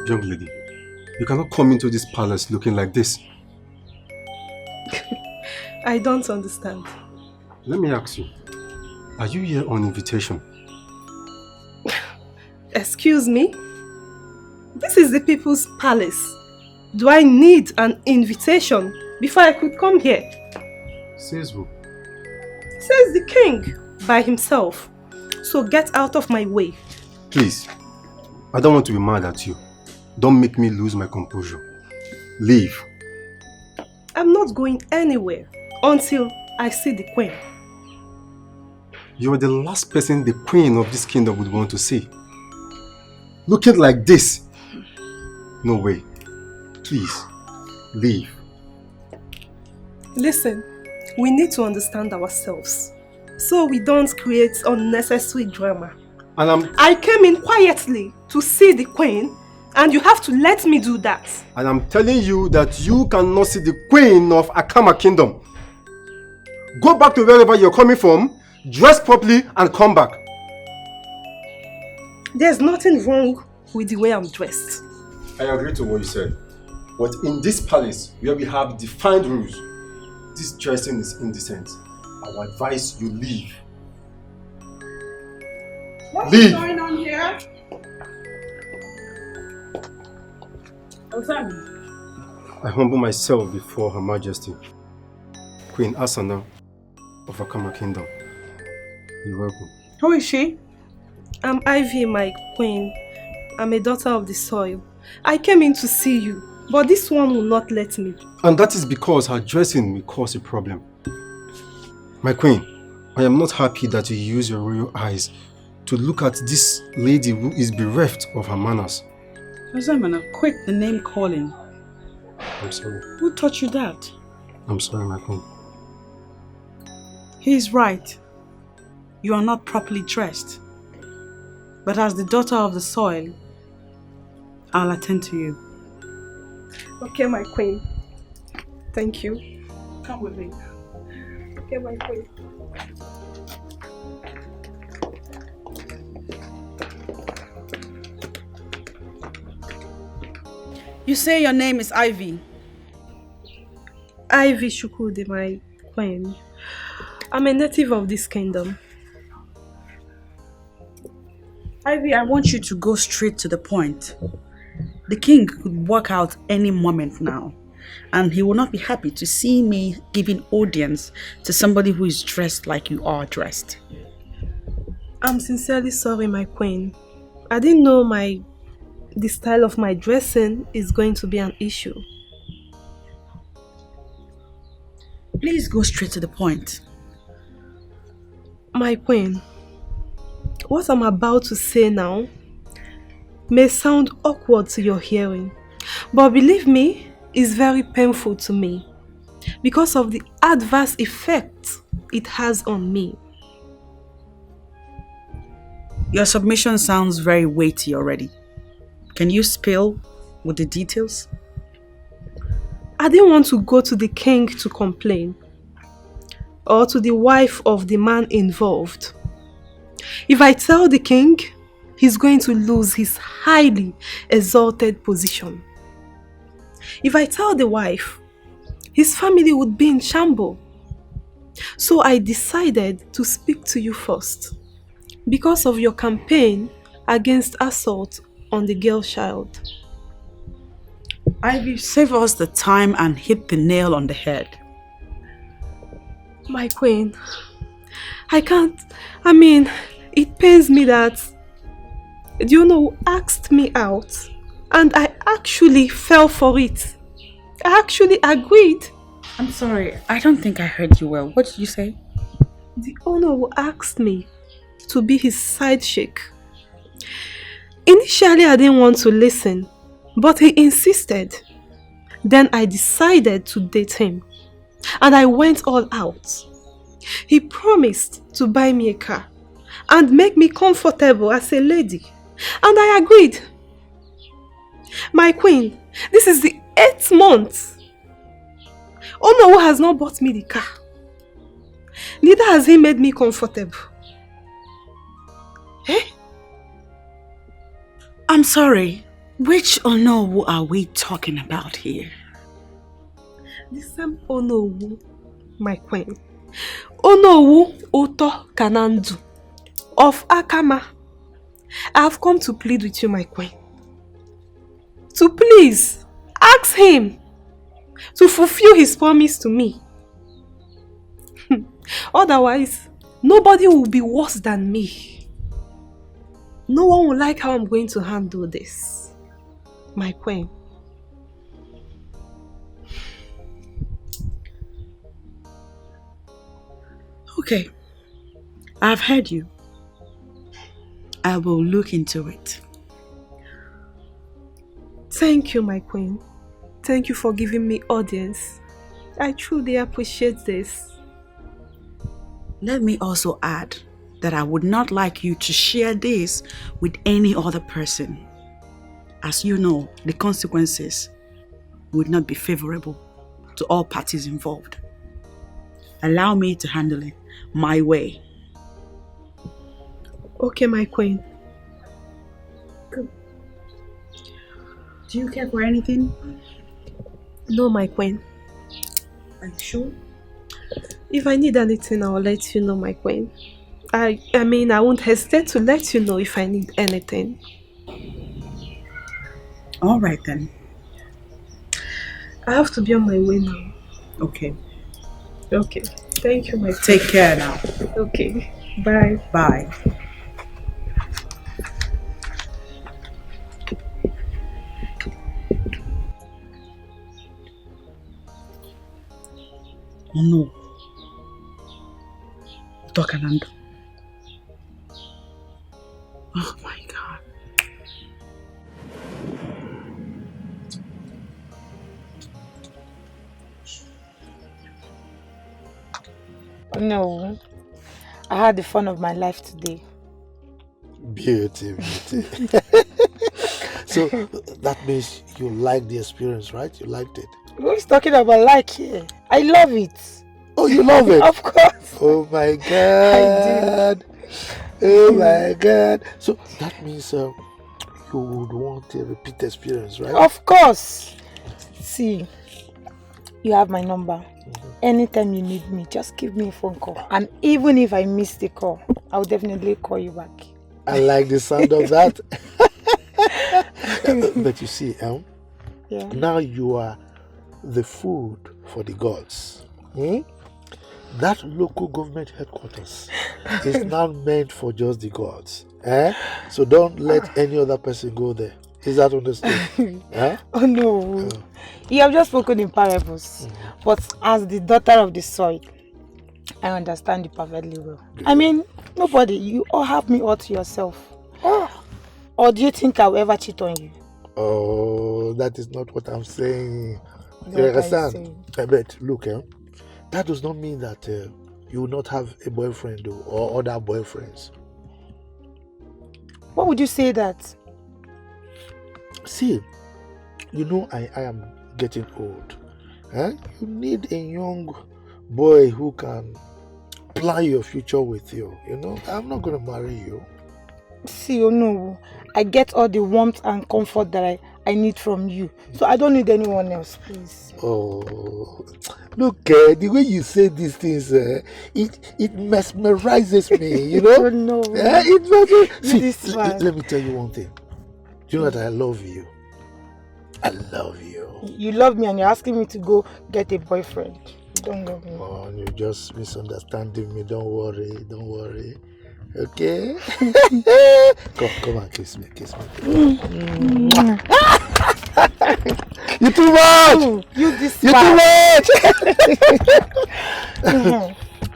Young lady, you cannot come into this palace looking like this. I don't understand. Let me ask you, are you here on invitation? Excuse me? This is the people's palace. Do I need an invitation before I could come here? Says who? Says the king by himself. So get out of my way. Please, I don't want to be mad at you. Don't make me lose my composure. Leave. I'm not going anywhere until I see the queen. You are the last person the queen of this kingdom would want to see. Looking like this. No way. Please, leave. Listen, we need to understand ourselves so we don't create unnecessary drama. And I came in quietly to see the queen, and you have to let me do that. And I'm telling you that you cannot see the queen of Akama Kingdom. Go back to wherever you're coming from, dress properly and come back. There's nothing wrong with the way I'm dressed. I agree to what you said. But in this palace, where we have defined rules, this dressing is indecent. I would advise you leave. What's going on here? I humble myself before Her Majesty, Queen Asana of Akama Kingdom. You're welcome. Who is she? I'm Ivy, my queen. I'm a daughter of the soil. I came in to see you, but this one will not let me. And that is because her dressing will cause a problem. My queen, I am not happy that you use your royal eyes to look at this lady who is bereft of her manners. Ozamana, quit the name calling. I'm sorry. Who taught you that? I'm sorry, my queen. He's right. You are not properly dressed. But as the daughter of the soil, I'll attend to you. Okay, my queen. Thank you. Come with me. Okay, my queen. You say your name is Ivy. Ivy Shukude, my queen. I'm a native of this kingdom. Ivy, I want you to go straight to the point. The king could walk out any moment now, and he will not be happy to see me giving audience to somebody who is dressed like you are dressed. I'm sincerely sorry, my queen. I didn't know the style of my dressing is going to be an issue. Please go straight to the point. My queen, what I'm about to say now may sound awkward to your hearing, but believe me, it's very painful to me because of the adverse effect it has on me. Your submission sounds very weighty already. Can you spill with the details? I didn't want to go to the king to complain or to the wife of the man involved. If I tell the king, he's going to lose his highly exalted position. If I tell the wife, his family would be in shambles. So I decided to speak to you first because of your campaign against assault on the girl child. Ivy, save us the time and hit the nail on the head. My queen, I can't, it pains me that, who asked me out and I actually fell for it. I actually agreed. I'm sorry, I don't think I heard you well. What did you say? The owner who asked me to be his side chick. Initially, I didn't want to listen, but he insisted. Then I decided to date him, and I went all out. He promised to buy me a car and make me comfortable as a lady, and I agreed. My queen, this is the 8th month. Ono has not bought me the car. Neither has he made me comfortable. Eh? I'm sorry. Which Onowu are we talking about here? The same Onowu, my queen. Onowu Oto Kanandu of Akama. I have come to plead with you, my queen. To please ask him to fulfill his promise to me. Otherwise, nobody will be worse than me. No one will like how I'm going to handle this, my queen. Okay, I've heard you. I will look into it. Thank you, my queen. Thank you for giving me audience. I truly appreciate this. Let me also add that I would not like you to share this with any other person. As you know, the consequences would not be favorable to all parties involved. Allow me to handle it my way. Okay, my queen. Good. Do you care for anything? No, my queen. Are you sure? If I need anything, I will let you know, my queen. I mean, I won't hesitate to let you know if I need anything. All right then. I have to be on my way now. Okay. Okay. Thank you, my queen. Take care now. Okay. Bye. Bye. Oh no. Tokanando. Oh my God. No, I had the fun of my life today. Beauty. So that means you liked the experience, right? You liked it. Who is talking about like here? I love it. Oh, you love it? Of course. Oh my God. Oh my God. So that means you would want a repeat experience, right? Of course. See, you have my number. Anytime you need me, just give me a phone call. And even if I miss the call, I'll definitely call you back. I like the sound of that. But you see, Yeah. now you are the food for the gods. That local government headquarters is now meant for just the gods. So don't let any other person go there. Is that understood? Oh no. You have just spoken in parables. But as the daughter of the soil, I understand you perfectly well. Good. I mean, nobody, you all have me all to yourself. Or do you think I'll ever cheat on you? Oh, that is not what I'm saying. That's You what I'm understand? saying. But look, that does not mean that you will not have a boyfriend or other boyfriends. What would you say that? See, you know I am getting old. You need a young boy who can plan your future with you. You know, I'm not going to marry you. See, oh no, I get all the warmth and comfort that I need from you. So I don't need anyone else, please. Oh, look, the way you say these things, it mesmerizes me, you know? Oh no. See, let me tell you one thing. Do you know that I love you? I love you. You love me and you're asking me to go get a boyfriend. You don't love me. Oh, you're just misunderstanding me. Don't worry. Okay? Come on, kiss me. You're too much! You this You're too much!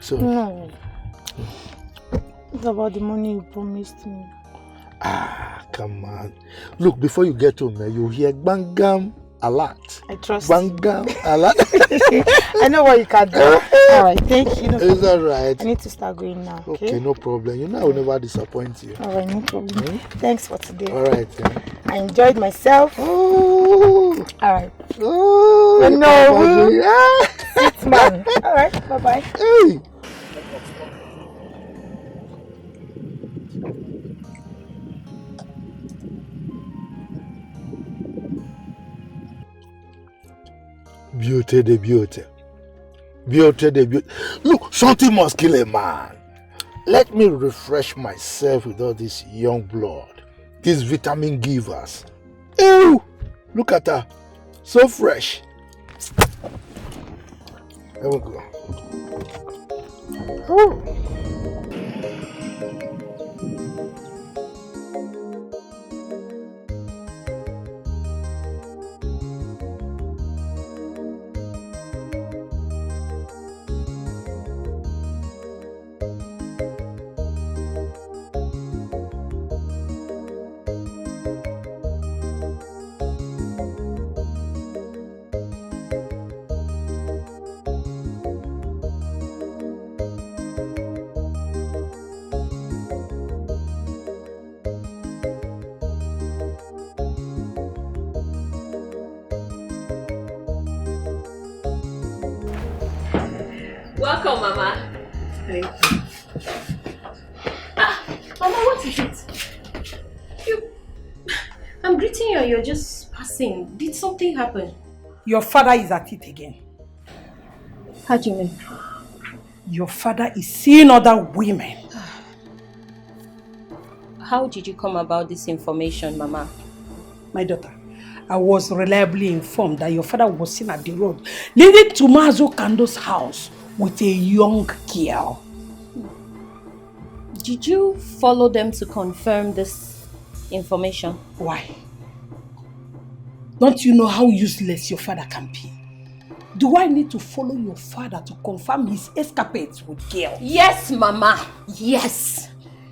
So, it's about the money you promised me. Come on. Look, before you get home, you'll hear bangam a lot. I trust bangam a lot. I know what you can do. Alright, thank you. No It's alright. I need to start going now. Okay, no problem. You know I will never disappoint you. Alright, no problem. Thanks for today. Alright. I enjoyed myself. Oh. Alright. Oh. No. Sweet man. Alright, bye-bye. Hey. Beauty, the beauty. Beauty, the beauty. Look, something must kill a man. Let me refresh myself with all this young blood. These vitamin givers. Ew! Look at her. So fresh. There we go. Oh. Welcome, Mama. Thank you. Mama, what is it? I'm greeting you and you're just passing. Did something happen? Your father is at it again. How do you mean? Your father is seeing other women. How did you come about this information, Mama? My daughter, I was reliably informed that your father was seen at the road leading to Mazo Kando's house with a young girl. Did you follow them to confirm this information? Why? Don't you know how useless your father can be? Do I need to follow your father to confirm his escapades with girls? Yes, Mama. Yes.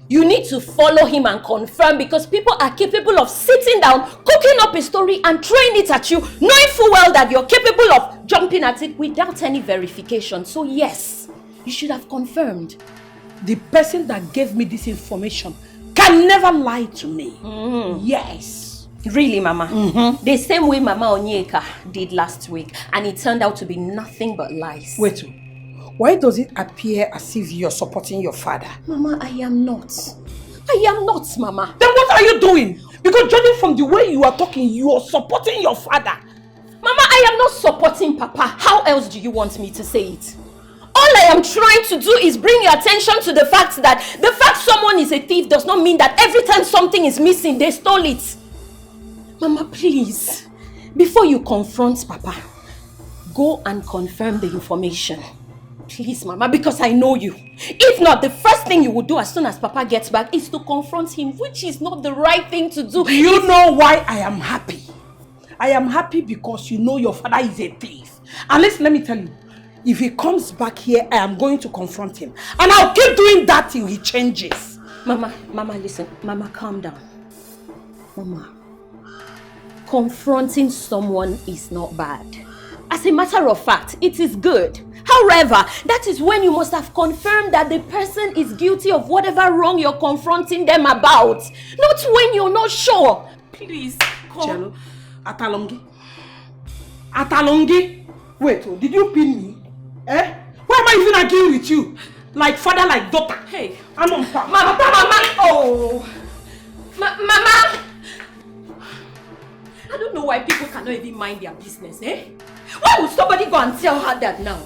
You need to follow him and confirm because people are capable of sitting down, cooking up a story and throwing it at you, knowing full well that you're capable of jumping at it without any verification. So yes, you should have confirmed. The person that gave me this information can never lie to me. Yes. Really, Mama? The same way Mama Onyeka did last week, and it turned out to be nothing but lies. Wait, why does it appear as if you're supporting your father? Mama, I am not. I am not, Mama. Then what are you doing? Because judging from the way you are talking, you are supporting your father. Mama, I am not supporting Papa. How else do you want me to say it? All I am trying to do is bring your attention to the fact that the fact someone is a thief does not mean that every time something is missing, they stole it. Mama, please, before you confront Papa, go and confirm the information. Please, Mama, because I know you. If not, the first thing you will do as soon as Papa gets back is to confront him, which is not the right thing to do. You know why I am happy? I am happy because you know your father is a thief. And let me tell you, if he comes back here, I am going to confront him. And I'll keep doing that till he changes. Mama, listen. Mama, calm down. Mama, confronting someone is not bad. As a matter of fact, it is good. However, that is when you must have confirmed that the person is guilty of whatever wrong you're confronting them about. Not when you're not sure. Please, come. Cello, Atalongi? Wait, did you pin me? Eh? Why am I even arguing with you? Like father, like daughter. Hey. I'm on top. Mama, oh. Mama. I don't know why people cannot even mind their business, eh? Why would somebody go and tell her that now?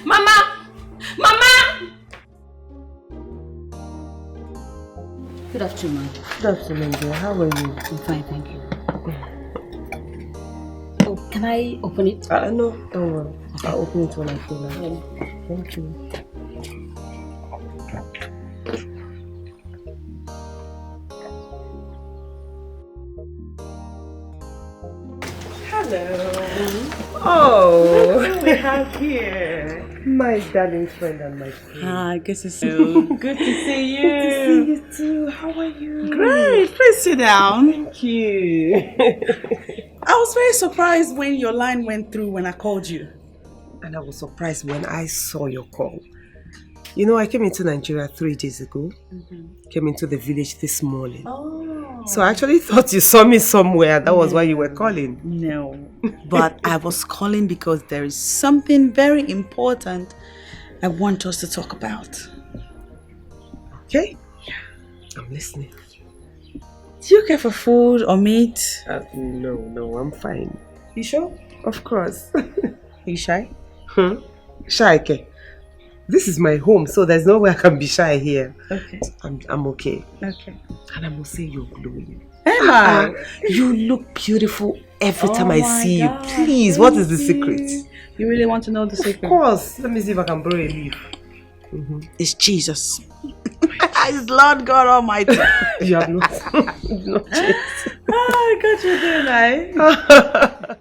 Mama! Good afternoon. Good afternoon, dear. How are you? I'm fine, thank you. Oh, can I open it? No, don't worry. I'll open it when I feel like it. Thank you. Hello. Oh, we have here my darling friend and my friend. Hi, good to see you. Good to see you. Good to see you too. How are you? Great. Please sit down. Thank you. I was very surprised when your line went through when I called you. And I was surprised when I saw your call. You know, I came into Nigeria 3 days ago. Came into the village this morning. Oh. So I actually thought you saw me somewhere. That was why you were calling. No. But I was calling because there is something very important I want us to talk about. Okay? Yeah. I'm listening. Do you care for food or meat? No, I'm fine. You sure? Of course. Are you shy? Shy, okay. This is my home, so there's no way I can be shy here. Okay. I'm okay. Okay. And I must say you're glowing. Emma! You look beautiful every time I my see God, you. Please, what is the secret? You really want to know the Of secret? course. Let me see if I can borrow a leaf. It's Jesus. It's Lord God Almighty. You have not changed. I got you there,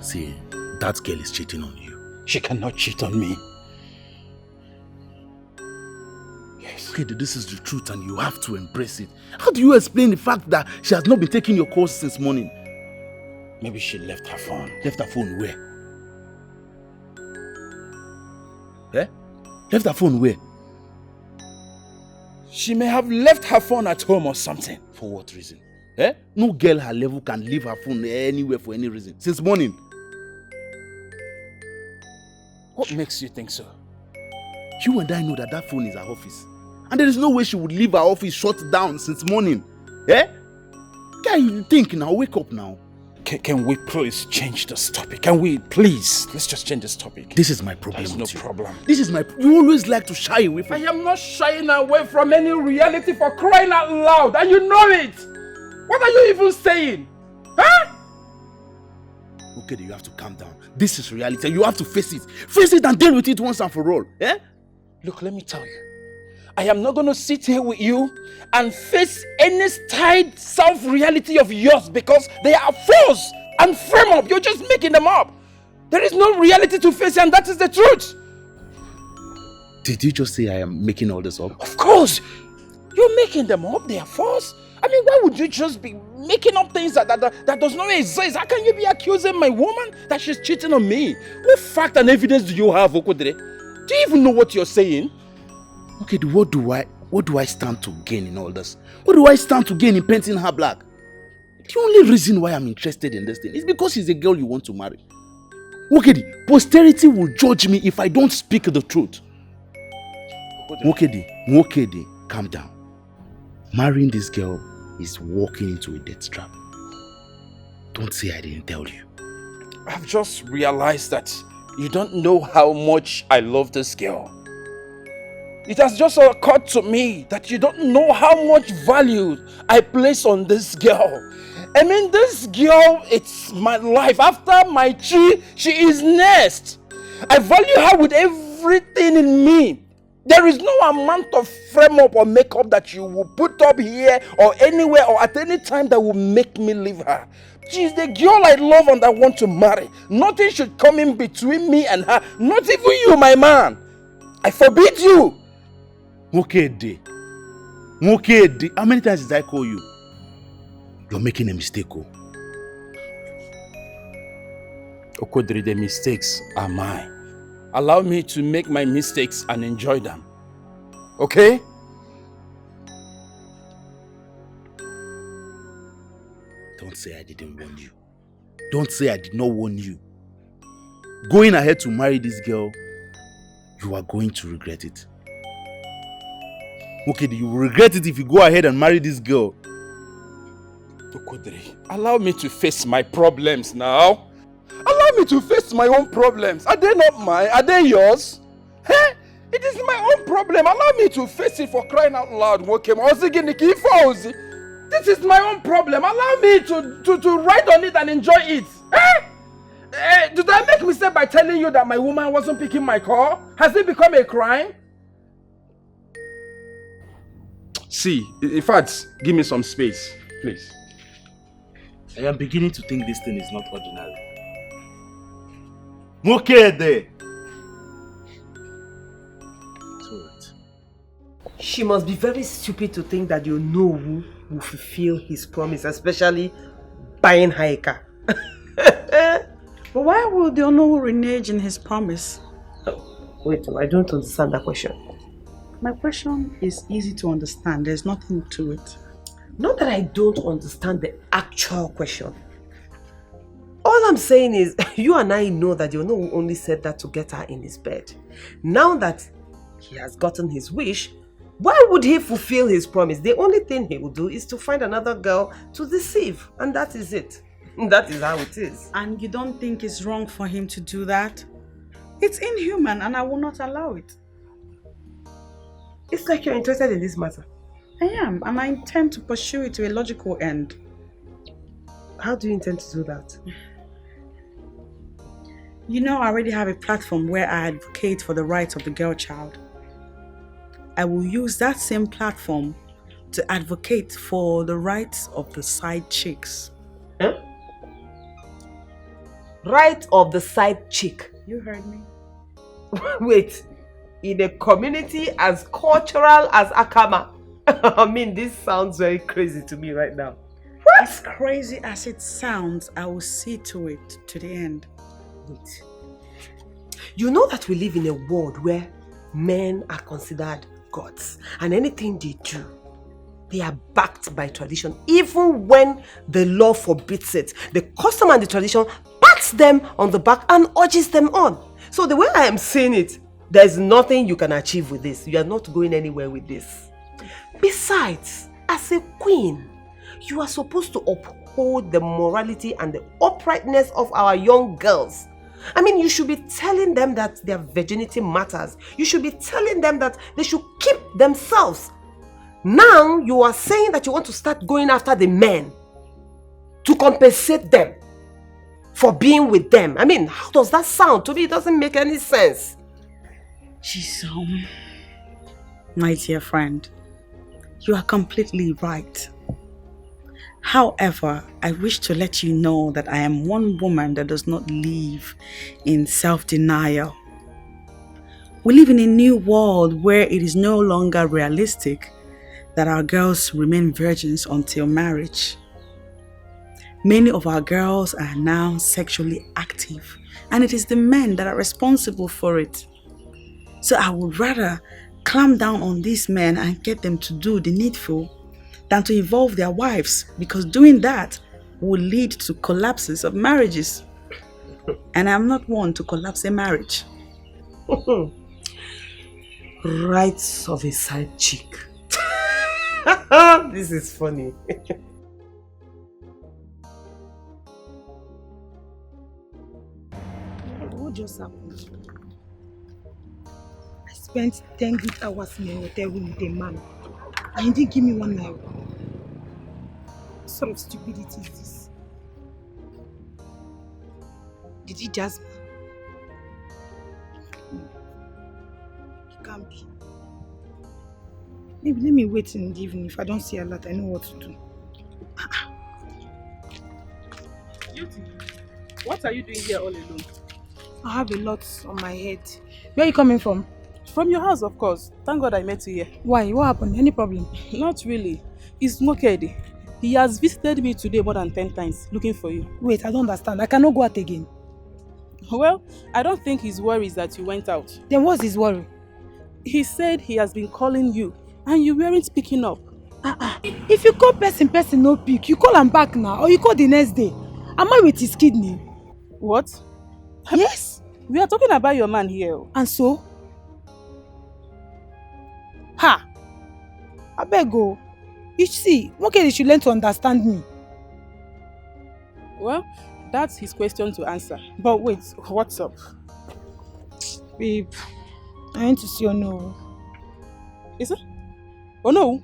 See, that girl is cheating on you. She cannot cheat on me. Yes. Okay, this is the truth and you have to embrace it. How do you explain the fact that she has not been taking your calls since morning? Maybe she left her phone. Left her phone where? Eh? Left her phone where? She may have left her phone at home or something. For what reason? Eh? No girl her level can leave her phone anywhere for any reason. Since morning. What makes you think so? You and I know that that phone is her office. And there is no way she would leave her office shut down since morning. Eh? Guy, you think now? Wake up now. Can we please change this topic? Can we please? Let's just change this topic. This is my problem. There's no problem. This is my... You always like to shy away from... I am not shying away from any reality for crying out loud, and you know it. What are you even saying? Huh? Okay, then you have to calm down. This is reality. You have to face it. Face it and deal with it once and for all. Eh? Look, let me tell you. I am not going to sit here with you and face any style self-reality of yours because they are false and frame up. You're just making them up. There is no reality to face and that is the truth. Did you just say I am making all this up? Of course. You're making them up. They are false. I mean, why would you just be making up things that does not exist? How can you be accusing my woman that she's cheating on me? What fact and evidence do you have, Okodere? Do you even know what you're saying? Okay, what do I stand to gain in all this? What do I stand to gain in painting her black? The only reason why I'm interested in this thing is because she's a girl you want to marry. Okay, posterity will judge me if I don't speak the truth. Okay, calm down. Marrying this girl is walking into a death trap. Don't say I didn't tell you. I've just realized that you don't know how much I love this girl. It has just occurred to me that you don't know how much value I place on this girl. I mean, this girl, it's my life. After my chi, she is next. I value her with everything in me. There is no amount of frame up or makeup that you will put up here or anywhere or at any time that will make me leave her. She is the girl I love and I want to marry. Nothing should come in between me and her. Not even you, my man. I forbid you. Mokede, how many times did I call you? You're making a mistake, oh. Okodri, the mistakes are mine. Allow me to make my mistakes and enjoy them. Okay? Don't say I didn't warn you. Don't say I did not warn you. Going ahead to marry this girl, you are going to regret it. Okay, you will regret it if you go ahead and marry this girl. Okodri, allow me to face my problems now. Allow me to face my own problems. Are they not mine? Are they yours? Hey, it is my own problem. Allow me to face it for crying out loud. This is my own problem. Allow me to write on it and enjoy it. Hey, did I make mistake by telling you that my woman wasn't picking my call? Has it become a crime? See, in fact, give me some space, please. I am beginning to think this thing is not ordinary. Mokede! She must be very stupid to think that you know who will fulfill his promise, especially buying her a car. But why would Onowu renege in his promise? Wait, I don't understand that question. My question is easy to understand. There's nothing to it. Not that I don't understand the actual question. All I'm saying is, you and I know that you know only said that to get her in his bed. Now that he has gotten his wish, why would he fulfill his promise? The only thing he will do is to find another girl to deceive. And that is it. That is how it is. And you don't think it's wrong for him to do that? It's inhuman and I will not allow it. It's like you're interested in this matter. I am, and I intend to pursue it to a logical end. How do you intend to do that? You know, I already have a platform where I advocate for the rights of the girl child. I will use that same platform to advocate for the rights of the side chicks. Huh? Right of the side chick. You heard me. Wait, in a community as cultural as Akama. I mean, this sounds very crazy to me right now. What? As crazy as it sounds, I will see to it to the end. Wait. You know that we live in a world where men are considered gods, and anything they do, they are backed by tradition. Even when the law forbids it, the custom and the tradition pats them on the back and urges them on. So the way I am seeing it, there's nothing you can achieve with this. You are not going anywhere with this. Besides, as a queen, you are supposed to uphold the morality and the uprightness of our young girls. I mean, you should be telling them that their virginity matters. You should be telling them that they should keep themselves. Now, you are saying that you want to start going after the men to compensate them for being with them. I mean, how does that sound? To me, it doesn't make any sense. Chisom, my dear friend, you are completely right. However, I wish to let you know that I am one woman that does not live in self-denial. We live in a new world where it is no longer realistic that our girls remain virgins until marriage. Many of our girls are now sexually active, and it is the men that are responsible for it. So I would rather clamp down on these men and get them to do the needful than to involve their wives, because doing that will lead to collapses of marriages. And I'm not one to collapse a marriage. Rights of a side chick. This is funny. What just happened? I spent 10 good hours in a hotel room with a man, and he didn't give me 1 naira. What sort of stupidity is this? Did he jazz me? It can't be. Maybe let me wait in the evening. If I don't see a lot, I know what to do. Beauty, what are you doing here all alone? I have a lot on my head. Where are you coming from? From your house, of course. Thank God I met you here. Why? What happened? Any problem? Not really. It's Mokedi. He has visited me today more than 10 times, looking for you. Wait, I don't understand. I cannot go out again. Well, I don't think his worry is that you went out. Then what's his worry? He said he has been calling you, and you weren't picking up. If you call person no pick, you call him back now, or you call the next day. Am I with his kidney? What? Yes. We are talking about your man here. And so? Ha! I beg go. You see, Mokedi should learn to understand me. Well, that's his question to answer. But wait, what's up? Babe, I want to see Ono. Is it? Ono?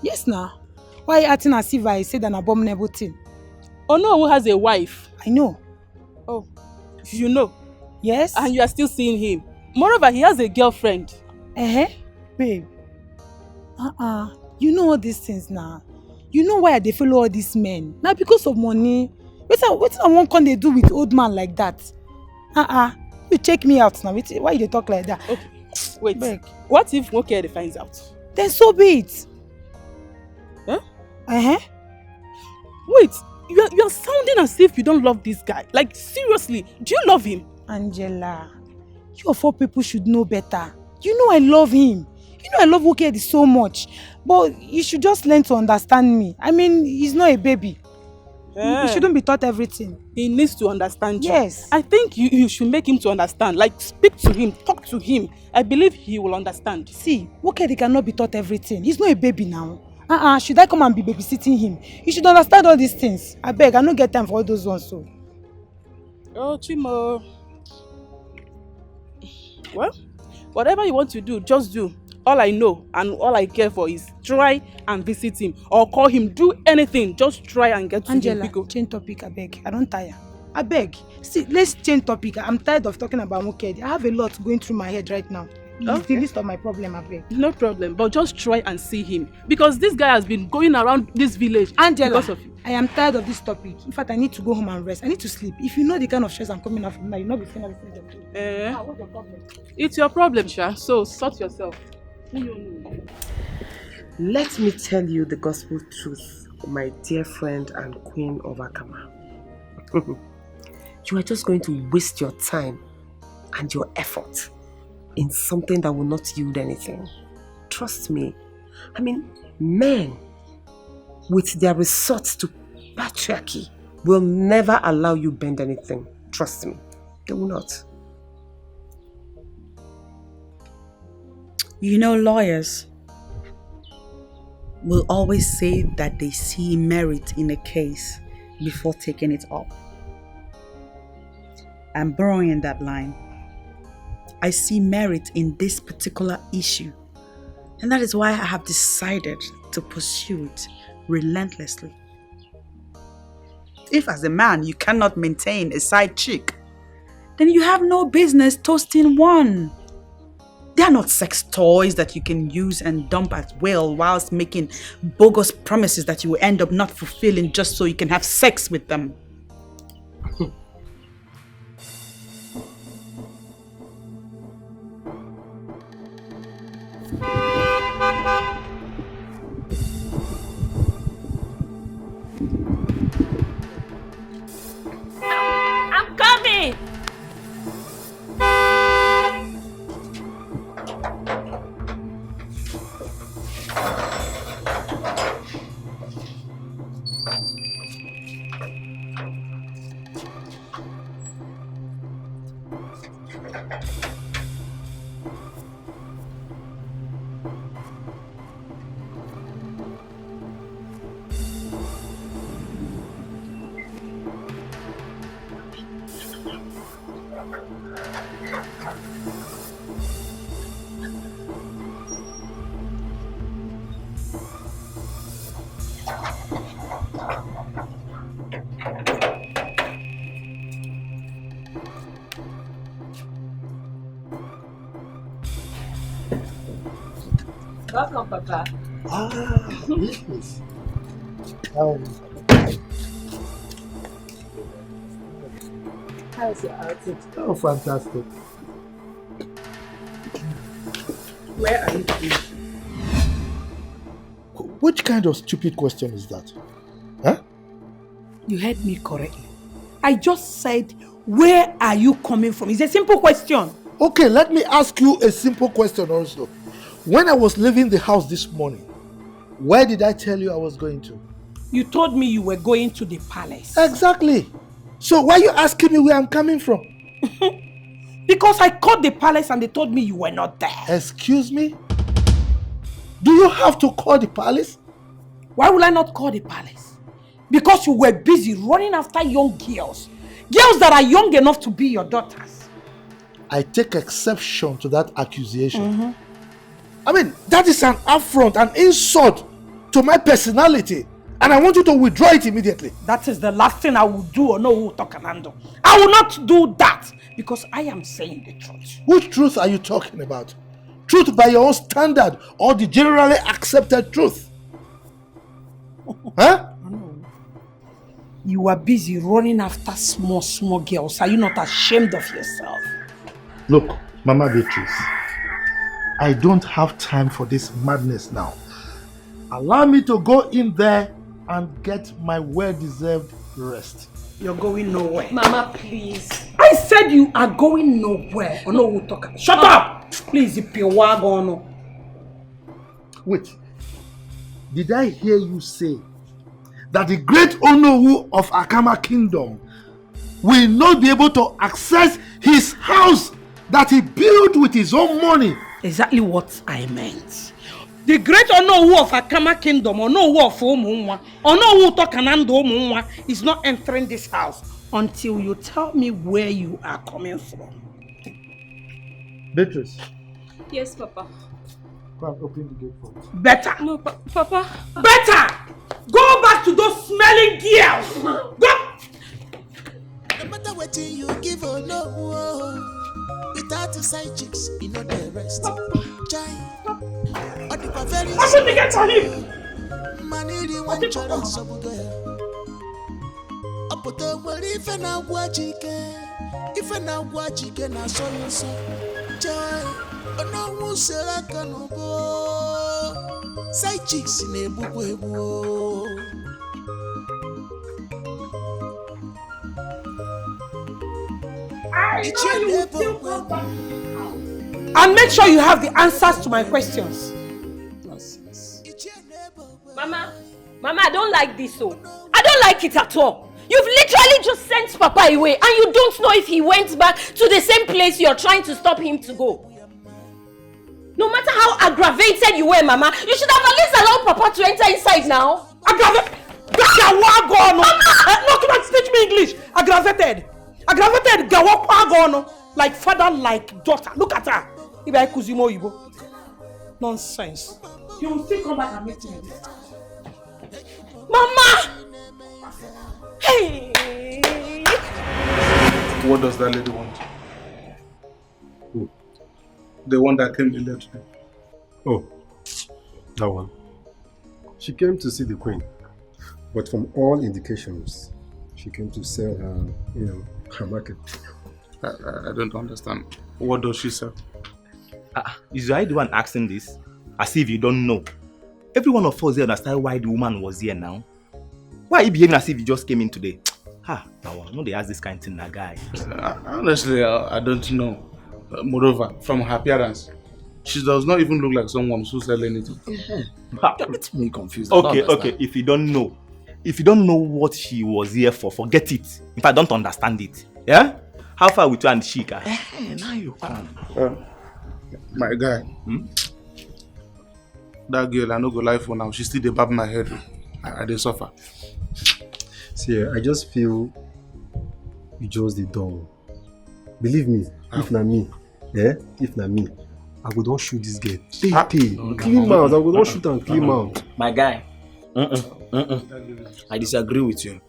Yes, now. Why are you acting as if I said an abominable thing? Ono has a wife. I know. Oh, you know? Yes. And you are still seeing him. Moreover, he has a girlfriend. Babe. You know all these things now. You know why they follow all these men. Now because of money. What one can they do with old man like that? You check me out now. Why you talk like that? Okay. Wait. Beg. What if Mokedi finds out? Then so be it. Huh? Wait, you're sounding as if you don't love this guy. Like, seriously, do you love him? Angela, you of all people should know better. You know I love him. You know I love Okedi so much. But you should just learn to understand me. I mean, he's not a baby. He shouldn't be taught everything. He needs to understand you. Yes. I think you should make him to understand. Like, speak to him, talk to him. I believe he will understand. See, Wokedi cannot be taught everything. He's not a baby now. Should I come and be babysitting him? You should understand all these things. I beg, I don't get time for all those ones. So. Oh, Chimo. Well, whatever you want to do, just do. All I know and all I care for is try and visit him or call him. Do anything. Just try and get to Angela, him. change topic, I beg. I don't tire. I beg. See, let's change topic. I'm tired of talking about Wokedi. I have a lot going through my head right now. It's the list of my problem, I beg. No problem, but just try and see him. Because this guy has been going around this village. Angela, because of you. I am tired of this topic. In fact, I need to go home and rest. I need to sleep. If you know the kind of stress I'm coming out from now, you'll not be saying everything. What's your problem? It's your problem, Sha. So sort yourself. Let me tell you the gospel truth, my dear friend and queen of Akama. You are just going to waste your time and your effort in something that will not yield anything. Trust me. I mean, men with their resort to patriarchy will never allow you bend anything. Trust me. They will not. You know, lawyers will always say that they see merit in a case before taking it up. I'm borrowing that line. I see merit in this particular issue, and that is why I have decided to pursue it relentlessly. If as a man you cannot maintain a side chick, then you have no business toasting one. They are not sex toys that you can use and dump at will whilst making bogus promises that you will end up not fulfilling just so you can have sex with them. I'm coming! Welcome, Papa. Business. How's your outing? Oh, fantastic. Where are you going? Which kind of stupid question is that? Huh? You heard me correctly. I just said, where are you coming from? It's a simple question. Okay, let me ask you a simple question also. When I was leaving the house this morning, where did I tell you I was going to? You told me you were going to the palace. Exactly. So why are you asking me where I'm coming from? Because I called the palace and they told me you were not there. Excuse me? Do you have to call the palace? Why will I not call the palace? Because you were busy running after young girls. Girls that are young enough to be your daughters. I take exception to that accusation. I mean, that is an affront, an insult to my personality. And I want you to withdraw it immediately. That is the last thing I will do or know who talk and handle. I will not do that because I am saying the truth. Which truth are you talking about? Truth by your own standard or the generally accepted truth? Huh? You are busy running after small girls. Are you not ashamed of yourself? Look, Mama Beatrice, I don't have time for this madness now. Allow me to go in there and get my well-deserved rest. You're going nowhere. Mama, please. I said you are going nowhere. Or no, we'll talk. Shut up! Please, if you're wagon. Wait. Did I hear you say that the great Onowu of Akama Kingdom will not be able to access his house that he built with his own money. Exactly what I meant. The great Onowu of Akama Kingdom, Onowu of Omunwa, Onowu Tokanando Omunwa is not entering this house until you tell me where you are coming from. Beatrice. Yes, Papa. Go and open the gate for me. Better. No, Papa. Better! Go back to those smelling girls! Go! No matter what you give or no, without the side chicks, you know the rest. Jai, or the pavilion. I'm going to get on him! Money, the one children, so good. Up with the world, if I now watch it, na so. Jai, or no one say I can go. Side chicks in a book. And make sure you have the answers to my questions. Mama, I don't like this, so I don't like it at all. You've literally just sent Papa away and you don't know if he went back to the same place you're trying to stop him to go. No matter how aggravated you were, Mama, you should have at least allowed Papa to enter inside now. Aggravated? No, come on, teach me English. Aggravated. Aggravated gawapagono, like father, like daughter. Look at her. Iba kuzimo ibo. Nonsense. You will still come back and meet me. Mama! Hey! What does that lady want? Who? The one that came earlier today. Oh, that one. She came to see the queen, but from all indications, she came to sell her, her market. I don't understand. What does she sell? Is I the one asking this? As if you don't know. Every one of us here understand why the woman was here now. Why are you behaving as if you just came in today? No, they ask this kind of thing, that guy. Honestly, I don't know. Moreover, from her appearance, she does not even look like someone who's selling anything. You're making me confused. Okay. If you don't know what she was here for, forget it. If I don't understand it, yeah? How far with you and Shika? Now you come. My guy, that girl, I no go lie for now. She still dey bab my head. I dey suffer. See, I just feel you chose the door. Believe me, if not me, I would not shoot this girl. Clean mouth. I would not shoot and clean mouth. My guy, I disagree with you.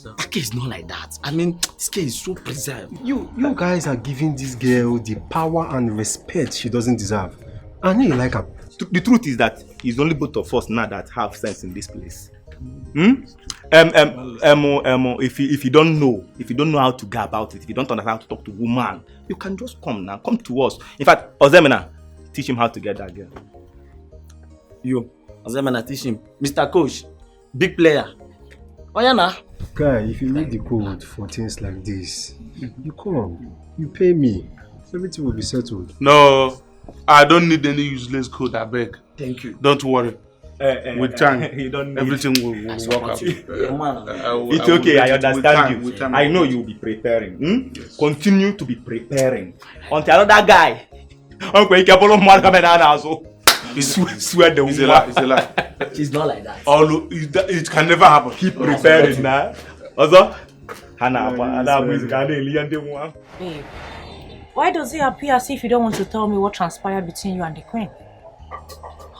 That case is not like that. I mean, this case is so preserved. You guys are giving this girl the power and respect she doesn't deserve. I know you like her. The truth is that it's only both of us now that have sense in this place. If you don't know how to go about it, if you don't understand how to talk to woman, you can just come to us. In fact, Ozemena, teach him how to get that girl. You, Ozemena, teach him. Mr. Coach, big player. Oh yeah, nah. Guy, if you need the code for things like this, you come, you pay me, everything will be settled. No, I don't need any useless code, I beg. Thank you. Don't worry. With time, everything will work out. It's okay, I understand you. I know you'll be preparing. Yes. Continue to be preparing. Until another guy. Uncle, you can't follow more coming out also. Swear the It's a lie. It's a lie. She's not like that. It can never happen. Keep preparing now. Also, Babe, why does it appear as if you don't want to tell me what transpired between you and the queen?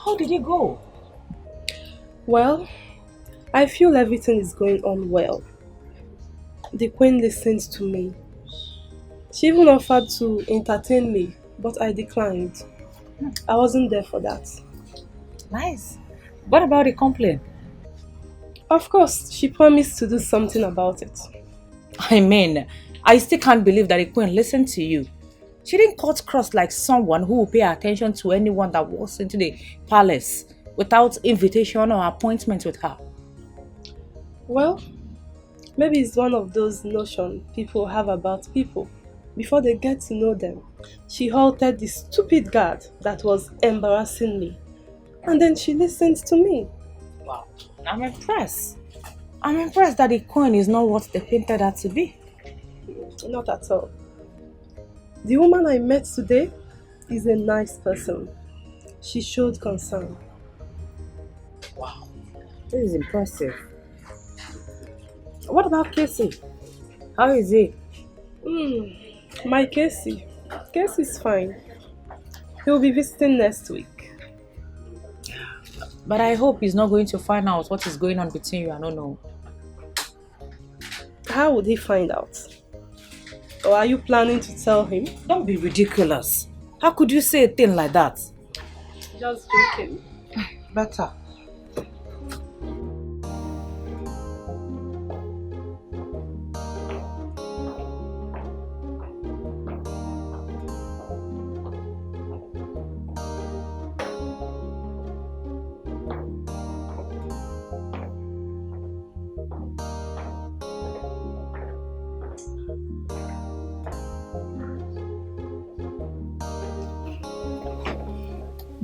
How did it go? Well, I feel everything is going on well. The queen listened to me. She even offered to entertain me, but I declined. I wasn't there for that. Nice. What about the complaint? Of course, she promised to do something about it. I mean, I still can't believe that the queen listened to you. She didn't cut cross like someone who will pay attention to anyone that walks into the palace without invitation or appointment with her. Well, maybe it's one of those notions people have about people before they get to know them. She halted the stupid guard that was embarrassing me. And then she listened to me. Wow, I'm impressed. I'm impressed that the queen is not what they painted her to be. Not at all. The woman I met today is a nice person. She showed concern. Wow, this is impressive. What about Casey? How is he? My Casey. Casey's fine. He'll be visiting next week. But I hope he's not going to find out what is going on between you and Ono. How would he find out? Or are you planning to tell him? Don't be ridiculous. How could you say a thing like that? Just joking. Better.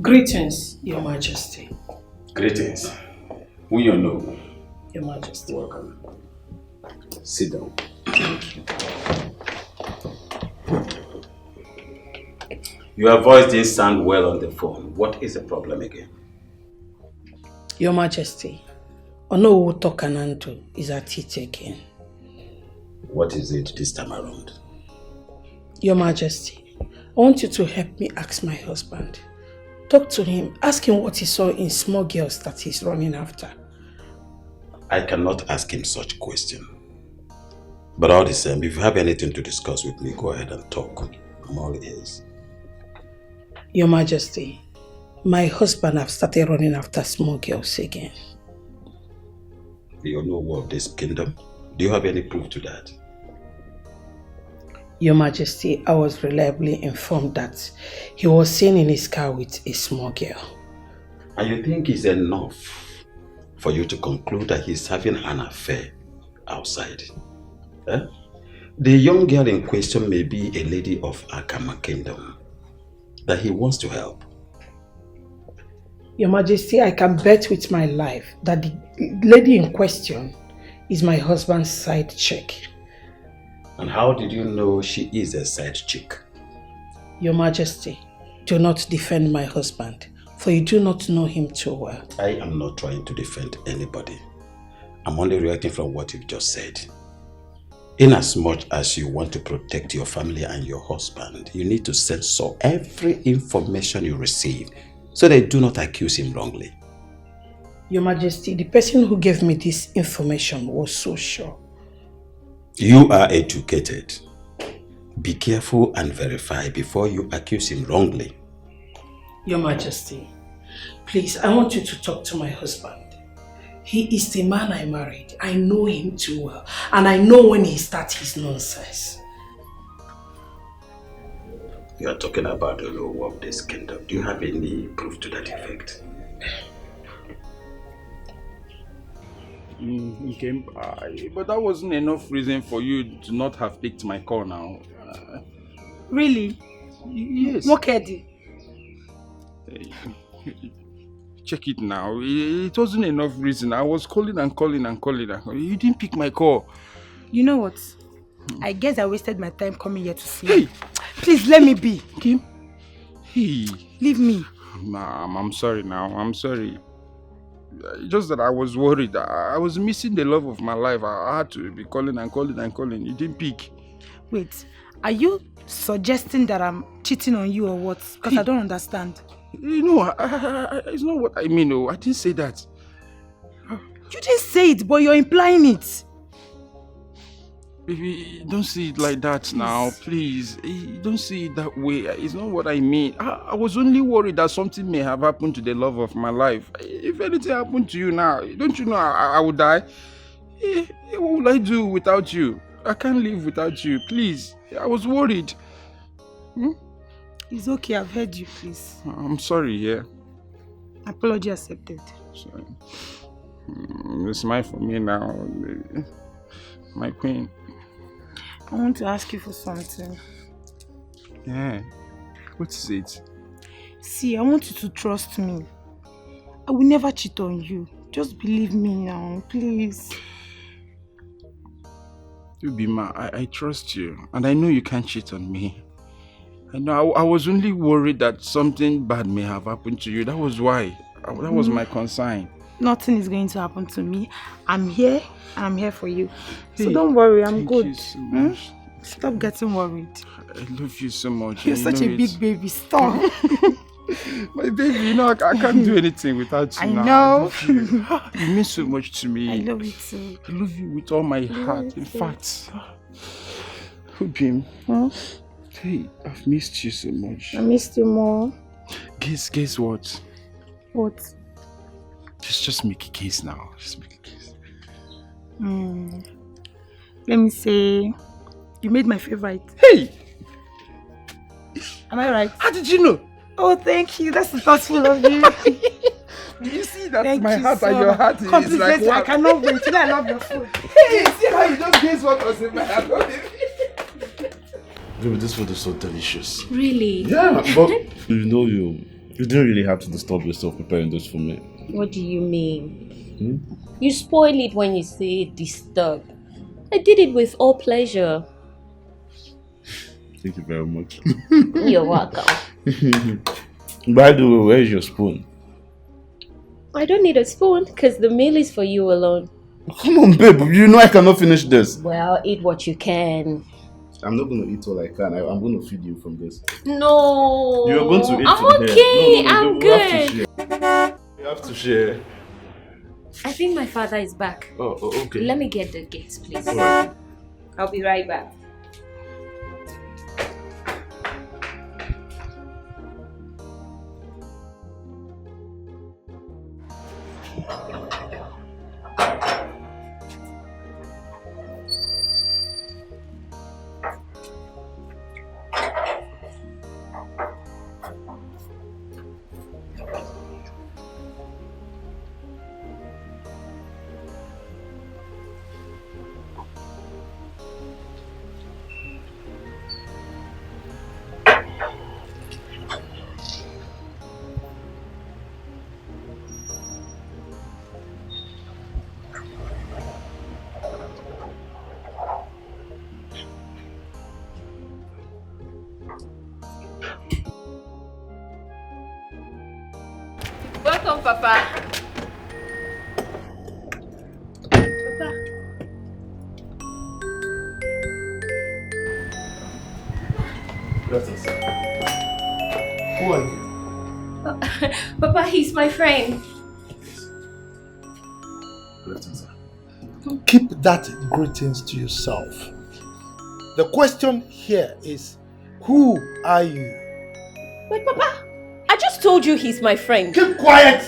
Greetings, Your Majesty. Greetings. Who you know? Your Majesty. Welcome. Sit down. Thank you. Your voice didn't sound well on the phone. What is the problem again? Your Majesty, Onowu Tokananto is at it again. What is it this time around? Your Majesty, I want you to help me ask my husband. Talk to him, ask him what he saw in small girls that he's running after. I cannot ask him such question. But all the same, if you have anything to discuss with me, go ahead and talk. I'm all ears. Your Majesty, my husband have started running after small girls again. Do you know of this kingdom? Do you have any proof to that? Your Majesty, I was reliably informed that he was seen in his car with a small girl. And you think it's enough for you to conclude that he's having an affair outside? Eh? The young girl in question may be a lady of Akama Kingdom that he wants to help. Your Majesty, I can bet with my life that the lady in question is my husband's side chick. And how did you know she is a side chick? Your Majesty, do not defend my husband, for you do not know him too well. I am not trying to defend anybody. I'm only reacting from what you've just said. Inasmuch as you want to protect your family and your husband, you need to censor every information you receive so they do not accuse him wrongly. Your Majesty, the person who gave me this information was so sure. You are educated. Be careful and verify before you accuse him wrongly. Your Majesty, please, I want you to talk to my husband. He is the man I married. I know him too well. And I know when he starts his nonsense. You are talking about the law of this kingdom. Do you have any proof to that effect? Okay, but that wasn't enough reason for you to not have picked my call now. Really? Yes. What Eddie? Check it now. It wasn't enough reason. I was calling and calling and calling. You didn't pick my call. You know what? I guess I wasted my time coming here to see you. Please let me be. Kim? Hey. Leave me. Ma'am, I'm sorry now. I'm sorry. Just that I was worried. I was missing the love of my life. I had to be calling and calling and calling. You didn't pick. Wait, are you suggesting that I'm cheating on you or what? Because I don't understand. You know, it's not what I mean. Oh, I didn't say that. You didn't say it, but you're implying it. Baby, don't see it like that now, please. Don't see it that way. It's not what I mean. I was only worried that something may have happened to the love of my life. If anything happened to you now, don't you know I would die? What will I do without you? I can't live without you, please. I was worried. It's okay, I've heard you, please. I'm sorry, yeah. Apology accepted. Sorry. Smile for me now, my queen. I want to ask you for something. Yeah. What is it? See, I want you to trust me. I will never cheat on you. Just believe me now, please. Ubima, I trust you, and I know you can't cheat on me. I know I was only worried that something bad may have happened to you. That was why. That was my concern. Nothing is going to happen to me. I'm here and I'm here for you. So don't worry, I'm good. Thank you so much. Stop getting worried. I love you so much. You're such a big baby. Stop. My baby, you know, I can't do anything without you. I now. know. You mean so much to me. I love you too. I love you with all my heart. In fact, Ubim, hey, I've missed you so much. I missed you more. Guess what? What? Just make a case now. Just make a case. Let me say, you made my favorite. Hey! Am I right? How did you know? Oh, thank you. That's so thoughtful of you. You see that Thank my you heart so and your heart is Compliment like you. I cannot wait. Today I love your food. Hey, see how you just guess what was in my heart. Baby, this food is so delicious. Really? Yeah, but you know you didn't really have to disturb yourself preparing this for me. What do you mean? You spoil it when you say disturb. I did it with all pleasure. Thank you very much. You're welcome. By the way, where is your spoon? I don't need a spoon because the meal is for you alone. Come on, babe. You know I cannot finish this. Well, eat what you can. I'm not going to eat all I can. I'm going to feed you from this. No. You're going to eat I'm from okay. No, I'm good. We have to share. I think my father is back. Oh, okay. Let me get the gates, please. Alright. I'll be right back. Welcome, Papa. Papa. Blessings. Who are you? Papa, he's my friend. Blessings. Keep that greetings to yourself. The question here is, who are you? But Papa, I just told you he's my friend. Keep quiet!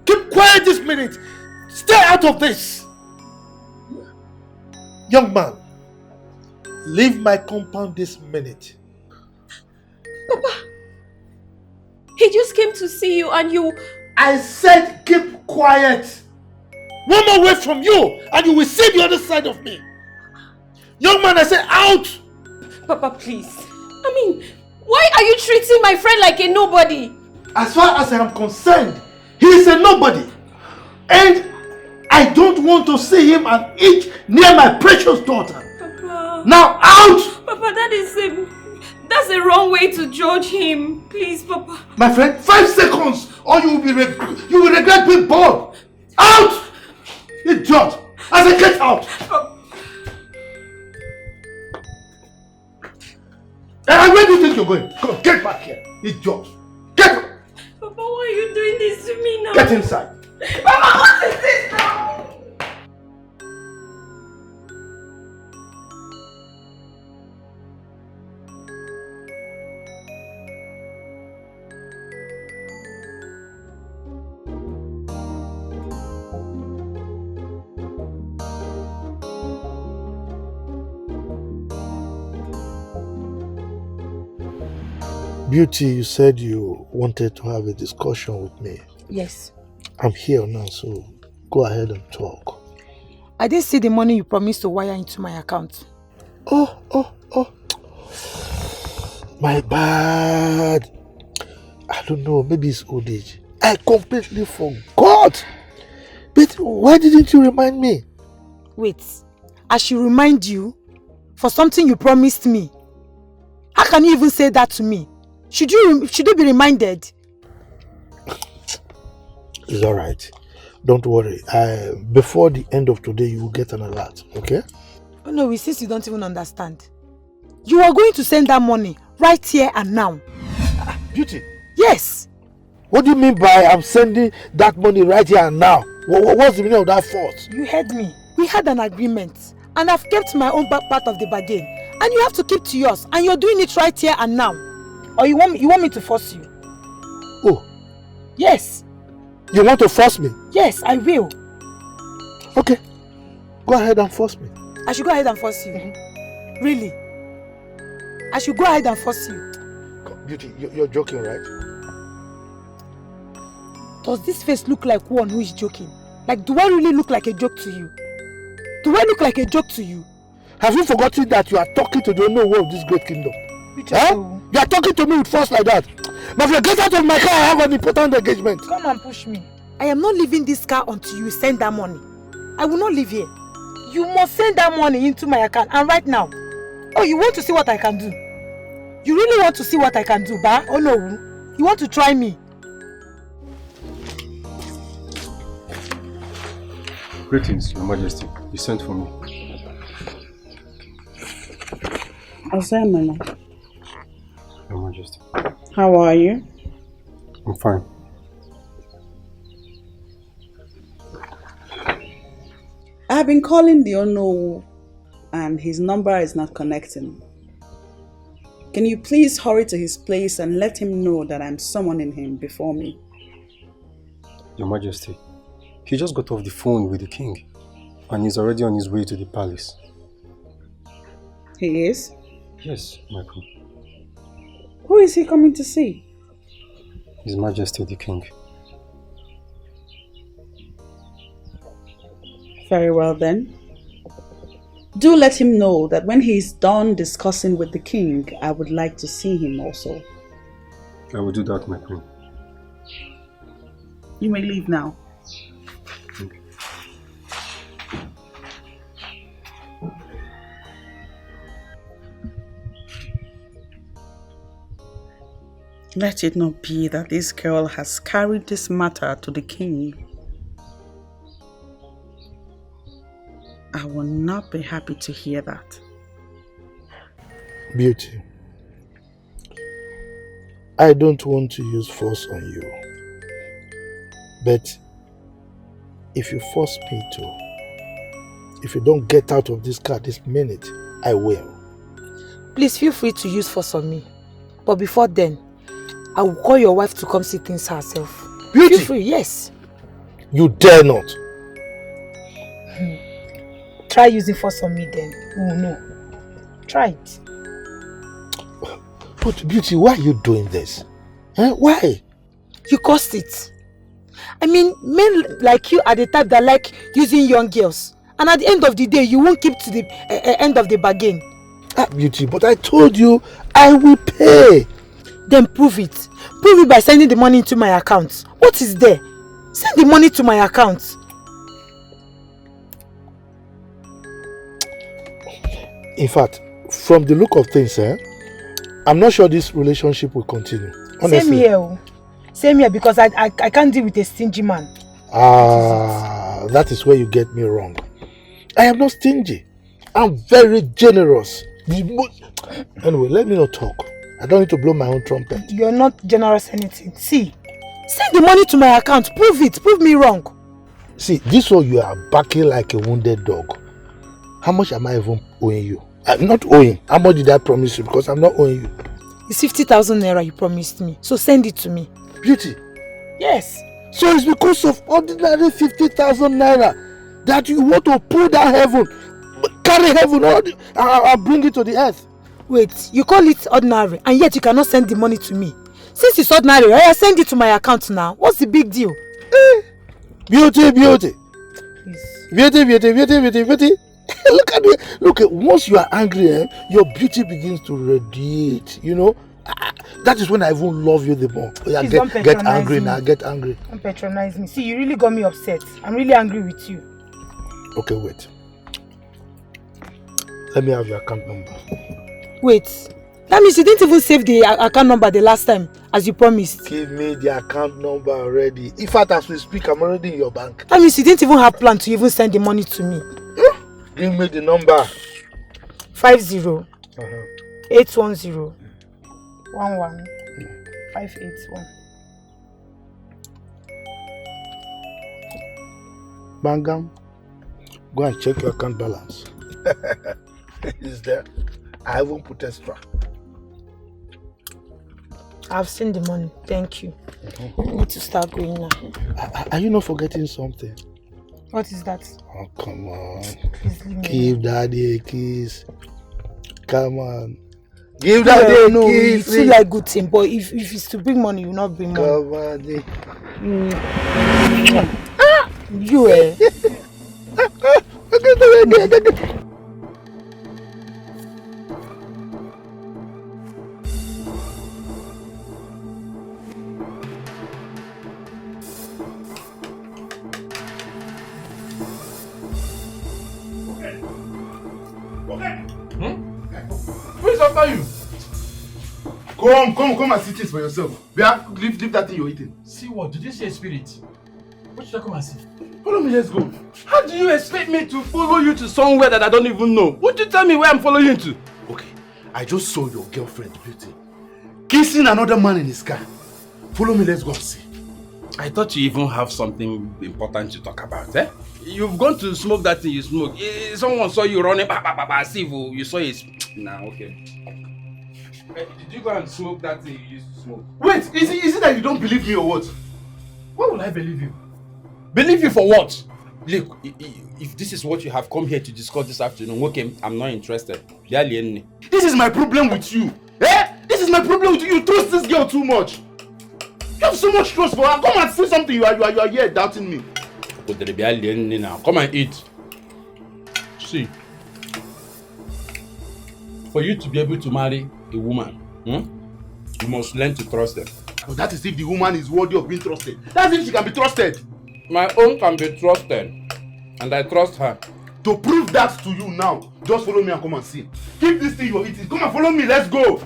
Keep quiet this minute! Stay out of this! Young man, leave my compound this minute. Papa, he just came to see you and you... I said keep quiet! One more word from you and you will see the other side of me. Young man, I said out! Papa, please. I mean, why are you treating my friend like a nobody? As far as I am concerned, he is a nobody. And I don't want to see him an inch near my precious daughter. Papa. Now out! Papa, that's a wrong way to judge him. Please, Papa. My friend, 5 seconds or you will regret being born. Out! Idiot! I said get out! And where do you think you're going? Come, get back here, idiot! Get up! Papa, why are you doing this to me now? Get inside! Papa, what is this now? Beauty, you said you wanted to have a discussion with me. Yes. I'm here now, so go ahead and talk. I didn't see the money you promised to wire into my account. Oh. My bad. I don't know, maybe it's old age. I completely forgot. But why didn't you remind me? Wait, I should remind you for something you promised me. How can you even say that to me? Should you be reminded? It's alright. Don't worry. Before the end of today, you will get an alert, okay? Oh no, since you don't even understand. You are going to send that money right here and now. Beauty? Yes. What do you mean by I'm sending that money right here and now? What's the meaning of that force? You heard me. We had an agreement and I've kept my own part of the bargain. And you have to keep to yours. And you're doing it right here and now. Or you want me to force you? Oh. Yes. You want to force me? Yes, I will. Okay. Go ahead and force me. I should go ahead and force you? Really? I should go ahead and force you? Beauty, you're joking, right? Does this face look like one who is joking? Like, do I really look like a joke to you? Do I look like a joke to you? Have you forgotten that you are talking to the owner of this great kingdom? You are talking to me with force like that. But if you get out of my car, I have an important engagement. Come and push me. I am not leaving this car until you send that money. I will not leave here. You must send that money into my account and right now. Oh, you want to see what I can do? You really want to see what I can do, ba? Oh no. You want to try me? Greetings, Your Majesty. You sent for me. Osemana, Your Majesty. how are you? I'm fine. I've been calling the Ono and his number is not connecting. Can you please hurry to his place and let him know that I'm summoning him before me? Your Majesty, he just got off the phone with the king and he's already on his way to the palace. He is? Yes, my queen. Who is he coming to see? His Majesty the King. Very well then. Do let him know that when he is done discussing with the king, I would like to see him also. I will do that, my queen. You may leave now. Let it not be that this girl has carried this matter to the king. I will not be happy to hear that. Beauty, I don't want to use force on you. But if you force me to, if you don't get out of this car this minute, I will. Please feel free to use force on me. But before then, I will call your wife to come see things herself. Beauty! Feel free, yes. You dare not. Try using force on me then. Oh no. Try it. But Beauty, why are you doing this? Why? You caused it. I mean, men like you are the type that like using young girls. And at the end of the day, you won't keep to the end of the bargain. Beauty, but I told you I will pay. Then prove it. Prove it by sending the money into my account. What is there? Send the money to my account. In fact, from the look of things, I'm not sure this relationship will continue. Honestly. Same here. Same here, because I can't deal with a stingy man. That is where you get me wrong. I am not stingy. I'm very generous. Anyway, let me not talk. I don't need to blow my own trumpet. You're not generous anything. See, send the money to my account. Prove it. Prove me wrong. See, this one you are backing like a wounded dog. How much am I even owing you? I'm not owing. How much did I promise you? Because I'm not owing you. It's 50,000 naira you promised me. So send it to me. Beauty? Yes. So it's because of ordinary 50,000 naira that you want to pull down heaven, carry heaven and bring it to the earth. Wait, you call it ordinary and yet you cannot send the money to me. Since it's ordinary, I send it to my account now. What's the big deal? Beauty, beauty. Beauty, beauty, beauty, beauty, beauty. Look at me. Look, once you are angry, your beauty begins to radiate, you know. That is when I even love you the more. Yeah, get angry now, get angry. Don't patronize me. See, you really got me upset. I'm really angry with you. Okay, wait. Let me have your account number. Wait. That means you didn't even save the account number the last time, as you promised. Give me the account number already. In fact, as we speak, I'm already in your bank. That means you didn't even have plan to even send the money to me. Give me the number. 50 810 11581. Bangam, go and check your account balance. It's there. I haven't put extra. I've seen the money. Thank you. I need to start going now. Are you not forgetting something? What is that? Oh, come on. Please leave me. Give daddy a kiss. Come on. Give daddy a no, kiss. You feel like good thing, but if it's to bring money, you will not bring money. Come on. You eh? Who is after you? Come and see things for yourself. Leave that thing you're eating. See what? Did you see a spirit? What should I come and see? Follow me, let's go. How do you expect me to follow you to somewhere that I don't even know? Would you tell me where I'm following you to? Okay, I just saw your girlfriend, Beauty, kissing another man in his car. Follow me, let's go and see. I thought you even have something important to talk about, eh? You've gone to smoke that thing you smoke. Someone saw you running, as if you saw it. Nah, okay. Did you go and smoke that thing you used to smoke? Wait, is it that you don't believe me or what? Why would I believe you? Believe you for what? Look, if this is what you have come here to discuss this afternoon, okay, I'm not interested. This is my problem with you. Eh? This is my problem with you. You trust this girl too much. You have so much trust for her. Come and say something. You are here doubting me. Come and eat. See, for you to be able to marry a woman, you must learn to trust them. Oh, that is if the woman is worthy of being trusted. That's if she can be trusted. My own can be trusted, and I trust her. To prove that to you now, just follow me and come and see. Keep this thing you're eating. Come and follow me. Let's go.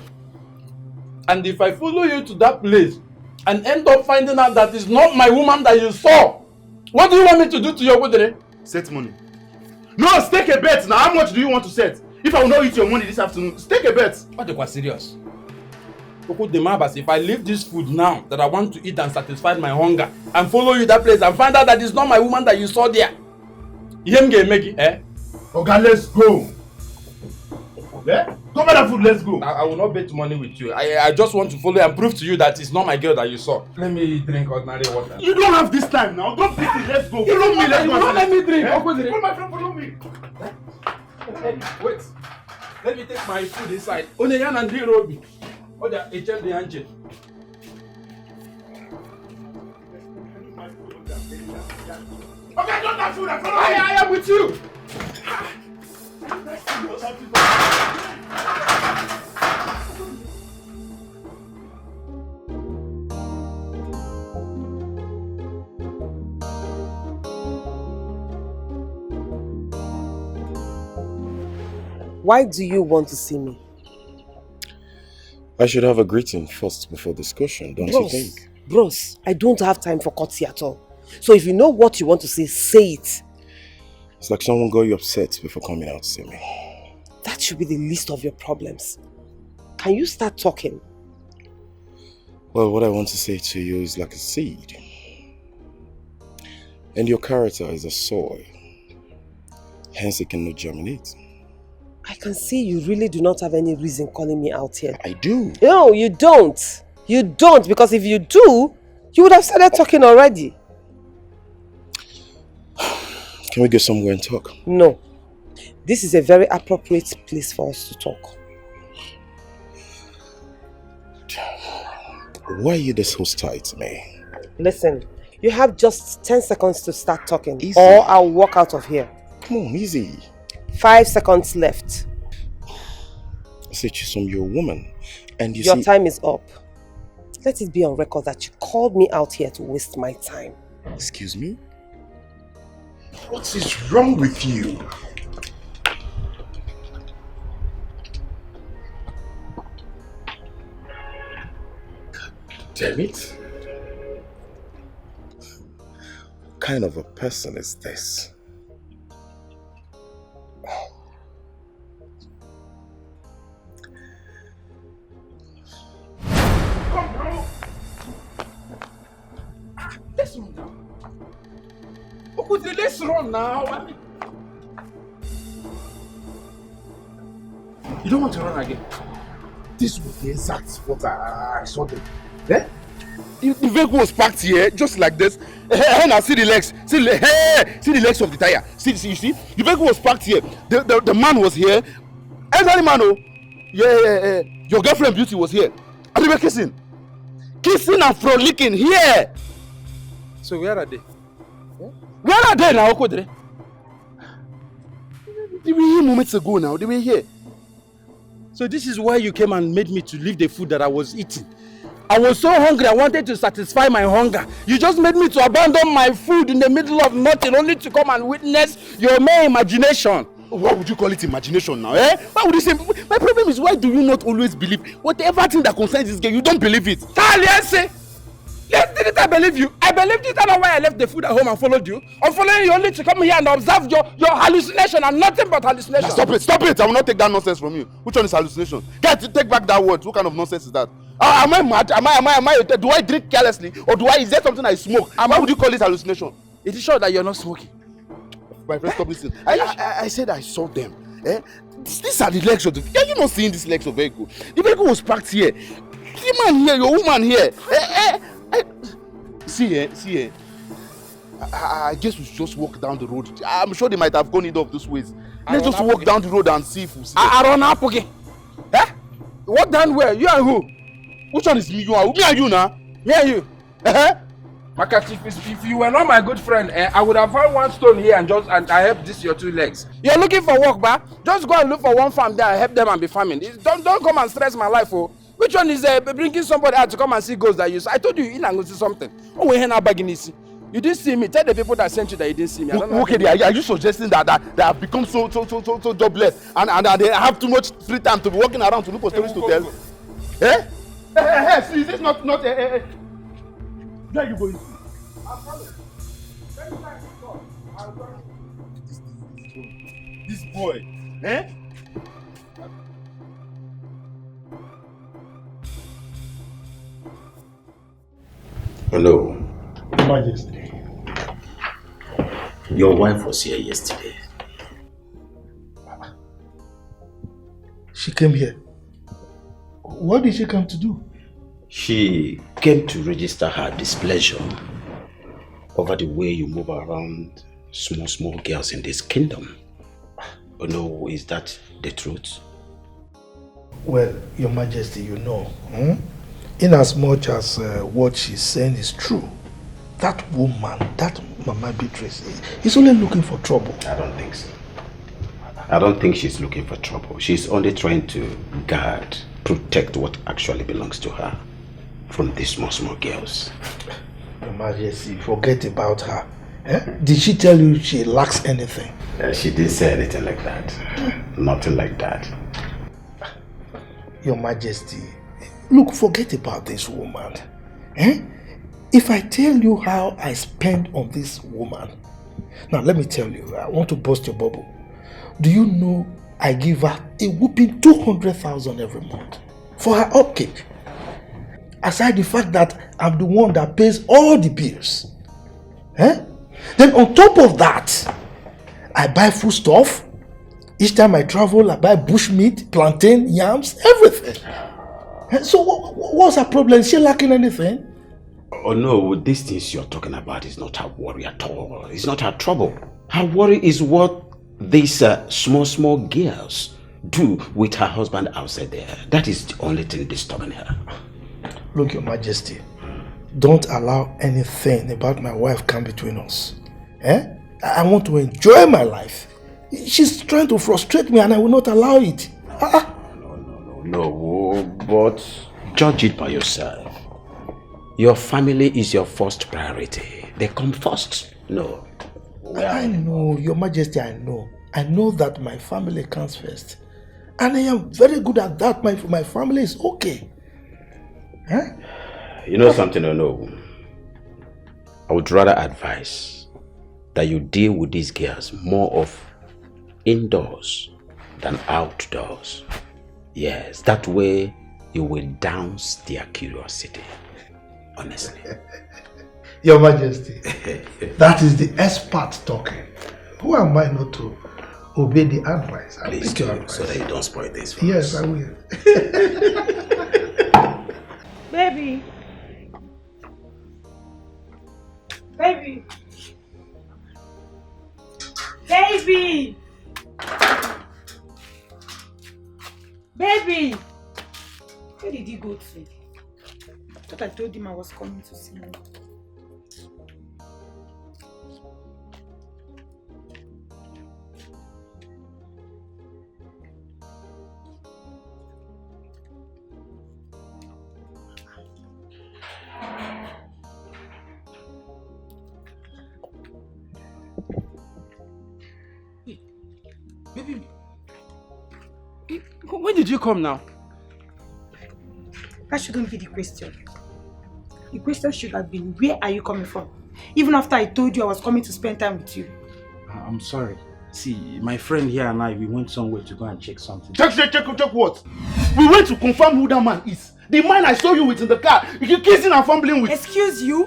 And if I follow you to that place and end up finding out that it's not my woman that you saw, what do you want me to do to your woman? Set money. No, stake a bet now. How much do you want to set? If I will not eat your money this afternoon, stake a bet. What the serious? If I leave this food now that I want to eat and satisfy my hunger and follow you that place and find out that it's not my woman that you saw there, eh? Okay, let's go. Yeah? Come on, that food, let's go. I will not bet money with you. I just want to follow and prove to you that it's not my girl that you saw. Let me drink ordinary water. You don't have this time now. Don't beat it. Let's go. Follow me. Let's go. Don't let me drink. Eh? Follow my friend. Follow me. Wait. Let me take my food inside. Oneyan and Robi. Oja, HM the Angel. Okay, don't have food. I am with you. Why do you want to see me? I should have a greeting first before discussion, don't you think? Bros, I don't have time for courtesy at all. So if you know what you want to say it. It's like someone got you upset before coming out to see me. That should be the least of your problems. Can you start talking? Well, what I want to say to you is like a seed. And your character is a soil. Hence it cannot germinate. I can see you really do not have any reason calling me out here. I do. No, you don't. You don't, because if you do, you would have started talking already. Can we go somewhere and talk? No. This is a very appropriate place for us to talk. Why are you this hostile to me? Listen, you have just 10 seconds to start talking. Easy. Or I'll walk out of here. Come on, easy. 5 seconds left. I said you're a woman. And Your time is up. Let it be on record that you called me out here to waste my time. Excuse me? What is wrong with you? Damn it. What kind of a person is this? Come now. Let's run now. Okude, let's run now. You don't want to run again? This was the exact spot I saw them. Eh? The vehicle was parked here, just like this. Hey, now see the legs. See the legs of the tire. See, you see? The vehicle was parked here. The man was here. Elderly man, oh. Yeah. Your girlfriend Beauty was here. And they were kissing. Kissing and frolicking here. So where are they? Where are they now, Okodre? They were here moments ago now. They were here. So this is why you came and made me to leave the food that I was eating. I was so hungry, I wanted to satisfy my hunger. You just made me to abandon my food in the middle of nothing only to come and witness your mere imagination. What would you call it imagination now, eh? Why would you say? My problem is, why do you not always believe whatever thing that concerns this girl, you don't believe it? Yes, didn't I believe you? I believed it, and that's why I left the food at home and followed you. I'm following you only to come here and observe your hallucination and nothing but hallucination. Stop it! I will not take that nonsense from you. Which one is hallucination? Take back that word. What kind of nonsense is that? Am I mad? Am I? Do I drink carelessly, or is there something I smoke? Why would you call it hallucination? It is sure that you're not smoking. My friend, stop listening. I said I saw them. Eh? These are the legs of the. Are you not seeing these legs of vehicle? The vehicle was parked here. The man here, your woman here. See here. I guess we should just walk down the road. I'm sure they might have gone into those ways. Let's just walk down the road and see if we see. I run up again. Eh? Walk down where? You and who? Which one is me? You are me and you now? Me and you. Makati, if you were not my good friend, I would have found one stone here and I help this your two legs. You're looking for work, ba? Just go and look for one farm there and help them and be farming. Don't come and stress my life, oh. Which one is bringing somebody out to come and see ghosts that you saw? I told you in and go see something. Oh, we're here now begging you. You didn't see me. Tell the people that sent you that you didn't see me. Okay, are you suggesting that they have become so jobless and they have too much free time to be walking around to look for stories to tell? Eh? Hey, is this not where are you going to? This boy, eh? Hello. Majesty. Your wife was here yesterday. She came here. What did she come to do? She came to register her displeasure over the way you move around small girls in this kingdom. Oh no, is that the truth? Well, Your Majesty, you know, in as much as what she's saying is true, that woman, that Mama Beatrice, is only looking for trouble. I don't think so. I don't think she's looking for trouble. She's only trying to guard, protect what actually belongs to her from these small girls. Your Majesty, forget about her. Did she tell you she lacks anything? She didn't say anything like that. Nothing like that. Your Majesty, look, forget about this woman. If I tell you how I spend on this woman, now let me tell you, I want to burst your bubble. Do you know I give her a whooping 200,000 every month for her upkeep? Aside the fact that I'm the one that pays all the bills. Then on top of that, I buy food stuff. Each time I travel, I buy bushmeat, plantain, yams, everything. So what's her problem? Is she lacking anything? Oh no, these things you're talking about is not her worry at all. It's not her trouble. Her worry is what these small girls do with her husband outside there. That is the only thing disturbing her. Look, Your Majesty, don't allow anything about my wife come between us. I want to enjoy my life. She's trying to frustrate me and I will not allow it. No, but judge it by yourself. Your family is your first priority. They come first. No. I know, Your Majesty, I know. I know that my family comes first. And I am very good at that. My family is okay. You know something or no? I would rather advise that you deal with these girls more of indoors than outdoors. Yes, that way you will downs their curiosity. Honestly. Your Majesty, that is the expert talking. Who am I not to obey the advice? Please do, so that you don't spoil this for Yes, us. I will. Baby. Baby. Baby. Baby. Where did he go to? I thought I told him I was coming to see him. Baby, when did you come now? That shouldn't be the question. The question should have been, where are you coming from? Even after I told you I was coming to spend time with you. I'm sorry. See, my friend here and I, we went somewhere to go and check something. Check what? We went to confirm who that man is. The man I saw you with in the car. You kissing and fumbling with. Excuse you?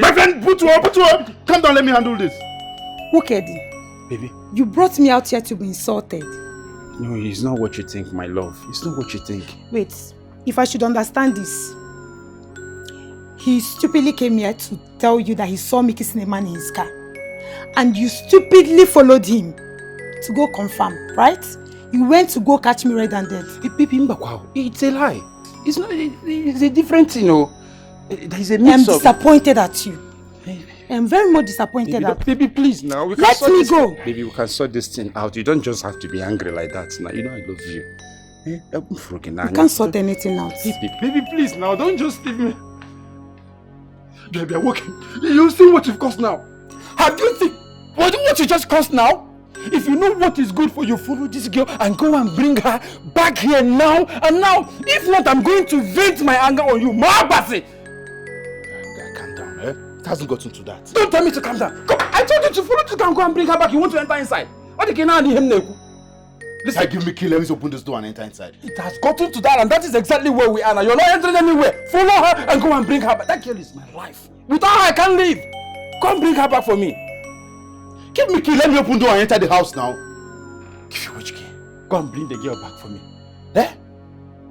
My friend, put her. Come down, let me handle this. Ukedi, Baby. you brought me out here to be insulted. No, it's not what you think, my love. It's not what you think. Wait, if I should understand this, he stupidly came here to tell you that he saw me kissing a man in his car. And you stupidly followed him to go confirm, right? You went to go catch me red-handed. It's a lie. It's not. It's a different thing, you know. There's a I'm mix of. disappointed at you. I'm very much disappointed at you. Baby, please now. Let me go. Baby, we can sort this thing out. You don't just have to be angry like that now. You know I love you. You can't sort anything out. Baby, please now. Don't just leave me. Baby, I'm working. You see what you've caused now. Have you seen what you just caused now? If you know what is good for you, follow this girl and go and bring her back here now and now. If not, I'm going to vent my anger on you. Mabasi! Calm down, eh? It hasn't gotten to that. Don't tell me to calm down. Come, I told you to follow this girl and go and bring her back. You want to enter inside. What can I him? Listen, give me key. Let me open this door and enter inside. It has gotten to that, and that is exactly where we are now. You're not entering anywhere. Follow her and go and bring her back. That girl is my life. Without her, I can't live. Go and bring her back for me. Give me key. Let me open door and enter the house now. Give you which key? Go and bring the girl back for me. Eh?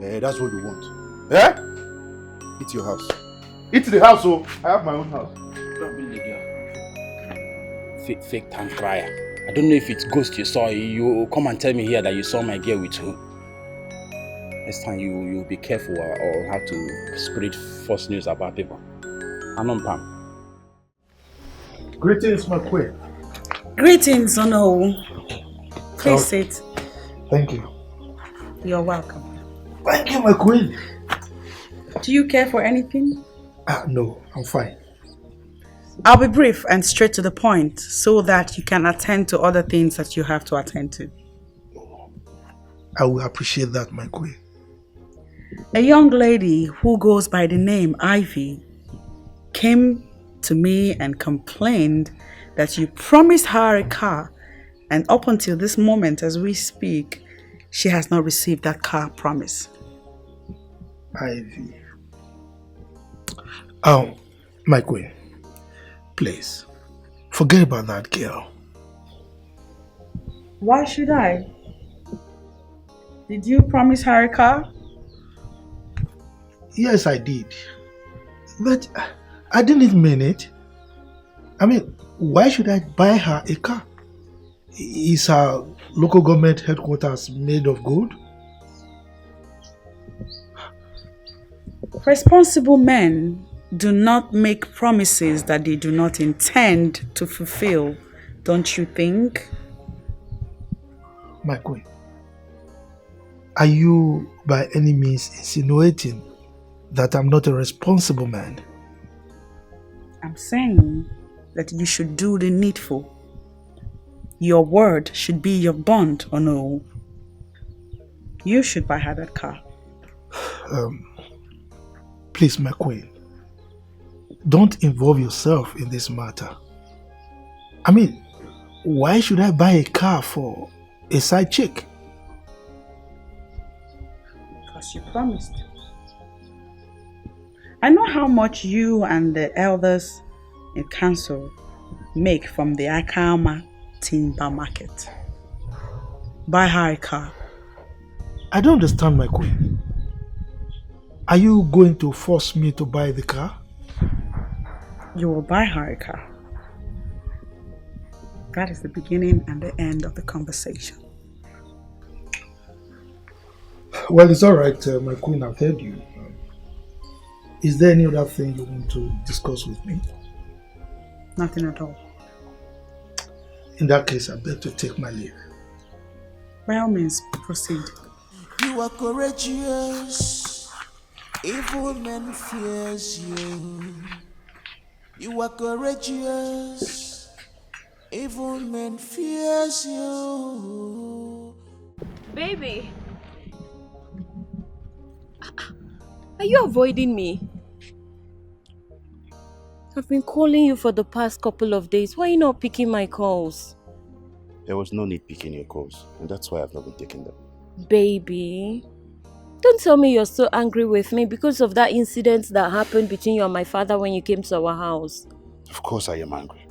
Eh, that's what you want. Eh? It's your house. It's the house, so I have my own house. Go and bring the girl. Fake time crier. I don't know if it's ghost you saw. You come and tell me here that you saw my girl with who. Next time you'll be careful or how to spread false news about people. Anon Pam. Greetings, my queen. Greetings, Ono. Please sit. Thank you. You're welcome. Thank you, my queen. Do you care for anything? No, I'm fine. I'll be brief and straight to the point so that you can attend to other things that you have to attend to. I will appreciate that, my queen. A young lady who goes by the name Ivy came to me and complained that you promised her a car, and up until this moment as we speak, she has not received that car promise. Ivy. Oh, my queen, please, forget about that girl. Why should I? Did you promise her a car? Yes, I did. But I didn't mean it. I mean, why should I buy her a car? Is her local government headquarters made of gold? Responsible men do not make promises that they do not intend to fulfill, don't you think? My queen, are you by any means insinuating that I'm not a responsible man? I'm saying that you should do the needful. Your word should be your bond, or no? You should buy her that car. Please, my queen, don't involve yourself in this matter. I mean, why should I buy a car for a side chick? Because you promised. I know how much you and the elders in council make from the Akama timber market. Buy her a car. I don't understand, my queen. Are you going to force me to buy the car? You will buy her a car. That is the beginning and the end of the conversation. Well, it's all right, my queen, I've heard you. Is there any other thing you want to discuss with me? Nothing at all. In that case, I beg to take my leave. By all means, proceed. You are courageous. Evil men fears you. You are courageous. Evil men fears you. Baby. Are you avoiding me? I've been calling you for the past couple of days. Why are you not picking my calls? There was no need picking your calls, and that's why I've not been taking them. Baby, don't tell me you're so angry with me because of that incident that happened between you and my father when you came to our house. Of course I am angry.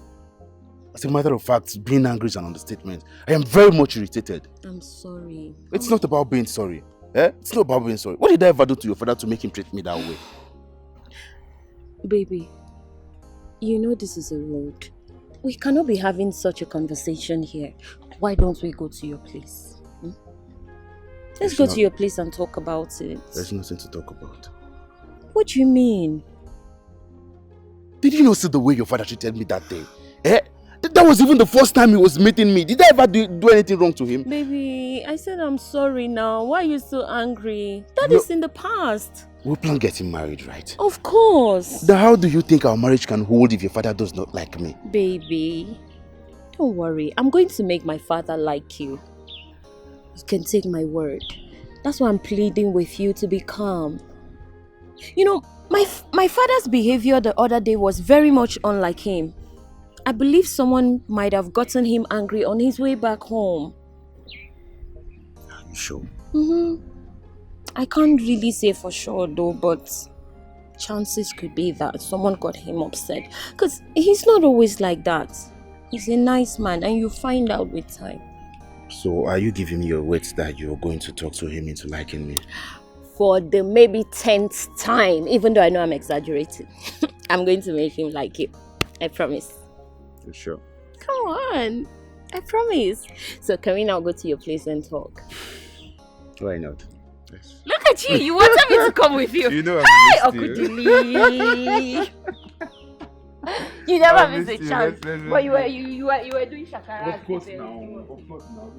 As a matter of fact, being angry is an understatement. I am very much irritated. I'm sorry. It's not about being sorry. It's not about being sorry. What did I ever do to your father to make him treat me that way? Baby, you know this is a road. We cannot be having such a conversation here. Why don't we go to your place? Let's go to your place and talk about it. There's nothing to talk about. What do you mean? Did you not see the way your father treated me that day? That was even the first time he was meeting me. Did I ever do anything wrong to him? Baby, I said I'm sorry now. Why are you so angry? That is in the past. We plan getting married, right? Of course. Then how do you think our marriage can hold if your father does not like me? Baby, don't worry. I'm going to make my father like you. You can take my word. That's why I'm pleading with you to be calm. You know, my father's behavior the other day was very much unlike him. I believe someone might have gotten him angry on his way back home. Are you sure? I can't really say for sure though, but chances could be that someone got him upset. Because he's not always like that. He's a nice man and you find out with time. So are you giving me your words that you're going to talk to him into liking me? For the maybe 10th time, even though I know I'm exaggerating. I'm going to make him like you. I promise. You sure? Come on. I promise. So can we now go to your place and talk? Why not? Yes. Look at you. You wanted me to come with you. You know Hi, I missed you. Okudili. You never I miss a missed you. chance. Let's But you were doing shakara. Of course now. Of course now.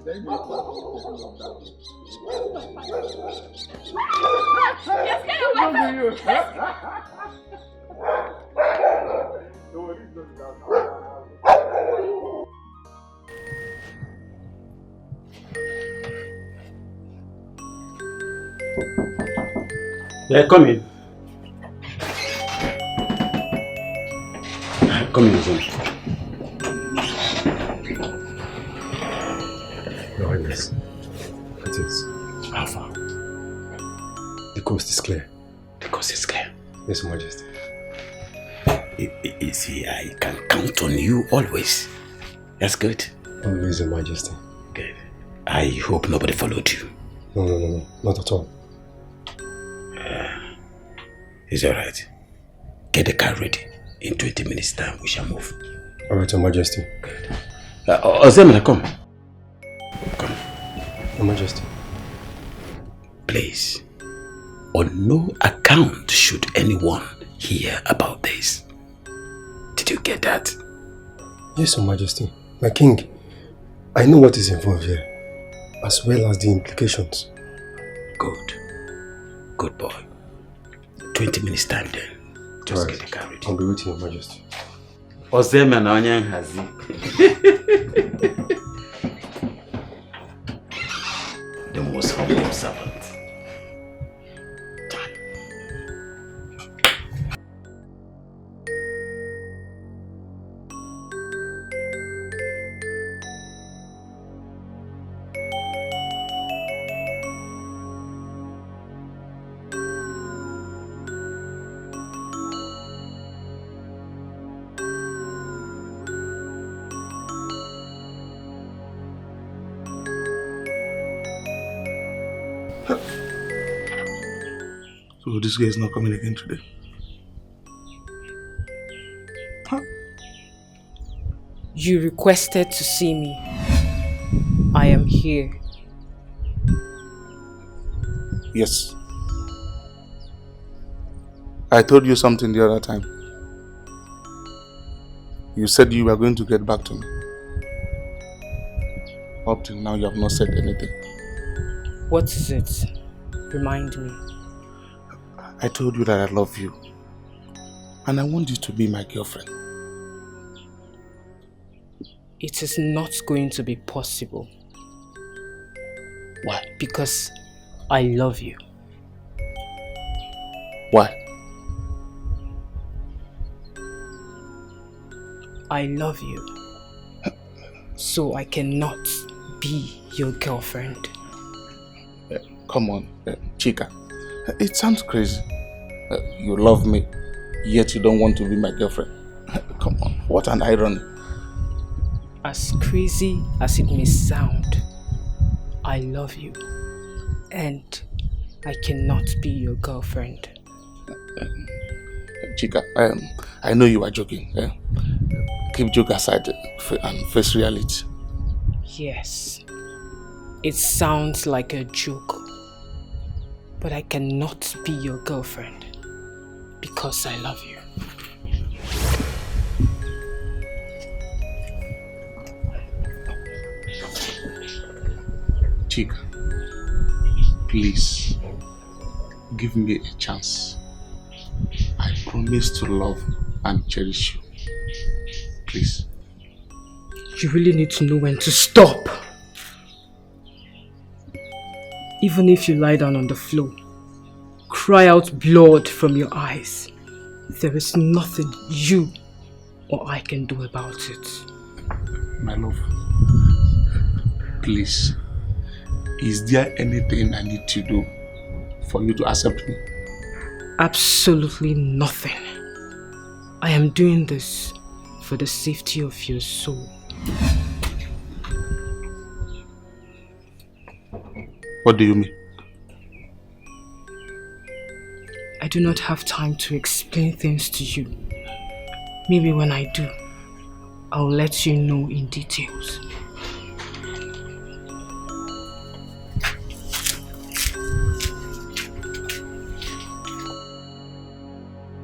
Yeah, come in. Come in, son. Your Highness, it is. How far? The coast is clear. The coast is clear. Yes, Your Majesty. You see, I can count on you always. That's good. Always, Your Majesty. Good. I hope nobody followed you. No, not at all. It's alright. Get the car ready. In 20 minutes time, we shall move. Alright, Your Majesty. Good. Ozemina, come. Come. Your Majesty. Please, on no account should anyone hear about this. Did you get that? Yes, Your Majesty. My king, I know what is involved here, as well as the implications. Good. Good boy. 20 minutes time then. Just get the car ready. I'll be waiting, Your Majesty. Ozemina onye nhazi. The most humble servant. So this guy is not coming again today. Huh? You requested to see me. I am here. Yes. I told you something the other time. You said you were going to get back to me. Up till now, you have not said anything. What is it? Remind me. I told you that I love you. And I want you to be my girlfriend. It is not going to be possible. Why? Because I love you. Why? I love you. So I cannot be your girlfriend. Come on, Chica. It sounds crazy. You love me, yet you don't want to be my girlfriend. Come on, what an irony. As crazy as it may sound, I love you. And I cannot be your girlfriend. Chica, I know you are joking. Keep joke aside and face reality. Yes, it sounds like a joke, but I cannot be your girlfriend because I love you. Chica, please, give me a chance. I promise to love and cherish you. Please. You really need to know when to stop. Even if you lie down on the floor, cry out blood from your eyes, there is nothing you or I can do about it. My love, please, is there anything I need to do for you to accept me? Absolutely nothing. I am doing this for the safety of your soul. What do you mean? I do not have time to explain things to you. Maybe when I do, I'll let you know in details.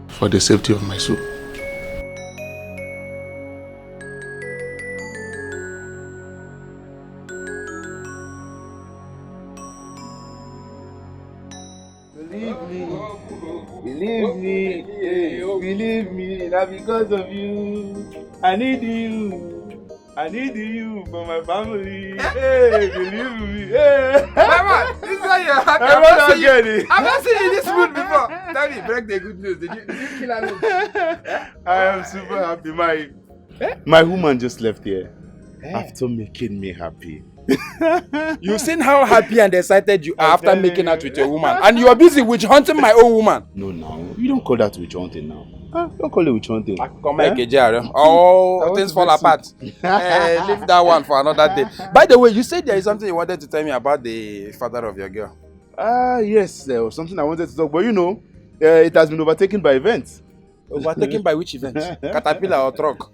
For the safety of my soul. Believe me, now because of you, I need you for my family. Hey, believe me. Hey. Mama, this is why you're happy. I've not seen you in this mood before. Tell me, break the good news. Did you kill her? I am super happy. My woman just left here after making me happy. You've seen how happy and excited you are after making out with your woman, and you are busy witch hunting my own woman. No, you don't call that witch hunting now. Don't call it witch hunting. Oh, things fall apart. Leave that one for another day. By the way, you said there is something you wanted to tell me about the father of your girl. Yes, there was something I wanted to talk, but it has been overtaken by events. Overtaken by which event? Caterpillar or truck?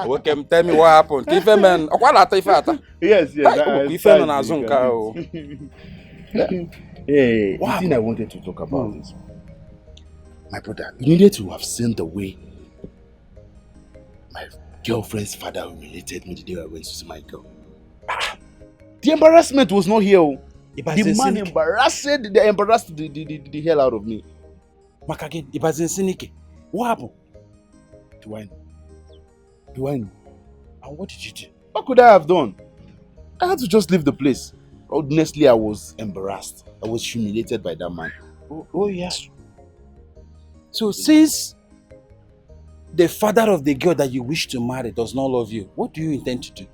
Okay, tell me what happened. Yes. The thing I wanted to talk about is, my brother, you needed to have seen the way my girlfriend's father humiliated me the day I went to see my girl. The embarrassment was not here. The man embarrassed the hell out of me. What happened? Do I know? And what did you do? What could I have done? I had to just leave the place. Honestly, I was embarrassed. I was humiliated by that man. Oh yes. So since the father of the girl that you wish to marry does not love you, what do you intend to do?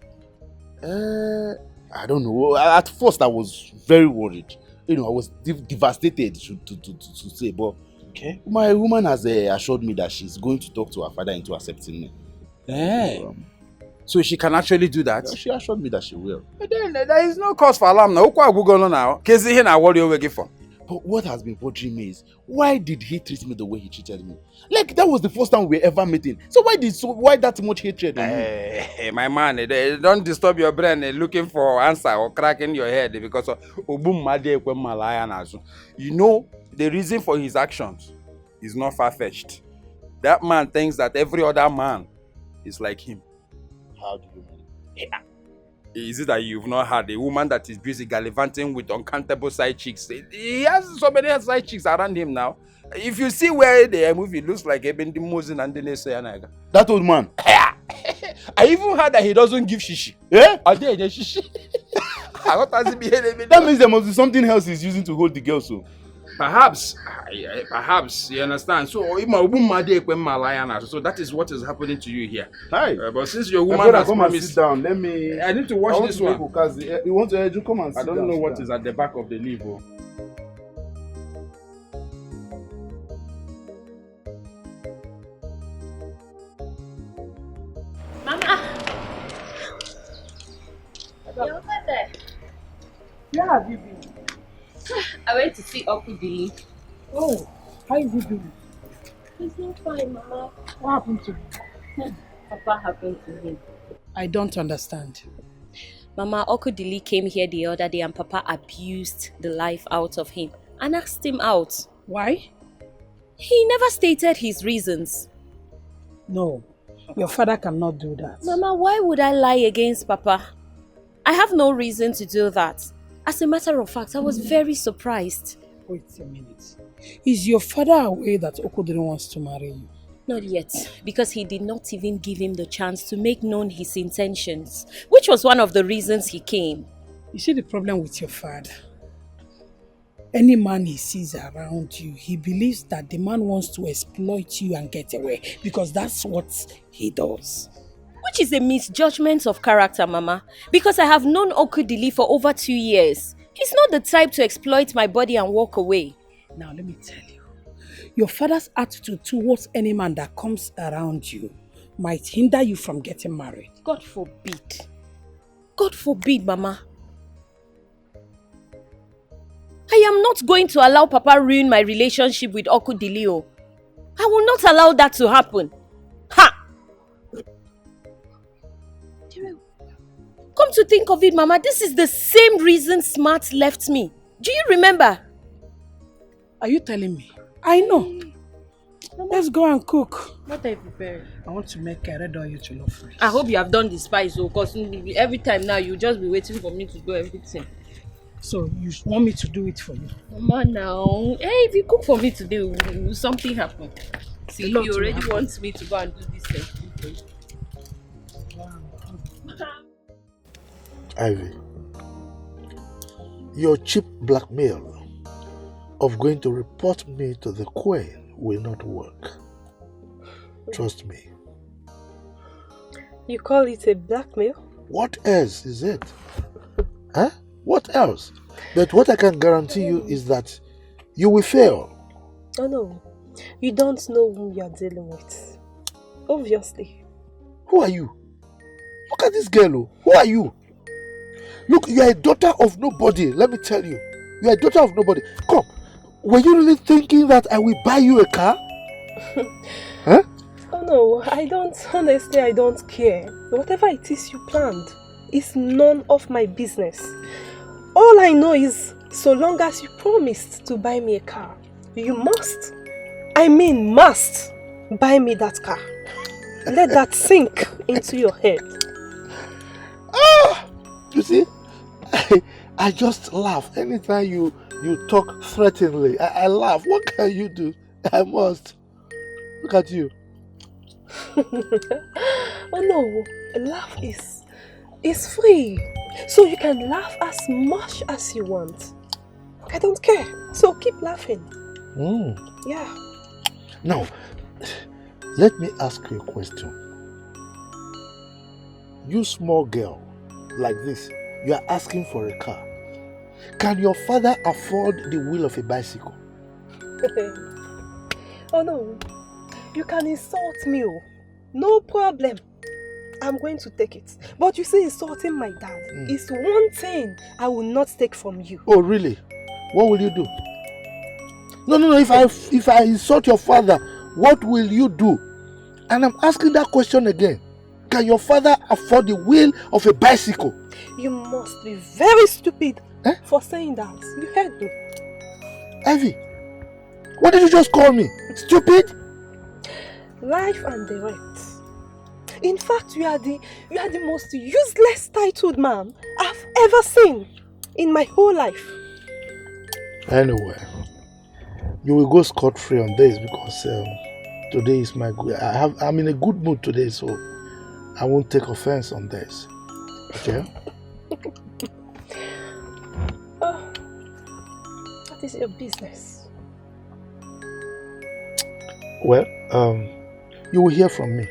I don't know. At first, I was very worried. I was devastated to say, but okay. My woman has assured me that she's going to talk to her father into accepting me. So she can actually do that? She assured me that she will. But then there is no cause for alarm now. What are we going on now? But what has been bothering me is, why did he treat me the way he treated me? Like, that was the first time we ever meeting. So why that much hatred on you? Hey, my man, don't disturb your brain looking for answer or cracking your head because of you know, the reason for his actions is not far-fetched. That man thinks that every other man is like him. How do you mean? Yeah. Is it that you've not had a woman that is busy gallivanting with uncountable side chicks? He has so many side chicks around him now. If you see where the movie looks like Eben the Mosin and the that old man. I even heard that he doesn't give shishi. Yeah? Are there any shishi? That means there must be something else he's using to hold the girl so. Perhaps, you understand. So that is what is happening to you here. Hi. But since your woman has come promised, and sit down. Let me. I need to watch this one. You want to come and sit I don't down, know what is at the back of the leaf. Oh. Mama, you're over there. Where have you been? I went to see Uncle Billy. Oh, how is he doing? He's not fine, Mama. What happened to him? Papa happened to him. I don't understand. Mama, Uncle Dilly came here the other day and Papa abused the life out of him and asked him out. Why? He never stated his reasons. No, your father cannot do that. Mama, why would I lie against Papa? I have no reason to do that. As a matter of fact, I was very surprised. Wait a minute. Is your father aware that Okodiri wants to marry you? Not yet, because he did not even give him the chance to make known his intentions, which was one of the reasons he came. You see the problem with your father? Any man he sees around you, he believes that the man wants to exploit you and get away, because that's what he does. Which is a misjudgment of character, Mama, because I have known Okudili for over 2 years. He's not the type to exploit my body and walk away. Now let me tell you, your father's attitude towards any man that comes around you might hinder you from getting married. God forbid. God forbid, Mama. I am not going to allow Papa ruin my relationship with Okudilio. I will not allow that to happen. Ha! Come to think of it, Mama, this is the same reason Smart left me. Do you remember? Are you telling me? I know. Mama, let's go and cook. What are you preparing? I want to make a red oil jollof rice. I hope you have done the spice, because every time now you just be waiting for me to do everything. So you want me to do it for you? Mama, now. Hey, if you cook for me today, will something happen? See, you already want me to go and do this thing for you. Ivy, your cheap blackmail of going to report me to the Queen will not work. Trust me. You call it a blackmail? What else is it? Huh? What else? But what I can guarantee you is that you will fail. Oh no, you don't know whom you are dealing with. Obviously. Who are you? Look at this girl. Who are you? Look, you are a daughter of nobody. Let me tell you. You are a daughter of nobody. Come. Were you really thinking that I will buy you a car? Huh? Oh no, honestly, I don't care. Whatever it is you planned is none of my business. All I know is, so long as you promised to buy me a car, you must buy me that car. Let that sink into your head. Ah! You see, I just laugh anytime you talk threateningly. I laugh. What can you do? I must. Look at you. Oh no, laugh is free. So you can laugh as much as you want. I don't care. So keep laughing. Yeah. Now, let me ask you a question. You small girl like this, you are asking for a car. Can your father afford the wheel of a bicycle? Oh no, you can insult me. No problem. I'm going to take it. But you see, insulting my dad is one thing I will not take from you. Oh really? What will you do? No. If I insult your father, what will you do? And I'm asking that question again. Can your father afford the wheel of a bicycle? You must be very stupid for saying that. You heard me. Ivy, what did you just call me? Stupid? Life and direct. In fact, you are the most useless titled man I've ever seen in my whole life. Anyway, you will go scot-free on this because today is my good. I'm in a good mood today, so I won't take offense on this. Okay? Oh, what is your business? Well, you will hear from me.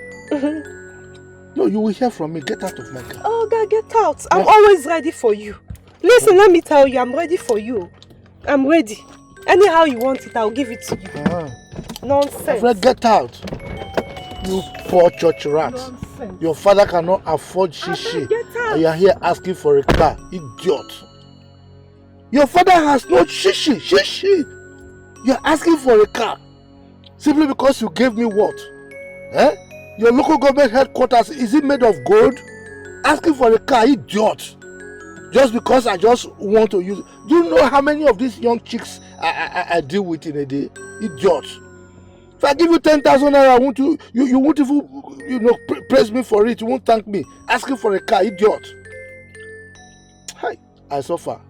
No, you will hear from me. Get out of my car. Oh, God, get out. I'm always ready for you. Listen, let me tell you, I'm ready for you. I'm ready. Anyhow you want it, I'll give it to you. Nonsense. Fred, get out. You poor church rat. Nonsense. Your father cannot afford shishi. And you are here asking for a car. Idiot. Your father has no shishi. Shishi. You are asking for a car. Simply because you gave me what? Eh? Your local government headquarters, is it made of gold? Asking for a car, idiot. Just because I just want to use it. Do you know how many of these young chicks I deal with in a day? Idiot. If I give you 10,000 naira, you won't even praise me for it. You won't thank me. Asking for a car, idiot. Hi, I suffer.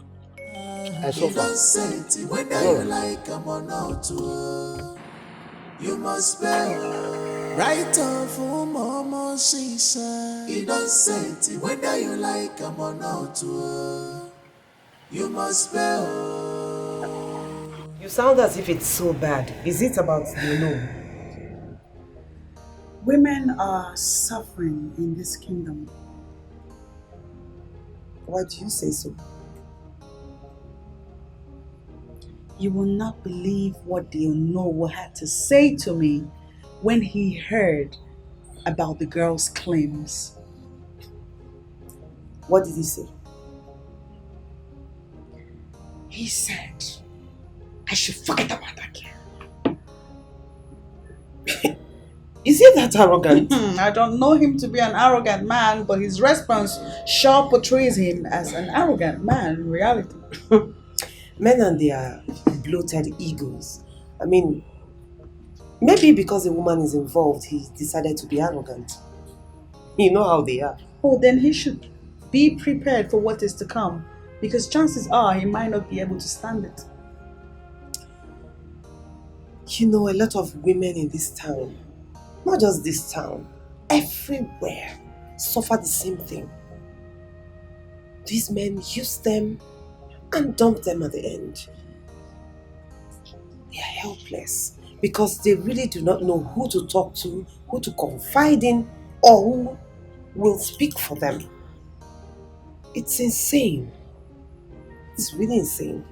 I suffer. Whether you like them or not, you must bear. Right off mama, she said, innocent, whether you like them or not, you must bear. You sound as if it's so bad. Is it about the no? Women are suffering in this kingdom. Why do you say so? You will not believe what the Onowo had to say to me when he heard about the girl's claims. What did he say? He said I should forget about that girl. Is he that arrogant? I don't know him to be an arrogant man, but his response sure portrays him as an arrogant man in reality. Men and their bloated egos. I mean, maybe because a woman is involved, he decided to be arrogant. You know how they are. Oh, then he should be prepared for what is to come, because chances are he might not be able to stand it. You know, a lot of women in this town, not just this town, everywhere, suffer the same thing. These men use them and dump them at the end. They are helpless because they really do not know who to talk to, who to confide in, or who will speak for them. It's insane. It's really insane.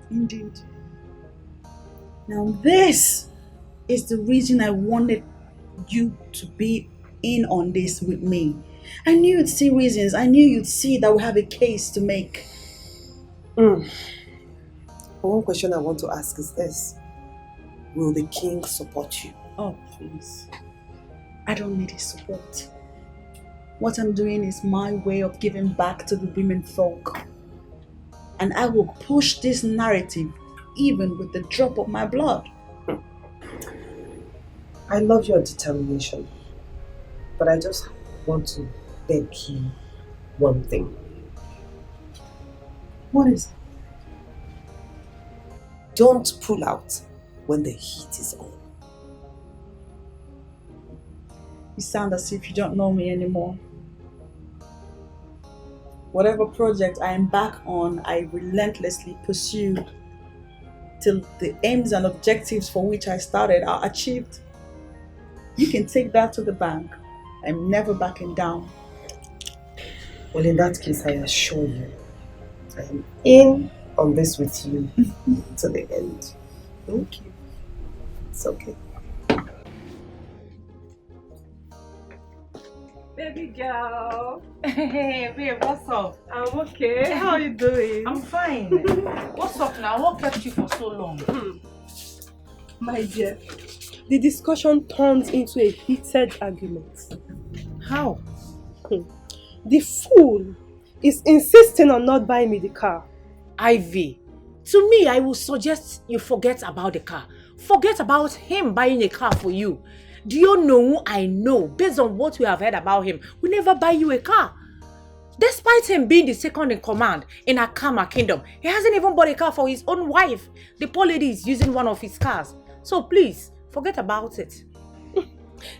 Indeed. Now this is the reason I wanted you to be in on this with me. I knew you'd see reasons. I knew you'd see that we have a case to make. One question I want to ask is this. Will the king support you? Oh, please. I don't need his support. What I'm doing is my way of giving back to the women folk. And I will push this narrative even with the drop of my blood. I love your determination, but I just want to beg you one thing. What is it? Don't pull out when the heat is on. You sound as if you don't know me anymore. Whatever project I embark on, I relentlessly pursue till the aims and objectives for which I started are achieved. You can take that to the bank. I'm never backing down. Well, in that case, I assure you, I am in on this with you to the end. Thank you. It's okay. Baby girl. Hey, babe, what's up? I'm okay. How are you doing? I'm fine. What's up now? What kept you for so long? My dear, the discussion turned into a heated argument. How? The fool is insisting on not buying me the car. Ivy, to me, I would suggest you forget about the car. Forget about him buying a car for you. Do you know who I know? Based on what we have heard about him, we never buy you a car. Despite him being the second in command in Akama Kingdom, he hasn't even bought a car for his own wife. The poor lady is using one of his cars. So please, forget about it.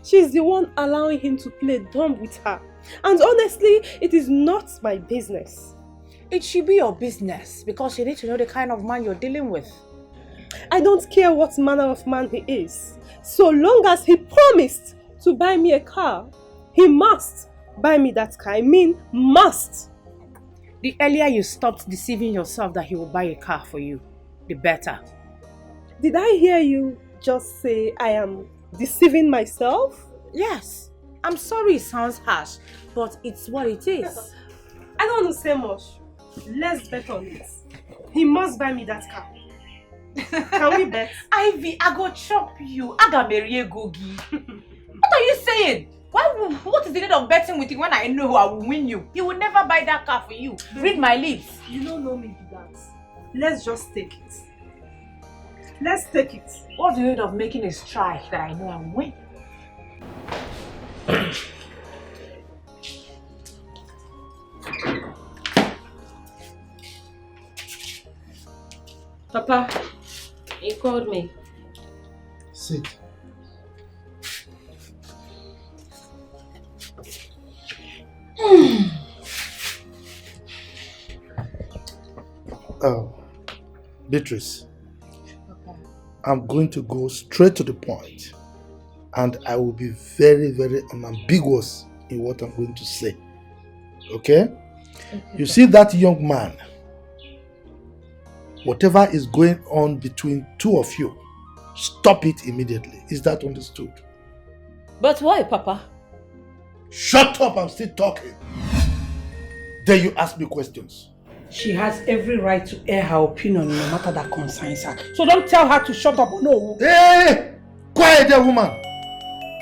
She's the one allowing him to play dumb with her. And honestly, it is not my business. It should be your business because you need to know the kind of man you're dealing with. I don't care what manner of man he is. So long as he promised to buy me a car, he must buy me that car. I mean, must. The earlier you stopped deceiving yourself that he will buy a car for you, the better. Did I hear you just say I am deceiving myself? Yes. I'm sorry it sounds harsh, but it's what it is. I don't want to say much. Let's bet on it. He must buy me that car. Can we bet? Ivy, I go chop you. I got marry Gogi. What are you saying? What is the need of betting with you when I know I will win you? He will never buy that car for you. Read my lips. You don't know me to that. Let's just take it. Let's take it. What's the need of making a strike that I know I will win? Papa, he called me. Sit. Beatrice, I'm going to go straight to the point, and I will be very, very unambiguous in what I'm going to say. Okay? You see that young man, whatever is going on between two of you, stop it immediately. Is that understood? But why, Papa? Shut up, I'm still talking. Then you ask me questions. She has every right to air her opinion no matter that concerns her. So don't tell her to shut up, no. Hey! Quiet there, woman.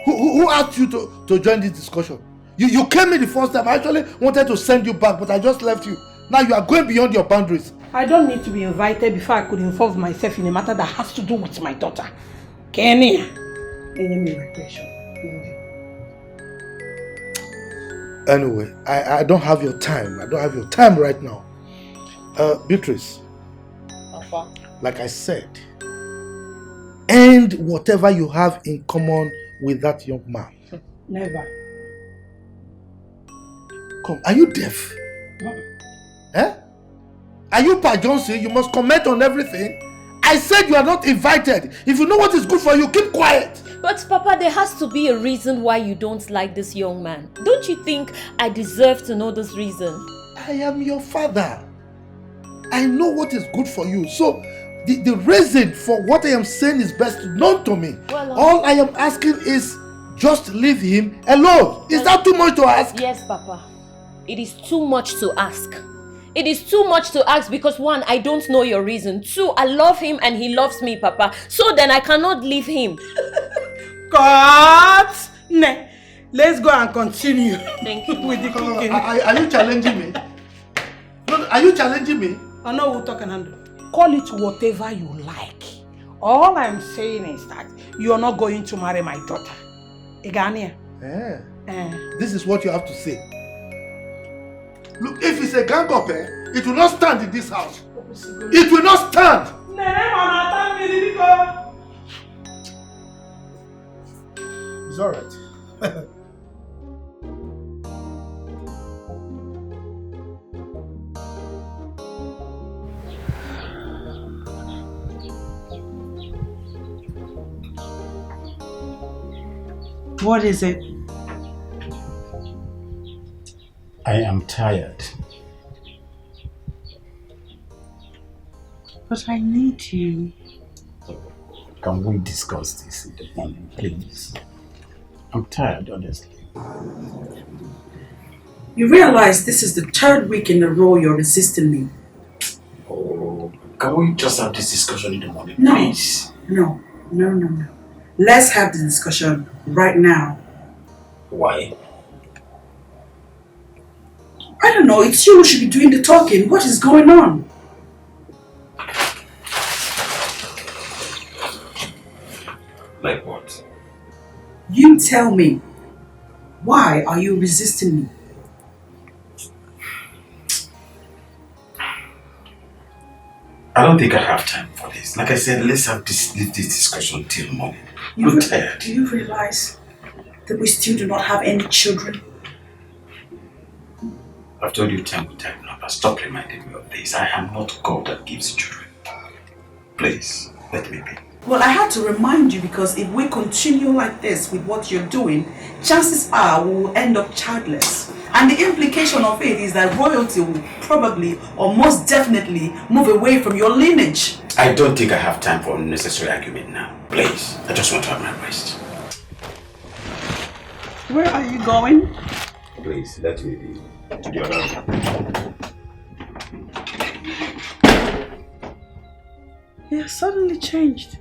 Who asked you to join this discussion? You came in the first time. I actually wanted to send you back, but I just left you. Now you are going beyond your boundaries. I don't need to be invited before I could involve myself in a matter that has to do with my daughter. Kenny. Anyway, I don't have your time. I don't have your time right now. Beatrice, Papa. like I said, end whatever you have in common with that young man. Never. Come, are you deaf? Eh? Are you Pa Johnson? You must comment on everything. I said you are not invited. If you know what is good for you, keep quiet. But Papa, there has to be a reason why you don't like this young man. Don't you think I deserve to know this reason? I am your father. I know what is good for you. So the reason for what I am saying is best known to me. Well, all I am asking is just leave him alone. Is that too much to ask? Yes, Papa. It is too much to ask. It is too much to ask because 1, I don't know your reason. 2, I love him and he loves me, Papa. So then I cannot leave him. Cut! Ne. Let's go and continue. Thank you. With the cooking. Are you challenging me? No, are you challenging me? I know we'll talk and handle. Call it whatever you like. All I'm saying is that you're not going to marry my daughter. Igania. This is what you have to say. Look, if it's a gang up, it will not stand in this house. It will not stand. It's alright. What is it? I am tired. But I need you. Can we discuss this in the morning, please? I'm tired, honestly. You realize this is the 3rd week in a row you're resisting me. Oh, can we just have this discussion in the morning, No. please? No. No. Let's have the discussion right now. Why? I don't know, it's you who should be doing the talking. What is going on? Like what? You tell me. Why are you resisting me? I don't think I have time for this. Like I said, let's leave this discussion till morning. I'm tired. Do you realize that we still do not have any children? I've told you time and time now, but stop reminding me of this. I am not God that gives children. Please, let me be. Well, I had to remind you because if we continue like this with what you're doing, chances are we will end up childless. And the implication of it is that royalty will probably or most definitely move away from your lineage. I don't think I have time for unnecessary argument now. Please, I just want to have my rest. Where are you going? Please, let me be. To the other room. He has suddenly changed.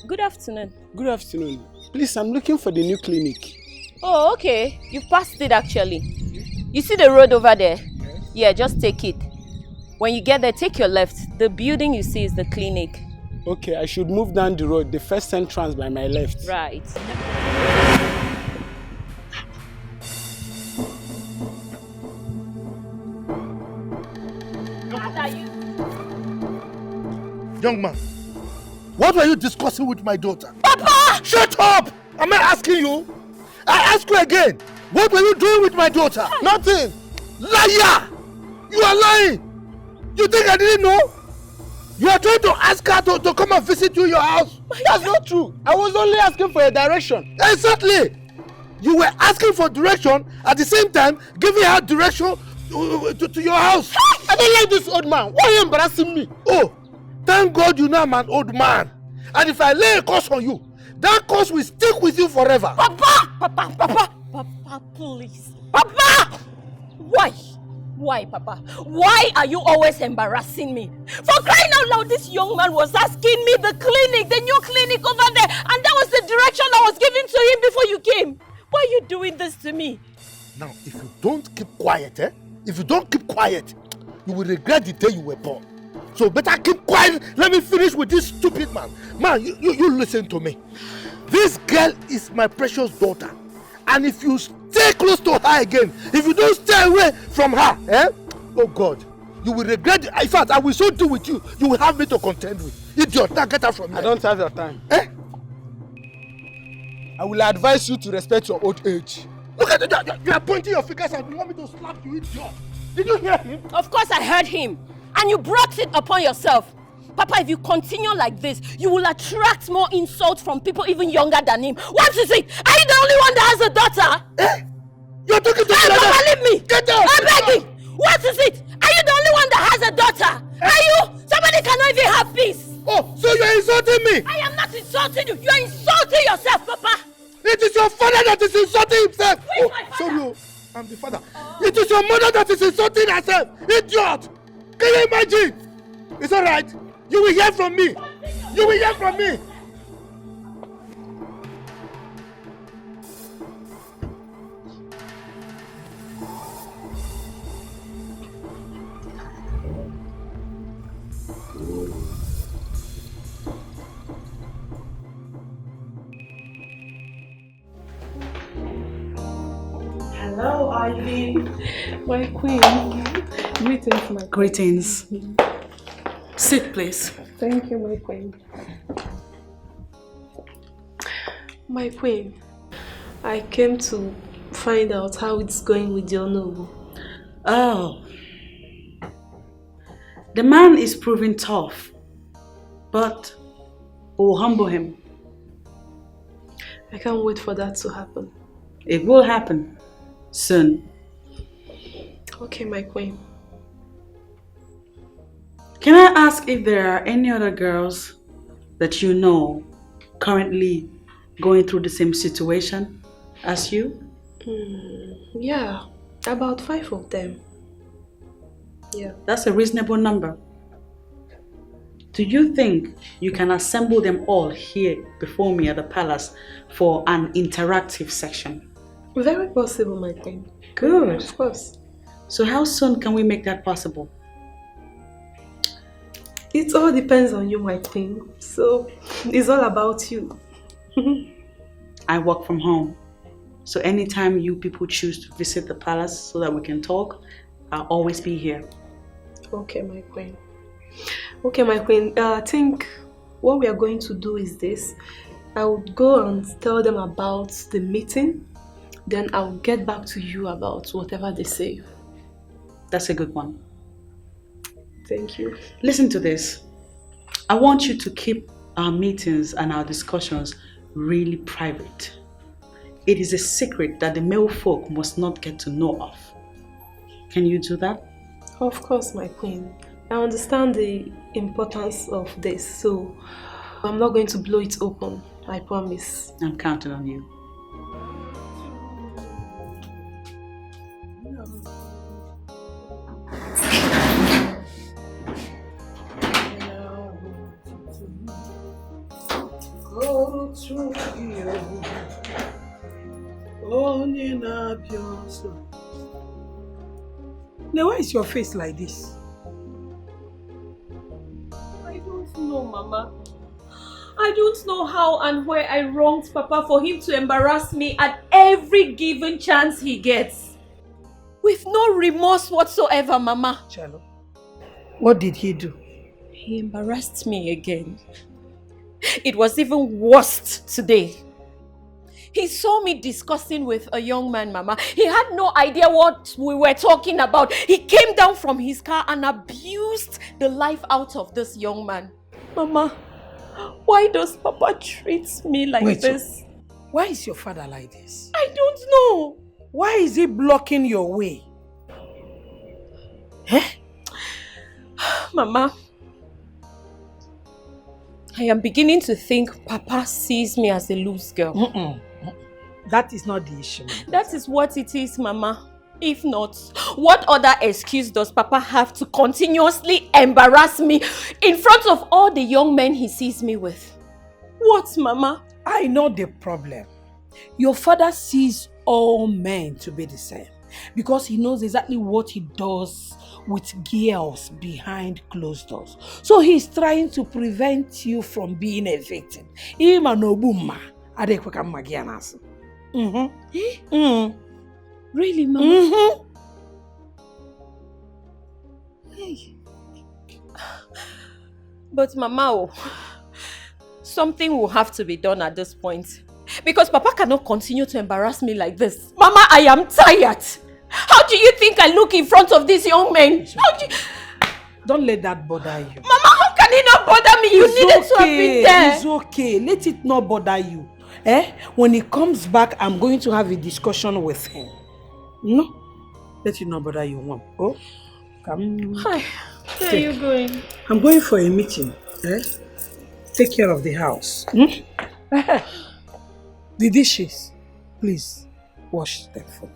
Good afternoon. Good afternoon. Please, I'm looking for the new clinic. Oh, okay. You've passed it actually. You see the road over there? Yeah, just take it. When you get there, take your left. The building you see is the clinic. Okay, I should move down the road, the first entrance by my left. Right. Young man, what were you discussing with my daughter? Papa! Shut up! Am I asking you? I ask you again. What were you doing with my daughter? Nothing. Liar! You are lying. You think I didn't know? You are trying to ask her to come and visit you in your house. That's not true. I was only asking for a direction. Exactly. You were asking for direction at the same time giving her direction to your house. I don't like this old man. Why are you embarrassing me? Oh, thank God you know I'm an old man. And if I lay a curse on you, that curse will stick with you forever. Papa, please. Papa! Why? Why, Papa? Why are you always embarrassing me? For crying out loud, this young man was asking me the clinic, the new clinic over there, and that was the direction I was giving to him before you came. Why are you doing this to me? Now, if you don't keep quiet, if you don't keep quiet, you will regret the day you were born. So better keep quiet. Let me finish with this stupid man. Man, you listen to me. This girl is my precious daughter. And if you stay close to her again, if you don't stay away from her, oh God, you will regret it. In fact, I will so do with you, you will have me to contend with. Idiot, now get out from here. I don't have your time. I will advise you to respect your old age. Look at it, you are pointing your fingers and you want me to slap you, idiot. Did you hear him? Of course I heard him. And you brought it upon yourself. Papa, if you continue like this, you will attract more insults from people even younger than him. What is it? Are you the only one that has a daughter? You're talking to me like Papa, that. leave me! Get out! I'm begging! What is it? Are you the only one that has a daughter? Are you? Somebody cannot even have peace. Oh, so you're insulting me? I am not insulting you. You're insulting yourself, Papa. It is your father that is insulting himself. Who is my father? Sorry, I'm the father. It is your mother that is insulting herself. Idiot! Can you imagine? It's alright. You will hear from me. You will hear from me. Hello, Ivy. My queen. Greetings, my queen. Greetings. Sit, please. Thank you, my queen. My queen, I came to find out how it's going with your noble. Oh. The man is proving tough, but we'll humble him. I can't wait for that to happen. It will happen soon. Okay, my queen. Can I ask if there are any other girls that you know currently going through the same situation as you? Yeah, about 5 of them. Yeah. That's a reasonable number. Do you think you can assemble them all here before me at the palace for an interactive section? Very possible, my queen. Good. Of course. So how soon can we make that possible? It all depends on you, my queen. So it's all about you. I work from home. So anytime you people choose to visit the palace so that we can talk, I'll always be here. Okay, my queen. Okay, my queen. I think what we are going to do is this. I would go and tell them about the meeting. Then I'll get back to you about whatever they say. That's a good one. Thank you. Listen to this. I want you to keep our meetings and our discussions really private. It is a secret that the male folk must not get to know of. Can you do that? Of course, my queen. I understand the importance of this, so I'm not going to blow it open. I promise. I'm counting on you. Now, why is your face like this? I don't know, Mama. I don't know how and where I wronged Papa for him to embarrass me at every given chance he gets. With no remorse whatsoever, Mama. Chalo, what did he do? He embarrassed me again. It was even worse today. He saw me discussing with a young man, Mama. He had no idea what we were talking about. He came down from his car and abused the life out of this young man. Mama, why does Papa treat me like this? Why is your father like this? I don't know. Why is he blocking your way? Mama, I am beginning to think Papa sees me as a loose girl. That is not the issue. That is what it is, Mama. If not, what other excuse does Papa have to continuously embarrass me in front of all the young men he sees me with? What, Mama? I know the problem. Your father sees all men to be the same because he knows exactly what he does with girls behind closed doors. So he's trying to prevent you from being a victim. Really, Mama? Hey. But Mama, something will have to be done at this point. Because Papa cannot continue to embarrass me like this. Mama, I am tired. How do you think I look in front of these young men? Don't let that bother you. Mama, how can it not bother me? You needed to have been there. It's okay. Let it not bother you. When he comes back, I'm going to have a discussion with him. No? Let it not bother you, Mom. Oh? Come. Hi. Where are you going? I'm going for a meeting. Take care of the house. The dishes, please wash them for me.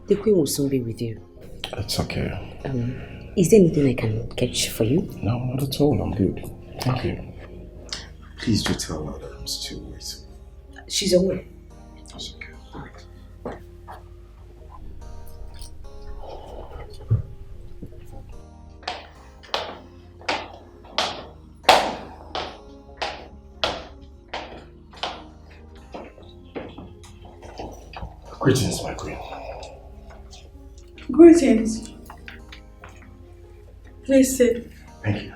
The Queen will soon be with you. It's okay. Is there anything I can catch for you? No, not at all. I'm good. Thank you. Please do tell her that I'm still waiting. She's away. That's okay. Greetings, my queen. Greetings. Please sit. Thank you.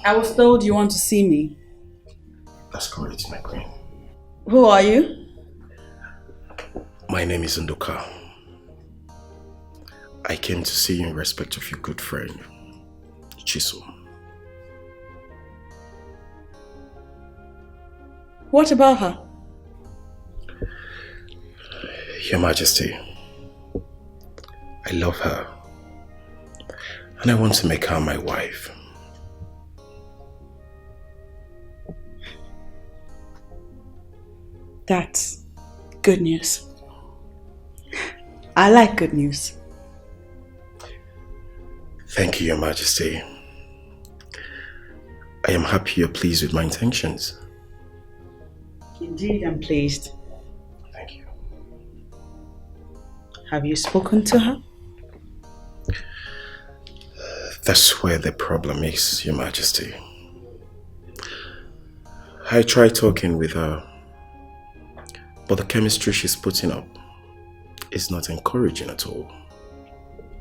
I was told you want to see me. That's correct, my queen. Who are you? My name is Nduka. I came to see you in respect of your good friend, Chiso. What about her? Your Majesty, I love her, and I want to make her my wife. That's good news. I like good news. Thank you, Your Majesty. I am happy you're pleased with my intentions. Indeed, I'm pleased. Thank you. Have you spoken to her? That's where the problem is, Your Majesty. I tried talking with her, but the chemistry she's putting up is not encouraging at all.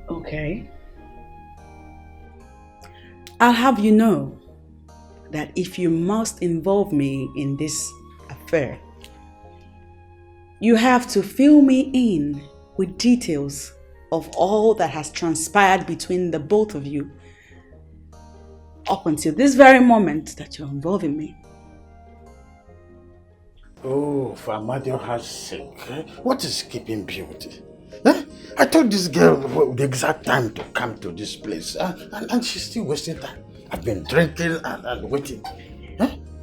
Okay. I'll have you know that if you must involve me in this affair, you have to fill me in with details of all that has transpired between the both of you up until this very moment that you're involving me. Oh, for Amadioha's sake, what is keeping beauty? I told this girl the exact time to come to this place, and she's still wasting time. I've been drinking and waiting.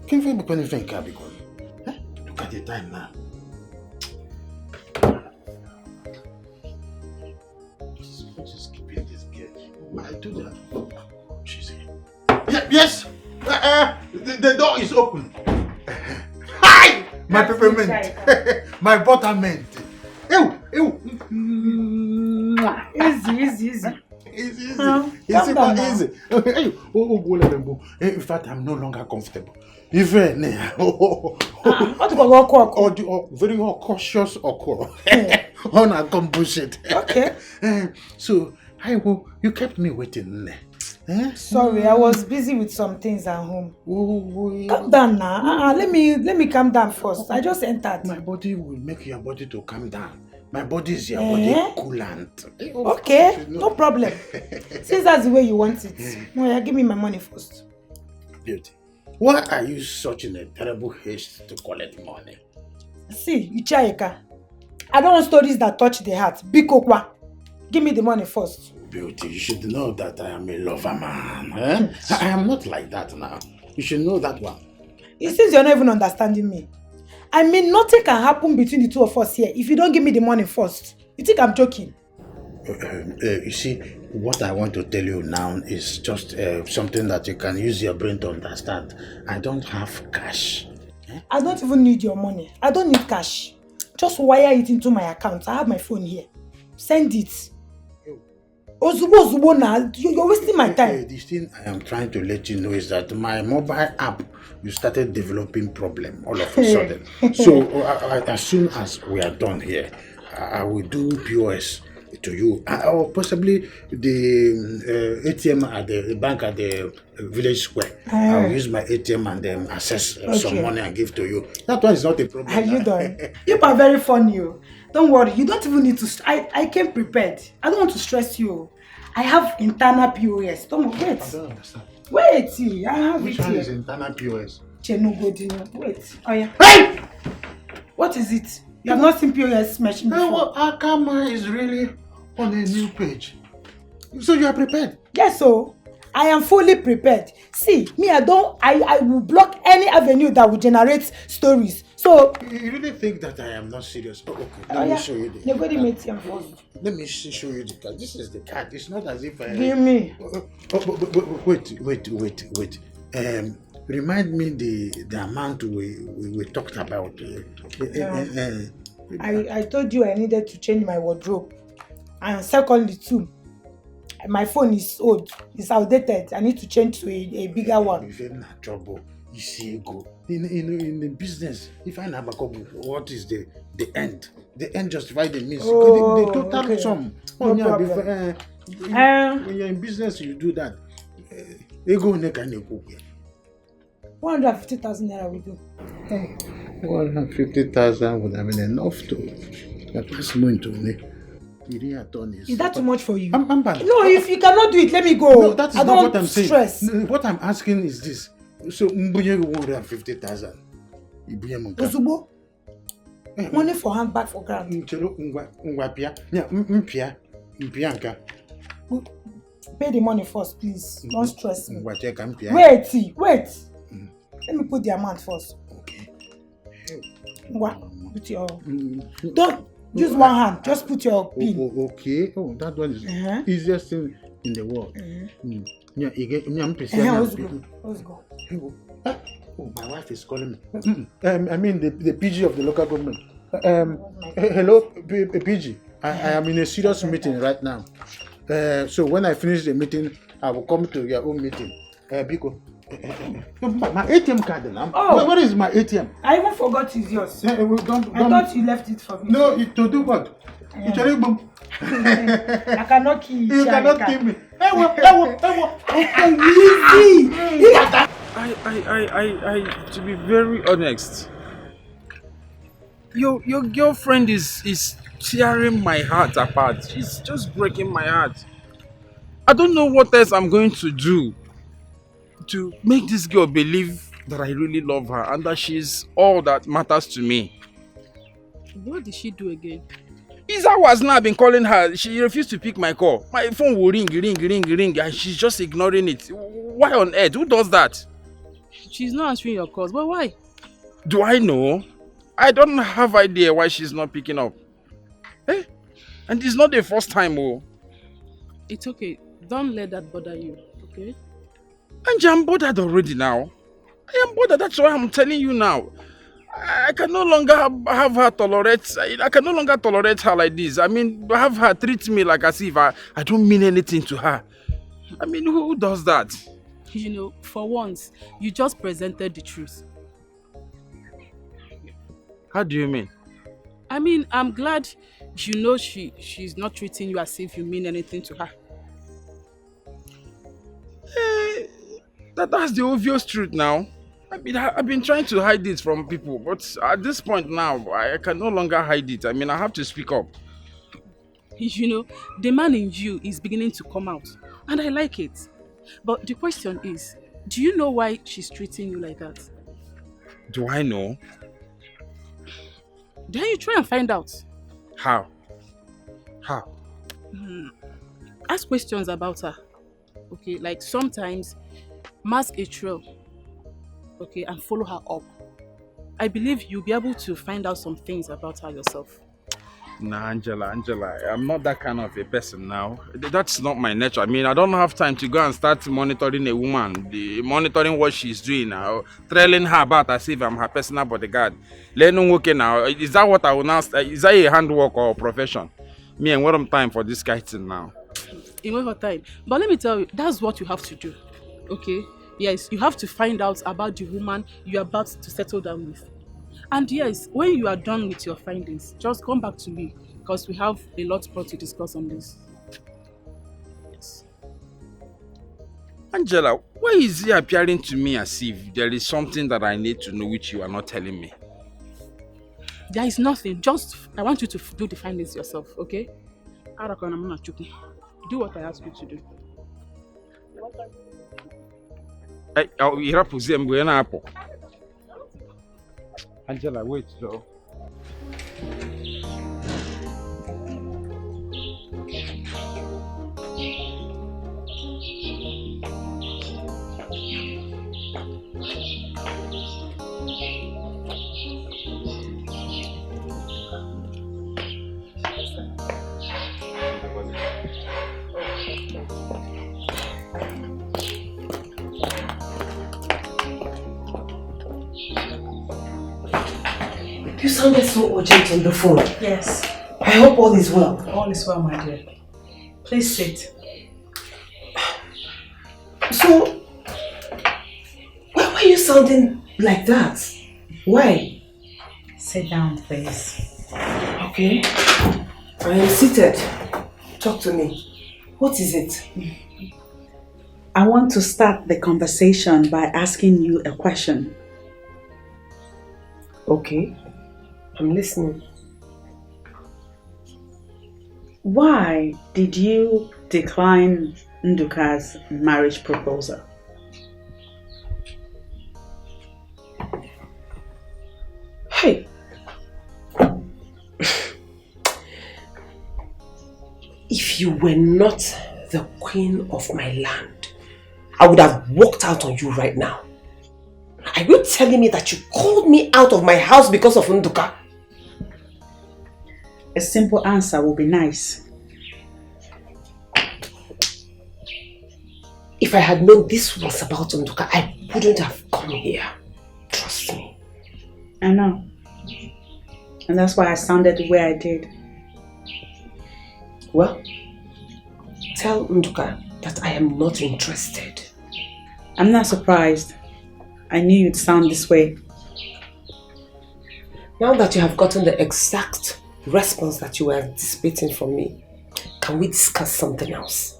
Can you be anything? Look at the time now. What is keeping this girl? I do that. She's here. Yes! The door is open. Hi! My peppermint. My buttermint. Ew! Easy. Easy. Calm down now. Easy. In fact, I'm no longer comfortable. Even what about very cautious on a bullshit. Okay. So, you kept me waiting. Sorry, I was busy with some things at home. Calm down now. Let me calm down first. I just entered. My body will make your body to calm down. My body is your body coolant. Okay, no problem. Since that's the way you want it. No, give me my money first. Beauty, why are you such in a terrible haste to collect money? See, Ichaeka, I don't want stories that touch the heart. Bikokwa, give me the money first. Beauty, you should know that I am a lover man. I am not like that now. You should know that one. It seems you're not even understanding me. I mean, nothing can happen between the two of us here if you don't give me the money first. You think I'm joking? You see, what I want to tell you now is just something that you can use your brain to understand. I don't have cash. I don't even need your money. I don't need cash. Just wire it into my account. I have my phone here. Send it. Ozubo now. You're wasting my time. The thing I am trying to let you know is that my mobile app, you started developing problem all of a sudden. So as soon as we are done here, I will do POS to you, or possibly the ATM at the bank at the village square. I will use my ATM and then access some money and give to you. That one is not a problem. Are you done? You are very funny. Don't worry, you don't even need to. I came prepared. I don't want to stress you. I have internal POS. Don't wait. I don't understand. Wait, I have Which it one here. is internal POS? Wait. Oh yeah. Hey! What is it? You have not seen POS machine before. Well, Akama is really on a new page. So you are prepared? Yes, so I am fully prepared. See, me, I will block any avenue that will generate stories. So you really think that I am not serious? Oh, okay. Let me show you the card. Let me show you the card. This is the card. It's not as if I... Give me. Wait. Remind me the amount we talked about. I told you I needed to change my wardrobe. And secondly too, my phone is old. It's outdated. I need to change to a bigger one. You're in trouble. You see, go in the business. If I have a couple, what is the end? The end justifies the means. Oh, the total okay. sum. No Yeah, problem. when you're in business, you do that. Ego ne can you 150,000 naira we do. 150,000 would have been enough to pass money to me. Is that too much for you? I'm bad. No, if you cannot do it, let me go. No, that is I not don't what I'm saying. stress. No, what I'm asking is this. So, Mbunye 150,000. Ozubo, money for hand, back for ground. Pay the money first, please. Don't stress me. Wait. Let me put the amount first. Okay. Put your... Don't use one hand. Just put your pin. Okay. Oh, that one is easiest thing in the world. Let's go. Oh, my wife is calling me. I mean the PG of the local government. Hello, PG. I am in a serious meeting right now. So when I finish the meeting, I will come to your own meeting. Biko. My ATM card now. Oh. Where is my ATM? I even forgot it's yours. I thought you left it for me. No, to do what? I cannot kill you. You cannot kill me. I to be very honest, your girlfriend is tearing my heart apart. She's just breaking my heart. I don't know what else I'm going to do to make this girl believe that I really love her and that she's all that matters to me. What did she do again? It's hours now I've been calling her. She refused to pick my call. My phone will ring, and she's just ignoring it. Why on earth? Who does that? She's not answering your calls, but why? Do I know? I don't have idea why she's not picking up. Eh? And it's not the first time, oh. It's okay. Don't let that bother you, okay? Angie, I'm bothered already now. I am bothered. That's why I'm telling you now. I can no longer have her tolerate. I can no longer tolerate her like this. I mean, have her treat me like as if I don't mean anything to her. I mean, who does that? You know, for once, you just presented the truth. How do you mean? I mean, I'm glad you know she's not treating you as if you mean anything to her. That's the obvious truth now. I mean, I've been trying to hide it from people, but at this point now, I can no longer hide it. I mean, I have to speak up. You know, the man in you is beginning to come out, and I like it. But the question is, do you know why she's treating you like that? Do I know? Then you try and find out. How? Ask questions about her. Okay, like sometimes mask a trail. Okay, and follow her up. I believe you'll be able to find out some things about her yourself. Nah, Angela, I'm not that kind of a person now. That's not my nature. I mean, I don't have time to go and start monitoring a woman, monitoring what she's doing now, trailing her about as if I'm her personal bodyguard. Learning working now. Is that what I will now? Is that a handwork or a profession? Me and what I'm time for this guy thing now. In what time? But let me tell you, that's what you have to do. Okay? Yes, you have to find out about the woman you're about to settle down with. And yes, when you are done with your findings, just come back to me because we have a lot more to discuss on this. Yes. Angela, why is it appearing to me as if there is something that I need to know which you are not telling me? There is nothing. Just, I want you to do the findings yourself, okay? Do what I ask you to do. Angela, wait though. You sounded so urgent on the phone. Yes. I hope all is well. All is well, my dear. Please sit. So, where were Why are you sounding like that? Why? Sit down, please. Okay. I am seated. Talk to me. What is it? I want to start the conversation by asking you a question. Okay. I'm listening. Why did you decline Nduka's marriage proposal? Hey. If you were not the queen of my land, I would have walked out on you right now. Are you telling me that you called me out of my house because of Nduka? A simple answer will be nice. If I had known this was about Nduka, I wouldn't have come here. Trust me. I know. And that's why I sounded the way I did. Well, tell Nduka that I am not interested. I'm not surprised. I knew you'd sound this way. Now that you have gotten the exact response that you were anticipating from me, can we discuss something else?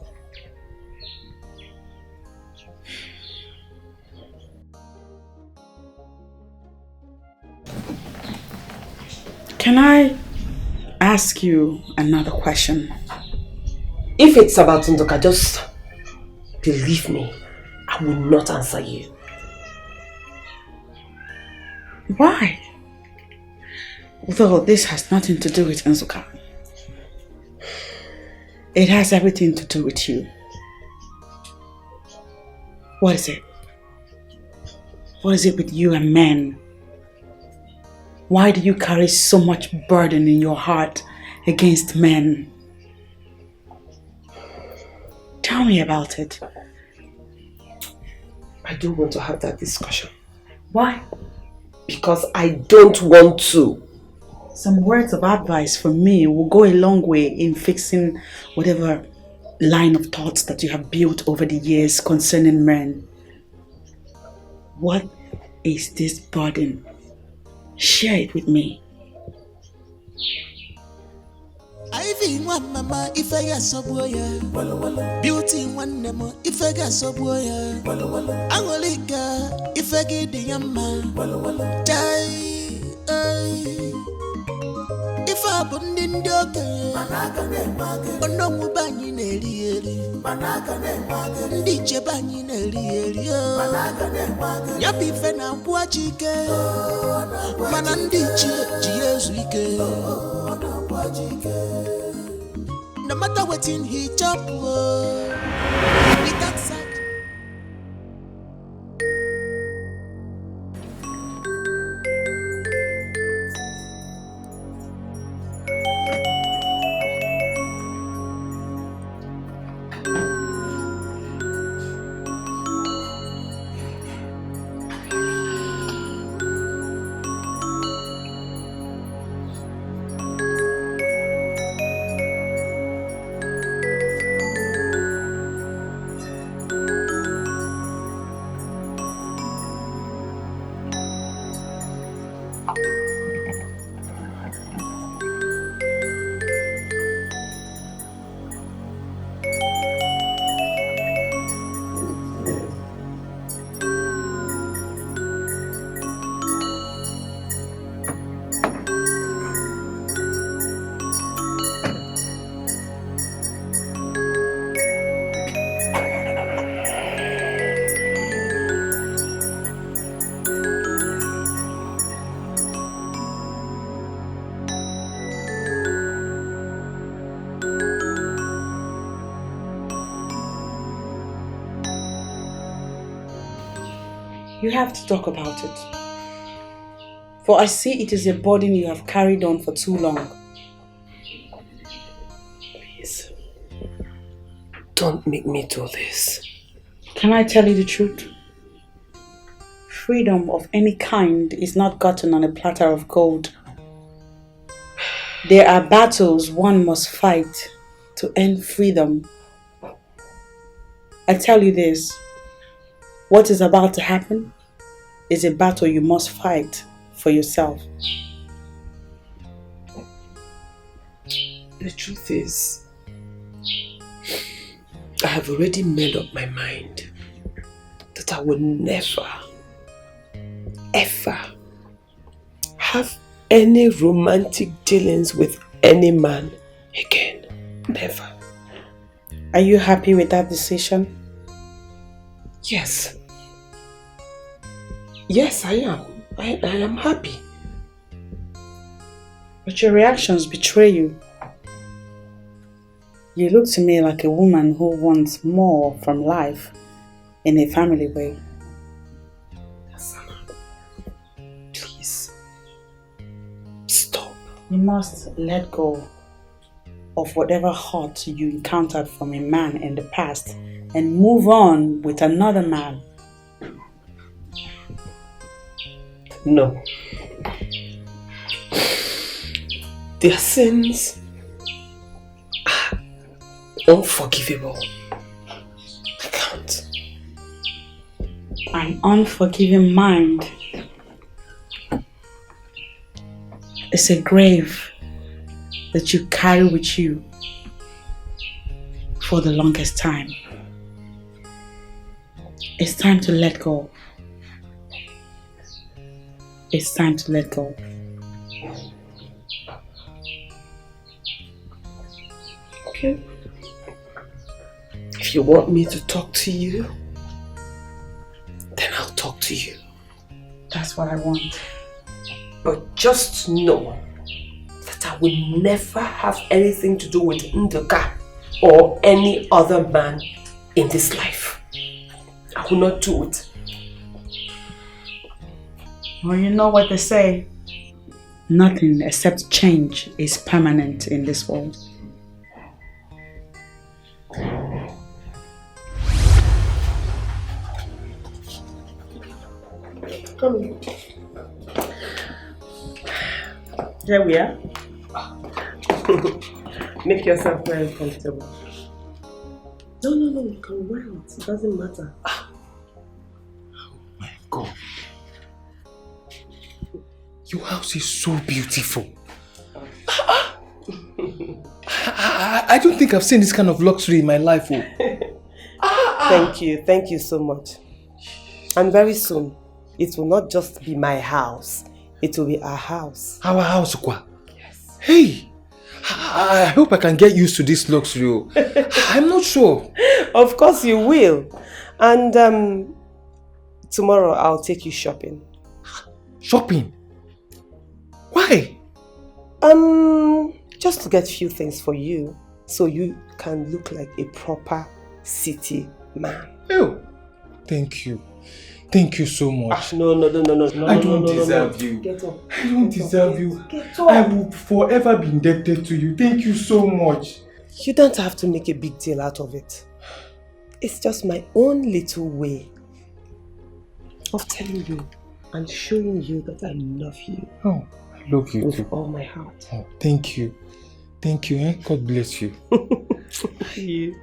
Can I ask you another question? If it's about Nduka, just believe me, I will not answer you. Why? Though this has nothing to do with Nzuka. It has everything to do with you. What is it? What is it with you and men? Why do you carry so much burden in your heart against men? Tell me about it. I don't want to have that discussion. Why? Because I don't want to. Some words of advice from me will go a long way in fixing whatever line of thoughts that you have built over the years concerning men. What is this burden? Share it with me. Ivy one mama if I got soboya. Beauty one nemo if I got soboya. Angolika if I get the yamma. Die. If I bond in doke. Ono mubanyi neri. Ndiche banyi neri. Yapi fena buachike. Mana ndiche jiyezwike. No matter what in he chop, it accept. You have to talk about it. For I see it is a burden you have carried on for too long. Please, don't make me do this. Can I tell you the truth? Freedom of any kind is not gotten on a platter of gold. There are battles one must fight to earn freedom. I tell you this, what is about to happen is a battle you must fight for yourself. The truth is, I have already made up my mind that I would never, ever have any romantic dealings with any man again. Never. Are you happy with that decision? Yes. Yes, I am. I am happy. But your reactions betray you. You look to me like a woman who wants more from life in a family way. Please. Stop. You must let go of whatever hurt you encountered from a man in the past and move on with another man. No. Their sins are unforgivable. I can't. An unforgiving mind is a grave that you carry with you for the longest time. It's time to let go. It's time to let go. Okay. If you want me to talk to you, then I'll talk to you. That's what I want. But just know that I will never have anything to do with Nduka or any other man in this life. I will not do it. Well, you know what they say. Nothing except change is permanent in this world. Come here. Here we are. Make yourself very comfortable. No, you can wear it. It doesn't matter. Oh my God. Your house is so beautiful. I don't think I've seen this kind of luxury in my life. Thank you so much. And very soon, it will not just be my house. It will be our house. Our house, Kwa? Yes. Hey, I hope I can get used to this luxury. I'm not sure. Of course you will. And tomorrow I'll take you shopping. Shopping? Why? Just to get few things for you, so you can look like a proper city man. Oh, thank you. Thank you so much. No. I don't deserve you. Get up. I don't deserve you. Get up. I will forever be indebted to you. Thank you so much. You don't have to make a big deal out of it. It's just my own little way of telling you and showing you that I love you. Oh, I love you with too. all my heart. Oh, thank you. Thank you. Eh? God bless you. Thank you.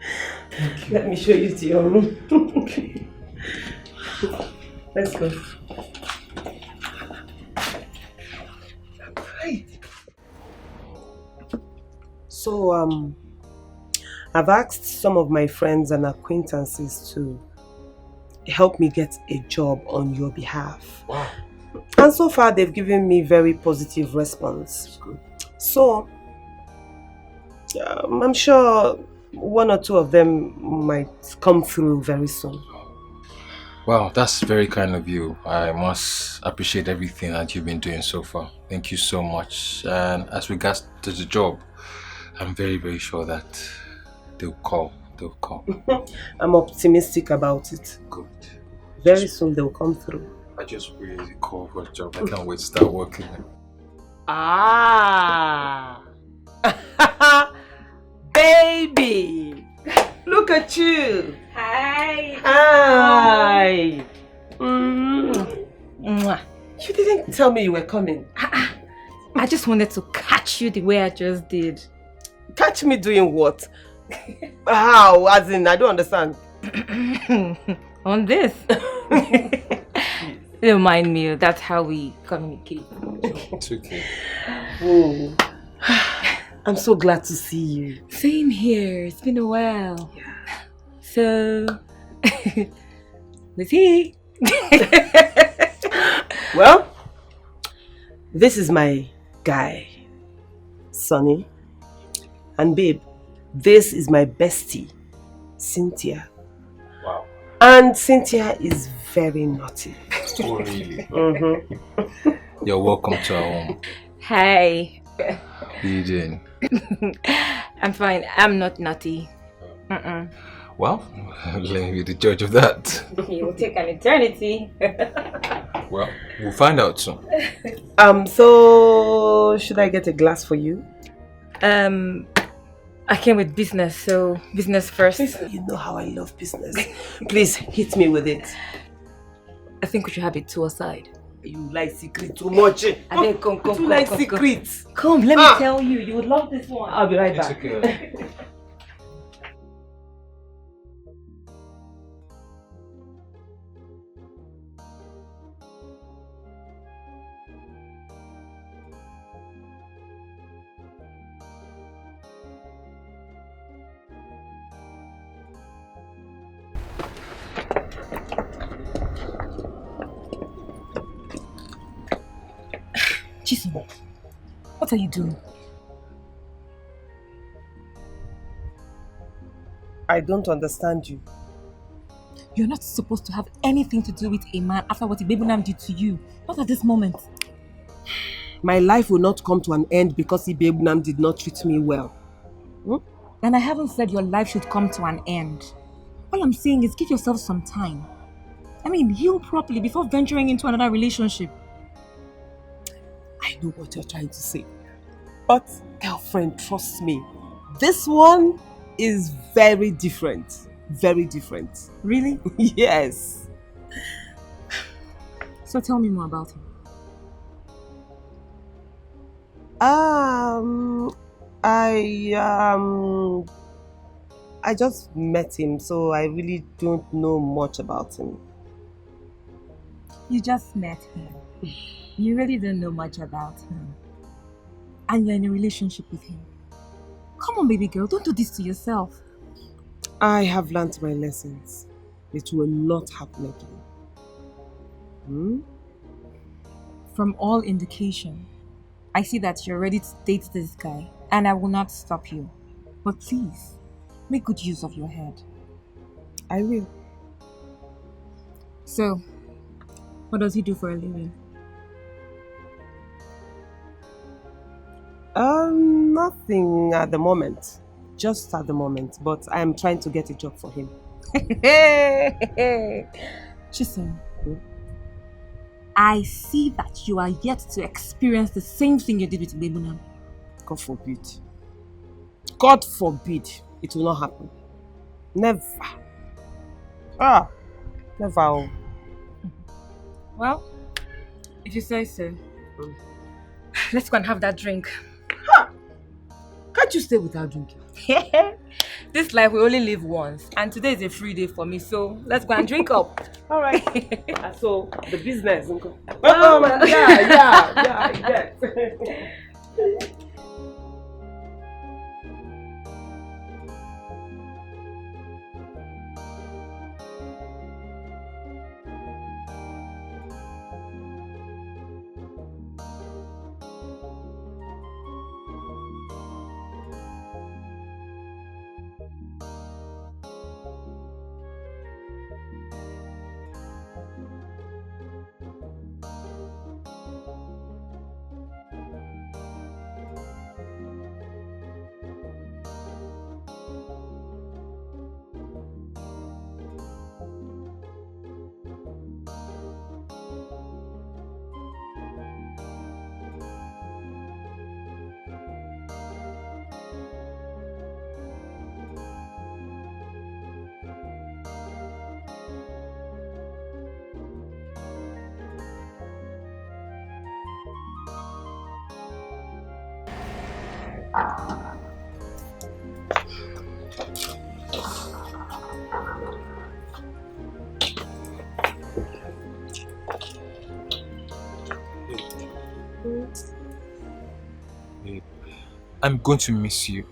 Let me show you to your room. Okay. Let's go. So, I've asked some of my friends and acquaintances to help me get a job on your behalf. Wow. And so far, they've given me very positive response. That's good. So, I'm sure one or two of them might come through very soon. Wow, that's very kind of you. I must appreciate everything that you've been doing so far. Thank you so much. And as regards to the job, I'm very, very sure that they'll call. They'll call. I'm optimistic about it. Good. Very soon they'll come through. I just really call for a job. I can't wait to start working. Ah! Baby! Look at you! Hi! Hi! You didn't tell me you were coming. I just wanted to catch you the way I just did. Catch me doing what? How? As in, I don't understand. On this. Don't mind me. That's how we communicate. It's okay. Oh, I'm so glad to see you. Same here. It's been a while. So, who's he? Well, this is my guy, Sonny. And babe, this is my bestie, Cynthia. Wow. And Cynthia is very naughty. Oh, really? Mm-hmm. You're welcome to our home. Hi. How you doing? I'm fine. I'm not naughty. Well, let me be the judge of that. It will take an eternity. Well, we'll find out soon. So should I get a glass for you? I came with business, so business first. You know how I love business. Please hit me with it. I think we should have it two aside. You like secret too much. I think come. You like secrets. Come, let me tell you. You would love this one. I'll be right back. Okay. Chisom, what are you doing? I don't understand you. You're not supposed to have anything to do with a man after what Ibebunam did to you. Not at this moment. My life will not come to an end because Ibebunam did not treat me well. And I haven't said your life should come to an end. All I'm saying is give yourself some time. I mean, heal properly before venturing into another relationship. I know what you're trying to say. But, girlfriend, trust me. This one is very different. Very different. Really? Yes. So tell me more about him. I just met him, so I really don't know much about him. You just met him. You really don't know much about him. And you're in a relationship with him. Come on, baby girl, don't do this to yourself. I have learnt my lessons. It will not happen again. From all indication, I see that you're ready to date this guy, and I will not stop you. But please, make good use of your head. I will. So, what does he do for a living? Nothing at the moment. Just at the moment. But I'm trying to get a job for him. Chisom, I see that you are yet to experience the same thing you did with Ibebunam. God forbid. God forbid. It will not happen. Never. Never. Well, if you say so. Let's go and have that drink. Can't you stay without drinking? This life we only live once, and today is a free day for me, so let's go and drink up. All right. So the business. Yes. I'm going to miss you.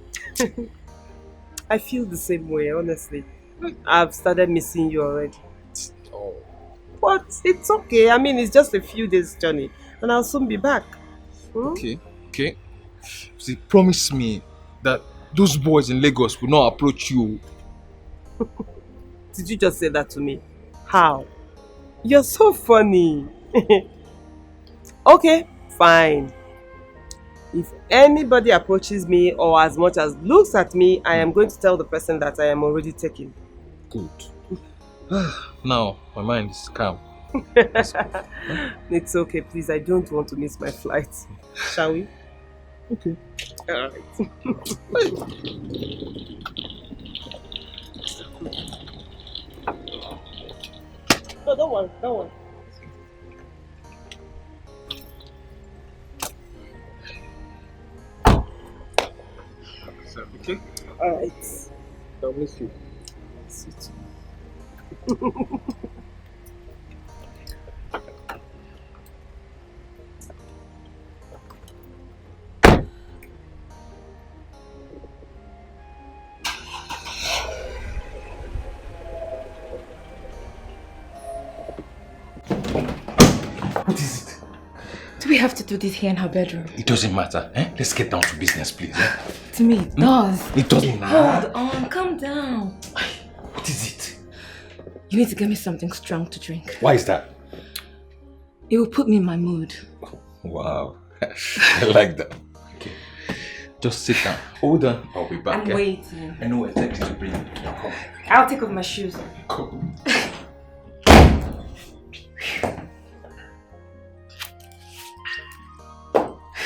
I feel the same way, honestly. I've started missing you already. Oh. But it's okay. I mean, it's just a few days journey and I'll soon be back. Okay, okay. See, promise me that those boys in Lagos will not approach you. Did you just say that to me? How? You're so funny. Okay, fine. If anybody approaches me or as much as looks at me, I am going to tell the person that I am already taken. Good. Now, my mind is calm. It's okay, please. I don't want to miss my flight. Shall we? Okay. Alright. No, don't worry, don't worry. Okay? Alright. I'll miss you. Miss you too. What is it? Do we have to do this here in her bedroom? It doesn't matter. Eh? Let's get down to business, please. Eh? To me, it does. It doesn't matter. Hold on, calm down. What is it? You need to get me something strong to drink. Why is that? It will put me in my mood. Wow. I like that. Okay. Just sit down. Hold on. I'll be back. I'm waiting. I know exactly to bring you. Come. I'll take off my shoes. Come.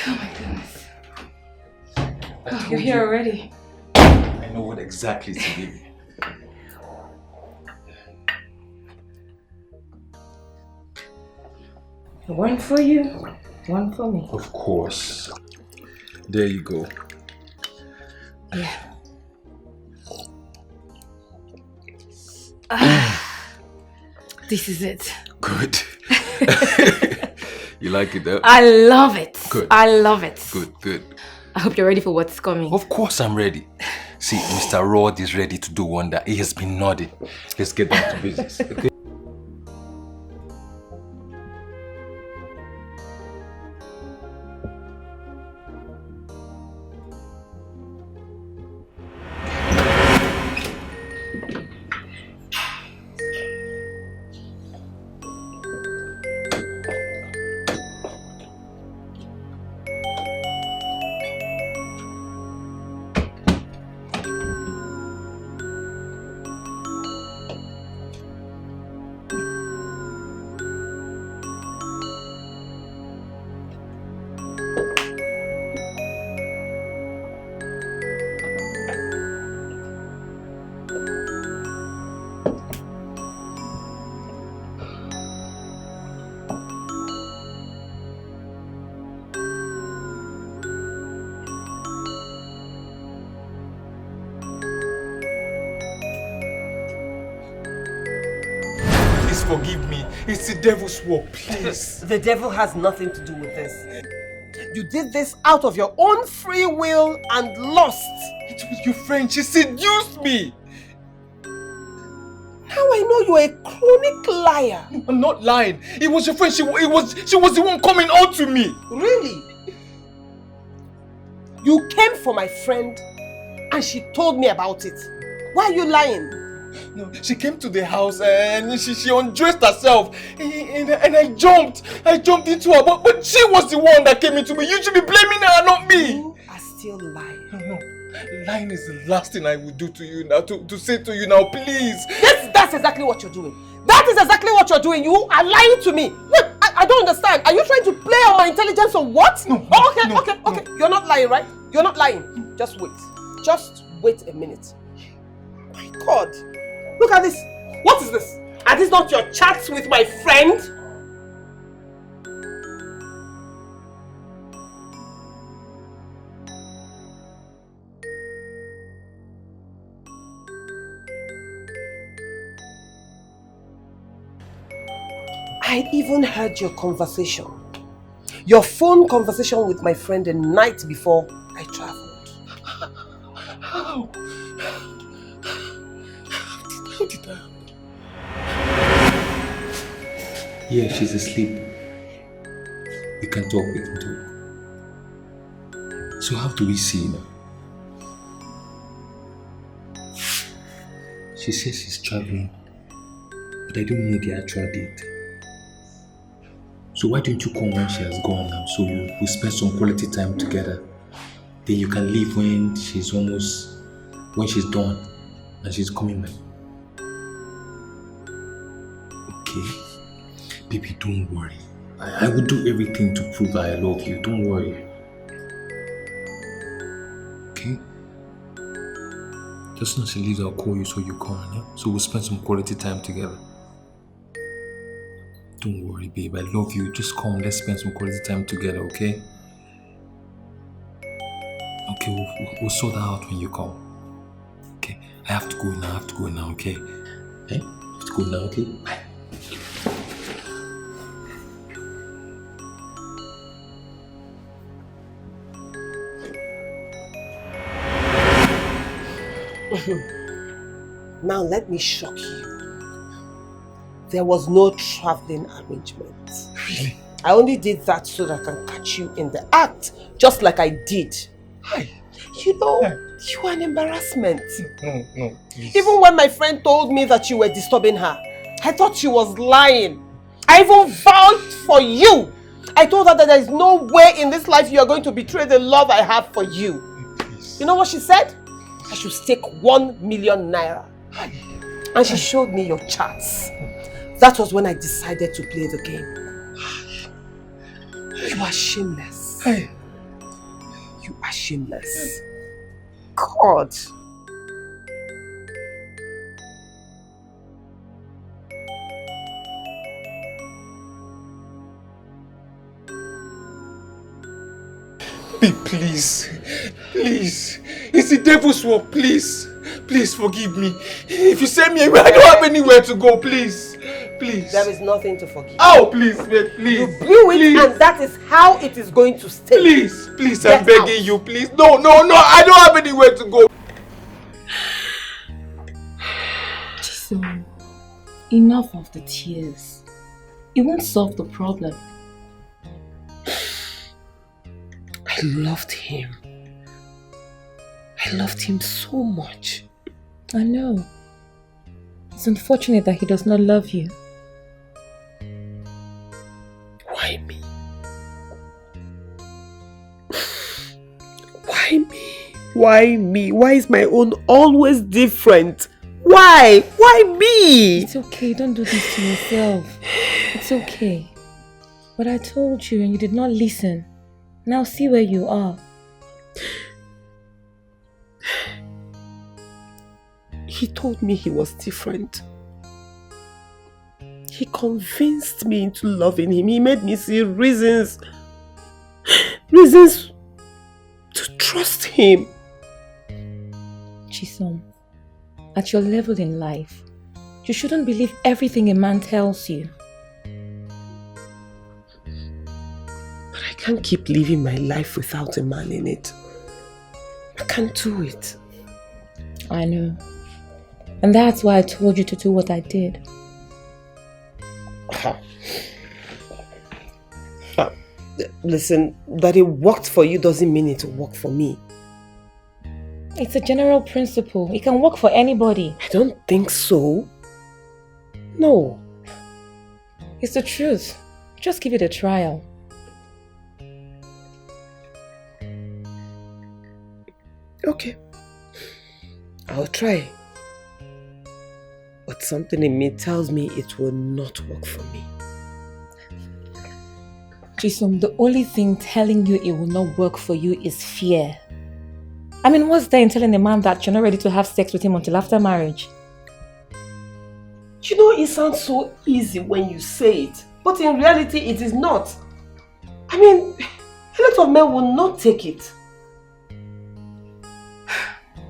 Oh my goodness. Oh, you're here already. I know what exactly to give you. One for you, one for me. Of course. There you go. Yeah. This is it. Good. You like it though? I love it. Good. I love it. Good, good. I hope you're ready for what's coming. Of course I'm ready. See, Mr. Rod is ready to do wonder. He has been nodding. Let's get down to business, okay? Please forgive me. It's the devil's work, please. The devil has nothing to do with this. You did this out of your own free will and lust. It was your friend. She seduced me. How I know you're a chronic liar. No, I'm not lying. It was your friend. She was the one coming out to me. Really? You came for my friend and she told me about it. Why are you lying? No, she came to the house and she undressed herself and I jumped into her, but she was the one that came into me. You should be blaming her, not me. You are still lying. No, lying is the last thing I will do to you now, to say to you now, please. That's exactly what you're doing. That is exactly what you're doing. You are lying to me. Wait, I don't understand. Are you trying to play on my intelligence or what? No. Okay. You're not lying, right? You're not lying. Just wait. Just wait a minute. My God. Look at this. What is this? Are these not your chats with my friend? I even heard your conversation. Your phone conversation with my friend the night before I traveled. Yeah, she's asleep. We can talk, we can talk. So how do we see now? She says she's traveling, but I don't know the actual date. So why don't you come when she has gone now, so we'll spend some quality time together. Then you can leave when she's done and she's coming back. Okay? Baby, don't worry. I will do everything to prove that I love you. Don't worry. Okay? Just as she leaves, I'll call you so you come, yeah? So we'll spend some quality time together. Don't worry, babe. I love you. Just come. Let's spend some quality time together, okay? Okay, we'll sort that out when you come. Okay? I have to go now, okay? Eh? I have to go now, okay? Bye. Now let me shock you. There was no traveling arrangement. Really? I only did that so that I can catch you in the act, just like I did. Hi. You know, you are an embarrassment. No, please. Even when my friend told me that you were disturbing her, I thought she was lying. I even vouched for you. I told her that there is no way in this life you are going to betray the love I have for you. Please. You know what she said? I should stake 1 million naira. And she showed me your charts. That was when I decided to play the game. You are shameless. You are shameless. God. Babe, please. Please. It's the devil's work, please. Please forgive me. If you send me away, I don't have anywhere to go, please. Please. There is nothing to forgive. Oh, please, babe, please. You blew it, and that is how it is going to stay. Please, I'm begging you, please. No, I don't have anywhere to go. Chisom, enough of the tears. It won't solve the problem. I loved him. I loved him so much. I know. It's unfortunate that he does not love you. Why me? Why me? Why me? Why is my own always different? Why? Why me? It's okay, don't do this to yourself. It's okay. But I told you and you did not listen. Now see where you are. He told me he was different. He convinced me into loving him. He made me see reasons to trust him. Chisom, at your level in life, you shouldn't believe everything a man tells you. But I can't keep living my life without a man in it. I can't do it. I know. And that's why I told you to do what I did. Listen, that it worked for you doesn't mean it will work for me. It's a general principle. It can work for anybody. I don't think so. No. It's the truth. Just give it a trial. Okay. I'll try. But something in me tells me it will not work for me. Chisom, the only thing telling you it will not work for you is fear. I mean, what's there in telling a man that you're not ready to have sex with him until after marriage? You know, it sounds so easy when you say it, but in reality it is not. I mean, a lot of men will not take it.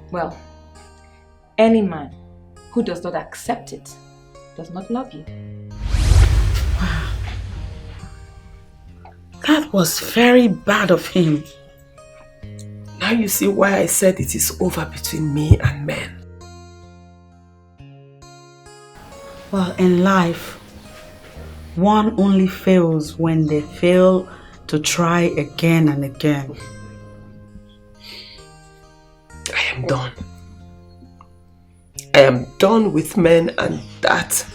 Well, any man who does not accept it does not love you. Wow. That was very bad of him. Now you see why I said it is over between me and men. Well, in life, One only fails when they fail to try again and again. I am done. I am done with men, and that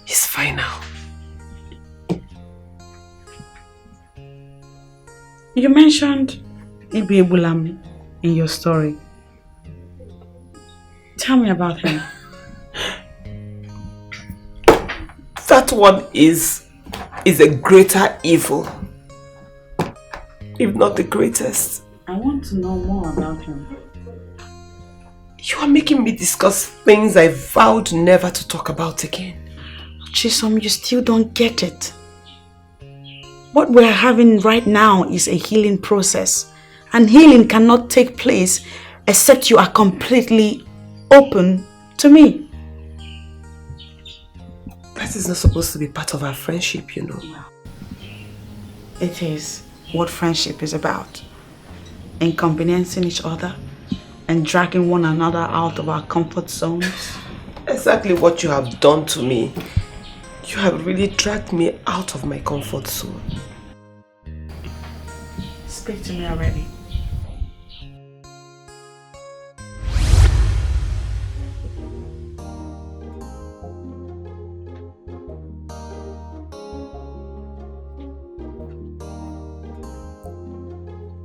is final. You mentioned Ibi Ebulam in your story. Tell me about him. That one is a greater evil, if not the greatest. I want to know more about him. You are making me discuss things I vowed never to talk about again. Chisom, you still don't get it. What we're having right now is a healing process, and healing cannot take place except you are completely open to me. That is not supposed to be part of our friendship, you know. It is what friendship is about. Inconveniencing each other and dragging one another out of our comfort zones. Exactly what you have done to me. You have really dragged me out of my comfort zone. Speak to me already.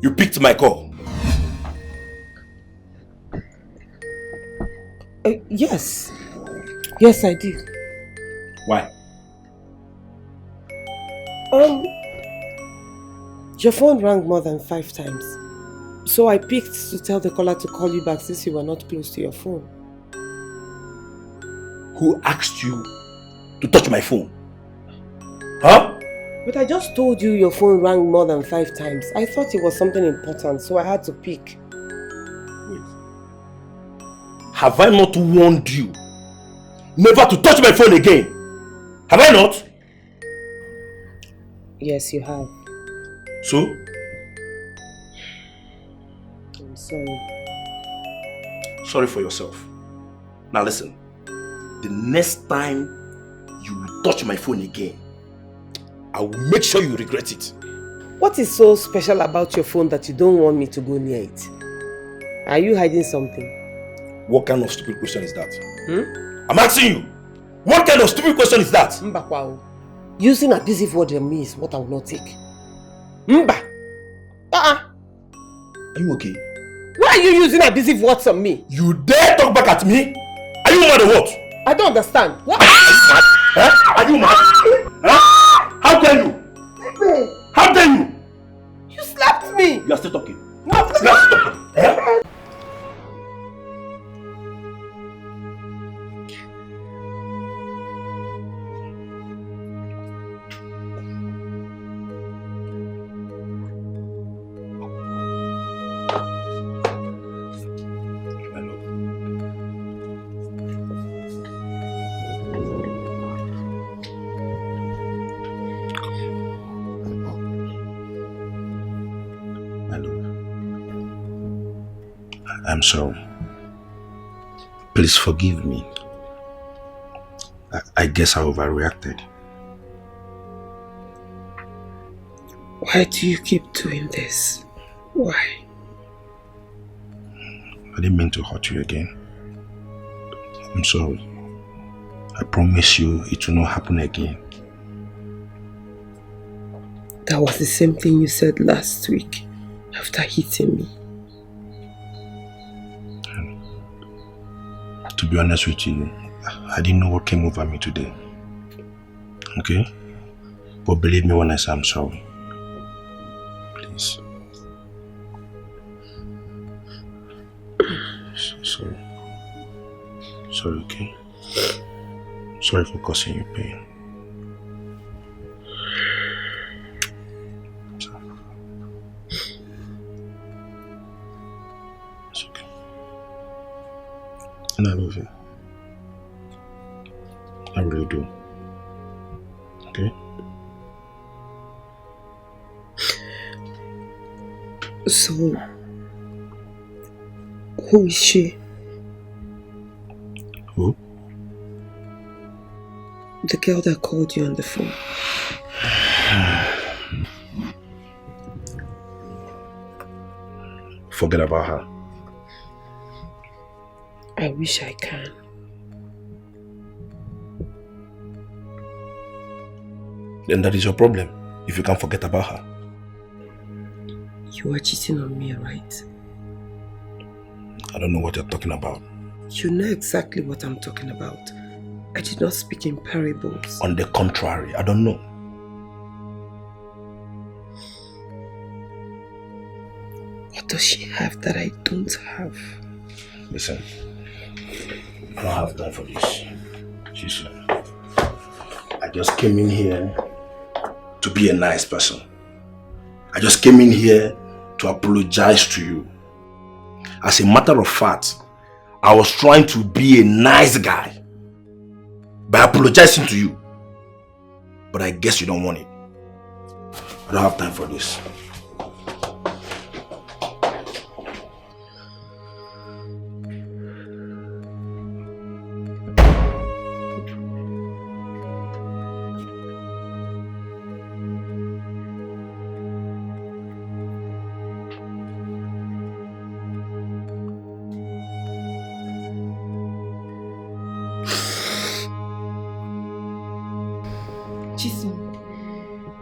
You picked my call. Yes. Yes, I did. Why? Your phone rang more than 5 times. So I picked to tell the caller to call you back since you were not close to your phone. Who asked you to touch my phone? Huh? But I just told you your phone rang more than 5 times. I thought it was something important, so I had to pick. Wait. Have I not warned you never to touch my phone again? Have I not? Yes, you have. So? I'm sorry. Sorry for yourself. Now listen. The next time you touch my phone again, I will make sure you regret it. What is so special about your phone that you don't want me to go near it? Are you hiding something? What kind of stupid question is that? I'm asking you. What kind of stupid question is that? Mbakwao. Using abusive word on me is what I will not take. Mba! Are you okay? Why are you using abusive words on me? You dare talk back at me? Are you mad or what? I don't understand. What? Are you mad? Huh? How dare you? How dare you? You slapped me. You are still talking. No, you are still talking. I'm sorry. Please forgive me. I guess I overreacted. Why do you keep doing this? Why? I didn't mean to hurt you again. I'm sorry. I promise you it will not happen again. That was the same thing you said last week after hitting me. To be honest with you, I didn't know what came over me today. Okay? But believe me when I say I'm sorry. Please. Sorry. Sorry, okay? Sorry for causing you pain. It's okay. And I love you. I really do. Okay? So, who is she? Who? The girl that called you on the phone. Forget about her. I wish I can. Then that is your problem, if you can't forget about her. You are cheating on me, right? I don't know what you're talking about. You know exactly what I'm talking about. I did not speak in parables. On the contrary, I don't know. What does she have that I don't have? Listen, I don't have time for this. I just came in here to be a nice person. I just came in here to apologize to you. As a matter of fact, I was trying to be a nice guy by apologizing to you. But I guess you don't want it. I don't have time for this.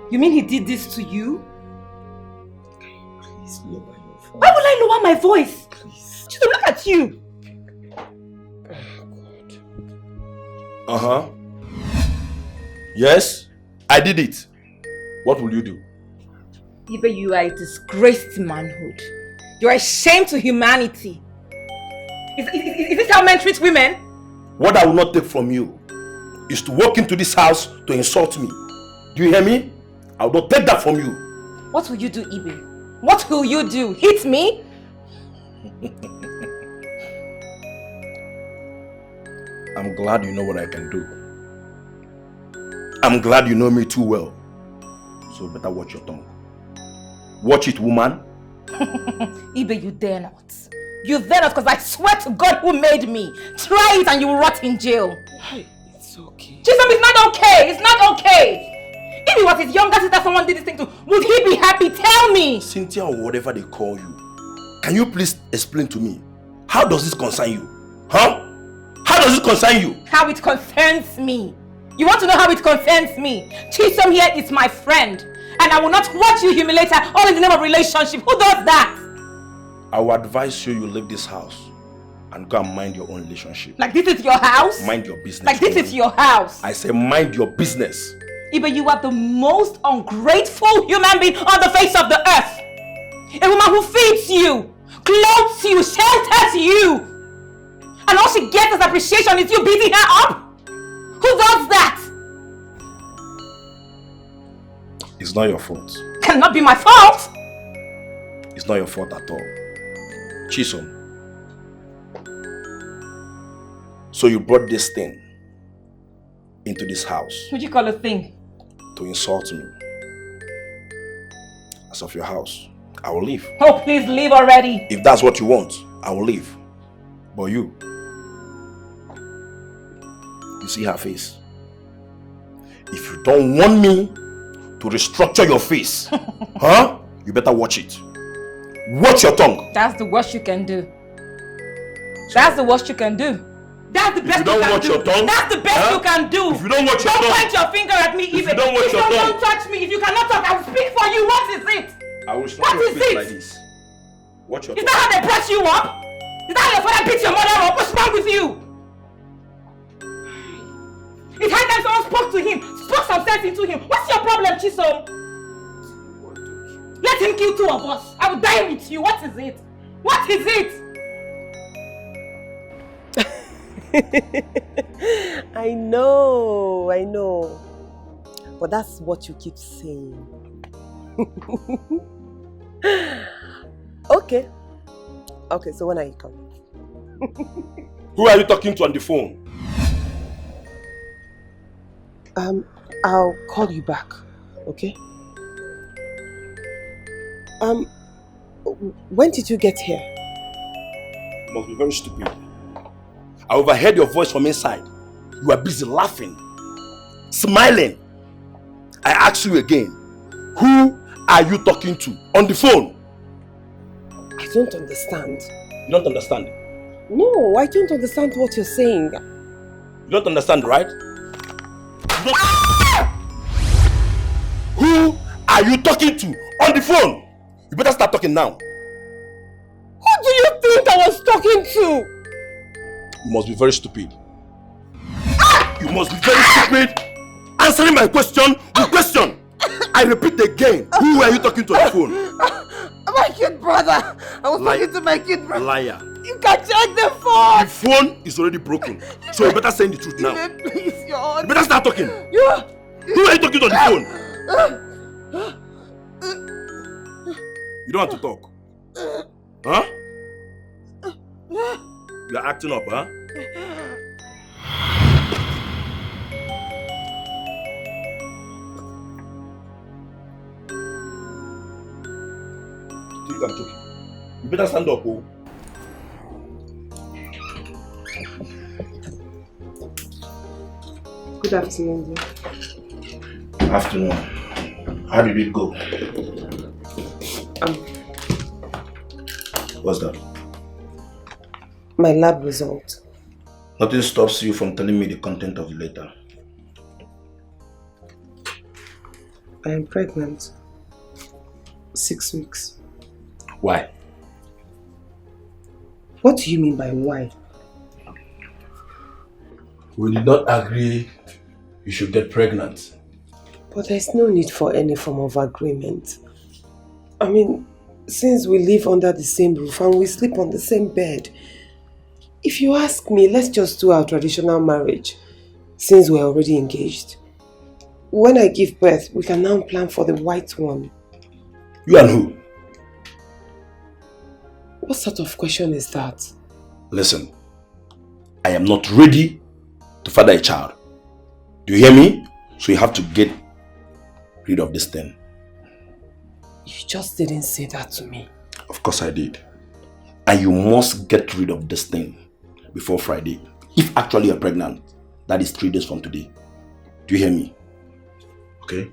You mean he did this to you? Please lower your voice. Why would I lower my voice? Please. Just look at you. Uh-huh. Yes, I did it. What will you do? Ibe, you are a disgrace to manhood. You are a shame to humanity. Is this how men treat women? What I will not take from you is to walk into this house to insult me. Do you hear me? I will not take that from you. What will you do, Ibe? What will you do? Hit me? I'm glad you know what I can do. I'm glad you know me too well. So better watch your tongue. Watch it, woman. Ibe, you dare not. You dare not, because I swear to God who made me. Try it and you will rot in jail. Hey, it's okay. Chisholm, it's not okay. It's not okay. If it was his younger sister someone did this thing to, would he be happy? Tell me! Cynthia or whatever they call you, can you please explain to me, how does this concern you? Huh? How does it concern you? How it concerns me. You want to know how it concerns me? Chisholm here is my friend. And I will not watch you humiliate her all in the name of relationship. Who does that? I will advise you leave this house and go and mind your own relationship. Like this is your house? Mind your business. Like this is your house? I say mind your business. Ibe, you are the most ungrateful human being on the face of the earth. A woman who feeds you, clothes you, shelters you. And all she gets as appreciation is you beating her up? Who does that? It's not your fault. Cannot be my fault. It's not your fault at all. Chisholm. So you brought this thing into this house. What do you call a thing? To insult me. As of your house, I will leave. Oh, please leave already. If that's what you want, I will leave. But you see her face. If you don't want me to restructure your face, huh? You better watch it. Watch your tongue. That's the worst you can do. That's the worst you can do. That's the best you can do. If you don't watch your tongue, that's the best you can do. If you don't watch your tongue, don't point your finger at me even. If you don't watch your tongue, don't touch me. If you cannot talk, I will speak for you. What is it? I will What your is face it? like this. Watch your Is tongue. that how they brush you up? Is that how your father beats your mother up? What's wrong with you? It's high time someone spoke to him, spoke some sense into him. What's your problem, Chisholm? Let him kill two of us. I will die with you. What is it? What is it? I know. But that's what you keep saying. Okay, so when are you coming? Who are you talking to on the phone? I'll call you back, okay? When did you get here? You must be very stupid. I overheard your voice from inside. You were busy laughing. smiling. I ask you again, who are you talking to on the phone? I don't understand. You don't understand? No, I don't understand what you're saying. You don't understand, right? Who are you talking to on the phone? You better start talking now. Who do you think I was talking to? You must be very stupid. You must be very stupid. Answering my question with question. I repeat again. Who are you talking to on the phone? My kid brother. I was talking to my kid brother. Liar. You can check the phone. The phone is already broken. So you better say the truth now. Please, you're on. You better start talking. Yeah. Who are you talking to on the phone? You don't have to talk. Huh? You are acting up, huh? You think I'm joking? You better stand up, oh. Good afternoon, dear. Afternoon. How did it go? What's that? My lab result. Nothing stops you from telling me the content of the letter. I am pregnant. 6 weeks. Why? What do you mean by why? We did not agree you should get pregnant. But there's no need for any form of agreement. I mean, since we live under the same roof and we sleep on the same bed, if you ask me, let's just do our traditional marriage since we're already engaged. When I give birth, we can now plan for the white one. You and who? What sort of question is that? Listen, I am not ready to father a child. Do you hear me? So you have to get rid of this thing. You just didn't say that to me. Of course I did. And you must get rid of this thing before Friday. If actually you're pregnant, that is 3 days from today. Do you hear me? Okay?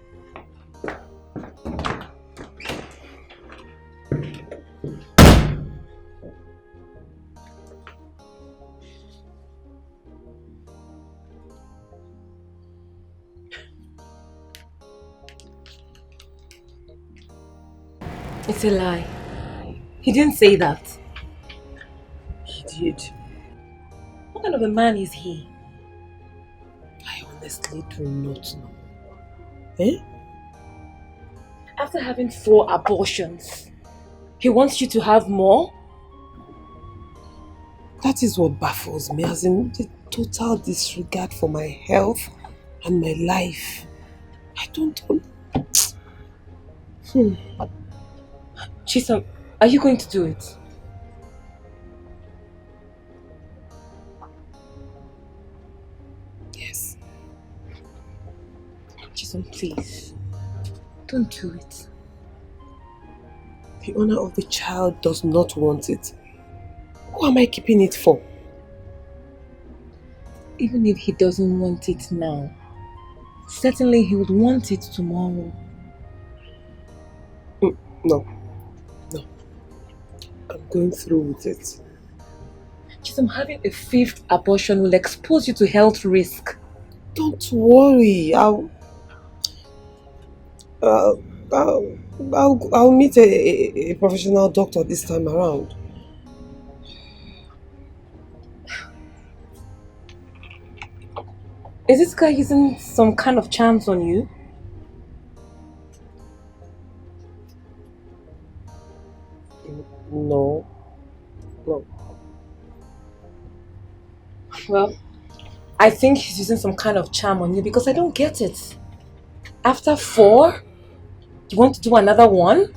It's a lie. He didn't say that. He did. What kind of a man is he? I honestly do not know. Eh? After having 4 abortions, he wants you to have more? That is what baffles me, as in the total disregard for my health and my life. I don't know. Chisom, are you going to do it? Yes. Chisom, please. Don't do it. The owner of the child does not want it. Who am I keeping it for? Even if he doesn't want it now, certainly he would want it tomorrow. No. I'm going through with it. Chisom, having a 5th abortion will expose you to health risk. Don't worry. I'll meet a professional doctor this time around. Is this guy using some kind of charms on you? No. Well, I think he's using some kind of charm on you because I don't get it. After 4, you want to do another one?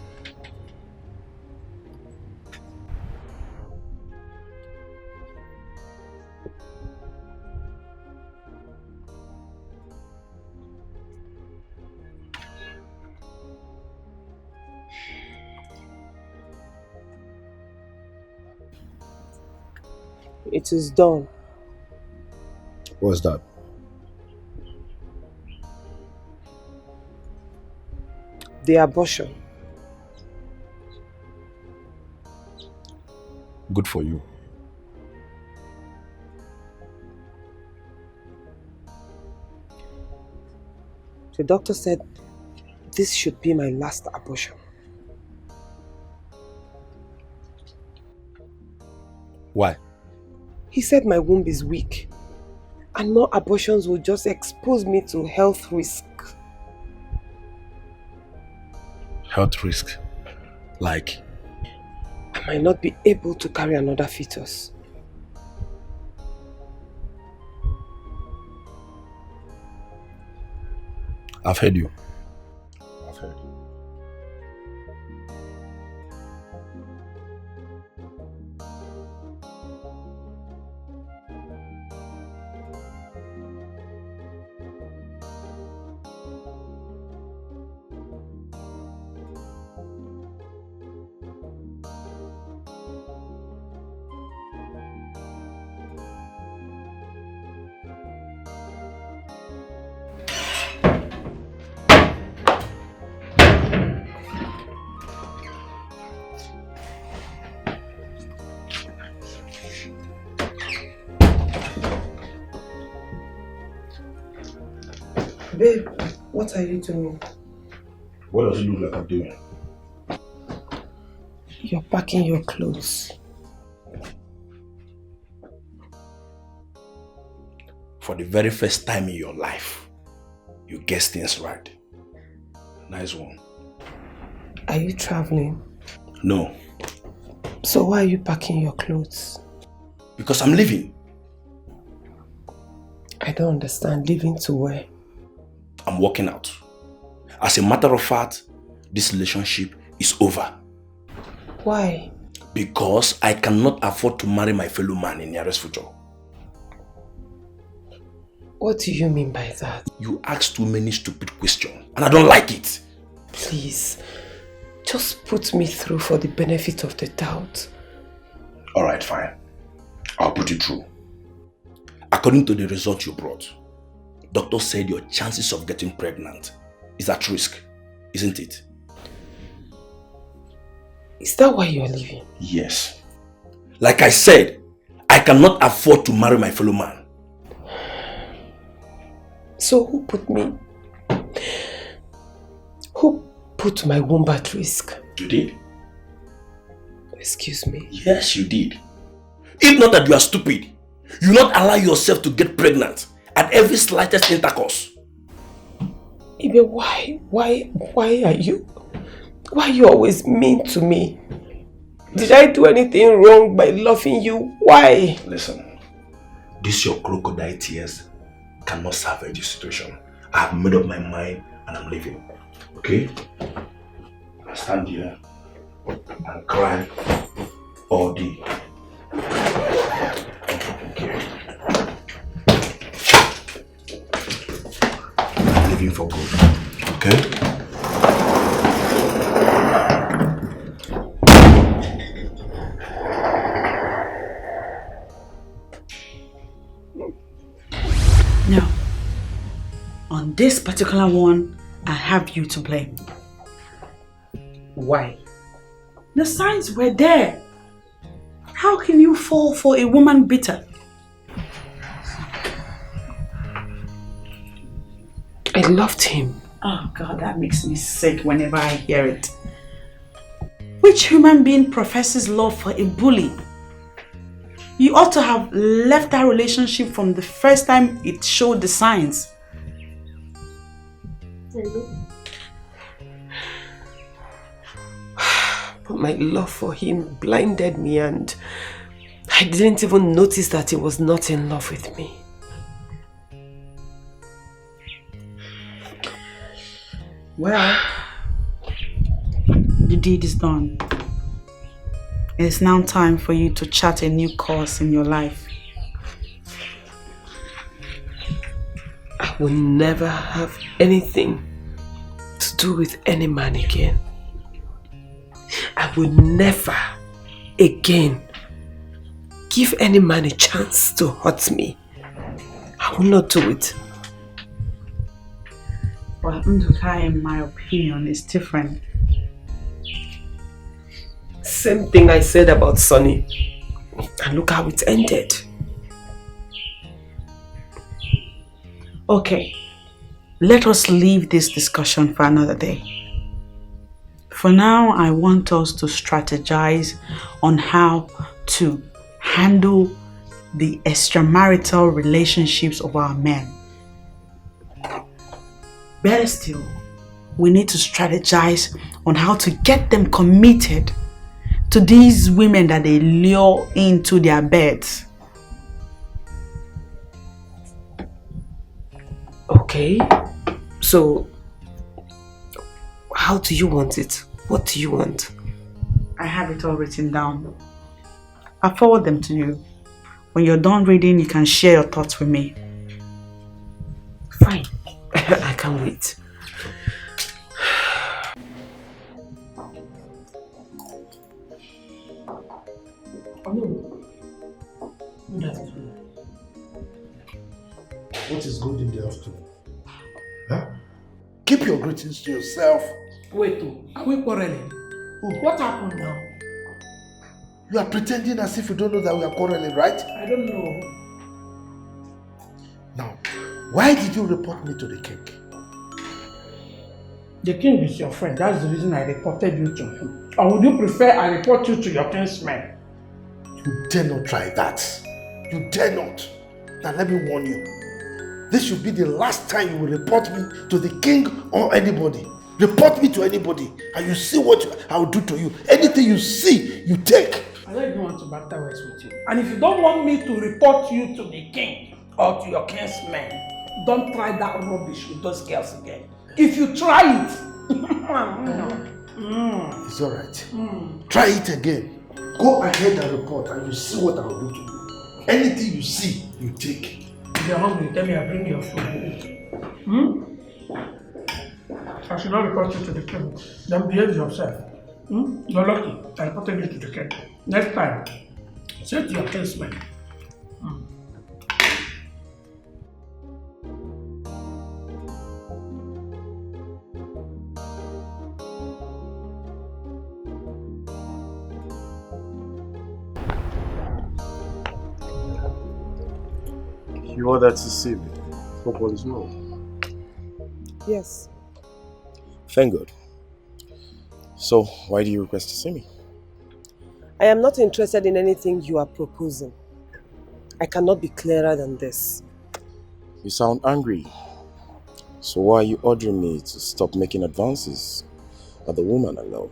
It is done. What's that? The abortion. Good for you. The doctor said this should be my last abortion. Why? He said my womb is weak and more abortions will just expose me to health risk. Health risk? Like? I might not be able to carry another fetus. I've heard you. Babe, what are you doing? What does it look like I'm doing? You're packing your clothes. For the very first time in your life, you guessed things right. Nice one. Are you traveling? No, So why are you packing your clothes? because I'm leaving. I don't understand. Leaving to where? I'm walking out. As a matter of fact, this relationship is over. Why? Because I cannot afford to marry my fellow man in nearest future. What do you mean by that? You ask too many stupid questions, and I don't like it. Please, just put me through for the benefit of the doubt. Alright, fine. I'll put you through. According to the result you brought, doctor said your chances of getting pregnant is at risk, isn't it? Is that why you're leaving? Yes. Like I said, I cannot afford to marry my fellow man. So who put my womb at risk? You did? Excuse me? Yes, you did. If not that you are stupid, you not allow yourself to get pregnant at every slightest intercourse. Ibe, why are you always mean to me? Did I do anything wrong by loving you? Why? Listen, this your crocodile tears cannot salvage this situation. I have made up my mind and I'm leaving. Okay? I stand here and cry all day. I'm leaving for good. Okay? Now, on this particular one, I have you to blame. Why? The signs were there. How can you fall for a woman beater? I loved him. Oh God, that makes me sick whenever I hear it. Which human being professes love for a bully? You ought to have left that relationship from the first time it showed the signs. But my love for him blinded me and I didn't even notice that he was not in love with me. Well, the deed is done. It's now time for you to chart a new course in your life. I will never have anything to do with any man again. I will never again give any man a chance to hurt me. I will not do it. But Nduka, in my opinion, is different. Same thing I said about Sonny. And look how it ended. Okay, let us leave this discussion for another day. For now, I want us to strategize on how to handle the extramarital relationships of our men. Better still, we need to strategize on how to get them committed to these women that they lure into their beds. Okay, so how do you want it? What do you want? I have it all written down. I'll forward them to you. When you're done reading, you can share your thoughts with me. Fine. I can't wait. What is good in the afternoon? Huh? Keep your greetings to yourself. Wait, are we quarreling? What happened now? You are pretending as if you don't know that we are quarreling, right? I don't know. Now, why did you report me to the king? The king is your friend. That's the reason I reported you to him. Or would you prefer I report you to your kinsman? You dare not try that. You dare not. Now let me warn you. This should be the last time you will report me to the king or anybody. Report me to anybody and you see what I will do to you. Anything you see, you take. I don't want to battle words with you. And if you don't want me to report you to the king or to your kinsman, don't try that rubbish with those girls again. If you try it, It's alright. Try it again. Go ahead and report and you see what I will do to you. Anything you see, you take. If you're hungry, tell me I'll bring your food. I should not report you to the king. Then behave yourself. You're lucky. I reported you to the king. Next time, say to your kinsman. You ordered to see me. Hope all is well. Yes. Thank God. So, why do you request to see me? I am not interested in anything you are proposing. I cannot be clearer than this. You sound angry. So why are you ordering me to stop making advances at the woman I love?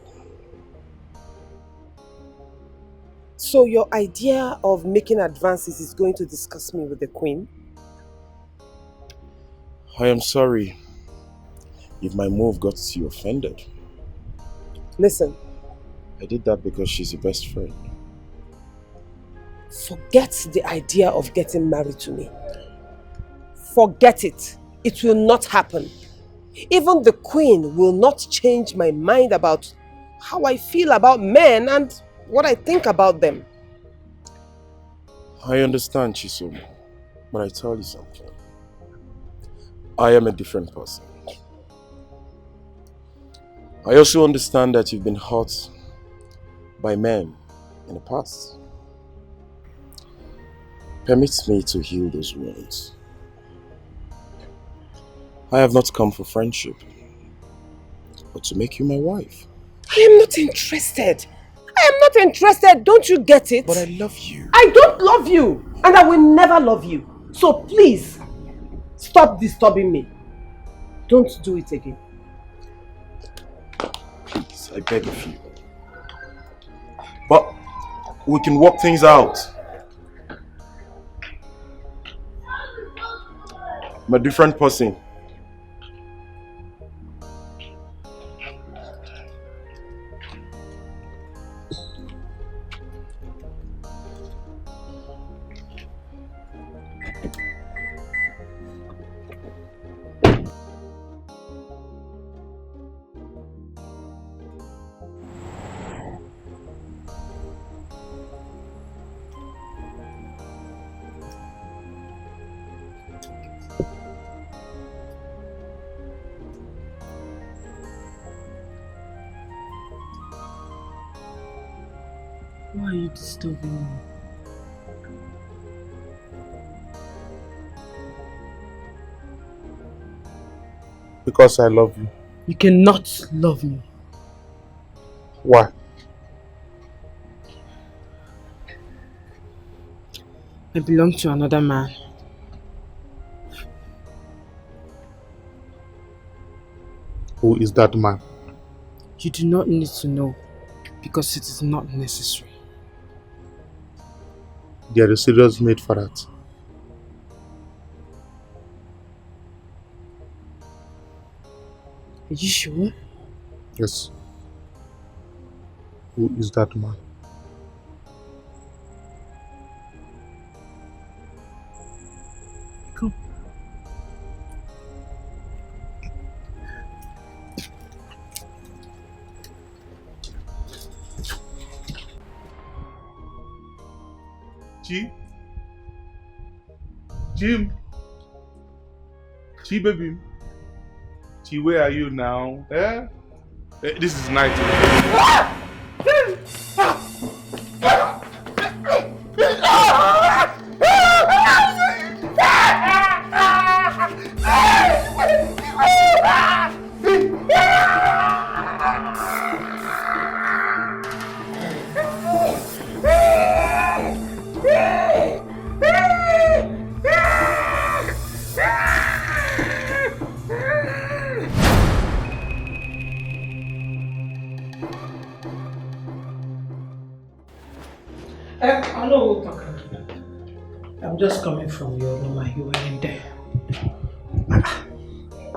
So your idea of making advances is going to discuss me with the queen? I am sorry if my move got you offended. Listen. I did that because she's your best friend. Forget the idea of getting married to me. Forget it. It will not happen. Even the queen will not change my mind about how I feel about men and what I think about them. I understand, Chisom, but I tell you something. I am a different person. I also understand that you've been hurt by men in the past. Permit me to heal those wounds. I have not come for friendship, but to make you my wife. I am not interested. I am not interested. Don't you get it? But I love you. I don't love you. And I will never love you. So please, stop disturbing me. Don't do it again. Please, I beg of you. But we can work things out. I'm a different person. Why are you disturbing me? Because I love you. You cannot love me. Why? I belong to another man. Who is that man? You do not need to know because it is not necessary. There is serious need for that. Are you sure? Yes. Who is that man? Come. Jim, baby. Where are you now? Eh? This is night. I know what talking. I'm just coming from your room and you were in there.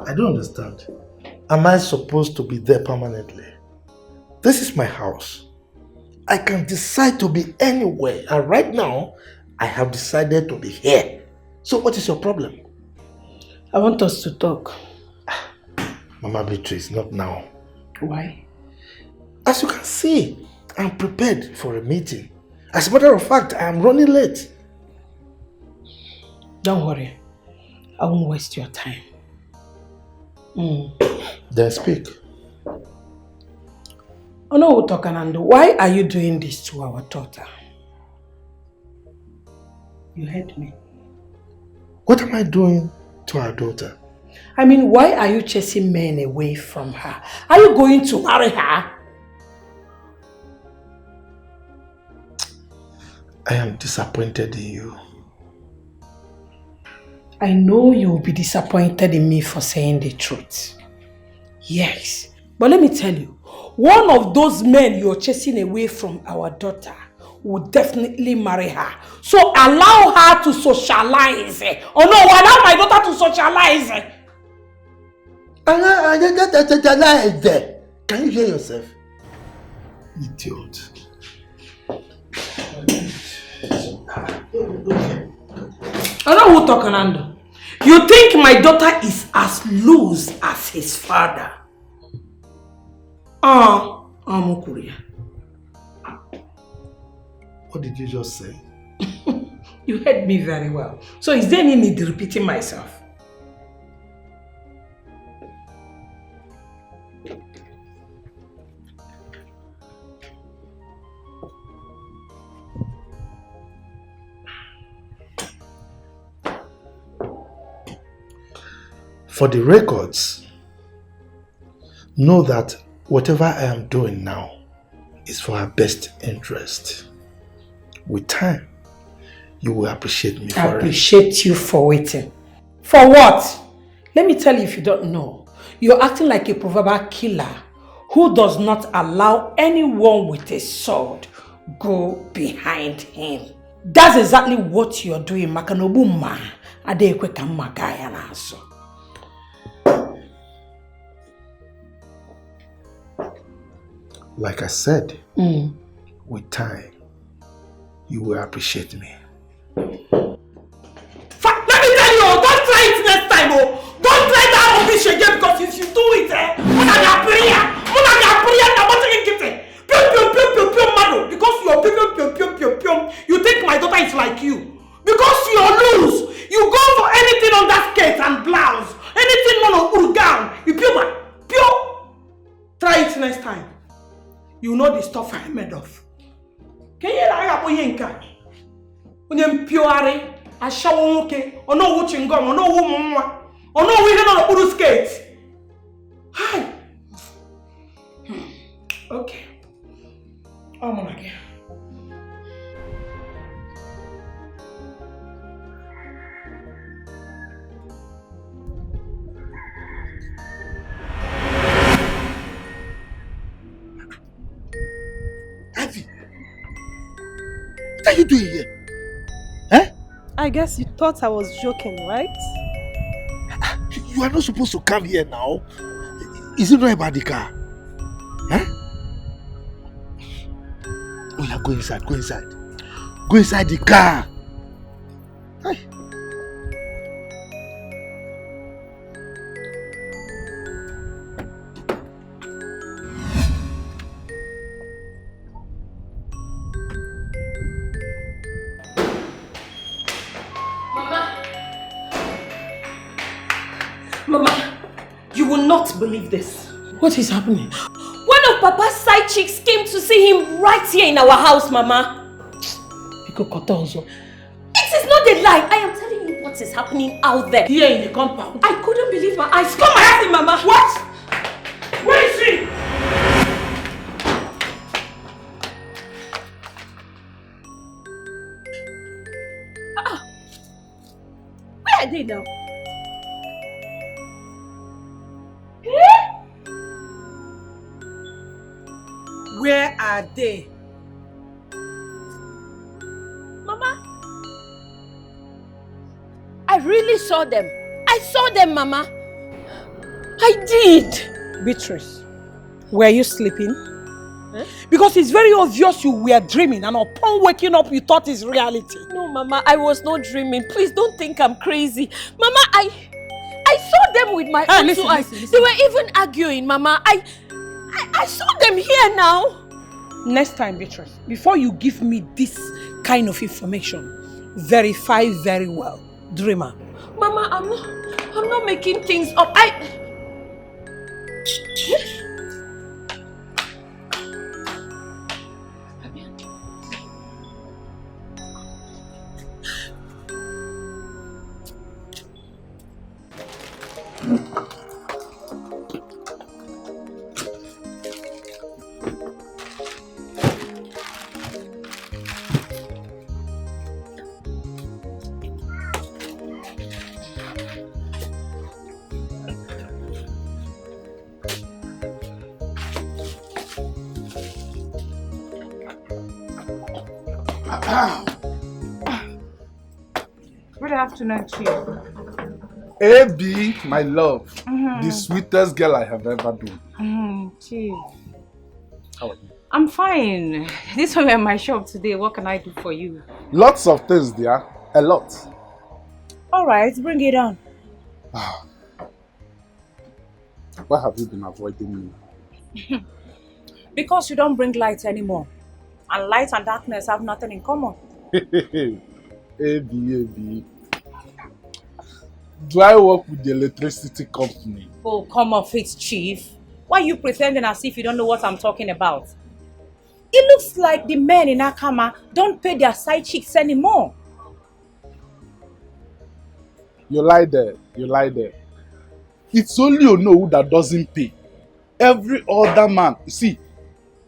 I don't understand. Am I supposed to be there permanently? This is my house. I can decide to be anywhere, and right now, I have decided to be here. So what is your problem? I want us to talk. Mama Beatrice, not now. Why? As you can see, I'm prepared for a meeting. As a matter of fact, I am running late. Don't worry. I won't waste your time. Then speak. Oh no, Tokanando, why are you doing this to our daughter? You heard me. What am I doing to our daughter? I mean, why are you chasing men away from her? Are you going to marry her? I am disappointed in you. I know you will be disappointed in me for saying the truth. Yes, but let me tell you, one of those men you're chasing away from our daughter will definitely marry her. So allow her to socialize. Oh no, allow my daughter to socialize. Can you hear yourself? Idiot. I know who talking, Nando. You think my daughter is as loose as his father? Amukuria. What did you just say? You heard me very well. So is there any need repeating myself? For the records, know that whatever I am doing now is for her best interest. With time, you will appreciate me for it. Appreciate you for waiting. For what? Let me tell you if you don't know. You're acting like a proverbial killer who does not allow anyone with a sword go behind him. That's exactly what you're doing, Makanobuma. Adekweka Magaya Naso. Like I said, with time, you will appreciate me. Let me tell you, don't try it next time, oh! Don't try that rubbish again because if you do it, you think my daughter is like you. Because you're loose. You go for anything on that skirt and blouse. Anything on a gown. You pure. Try it next time. You know the stuff I'm made of. Can you like a yinka? When you pure a shower okay, or no watching gum, or no woman, or no we don't put skate. Hi. Okay. Oh my God. What are you doing here? I guess you thought I was joking, right? You are not supposed to come here now. Is it not about the car? Oh yeah, go inside, go inside. Go inside the car. Hey. Mama, you will not believe this. What is happening? One of Papa's side chicks came to see him right here in our house, Mama. It is not a lie. I am telling you what is happening out there. Here in the compound. I couldn't believe my eyes. Come and see, Mama. What? Where is she? Where are they now? Where are they? Mama, I really saw them. I saw them, Mama. I did. Beatrice, were you sleeping? Because it's very obvious you were dreaming and upon waking up you thought it's reality. No, Mama, I was not dreaming. Please don't think I'm crazy. Mama, I saw them with my own two eyes. They were even arguing, Mama. I saw them here now. Next time, Beatrice, before you give me this kind of information, verify very well. Dreamer. Mama, I'm not making things up. Good afternoon, Chief. AB, my love, Mhm. the sweetest girl I have ever been. Chief. How are you? I'm fine. This one at my shop today. What can I do for you? Lots of things there, a lot. Alright, bring it on. Why have you been avoiding me? Because you don't bring light anymore. And light and darkness have nothing in common. AB. Do I work with the electricity company? Oh, come off it, Chief. Why are you pretending as if you don't know what I'm talking about? It looks like the men in Akama don't pay their side chicks anymore. You lie there. It's only Onowu that doesn't pay. Every other man, see,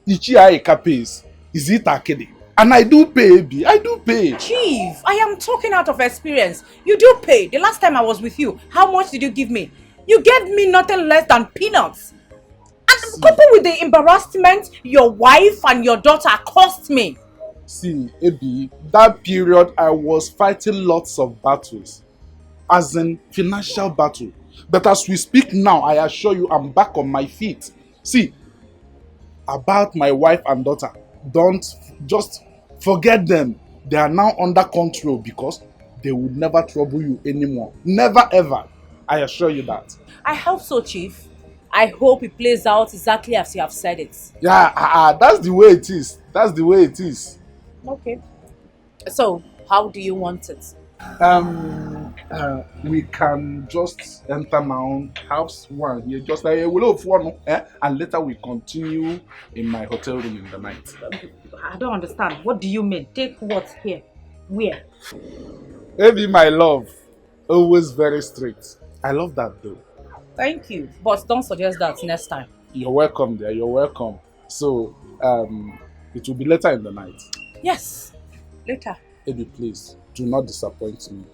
Ichiaika pays. Is it Akede? And I do pay, AB. I do pay. Chief, I am talking out of experience. You do pay. The last time I was with you, how much did you give me? You gave me nothing less than peanuts. And coupled with the embarrassment your wife and your daughter cost me. See, AB, that period I was fighting lots of battles. As in financial battle. But as we speak now, I assure you I'm back on my feet. See, about my wife and daughter, don't just forget them. They are now under control because they will never trouble you anymore. Never ever. I assure you that. I hope so, Chief. I hope it plays out exactly as you have said it. Yeah, that's the way it is. That's the way it is. Okay. So, how do you want it? We can just enter now, have one, yeah, just like a will of one, and later we continue in my hotel room in the night. I don't understand. What do you mean? Take what here? Where? Baby, my love, always very strict. I love that though. Thank you. But don't suggest that next time. You're welcome there, you're welcome. So, it will be later in the night. Yes. Later. Baby, please, do not disappoint me.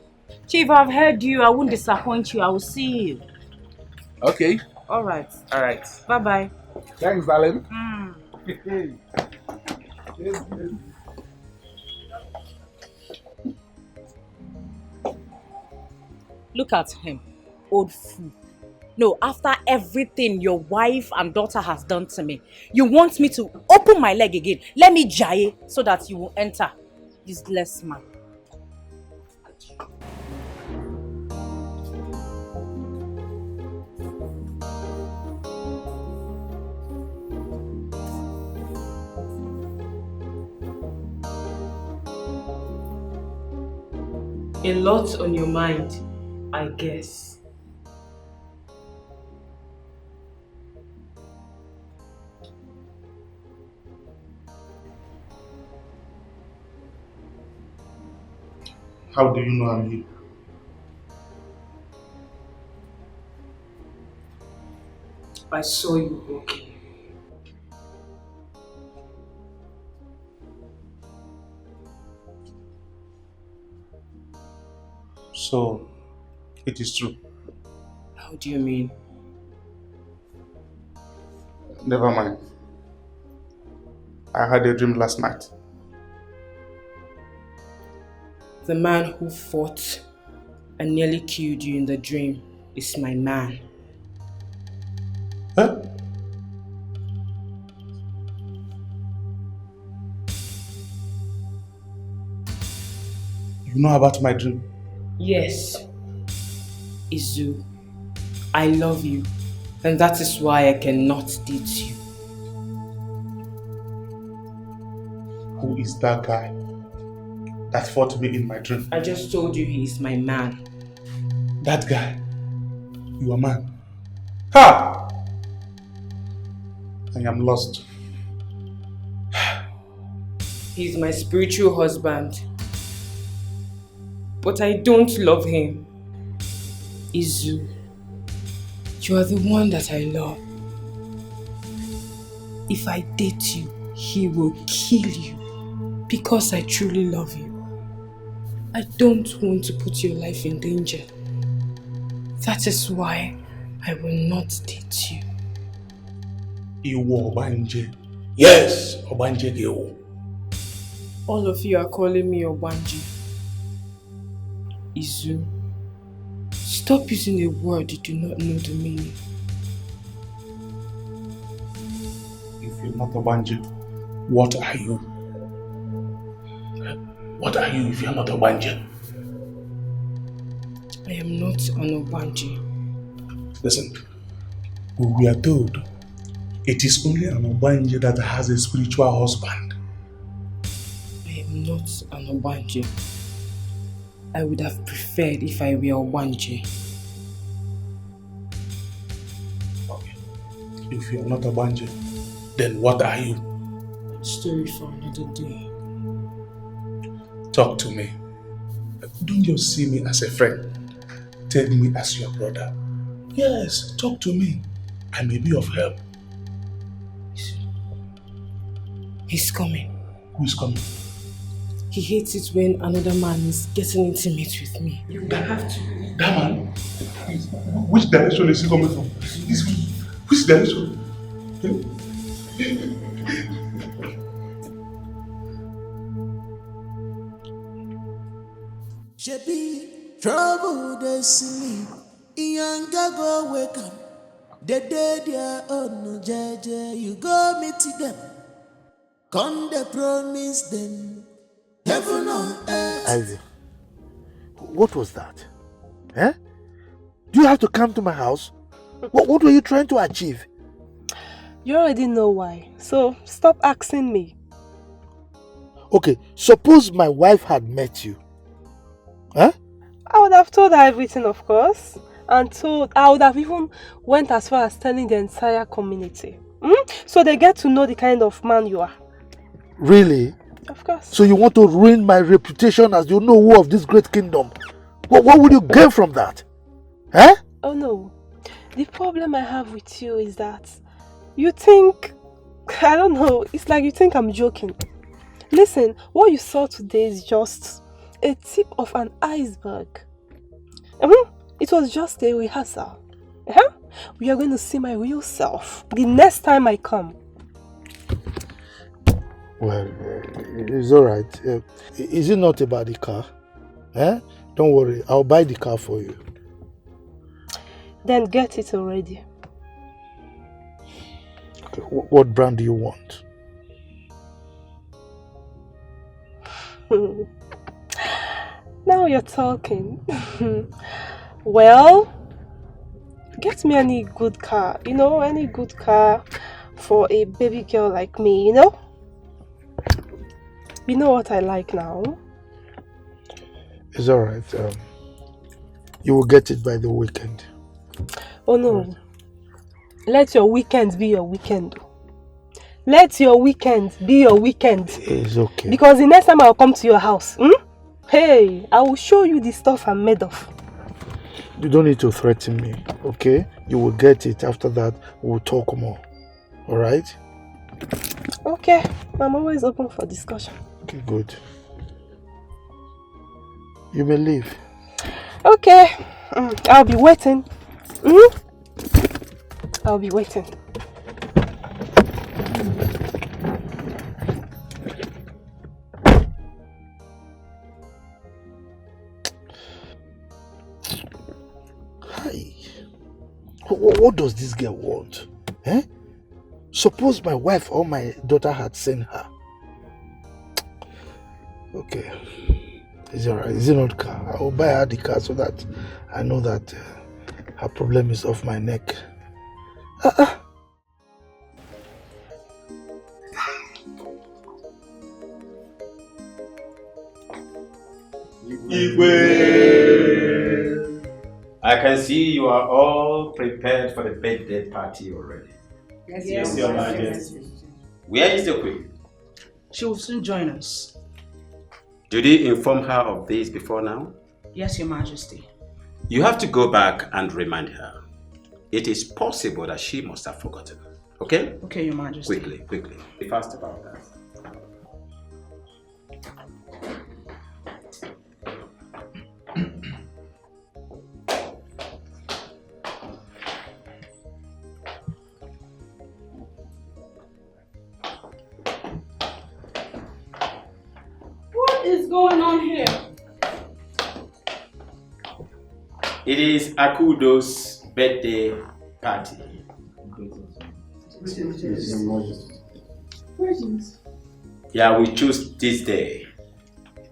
Chief, I've heard you. I won't disappoint you. I will see you. Okay. Alright. Alright. Bye-bye. Thanks, darling. Look at him. Old fool. No, after everything your wife and daughter has done to me, you want me to open my leg again. Let me jaye so that you will enter. Useless man. A lot on your mind, I guess. How do you know I'm here? I saw you walking. So, it is true. How do you mean? Never mind. I had a dream last night. The man who fought and nearly killed you in the dream is my man. Huh? You know about my dream? Yes. Izu, I love you, and that is why I cannot date you. Who is that guy that fought me in my dream? I just told you he is my man. That guy? Your man? Ha! I am lost. He's my spiritual husband. But I don't love him. Izu, you are the one that I love. If I date you, he will kill you because I truly love you. I don't want to put your life in danger. That is why I will not date you. Iwo Obanje. Yes, Obanje Geo. All of you are calling me Obanje. Izu, stop using a word you do not know the meaning. If you're not Obanje, what are you? What are you if you're not Obanje? I am not an Obanje. Listen, we are told it is only an Obanje that has a spiritual husband. I am not an Obanje. I would have preferred if I were Obanje. Okay. If you're not Obanje, then what are you? Story for another day. Talk to me. Don't just see me as a friend. Take me as your brother. Yes, talk to me. I may be of help. He's coming. Who is coming? He hates it when another man is getting intimate with me. You have to. That man? Which direction is he coming from? Which direction? Shebi, trouble they sleep. Iyanga go wake up. They dead their own jeje. You go meet them. Come they promise them. Heaven on earth. Ivy, what was that? Eh? Do you have to come to my house? What were you trying to achieve? You already know why, so stop asking me. Okay, suppose my wife had met you Huh? I would have told her everything, of course. And I would have even went as far as telling the entire community. So they get to know the kind of man you are. Really? Of course. So you want to ruin my reputation as you know who of this great kingdom? What would you gain from that? Eh? Oh no. The problem I have with you is that you think, I don't know, it's like you think I'm joking. Listen, what you saw today is just a tip of an iceberg. It was just a rehearsal. We are going to see my real self the next time I come. Well, it's alright. Is it not about the car? Don't worry, I'll buy the car for you. Then get it already. Okay, what brand do you want? Now you're talking. Well, get me any good car, any good car for a baby girl like me, You know what I like now? It's alright. You will get it by the weekend. Oh no. Let your weekend be your weekend. Let your weekend be your weekend. It's okay. Because the next time I'll come to your house, hey, I will show you the stuff I'm made of. You don't need to threaten me, okay? You will get it. After that, we'll talk more. Alright? Okay. I'm always open for discussion. Okay, good. You may leave. Okay. I'll be waiting. I'll be waiting. Hi. What does this girl want? Suppose my wife or my daughter had seen her. Okay. It's alright. Is it not car? I will buy her the car so that I know that her problem is off my neck. I can see you are all prepared for the birthday party already. Yes, Your Majesty. Where is the Queen? She will soon join us. Did you inform her of this before now? Yes, Your Majesty. You have to go back and remind her. It is possible that she must have forgotten. Okay? Okay, Your Majesty. Quickly. Be fast about that. What is going on here? It is Akudo's birthday party. Yeah, we choose this day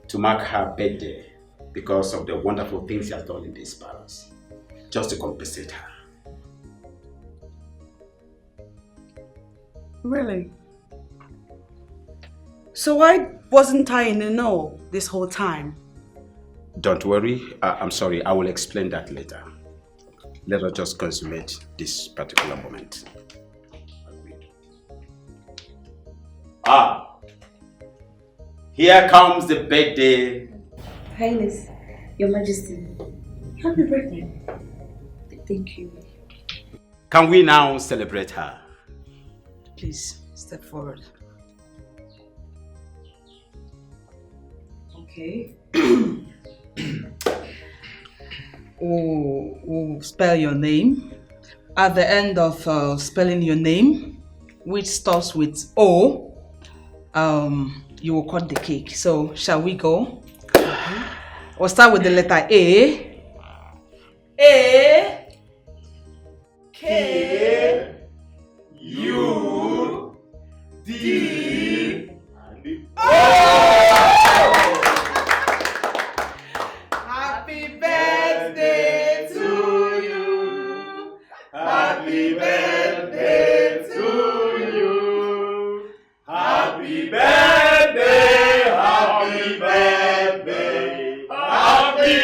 to mark her birthday because of the wonderful things she has done in this palace. Just to compensate her. Really? So why wasn't I in the know this whole time? Don't worry, I'm sorry, I will explain that later. Let us just consummate this particular moment. Here comes the birthday. Highness, Your Majesty, happy birthday. Thank you. Can we now celebrate her? Please, step forward. Okay. We'll spell your name. At the end of spelling your name, which starts with O, you will cut the cake. So, shall we go? We'll start with the letter A. A. K. U. D. Happy birthday to you. Happy birthday to you. Happy birthday. Happy birthday. Happy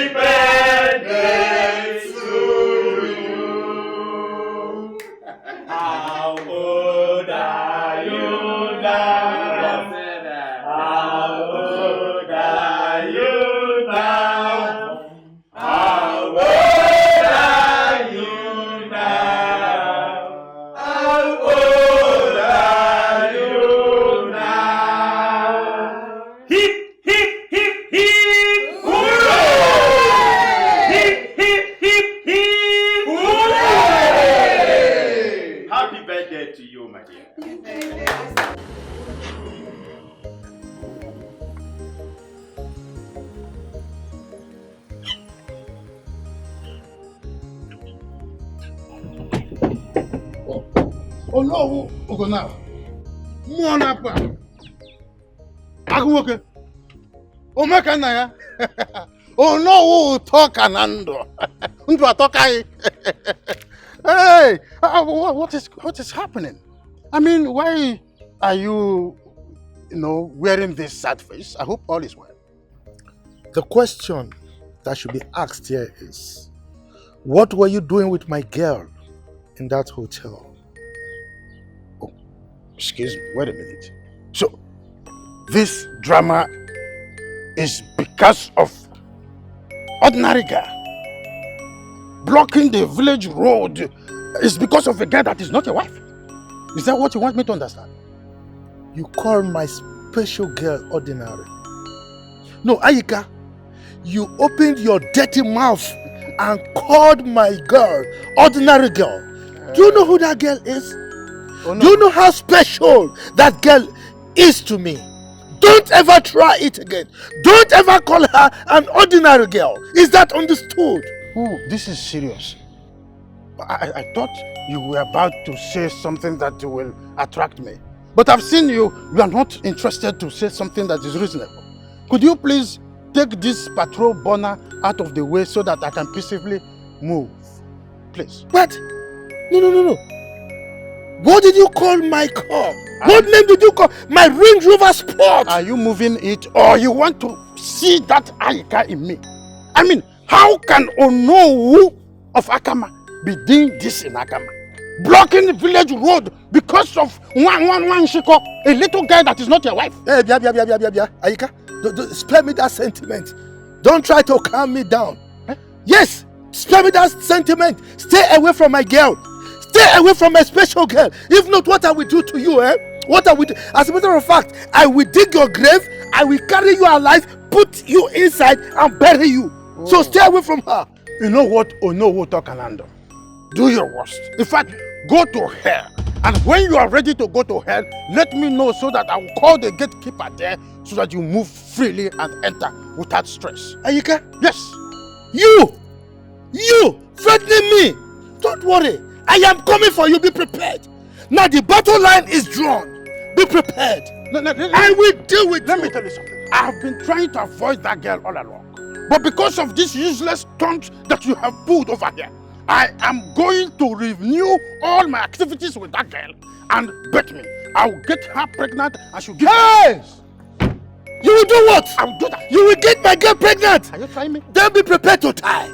Olowo Ogona. Muanapa. Aguwoke. Omeka na ya. Olowo Tokanando. Undu atokai. Hey, what is happening? I mean, why are you, wearing this sad face? I hope all is well. The question that should be asked here is, what were you doing with my girl in that hotel? Oh, excuse me, wait a minute. So, this drama is because of ordinary girl blocking the village road is because of a girl that is not your wife? Is that what you want me to understand? You call my special girl ordinary? No, Ayika, you opened your dirty mouth and called my girl ordinary girl. Do you know who that girl is? Oh, no. Do you know how special that girl is to me? Don't ever try it again. Don't ever call her an ordinary girl. Is that understood? Oh, this is serious. I thought you were about to say something that will attract me. But I've seen you are not interested to say something that is reasonable. Could you please take this patrol burner out of the way so that I can peacefully move? Please. What? No. What did you call my car? What name did you call my Range Rover Sport? Are you moving it or you want to see that Ayika in me? I mean, how can Onowu of Akama be doing this in Akama? Blocking the village road because of one Shiko, a little guy that is not your wife. Hey, bia. Ayika, don't spare me that sentiment. Don't try to calm me down. Eh? Yes, spare me that sentiment. Stay away from my girl. Stay away from my special girl. If not, what I will do to you, eh? What I will do? As a matter of fact, I will dig your grave, I will carry you alive, put you inside and bury you. Oh. So stay away from her. You know what Onowu Tokanando? Do your worst. In fact, go to hell. And when you are ready to go to hell, let me know so that I will call the gatekeeper there so that you move freely and enter without stress. Ayika? Yes. You threatening me. Don't worry. I am coming for you. Be prepared. Now the battle line is drawn. Be prepared. I will deal with you. Let me tell you something. I have been trying to avoid that girl all along. But because of this useless stunt that you have pulled over here, I am going to renew all my activities with that girl. And bet me, I will get her pregnant and she'll give her. You will do what? I will do that. You will get my girl pregnant. Are you trying me? Then be prepared to die.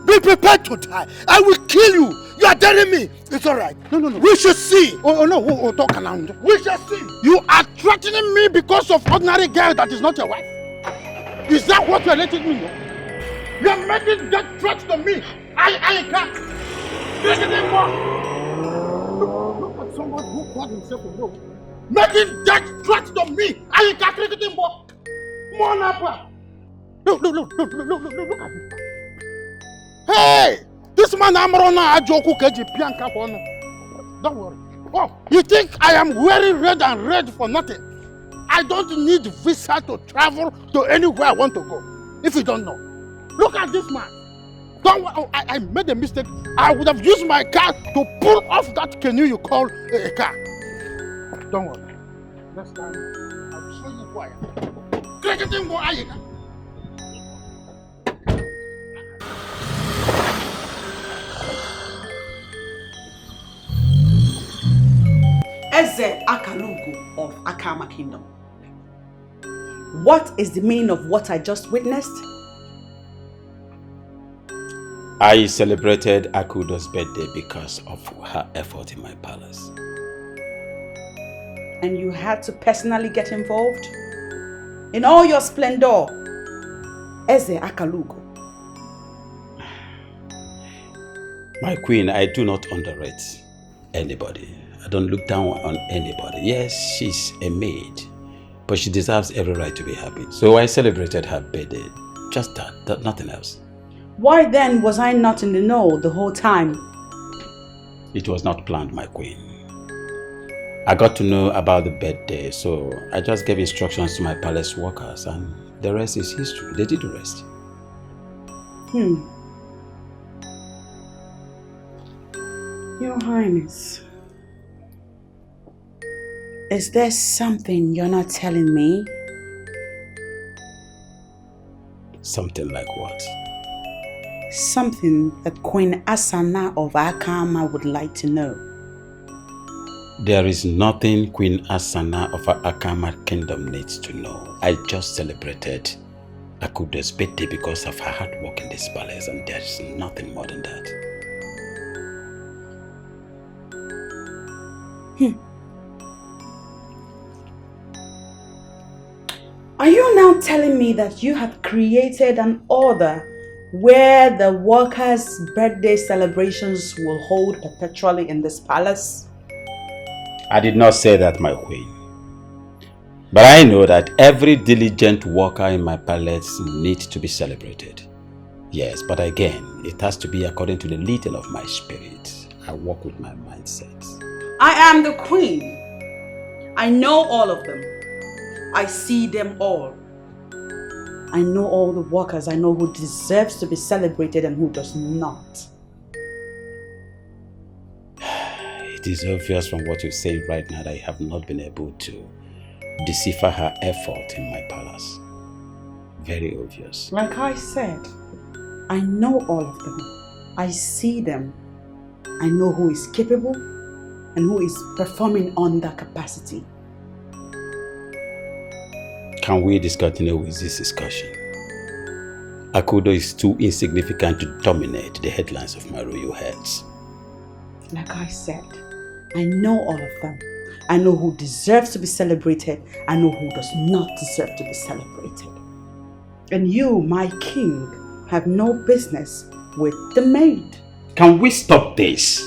Be prepared to die. I will kill you. You are daring me. It's alright. No. We shall see. No. Talk around. We shall see. You are threatening me because of ordinary girl that is not your wife. Is that what you are letting me know? You are making that threat to me. I can't. Look at someone who called himself a no. Making that threat to me. I can't cricket him more. Look at this. Hey! This man Amrona Ajoku Keji Pianka Pono. Don't worry. Oh, you think I am wearing red and red for nothing? I don't need visa to travel to anywhere I want to go. If you don't know. Look at this man. Don't worry. Oh, I made a mistake. I would have used my car to pull off that canoe you call a car. Don't worry. Next time, I'll show you who I am. Cricketing boy, Ayika. Eze Akalugo of Akama Kingdom. What is the meaning of what I just witnessed? I celebrated Akudo's birthday because of her effort in my palace. And you had to personally get involved? In all your splendor, Eze Akalugo. My queen, I do not underrate anybody. I don't look down on anybody. Yes, she's a maid, but she deserves every right to be happy. So I celebrated her birthday. Just that, nothing else. Why then was I not in the know the whole time? It was not planned, my queen. I got to know about the birthday, so I just gave instructions to my palace workers, and the rest is history. They did the rest. Your Highness, Is there something you're not telling me? Something like what? Something that Queen Asana of Akama would like to know. There is nothing Queen Asana of Akama Kingdom needs to know. I just celebrated Akudo's birthday because of her hard work in this palace, and there is nothing more than that. Are you now telling me that you have created an order where the workers' birthday celebrations will hold perpetually in this palace? I did not say that, my queen. But I know that every diligent worker in my palace needs to be celebrated. Yes, but again, it has to be according to the leading of my spirit. I work with my mindset. I am the queen. I know all of them. I see them all. I know all the workers. I know who deserves to be celebrated and who does not. It is obvious from what you say right now that I have not been able to decipher her effort in my palace. Very obvious. Like I said, I know all of them. I see them. I know who is capable and who is performing on that capacity. Can we discontinue with this discussion? Akudo is too insignificant to dominate the headlines of my royal heads. Like I said, I know all of them. I know who deserves to be celebrated. I know who does not deserve to be celebrated. And you, my king, have no business with the maid. Can we stop this?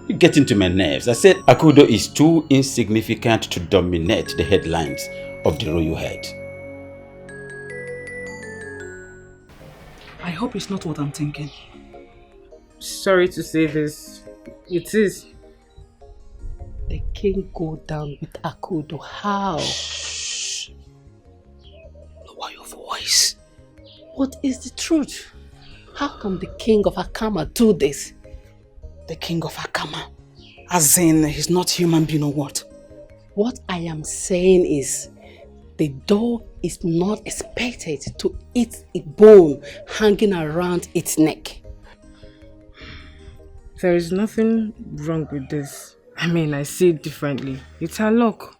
You get into my nerves. I said Akudo is too insignificant to dominate the headlines of the royal head. I hope it's not what I'm thinking. Sorry to say this. It is. The king go down with Akudo. How? Shh. Lower your voice. What is the truth? How come the king of Akama do this? The king of Akama? As in, he's not human being or what? What I am saying is, the dog is not expected to eat a bone hanging around its neck. There is nothing wrong with this. I mean, I see it differently. It's her luck.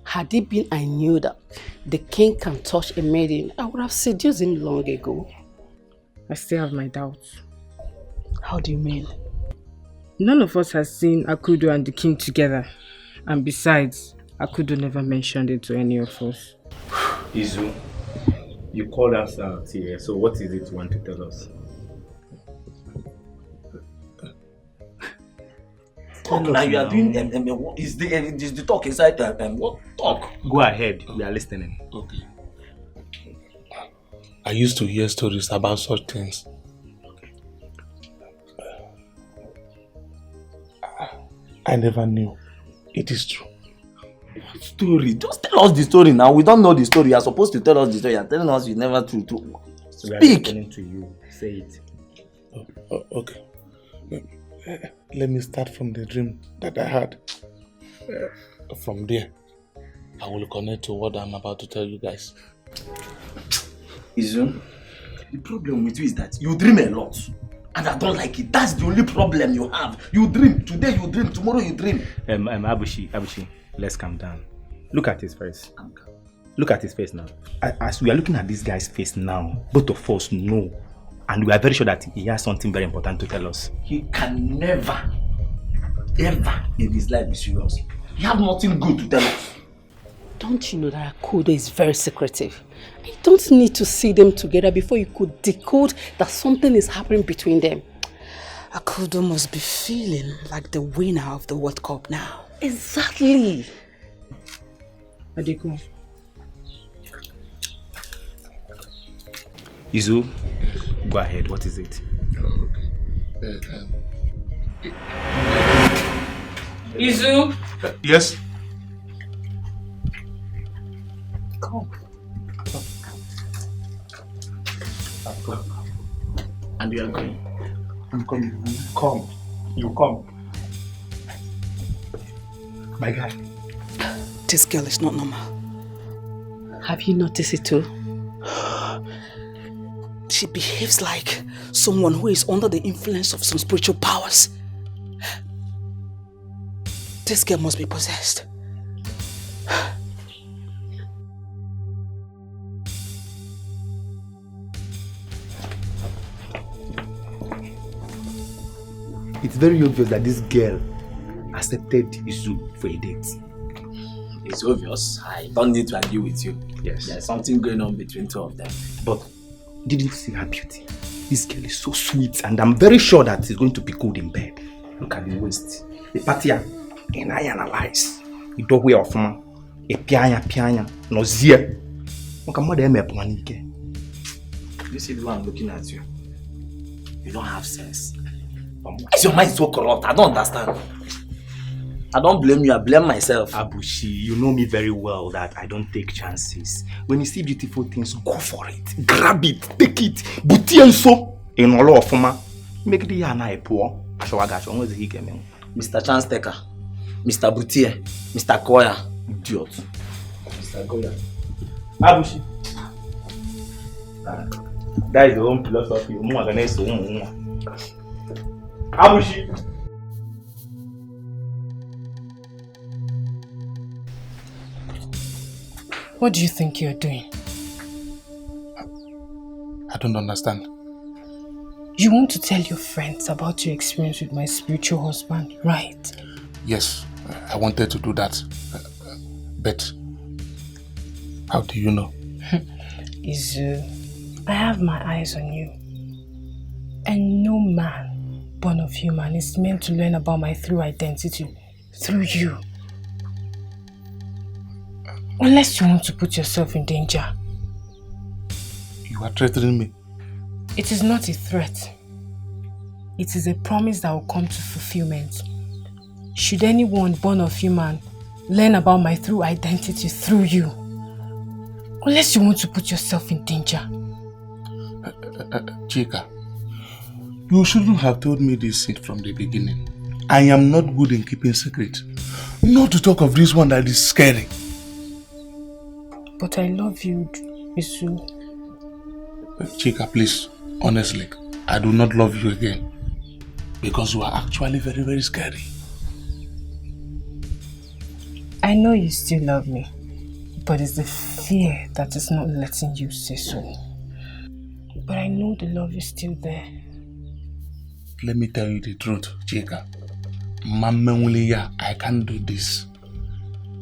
Had it been I knew that the king can touch a maiden, I would have seduced him long ago. I still have my doubts. How do you mean? None of us has seen Akudo and the king together. And besides, Akudo never mentioned it to any of us. Izu, you called us out here, so what is it you want to tell us? Talk now, you are doing what is the talk inside what talk? Go ahead, we are listening. Okay. I used to hear stories about such things. I never knew. It is true. What story? Just tell us the story now. We don't know the story. You are supposed to tell us the story. You are telling us you never true. So speak. We are listening to you. Say it. Okay. Let me start from the dream that I had. From there, I will connect to what I'm about to tell you guys. Izu, the problem with you is that you dream a lot. And I don't like it. That's the only problem you have. You dream. Today you dream. Tomorrow you dream. Abushi, let's calm down. Look at his face. Look at his face now. As we are looking at this guy's face now, both of us know. And we are very sure that he has something very important to tell us. He can never, ever in his life be serious. He have nothing good to tell us. Don't you know that Akudo is very secretive? You don't need to see them together before you could decode that something is happening between them. Akudo must be feeling like the winner of the World Cup now. Exactly. Adiko. Izu, go ahead. What is it? Izu? Yes? Come. And you are going. I'm coming. Come. You come. My guy, This girl is not normal. Have you noticed it too? She behaves like someone who is under the influence of some spiritual powers. This girl must be possessed. It's very obvious that this girl accepted Izu for a date. It's obvious. I don't need to argue with you. Yes. There's something going on between two of them. But didn't you see her beauty? This girl is so sweet, and I'm very sure that it's going to be good in bed. Look at the waist. The party, and I analyze. You don't wear off man. A pianya, no zia. You see the way I'm looking at you? You don't have sense. Why is your mind so corrupt? I don't understand. I don't blame you, I blame myself. Abushi, you know me very well that I don't take chances. When you see beautiful things, go for it. Grab it, take it. Buti and so. In all of them, make the yana poor. Mr. Chance Taker, Mr. Butie, Mr. Koya. Idiot. Mr. Koya. Abushi. That is the own philosophy. Abushi. What do you think you're doing? I don't understand. You want to tell your friends about your experience with my spiritual husband, right? Yes, I wanted to do that. But how do you know? Izu, I have my eyes on you. And no man born of human is meant to learn about my true identity through you. Unless you want to put yourself in danger. You are threatening me. It is not a threat. It is a promise that will come to fulfillment. Should anyone born of human learn about my true identity through you, unless you want to put yourself in danger. Chika, you shouldn't have told me this from the beginning. I am not good in keeping secret. Not to talk of this one that is scary. But I love you, Isu. Chika, please, honestly, I do not love you again. Because you are actually very, very scary. I know you still love me, but it's the fear that is not letting you say so. But I know the love is still there. Let me tell you the truth, Chika. Mama, I can't do this.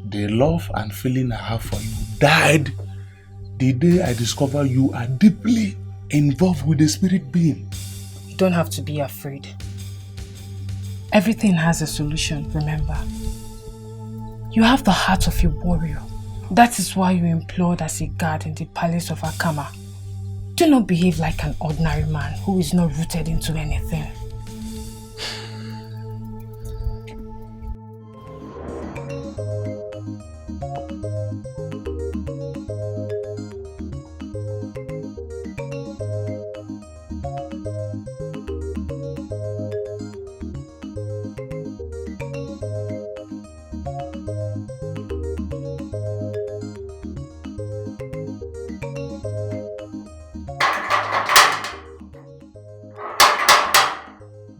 The love and feeling I have for you died the day I discovered you are deeply involved with the spirit being. You don't have to be afraid. Everything has a solution, remember. You have the heart of a warrior. That is why you employed as a guard in the palace of Akama. Do not behave like an ordinary man who is not rooted into anything.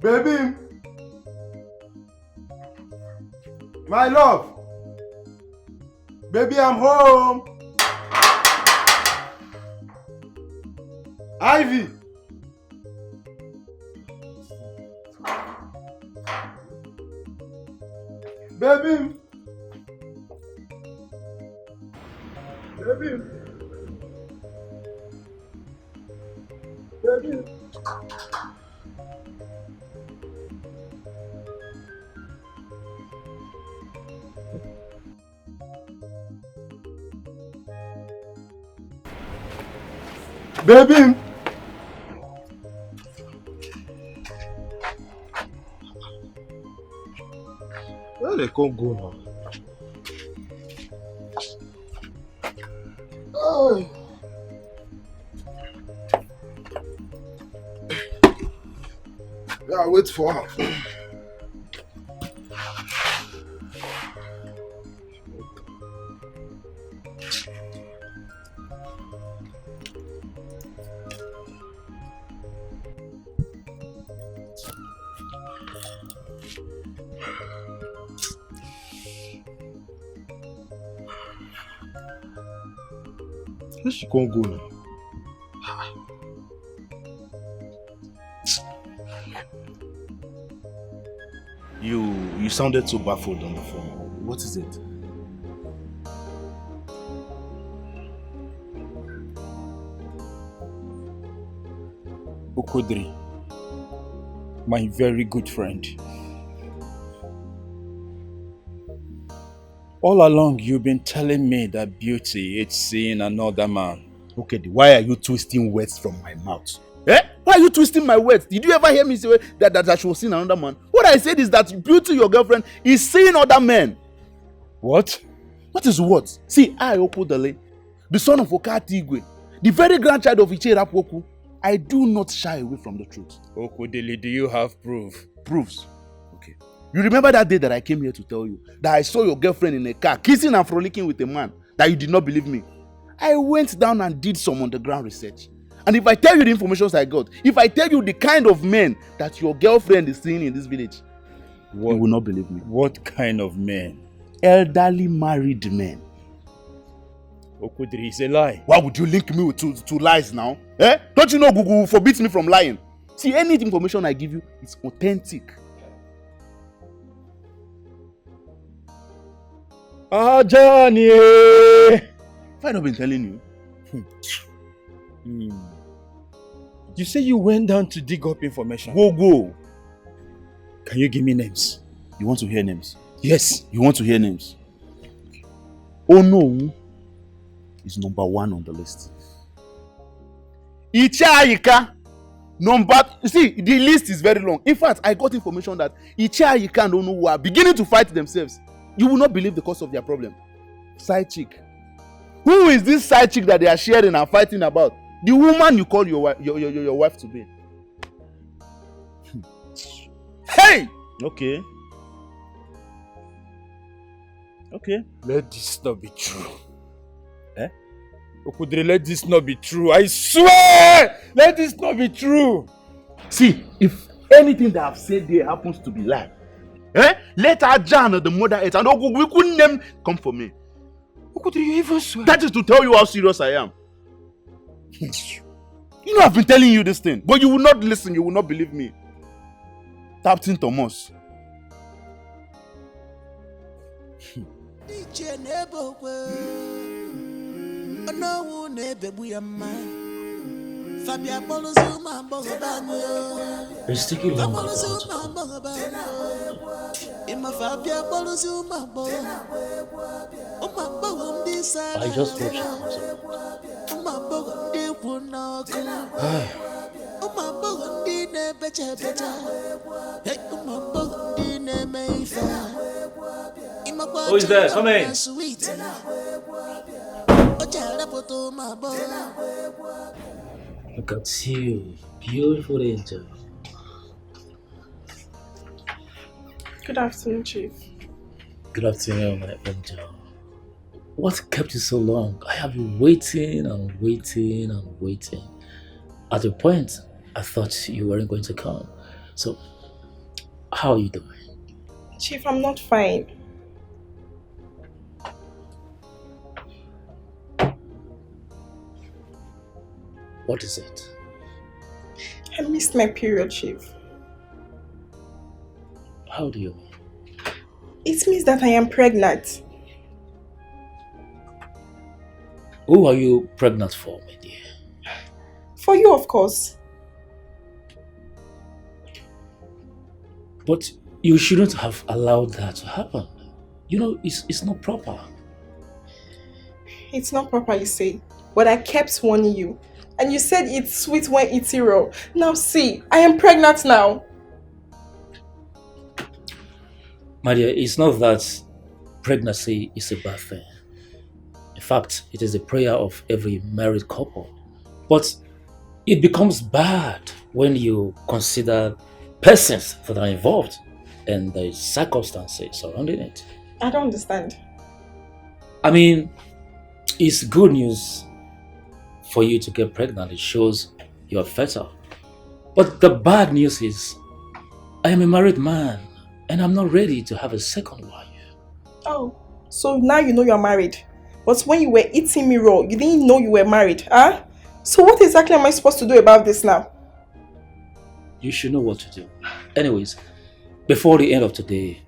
Baby! My love! Baby, I'm home! Ivy! Baby! Baby! Baby! Baby! Where they can't go now? Oh. Yeah, wait for her. Where she can't go now? You sounded so baffled on the phone. What is it? Okodri, my very good friend. All along, you've been telling me that beauty is seeing another man. Okay, why are you twisting words from my mouth? Eh? Why are you twisting my words? Did you ever hear me say that she was seeing another man? What I said is that beauty, your girlfriend, is seeing other men. What? What is what? See, I, Okodele, the son of Okati Igwe, the very grandchild of Iche Rapwoku, I do not shy away from the truth. Okodele, do you have proof? Proofs? Okay. You remember that day that I came here to tell you that I saw your girlfriend in a car kissing and frolicking with a man, that you did not believe me? I went down and did some underground research. And if I tell you the information I got, if I tell you the kind of men that your girlfriend is seeing in this village, you will not believe me. What kind of men? Elderly married men. Okodri, it's a lie. Why would you link me with two lies now? Eh? Don't you know Google forbids me from lying? See, any information I give you is authentic. Ah, Johnny! If I not been telling you. You say you went down to dig up information. Go. Can you give me names? You want to hear names? Yes. You want to hear names? Oh no is number 1 on the list. Iche Ayika, you see, the list is very long. In fact, I got information that Iche Ayika and Onu are beginning to fight themselves. You will not believe the cause of their problem. Side chick. Who is this side chick that they are sharing and fighting about? The woman you call your wife to be. Hey! Okay. Let this not be true. Okudre, let this not be true. I swear! Let this not be true. See, if anything that I've said there happens to be lie, let Ajan, the mother, and Ogugwiku name come for me. Okudre, you even swear? That is to tell you how serious I am. You know I've been telling you this thing, but you will not listen, you will not believe me. Captain Thomas. It's taking long. I just watched Who is there? Come in. Look at you, beautiful angel. Good afternoon, Chief. Good afternoon, my angel. What kept you so long? I have been waiting and waiting and waiting. At a point, I thought you weren't going to come. So, how are you doing? Chief, I'm not fine. What is it? I missed my period, Chief. How do you mean? It means that I am pregnant. Who are you pregnant for, my dear? For you, of course. But you shouldn't have allowed that to happen. You know, it's not proper. It's not proper, you say. But I kept warning you. And you said it's sweet when it's raw. Now see, I am pregnant now. My dear, it's not that pregnancy is a bad thing. In fact, it is the prayer of every married couple. But it becomes bad when you consider persons that are involved and the circumstances surrounding it. I don't understand. I mean, it's good news for you to get pregnant. It shows you're fertile. But the bad news is, I am a married man and I'm not ready to have a second wife. Oh, so now you know you're married. But when you were eating me raw, you didn't know you were married, huh? So what exactly am I supposed to do about this now? You should know what to do. Anyways, before the end of today,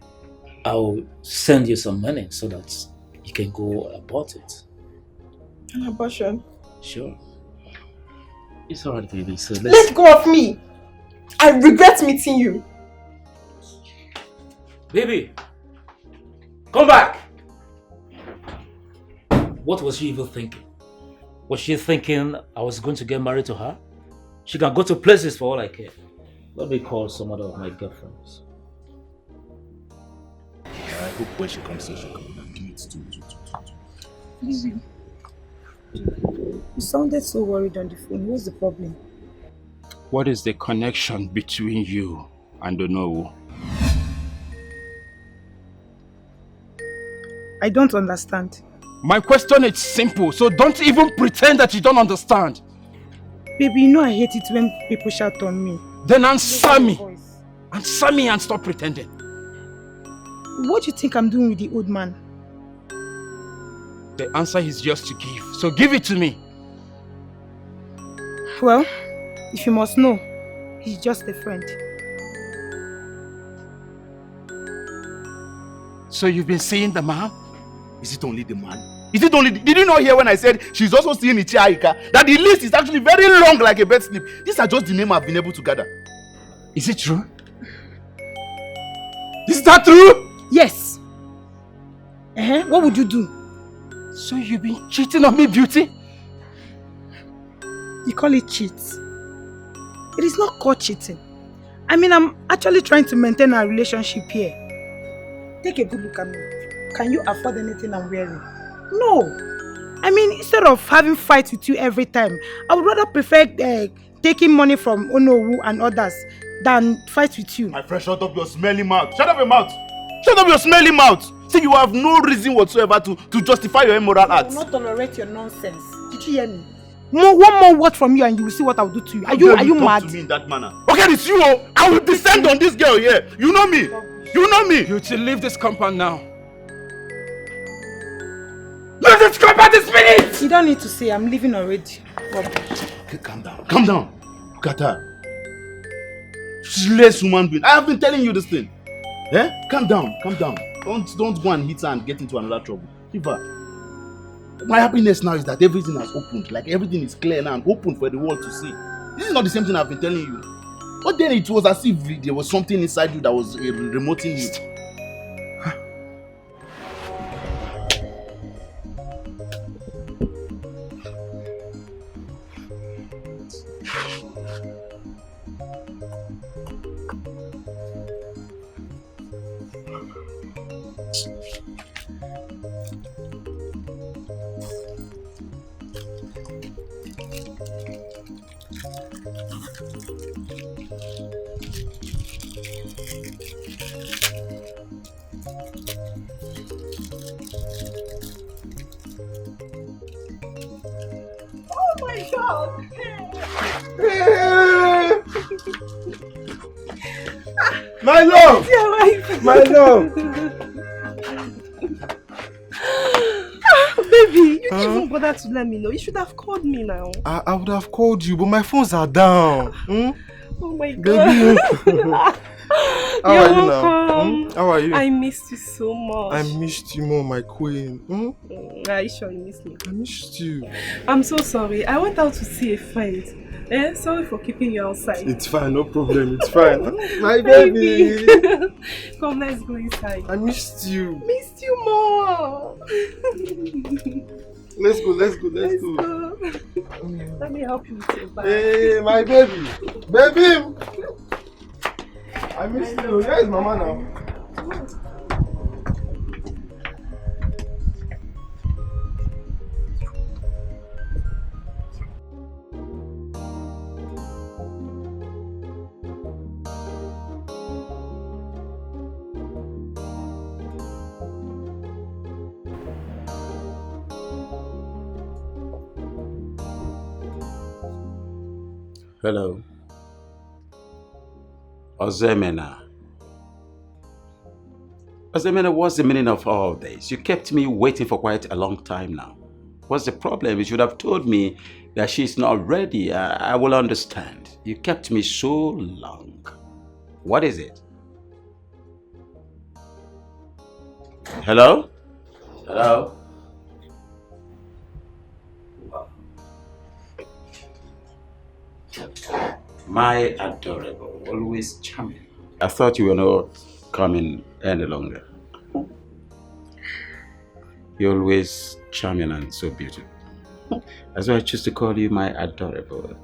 I'll send you some money so that you can go abort it. An abortion? Sure. It's alright, baby. So Let go of me! I regret meeting you. Baby! Come back! What was she even thinking? Was she thinking I was going to get married to her? She can go to places for all I care. Let me call some other of my girlfriends. I hope when she comes in, she'll come and give it to Baby, you sounded so worried on the phone. What's the problem? What is the connection between you and Onowu? I don't understand. My question is simple, so don't even pretend that you don't understand. Baby, you know I hate it when people shout on me. Then answer me. Answer me and stop pretending. What do you think I'm doing with the old man? The answer is just to give, so give it to me. Well, if you must know, he's just a friend. So you've been seeing the man? Is it only the man? Is it only... Did you not hear when I said she's also seeing Ichi Aika? That the list is actually very long like a bed slip. These are just the names I've been able to gather. Is it true? Is that true? Yes. What would you do? So you've been cheating on me, Beauty? You call it cheat? It is not called cheating. I mean, I'm actually trying to maintain our relationship here. Take a good look at me. Can you afford anything I'm wearing? No. I mean, instead of having fights with you every time, I would rather prefer taking money from Onowu and others than fight with you. My friend, shut up your smelly mouth. Shut up your mouth. Shut up your smelly mouth. See, you have no reason whatsoever to justify your immoral acts. I will not tolerate your nonsense. Did you hear me? One more word from you and you will see what I will do to you. Are you mad? Talk to me in that manner. Okay, it's you. I will descend on this girl here. You know me. You know me. You should leave this compound now. Leave this compound this minute! You don't need to say I'm leaving already. Okay, calm down. Calm down. Look at her. She's less human being. I have been telling you this thing. Eh? Calm down. Calm down. Don't go and hit her and get into another trouble. Leave her. My happiness now is that everything has opened. Like everything is clear now and open for the world to see. This is not the same thing I've been telling you. But then it was as if there was something inside you that was remoting you. My love! My love! Baby, you didn't even bother to let me know. You should have called me now. I would have called you, but my phones are down. Oh my God. Baby. How You're are you welcome. now? How are you? I missed you so much. I missed you more, my queen. Are you sure you missed me? I missed you. I'm so sorry. I went out to see a friend. Sorry for keeping you outside. It's fine, no problem. It's fine. My baby. Come, let's go inside. I missed you. Missed you more. Let's go. Let me help you with your bag. Hey, my baby. Baby. I missed you. Where is Mama now? Hello. Ozemena. Azemina, what's the meaning of all this? You kept me waiting for quite a long time now. What's the problem? You should have told me that she's not ready. I will understand. You kept me so long. What is it? Hello? Hello? My adorable, always charming. I thought you were not coming any longer. You're always charming and so beautiful. That's why I choose to call you my adorable.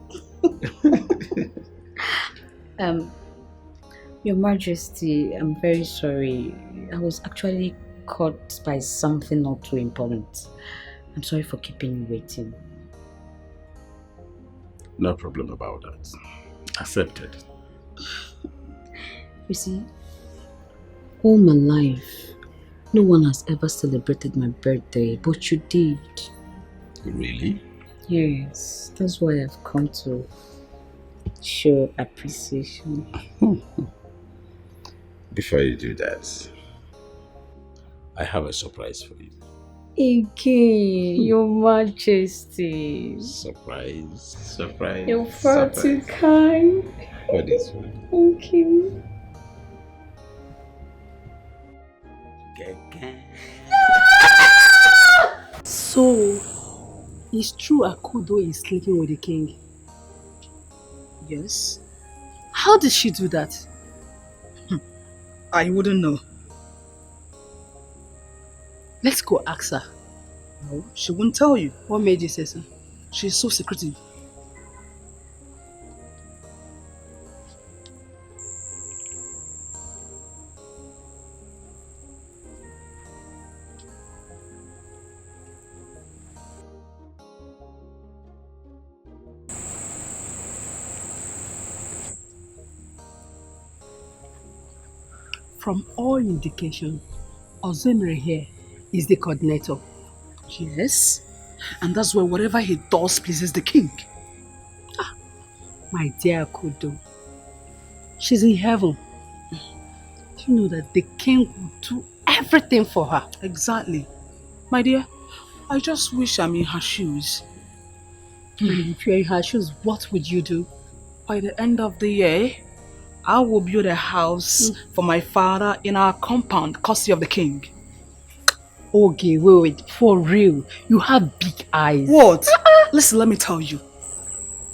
Your Majesty, I'm very sorry. I was actually caught by something not too important. I'm sorry for keeping you waiting. No problem about that. Accepted. You see, all my life, no one has ever celebrated my birthday, but you did. Really? Yes, that's why I've come to show appreciation. Before you do that, I have a surprise for you. Again, Your Majesty. Surprise. You're far too kind. What is it? Thank you. So, it's true Akudo is sleeping with the king? Yes. How did she do that? I wouldn't know. Let's go ask her. No, she wouldn't tell you. What made you say so? She's so secretive. From all indication, Ozemere here is the coordinator. Yes. And that's why whatever he does pleases the king. My dear Akudo, she's in heaven. Do you know that the king will do everything for her? Exactly. My dear, I just wish I'm in her shoes. And if you're in her shoes, what would you do? By the end of the year, I will build a house for my father in our compound, courtesy of the king. Okay, wait, for real. You have big eyes. What? Listen, let me tell you.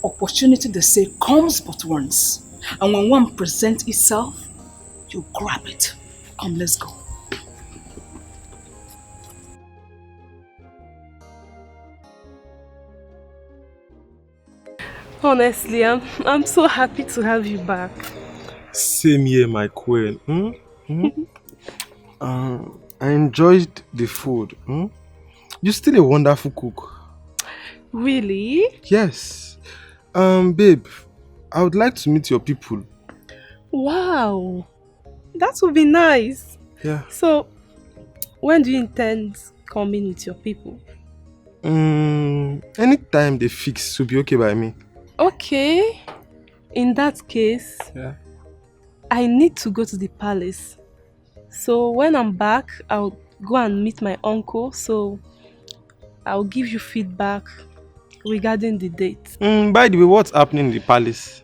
Opportunity, they say, comes but once. And when one presents itself, you grab it. Come, let's go. Honestly, I'm so happy to have you back. Same here, my queen. I enjoyed the food. You're still a wonderful cook. Really? Yes. Babe, I would like to meet your people. Wow, that would be nice. Yeah. So, when do you intend coming with your people? Anytime they fix will be okay by me. Okay. In that case, Yeah. I need to go to the palace. So when I'm back, I'll go and meet my uncle. So I'll give you feedback regarding the date. By the way, what's happening in the palace?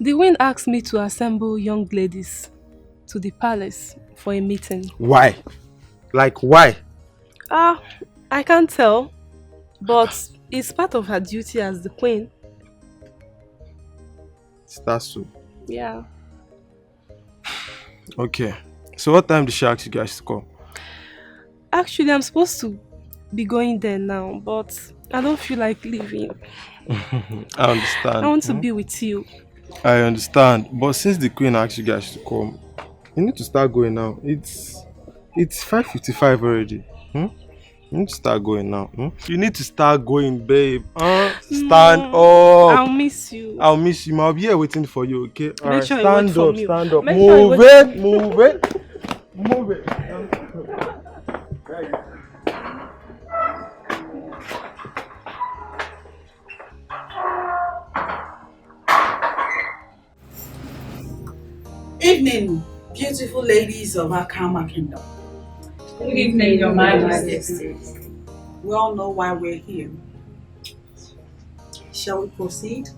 The Queen asked me to assemble young ladies to the palace for a meeting. Why? Like why? I can't tell, but it's part of her duty as the queen. That's so. Yeah. Okay. So what time did she ask you guys to come? Actually, I'm supposed to be going there now, but I don't feel like leaving. I understand. I want to be with you. I understand. But since the queen asked you guys to come, you need to start going now. It's 5:55 already. You need to start going now. You need to start going, babe. Stand up. I'll miss you. I'll miss you. I'll be here waiting for you, okay? Make sure you stand wait for up, me. stand up. Make sure you Move wait it, for me. move it. Move it. Evening. Beautiful ladies of our Karma Kingdom. Good evening, Your Majesty. We all know why we're here. Shall we proceed?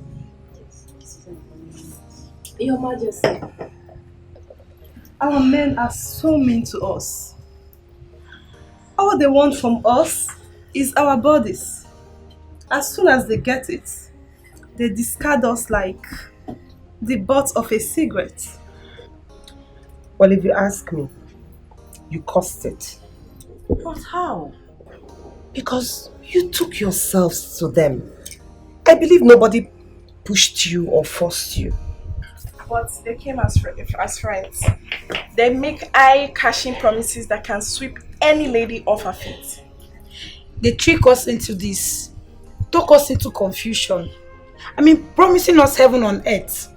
Your Majesty, our men are so mean to us. All they want from us is our bodies. As soon as they get it, they discard us like the butt of a cigarette. Well, if you ask me, you caused it. But how? Because you took yourselves to them. I believe nobody pushed you or forced you. But they came as friends. They make eye-catching promises that can sweep any lady off her feet. They trick us into this, talk us into confusion. I mean, promising us heaven on earth.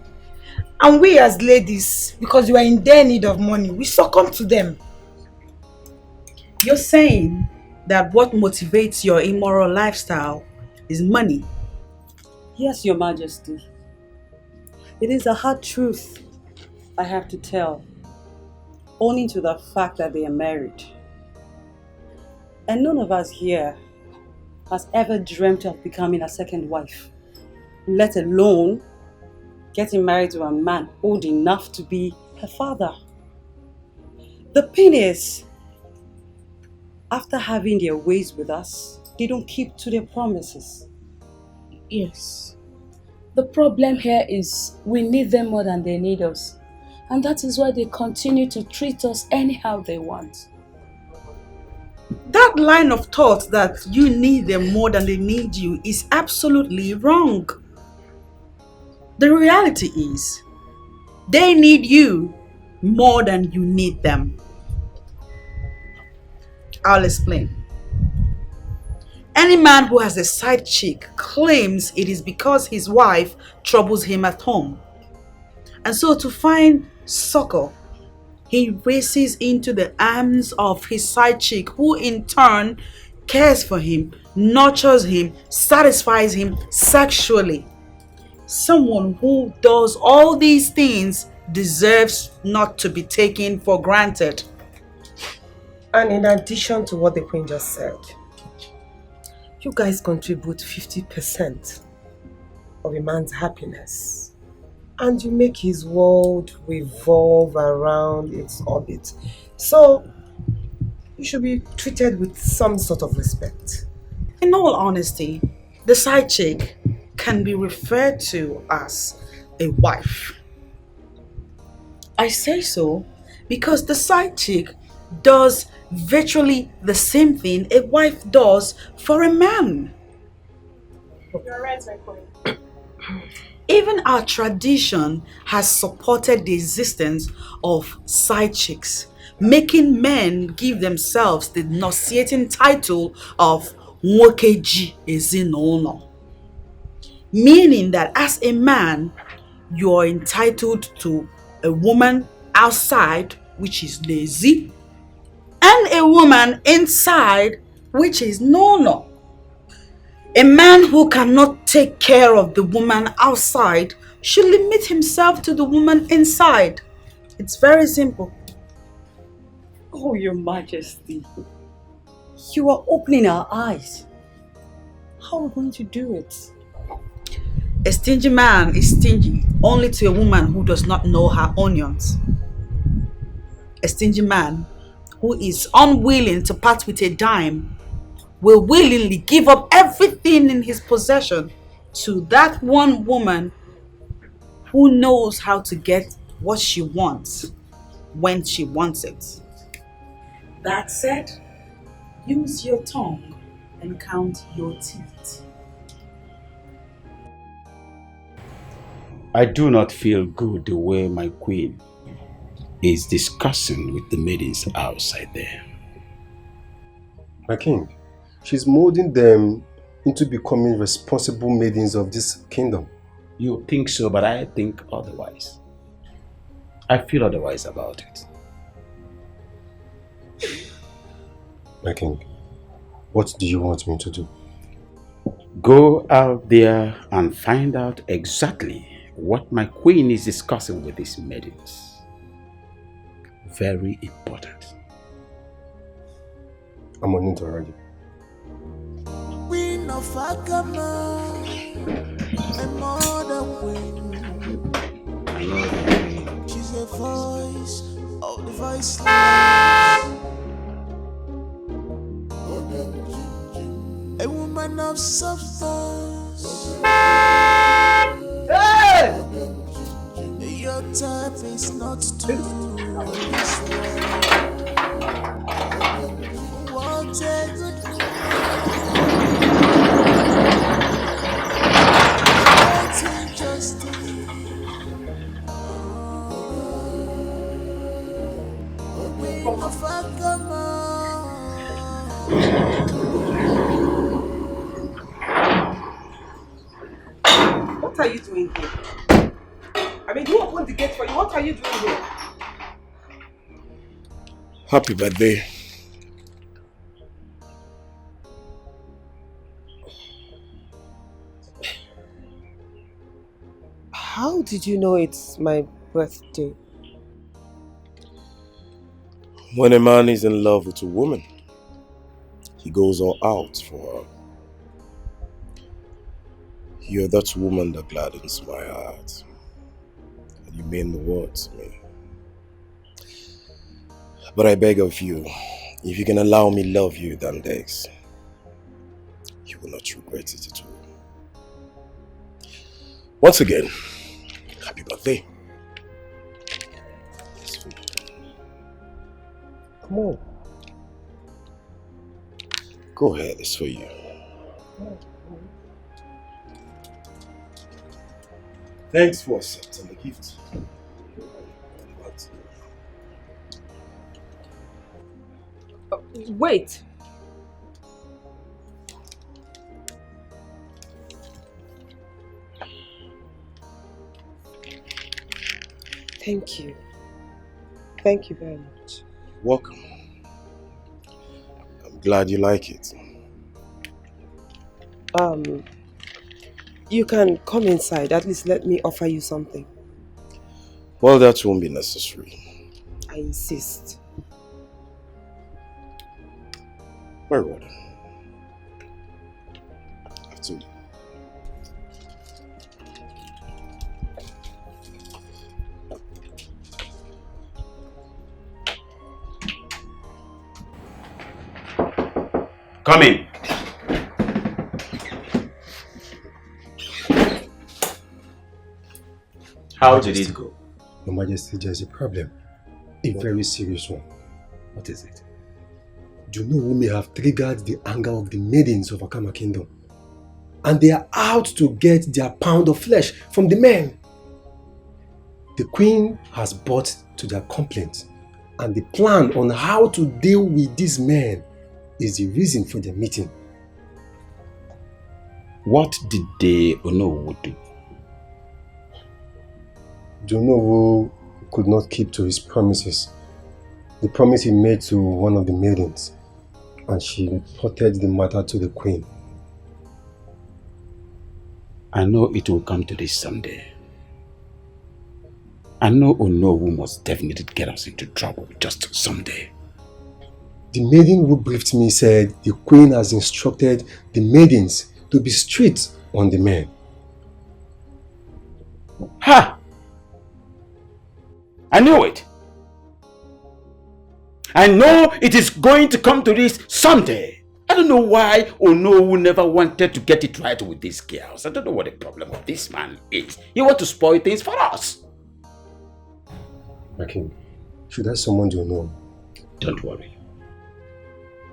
And we as ladies, because we are in their need of money, we succumb to them. You're saying that what motivates your immoral lifestyle is money? Yes, Your Majesty. It is a hard truth I have to tell, owing to the fact that they are married. And none of us here has ever dreamt of becoming a second wife, let alone getting married to a man old enough to be her father. The pain is, after having their ways with us, they don't keep to their promises. Yes. The problem here is we need them more than they need us. And that is why they continue to treat us anyhow they want. That line of thought that you need them more than they need you is absolutely wrong. The reality is, they need you more than you need them. I'll explain. Any man who has a side chick claims it is because his wife troubles him at home. And so to find succor, he races into the arms of his side chick, who in turn cares for him, nurtures him, satisfies him sexually. Someone who does all these things deserves not to be taken for granted. And in addition to what the Queen just said, you guys contribute 50% of a man's happiness. And you make his world revolve around its orbit. So, you should be treated with some sort of respect. In all honesty, the side chick can be referred to as a wife. I say so because the side chick does virtually the same thing a wife does for a man. You're right, my queen. Even our tradition has supported the existence of side chicks, making men give themselves the nauseating title of Nwokeji Ezinụlọ, meaning that as a man, you are entitled to a woman outside, which is lazy, and a woman inside, which is Nono. A man who cannot take care of the woman outside should limit himself to the woman inside. It's very simple. Oh, Your Majesty, you are opening our eyes. How are we going to do it? A stingy man is stingy only to a woman who does not know her onions. A stingy man who is unwilling to part with a dime will willingly give up everything in his possession to that one woman who knows how to get what she wants when she wants it. That said, use your tongue and count your teeth. I do not feel good the way my queen is discussing with the maidens outside there. My king, she's molding them into becoming responsible maidens of this kingdom. You think so, but I think otherwise. I feel otherwise about it. My king, what do you want me to do? Go out there and find out exactly what my queen is discussing with these maidens. Very important. I'm on it already. Queen of Agama, a modern queen. She's the voice of the voiceless. A woman of substance. Hey! Your type is not to what a good injustice. Queen of Agama. What are you doing here? I mean, who opened the gate for you? What are you doing here? Happy birthday. How did you know it's my birthday? When a man is in love with a woman, he goes all out for her. You're that woman that gladdens my heart. And you mean the world to me. But I beg of you, if you can allow me love you than this, you will not regret it at all. Once again, happy birthday. Come on. Go ahead, it's for you. Thanks for accepting the gift. Wait. Thank you. Thank you very much. Welcome. I'm glad you like it. You can come inside. At least let me offer you something. Well, that won't be necessary. I insist. Very well. After you. Come in. How did it go? Your Majesty, there's a problem. A very serious one. What is it? Do you know who may have triggered the anger of the maidens of Akama Kingdom? And they are out to get their pound of flesh from the men. The queen has brought to their complaint, and the plan on how to deal with these men is the reason for the meeting. What did the Onowu do? Do you know who could not keep to his promises? The promise he made to one of the maidens, and she reported the matter to the queen. I know it will come to this someday. I know Onowu must definitely get us into trouble just someday. The maiden who briefed me said the queen has instructed the maidens to be strict on the men. Ha! I knew it. I know it is going to come to this someday. I don't know why Onowu never wanted to get it right with these girls. I don't know what the problem of this man is. He wants to spoil things for us. Akin, should I summon the Onowu? Don't worry.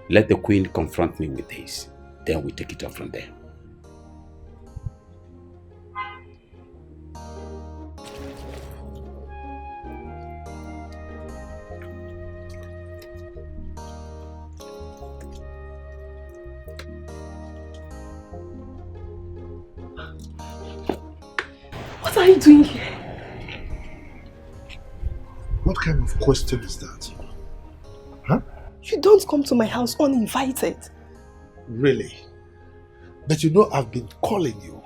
Let the queen confront me with this. Then we take it up from there. What are you doing here? What kind of question is that? Huh? You don't come to my house uninvited. Really? But you know I've been calling you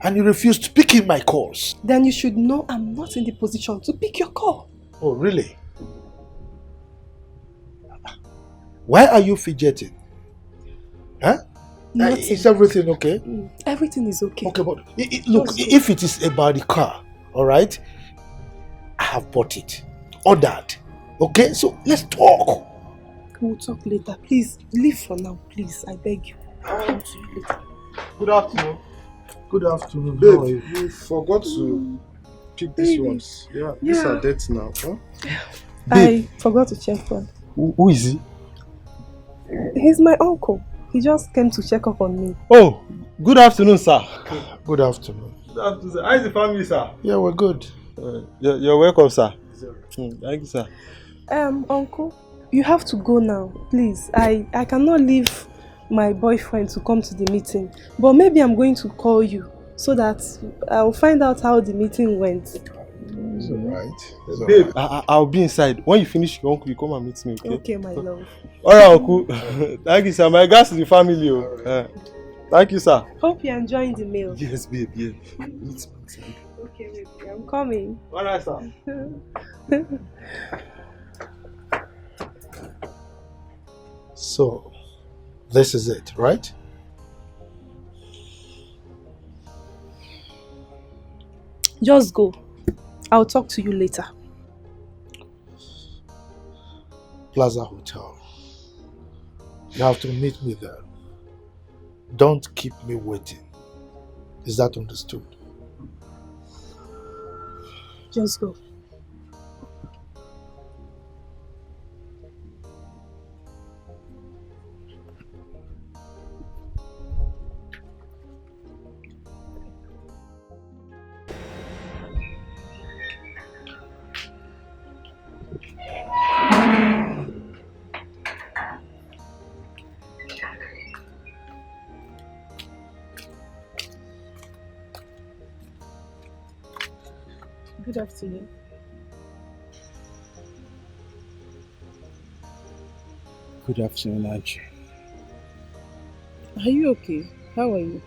and you refused picking my calls. Then you should know I'm not in the position to pick your call. Oh, really? Why are you fidgeting? Huh? Nothing. Is everything okay? Everything is okay. Okay, but look, if it is about the car, all right, I have bought it, ordered. Okay, so let's talk. We'll talk later. Please, leave for now, please. I beg you. I'll talk to you later. Good afternoon. Good afternoon. Babe, you forgot to pick these ones. Yeah, these are dates now. Huh? I forgot to check one. Who is he? He's my uncle. He just came to check up on me. Oh, good afternoon, sir. Good afternoon. Good afternoon, sir. How is the family, sir? Yeah, we're good. You're welcome, sir. Thank you, sir. Uncle, you have to go now, please. I cannot leave my boyfriend to come to the meeting, but maybe I'm going to call you so that I'll find out how the meeting went. It's alright. Babe, I'll be inside. When you finish your uncle, you come and meet me, okay? Okay, my love. Alright, uncle. Thank you, sir. My regards to the family. Thank you, sir. Hope you're enjoying the meal. Yes, babe, yeah. Okay, baby, I'm coming. Alright, sir. So, this is it, right? Just go. I'll talk to you later. Plaza Hotel. You have to meet me there. Don't keep me waiting. Is that understood? Just go. Good afternoon. Good afternoon, Angie. Are you okay? How are you?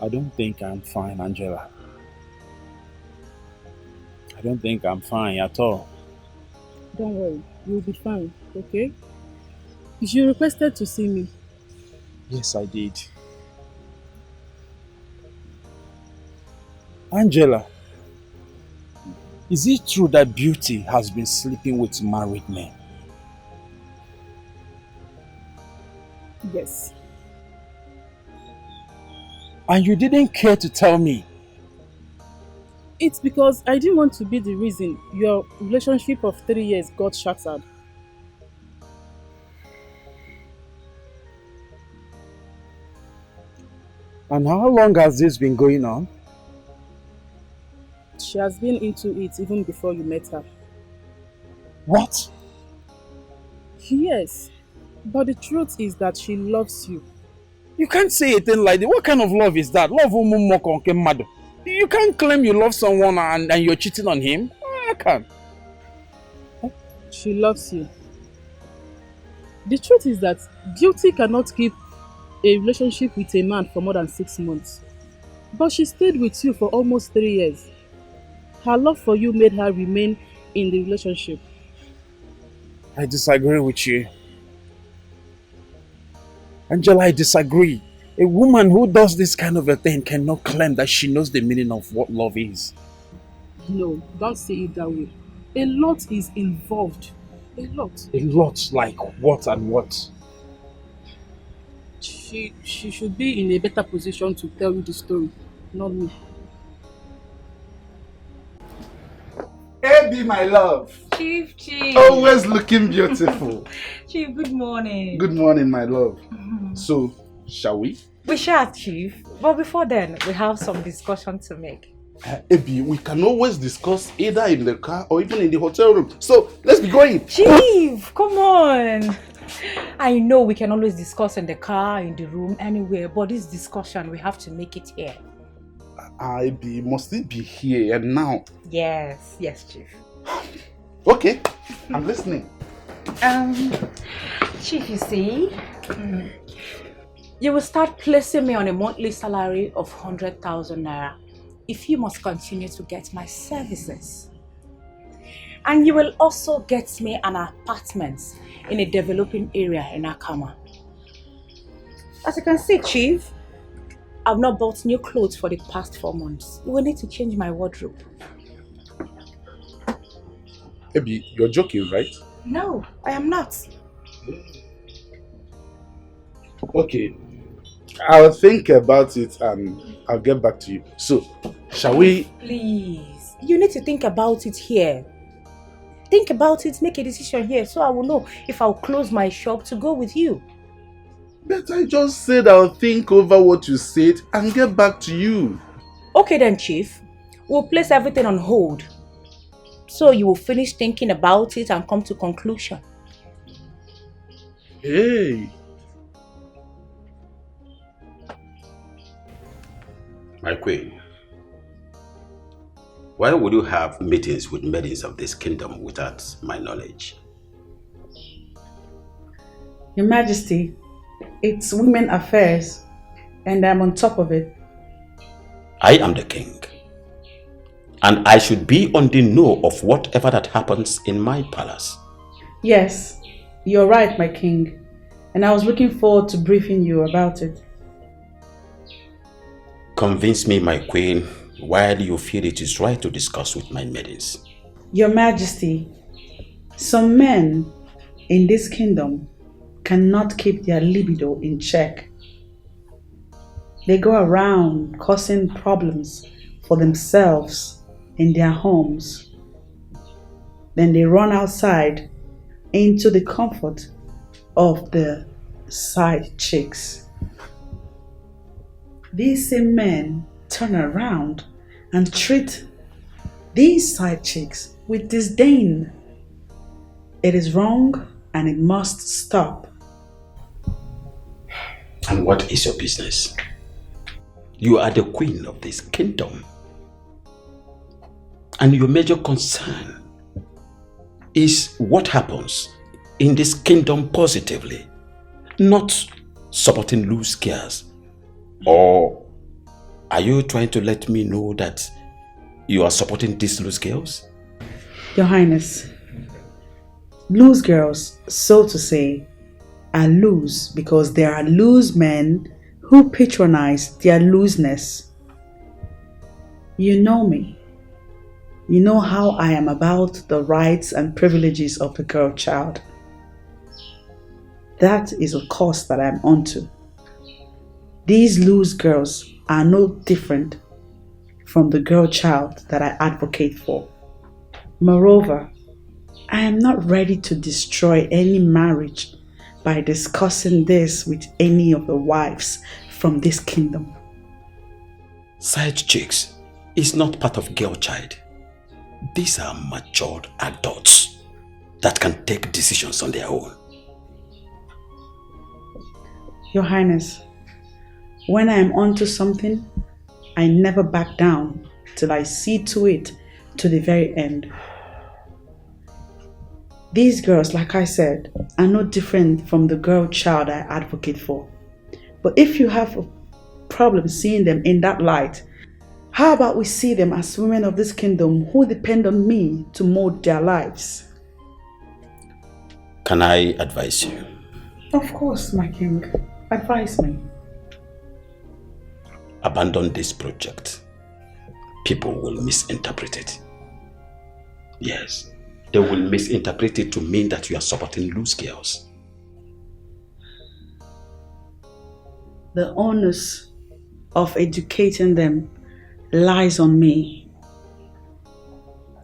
I don't think I'm fine, Angela. I don't think I'm fine at all. Don't worry, you'll be fine, okay? You requested to see me. Yes, I did. Angela, is it true that Beauty has been sleeping with married men? Yes. And you didn't care to tell me? It's because I didn't want to be the reason your relationship of 3 years got shattered. And how long has this been going on? She has been into it even before you met her. What? Yes. But the truth is that she loves you. You can't say a thing like that. What kind of love is that? Love mad. You can't claim you love someone and you're cheating on him. I can't. She loves you. The truth is that Beauty cannot keep a relationship with a man for more than 6 months. But she stayed with you for almost 3 years. Her love for you made her remain in the relationship. I disagree with you. Angela, I disagree. A woman who does this kind of a thing cannot claim that she knows the meaning of what love is. No, don't say it that way. A lot is involved. A lot. A lot? Like what and what? She should be in a better position to tell you the story, not me. Baby, my love. Chief. Always looking beautiful. Chief, good morning. Good morning, my love. So, shall we? We shall, Chief. But before then, we have some discussion to make. Abby, we can always discuss either in the car or even in the hotel room. So, let's be going. Chief, come on. I know we can always discuss in the car, in the room, anywhere. But this discussion, we have to make it here. Abby, must it be here and now? Yes, Chief. Okay, I'm listening. Chief, you see, you will start placing me on a monthly salary of 100,000 naira if you must continue to get my services. And you will also get me an apartment in a developing area in Akama. As you can see, Chief, I've not bought new clothes for the past 4 months. You will need to change my wardrobe. Ebi, you're joking, right? No, I am not. Okay. I'll think about it and I'll get back to you. So, shall we? Please, you need to think about it here. Think about it, make a decision here so I will know if I'll close my shop to go with you. But I just said I'll think over what you said and get back to you. Okay then, Chief. We'll place everything on hold. So you will finish thinking about it and come to conclusion. Hey. My queen, why would you have meetings with maidens of this kingdom without my knowledge? Your Majesty, it's women affairs and I'm on top of it. I am the king, and I should be on the know of whatever that happens in my palace. Yes, you're right, my king. And I was looking forward to briefing you about it. Convince me, my queen, why do you feel it is right to discuss with my maidens? Your Majesty, some men in this kingdom cannot keep their libido in check. They go around causing problems for themselves in their homes. Then they run outside into the comfort of the side chicks. These same men turn around and treat these side chicks with disdain. It is wrong and it must stop. And what is your business? You are the queen of this kingdom. And your major concern is what happens in this kingdom positively, not supporting loose girls. Or are you trying to let me know that you are supporting these loose girls? Your Highness, loose girls, so to say, are loose because there are loose men who patronize their looseness. You know me. You know how I am about the rights and privileges of the girl child. That is a course that I'm onto. These loose girls are no different from the girl child that I advocate for. Moreover, I am not ready to destroy any marriage by discussing this with any of the wives from this kingdom. Side chicks is not part of girl child. These are matured adults that can take decisions on their own. Your Highness, when I am onto something, I never back down till I see to it to the very end. These girls, like I said, are no different from the girl child I advocate for. But if you have a problem seeing them in that light, how about we see them as women of this kingdom who depend on me to mold their lives? Can I advise you? Of course, my king. Advise me. Abandon this project. People will misinterpret it. Yes, they will misinterpret it to mean that you are supporting loose girls. The onus of educating them lies on me,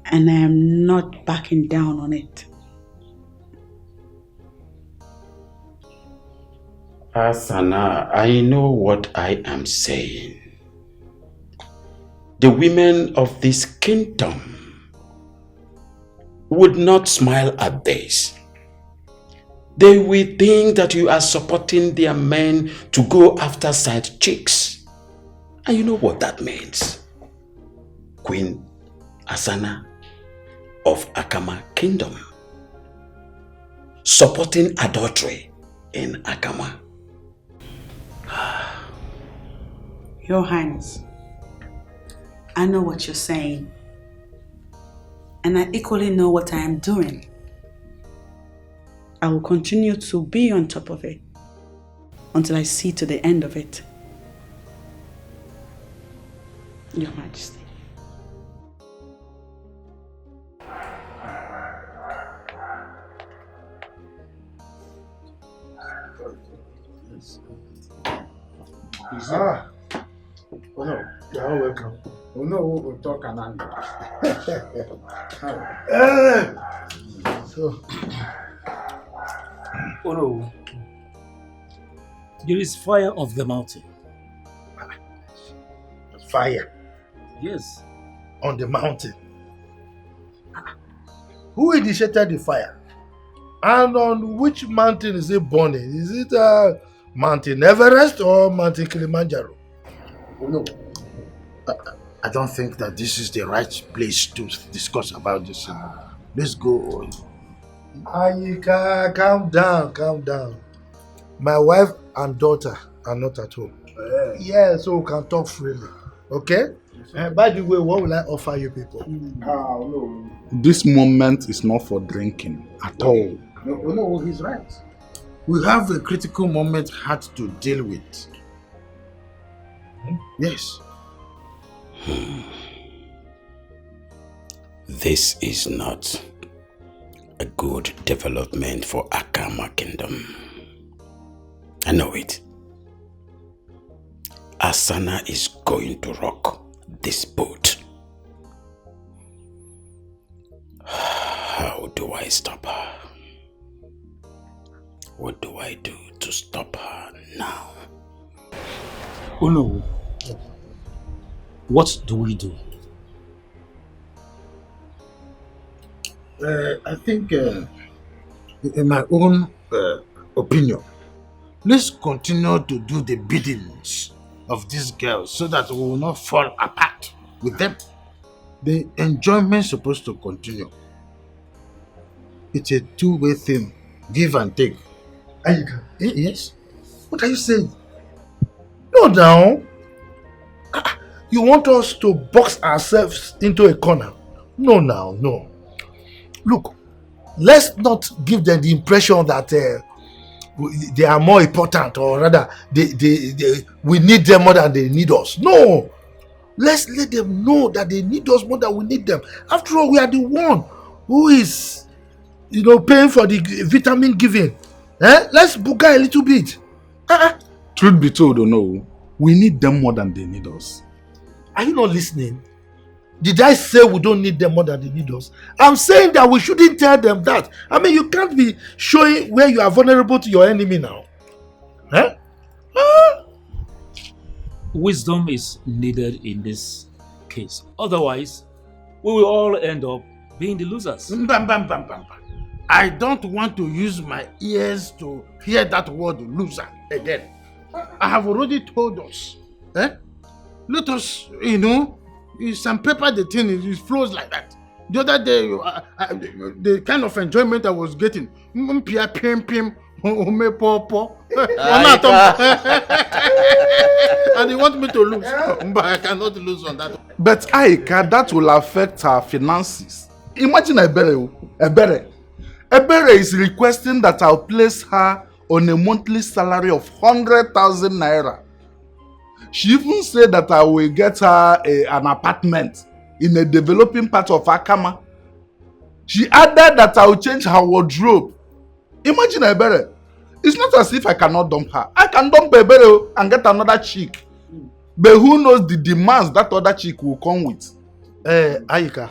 and I am not backing down on it. Asana, I know what I am saying. The women of this kingdom would not smile at this. They will think that you are supporting their men to go after side chicks. And you know what that means. Queen Asana of Akama Kingdom supporting adultery in Akama. Your Highness, I know what you're saying. And I equally know what I am doing. I will continue to be on top of it until I see to the end of it. Your Majesty. Ah. Oh no, you're welcome. Oh no, we'll talk and So, oh no, there is fire of the mountain. Fire Yes, on the mountain. Who initiated the fire? And on which mountain is it burning? Is it Mountain Everest or Mountain Kilimanjaro? Oh no, I don't think that this is the right place to discuss about this. Let's go. Ayika, calm down, calm down. My wife and daughter are not at home. Yeah, so we can talk freely. Okay? By the way, what will I offer you people? No. This moment is not for drinking at all. No, he's right. We have a critical moment had to deal with. Yes. This is not a good development for Akama Kingdom. I know it. Asana is going to rock this boat. How do I stop her? What do I do to stop her now? oh no, what do we do? I think, in my own opinion, let's continue to do the biddings of these girls so that we will not fall apart with them. The enjoyment is supposed to continue. It's a two-way thing, give and take. Ayika. Yes. What are you saying? No, now. You want us to box ourselves into a corner? No, now, no. Look, let's not give them the impression that they are more important, or rather, we need them more than they need us. No. Let's let them know that they need us more than we need them. After all, we are the one who is, paying for the vitamin giving. Let's booga a little bit. Truth be told, no, we need them more than they need us. Are you not listening? Did I say we don't need them more than they need us? I'm saying that we shouldn't tell them that. I mean, you can't be showing where you are vulnerable to your enemy now. Wisdom is needed in this case. Otherwise, we will all end up being the losers. I don't want to use my ears to hear that word loser again. I have already told us. Let us, sandpaper the thing, it flows like that. The other day, the kind of enjoyment I was getting, and you want me to lose, but I cannot lose on that. But Aika, that will affect our finances. Imagine Ebere is requesting that I'll place her on a monthly salary of 100,000 naira. She even said that I will get her an apartment in a developing part of Akama. She added that I will change her wardrobe. Imagine Ebere. It's not as if I cannot dump her. I can dump Ebere and get another chick. But who knows the demands that other chick will come with? Ayika,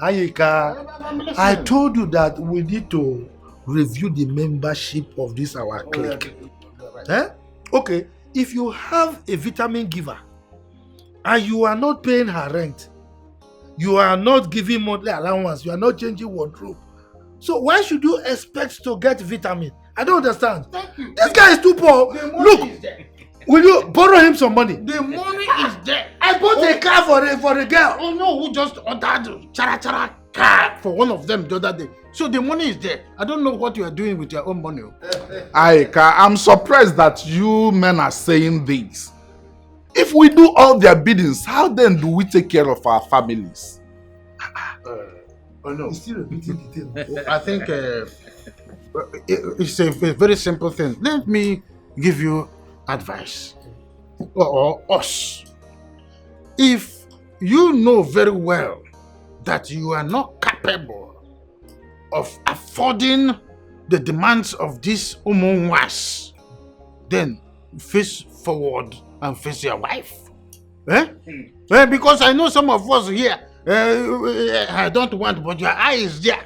I told you that we need to review the membership of this our clique. Okay, if you have a vitamin giver and you are not paying her rent, you are not giving monthly allowance, you are not changing wardrobe, so why should you expect to get vitamin? I don't understand. This guy is too poor. Look, will you borrow him some money? The money is there. I bought a car for a girl. Oh no, who just ordered chara car for one of them the other day. So the money is there. I don't know what you are doing with your own money. Aika, I'm surprised that you men are saying this. If we do all their biddings, how then do we take care of our families? Oh no. He's still repeating the thing. I think it's a very simple thing. Let me give you advice, or us. If you know very well that you are not capable of affording the demands of this umunwas, then face forward and face your wife. Because I know some of us here, I don't want, but your eye is there.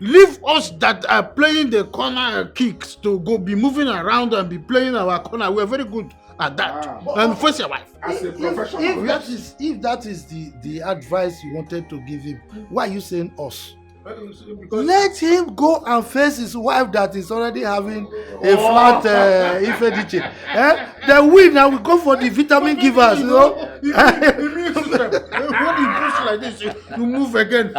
Leave us that are playing the corner kicks to go be moving around and be playing our corner. We are very good at that. And face your wife. As a professional. If that is the advice you wanted to give him, why are you saying us? Let him go and face his wife that is already having a flat ifediche. Then we now we go for the vitamin givers, you know. Immune system. When you push like this, you move again. We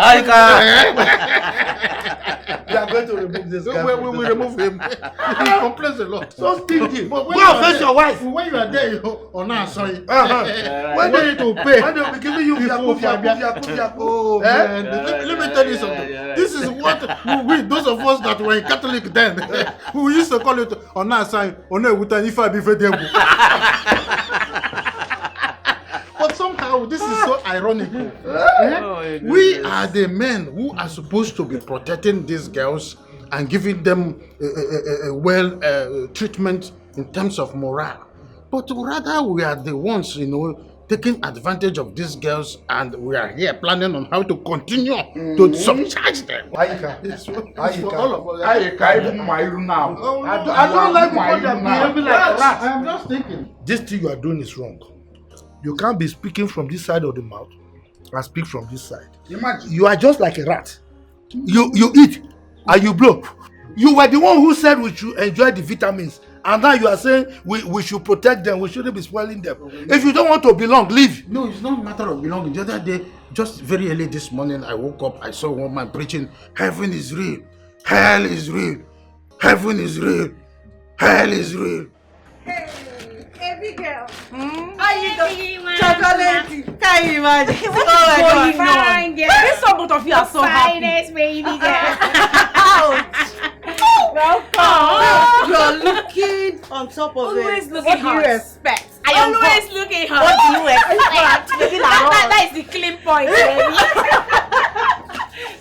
are going to remove this guy. We will remove him. He complains a lot. So stingy. But Go and face your wife. When you are there, on our side, when they need to pay. When they will be giving you Yaku. Oh man, let me tell you something. This is what we, those of us that were Catholic then, we used to call it on our side, on a But somehow this is so ironical. We are the men who are supposed to be protecting these girls and giving them treatment in terms of morale. But rather we are the ones, taking advantage of these girls, and we are here planning on how to continue to subcharge them. I don't like people that behave like rats. I am just thinking. This thing you are doing is wrong. You can't be speaking from this side of the mouth and speak from this side. Imagine. You are just like a rat. You eat and you blow. You were the one who said we should enjoy the vitamins. And now you are saying we should protect them, we shouldn't be spoiling them. If you don't want to belong, leave. No, it's not a matter of belonging. The other day, just very early this morning, I woke up, I saw one man preaching, heaven is real, hell is real, heaven is real, hell is real. Baby girl. How you doing? Chocolate. Can you imagine? What's oh my going God. on? This one, both of you are so happy. Finest baby girl. Welcome. You're looking on top of Always it. looking What do you hot. expect? I am always looking hot. What do you expect? That is the clean point, baby.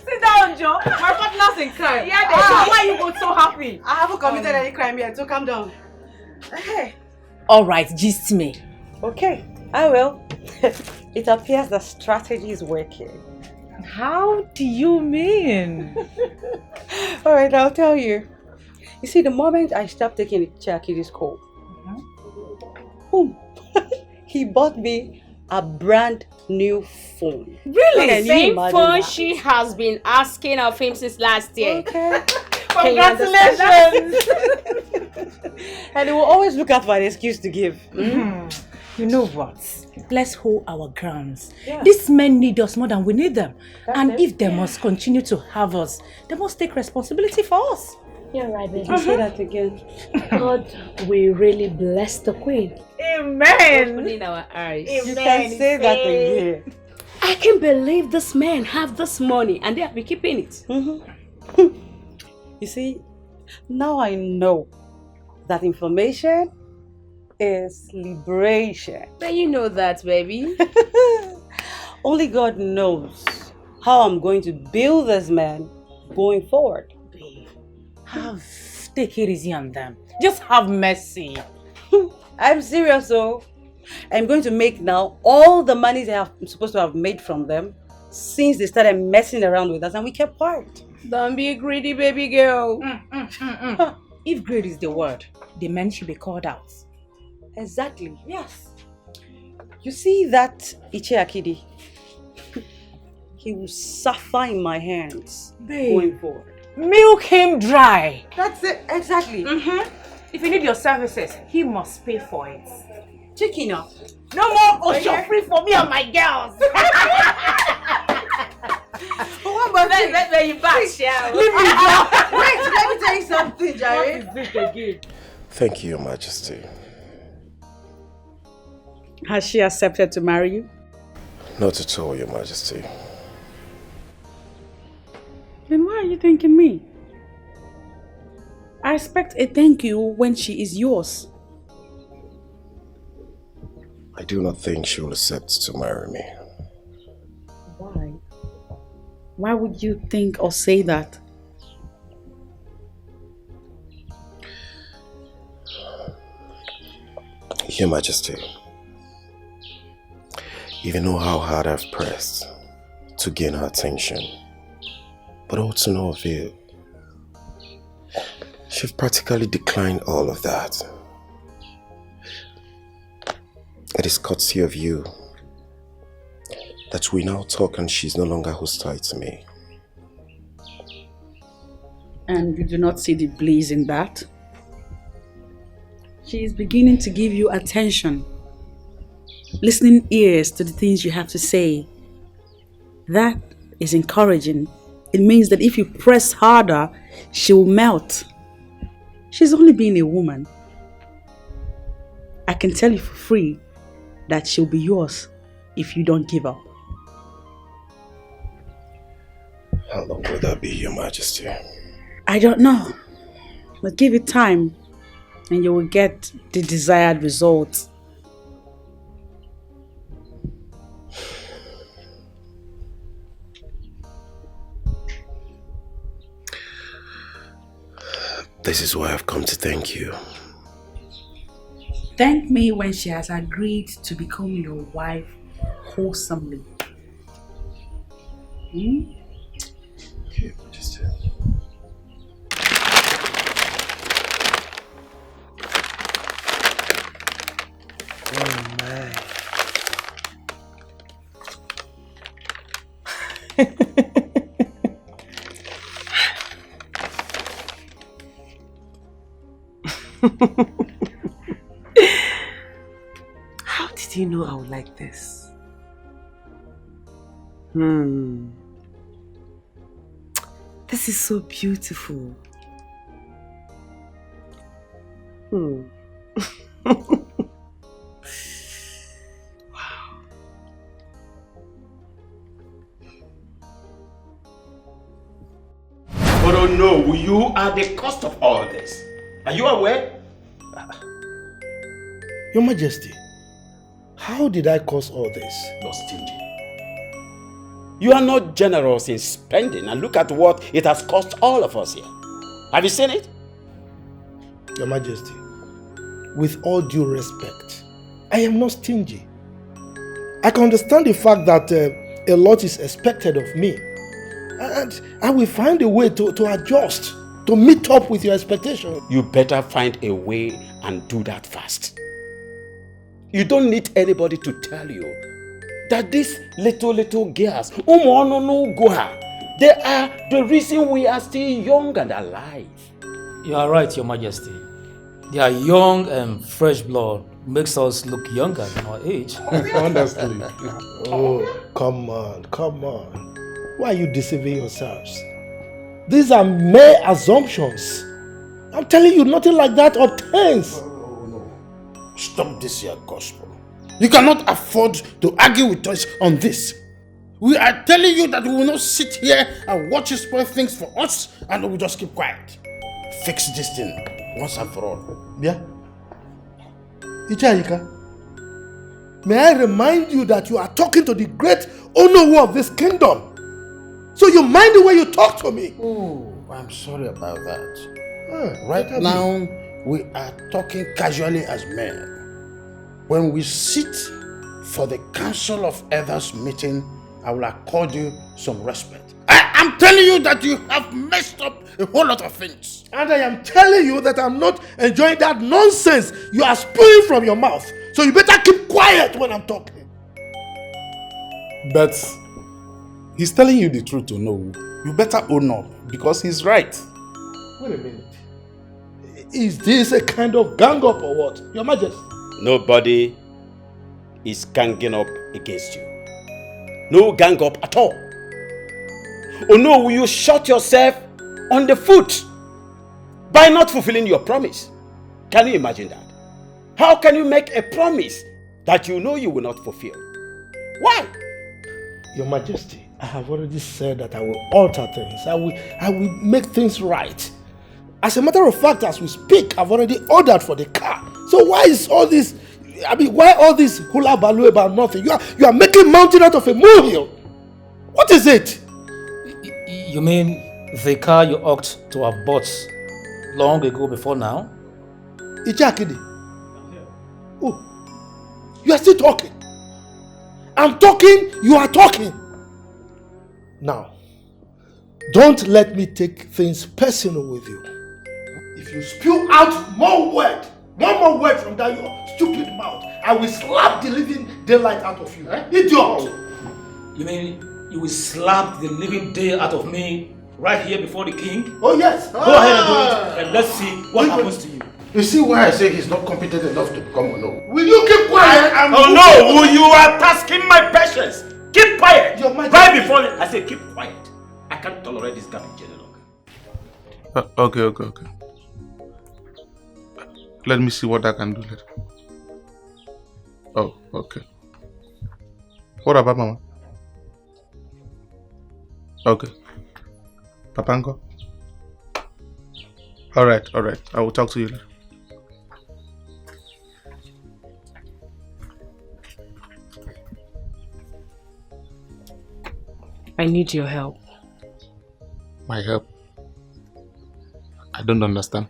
Sit down, Joe. My partner's in crime. Yeah, they why are you both so happy? I haven't committed any crime yet, so calm down. Hey. All right, gist me. Okay, I will. It appears the strategy is working. How do you mean? All right, I'll tell you. You see, the moment I stopped taking Chiakidi's call, boom, he bought me a brand new phone. Really? Can you Same imagine phone that? she has been asking of him since last year. Okay. Congratulations! And he will always look out for an excuse to give. You know what? Let's hold our grounds. Yeah. These men need us more than we need them. That's and it. if they must continue to have us, they must take responsibility for us. You're right, baby. Say that again. God will really bless the queen. Amen. Opening our eyes. You can say that again. I can't believe this men have this money and they have been keeping it. You see, now I know that information is liberation. But you know that, baby. Only God knows how I'm going to build this man going forward. Take it easy on them. Just have mercy. I'm serious, though. I'm going to make now all the money I'm supposed to have made from them since they started messing around with us and we kept quiet. Don't be greedy, baby girl. If greed is the word, the men should be called out. Exactly. Yes. You see that Ichiakidi? He will suffer in my hands going forward. Milk him dry. That's it, exactly. If you need your services, he must pay for it. Chicken up. No more ocean free for me and my girls. Let you back, shall Leave me now. Wait, let me tell you something, Jerry. What is this again? Thank you, Your Majesty. Has she accepted to marry you? Not at all, Your Majesty. you thanking me? I expect a thank you when she is yours. I do not think she will accept to marry me. Why? Why would you think or say that? Your Majesty, you know how hard I've pressed to gain her attention, but all to no avail. She's practically declined all of that. It is courtesy of you that we now talk and she's no longer hostile to me. And you do not see the bliss in that? She is beginning to give you attention, listening ears to the things you have to say. That is encouraging. It means that if you press harder, she will melt. She's only being a woman. I can tell you for free that she'll be yours if you don't give up. How long will that be, Your Majesty? I don't know, but give it time and you will get the desired result. This is why I've come to thank you. Thank me when she has agreed to become your wife wholesomely. Okay, just Oh my. How did you know I would like this? This is so beautiful. But oh no, you are the cost of all this. Are you aware? Your Majesty, how did I cause all this? You're stingy. You are not generous in spending, and look at what it has cost all of us here. Have you seen it? Your Majesty, with all due respect, I am not stingy. I can understand the fact that a lot is expected of me. And I will find a way to adjust, to meet up with your expectation. You better find a way and do that fast. You don't need anybody to tell you that these little girls, they are the reason we are still young and alive. You are right, Your Majesty. They are young and fresh blood makes us look younger than our age. Honestly. Oh, come on. Why are you deceiving yourselves? These are mere assumptions. I'm telling you, nothing like that obtains. No. Stop this here, gospel. You cannot afford to argue with us on this. We are telling you that we will not sit here and watch you spoil things for us and we will just keep quiet. Fix this thing once and for all. Yeah? Ichayika, may I remind you that you are talking to the great Onowu of this kingdom. So you mind the way you talk to me? Oh, I'm sorry about that. Right now, we are talking casually as men. When we sit for the Council of Elders meeting, I will accord you some respect. I'm telling you that you have messed up a whole lot of things. And I am telling you that I'm not enjoying that nonsense you are spewing from your mouth. So you better keep quiet when I'm talking. But he's telling you the truth to know. You better own up because he's right. Wait a minute. Is this a kind of gang up or what? Your Majesty? Nobody is ganging up against you. No gang up at all. Oh no, will you shot yourself on the foot by not fulfilling your promise? Can you imagine that? How can you make a promise that you know you will not fulfill? Why? Your Majesty, I have already said that I will alter things. I will make things right. As a matter of fact, as we speak, I've already ordered for the car. So why is all this? I mean, why all this hula baloo about nothing? You are making mountain out of a molehill. What is it? You mean the car you ought to have bought long ago before now? Ichakidi. Oh, you are still talking. I'm talking, you are talking. Now, don't let me take things personal with you. If you spew out one more word from that your stupid mouth, I will slap the living daylight out of you. Idiot! You mean you will slap the living day out of me right here before the king? Oh yes! Go ahead and do it, and let's see what happens to you. You see why I say he's not competent enough to become a no? Will you keep quiet? Oh no! You are tasking my patience! Keep quiet! Right before I say keep quiet. I can't tolerate this garbage any longer. Okay. Let me see what I can do later. Oh, okay. What about Mama? Okay. Papango? Alright. I will talk to you later. I need your help. My help? I don't understand.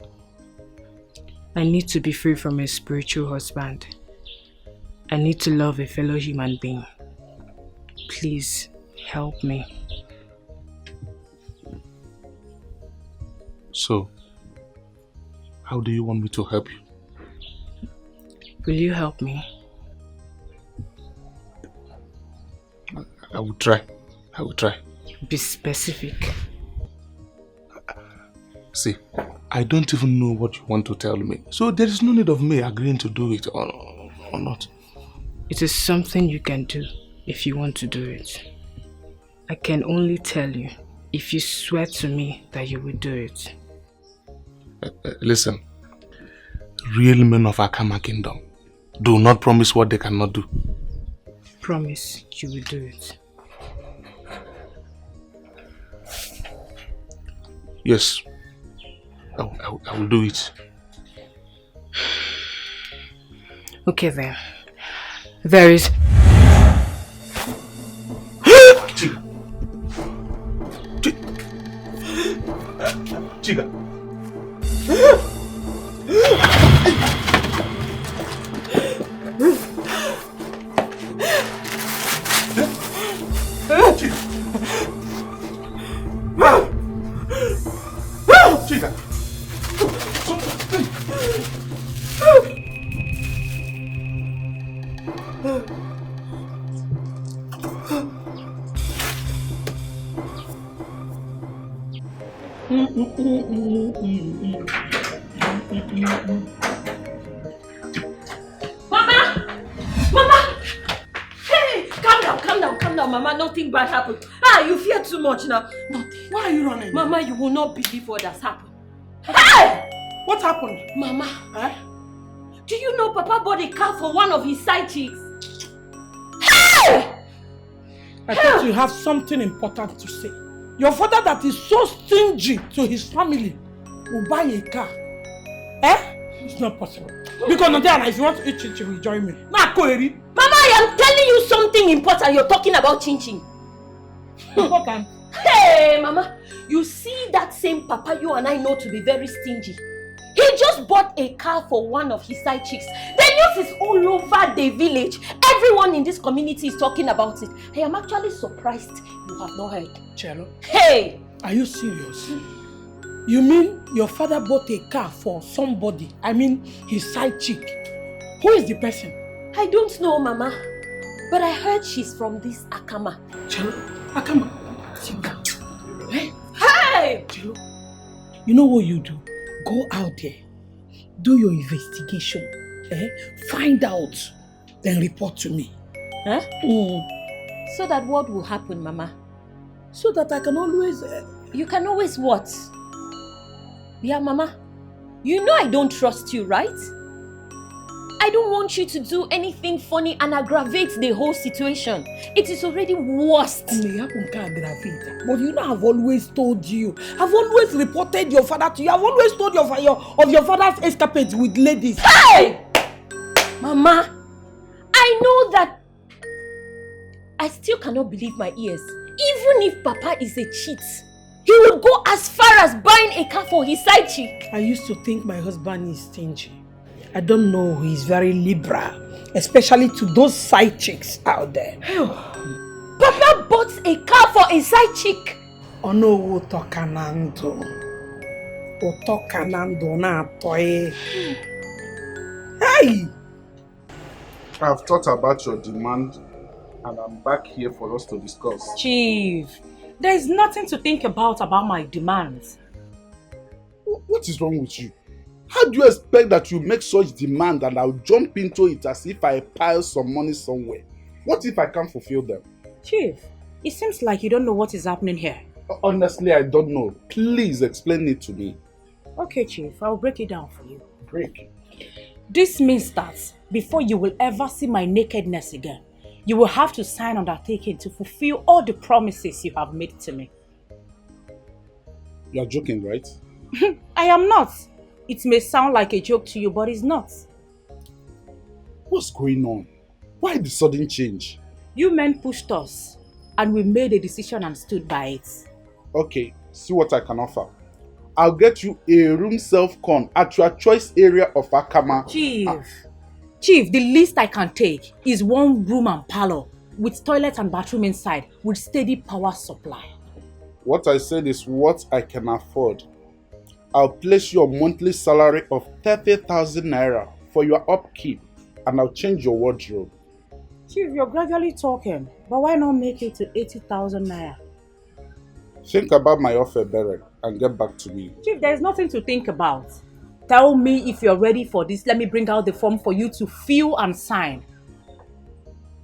I need to be free from a spiritual husband. I need to love a fellow human being. Please, help me. So, how do you want me to help you? Will you help me? I will try. Be specific. See, I don't even know what you want to tell me. So there is no need of me agreeing to do it or not. It is something you can do if you want to do it. I can only tell you if you swear to me that you will do it. Listen, real men of Akama Kingdom do not promise what they cannot do. Promise you will do it. Yes, I will do it. Okay then. There is... Chiga. Chica. Mama! Hey, calm down, Mama. Nothing bad happened. You fear too much now. Nothing. Why are you running? Mama, you will not believe what has happened. Hey! What happened? Mama, do you know Papa bought a car for one of his side chicks? Hey! I thought you have something important to say. Your father that is so stingy to his family will buy a car. It's not possible. Because Nadiana, if you want to eat chinchin, will join me. Mama, I am telling you something important. You're talking about chinchin. Important. Hey, Mama, you see that same Papa you and I know to be very stingy. He just bought a car for one of his side chicks. The news is all over the village. Everyone in this community is talking about it. I am actually surprised you have not heard. Cello. Hey! Are you serious? You mean your father bought a car for somebody? I mean his side chick. Who is the person? I don't know, Mama. But I heard she's from this Akama. Cello? Akama? Sit down. Hey! Cello, you know what you do? Go out there. Do your investigation. Find out. Then report to me. Huh? So that what will happen, Mama? So that I can always... You can always what? Yeah, Mama. You know I don't trust you, right? I don't want you to do anything funny and aggravate the whole situation. It is already worst. But you know I've always told you. I've always reported your father to you. I've always told of your father's escapades with ladies. Hey! Mama, I know that I still cannot believe my ears. Even if Papa is a cheat, he would go as far as buying a car for his side chick. I used to think my husband is stingy. I don't know, he's very liberal, especially to those side chicks out there. Papa bought a car for a side chick. Oh no, Otokanando na toy. Hey! I've thought about your demand and I'm back here for us to discuss. Chief, there is nothing to think about my demands. What is wrong with you? How do you expect that you make such demand and I'll jump into it as if I pile some money somewhere? What if I can't fulfill them? Chief, it seems like you don't know what is happening here. Honestly, I don't know. Please explain it to me. Okay, Chief, I'll break it down for you. Break. This means that before you will ever see my nakedness again, you will have to sign undertaking to fulfill all the promises you have made to me. You are joking, right? I am not. It may sound like a joke to you, but it's not. What's going on? Why the sudden change? You men pushed us, and we made a decision and stood by it. Okay, see what I can offer. I'll get you a room self-con at your choice area of Akama. Chief, the least I can take is 1 room and parlor with toilet and bathroom inside with steady power supply. What I said is what I can afford. I'll place your monthly salary of 30,000 naira for your upkeep and I'll change your wardrobe. Chief, you're gradually talking, but why not make it to 80,000 naira? Think about my offer, Beren, and get back to me. Chief, there's nothing to think about. Tell me if you're ready for this. Let me bring out the form for you to fill and sign.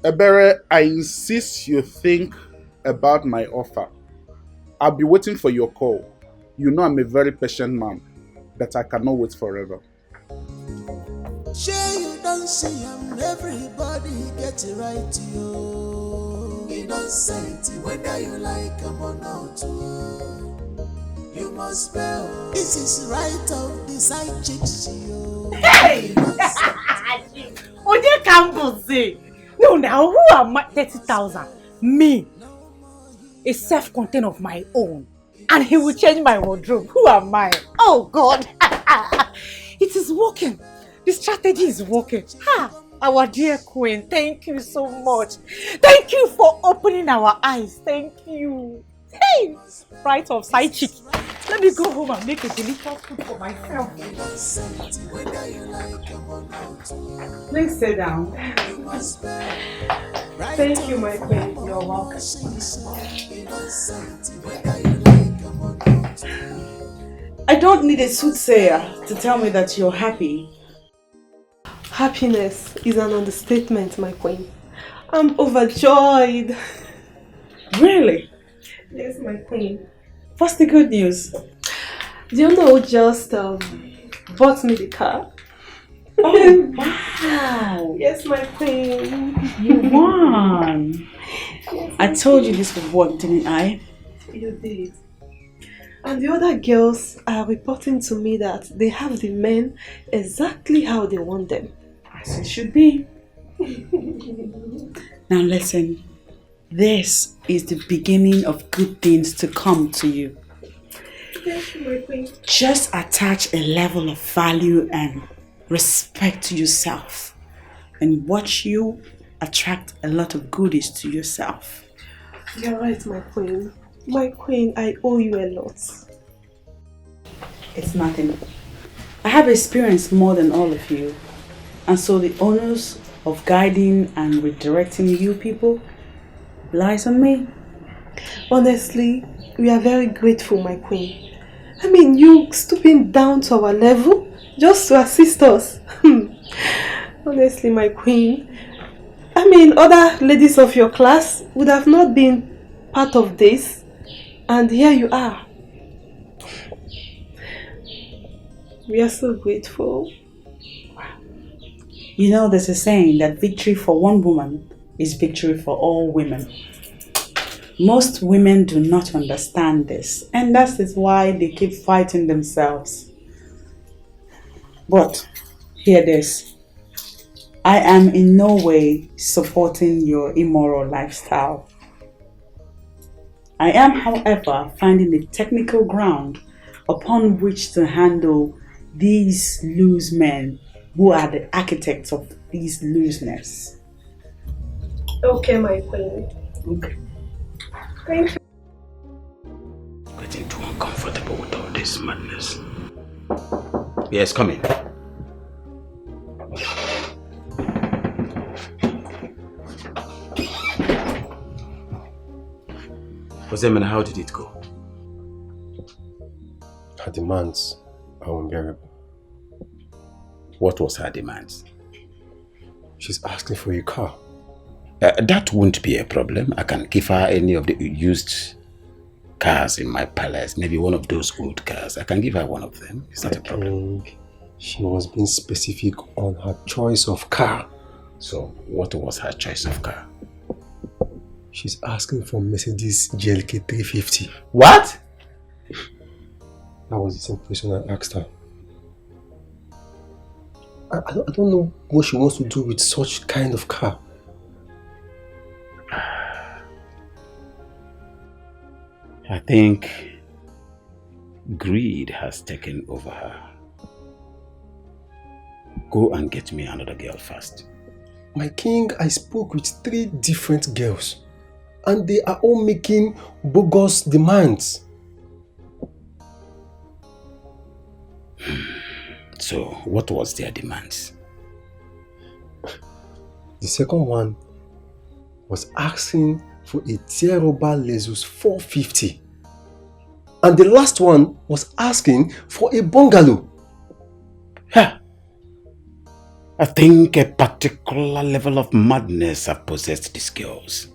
Ebere, I insist you think about my offer. I'll be waiting for your call. You know I'm a very patient man, but I cannot wait forever. Sure you don't see everybody get it right to you. Innocent, whether you like them or not. You must spell. This is right of the side chicks you. Hey! Oje Campbell say, no now, who am I? 30,000. Me. A self-contained of my own. And he will change my wardrobe. Who am I? Oh God. It is working. The strategy is working. Our dear queen, thank you so much. Thank you for opening our eyes. Thank you. Hey, right of side chick. Let me go home and make a delicious food for myself. Please sit down. Thank you, my queen. You're welcome. I don't need a soothsayer to tell me that you're happy. Happiness is an understatement, my queen. I'm overjoyed. Really? Yes, my queen. What's the good news? Do you know who just bought me the car? Oh, wow. Yes, my queen. You won. Yes, I told you this would work, didn't I? You did. And the other girls are reporting to me that they have the men exactly how they want them. As it should be. Now listen, this is the beginning of good things to come to you. Thank you, my queen. Just attach a level of value and respect to yourself and watch you attract a lot of goodies to yourself. You're right, my queen. My queen, I owe you a lot. It's nothing. I have experienced more than all of you. And so the onus of guiding and redirecting you people lies on me. Honestly, we are very grateful, my queen. I mean, you stooping down to our level just to assist us. Honestly, my queen. I mean, other ladies of your class would have not been part of this. And here you are. We are so grateful. You know, there's a saying that victory for one woman is victory for all women. Most women do not understand this, and that is why they keep fighting themselves. But hear this. I am in no way supporting your immoral lifestyle. I am, however, finding a technical ground upon which to handle these loose men who are the architects of these looseness. Okay, my queen. Okay. Thank you. Getting too uncomfortable with all this madness. Yes, come in. Osemena, how did it go? Her demands are unbearable. What was her demands? She's asking for a car. That won't be a problem. I can give her any of the used cars in my palace. Maybe one of those old cars. I can give her one of them. It's not a problem. She was being specific on her choice of car. So, what was her choice of car? She's asking for Mercedes GLK 350. What? That was the same question I asked her. I don't know what she wants to do with such kind of car. I think greed has taken over her. Go and get me another girl first. My king, I spoke with 3 different girls and they are all making bogus demands. So, what was their demands? The second one was asking for a Tierroba Lexus 450. And the last one was asking for a bungalow. Ha! I think a particular level of madness have possessed these girls.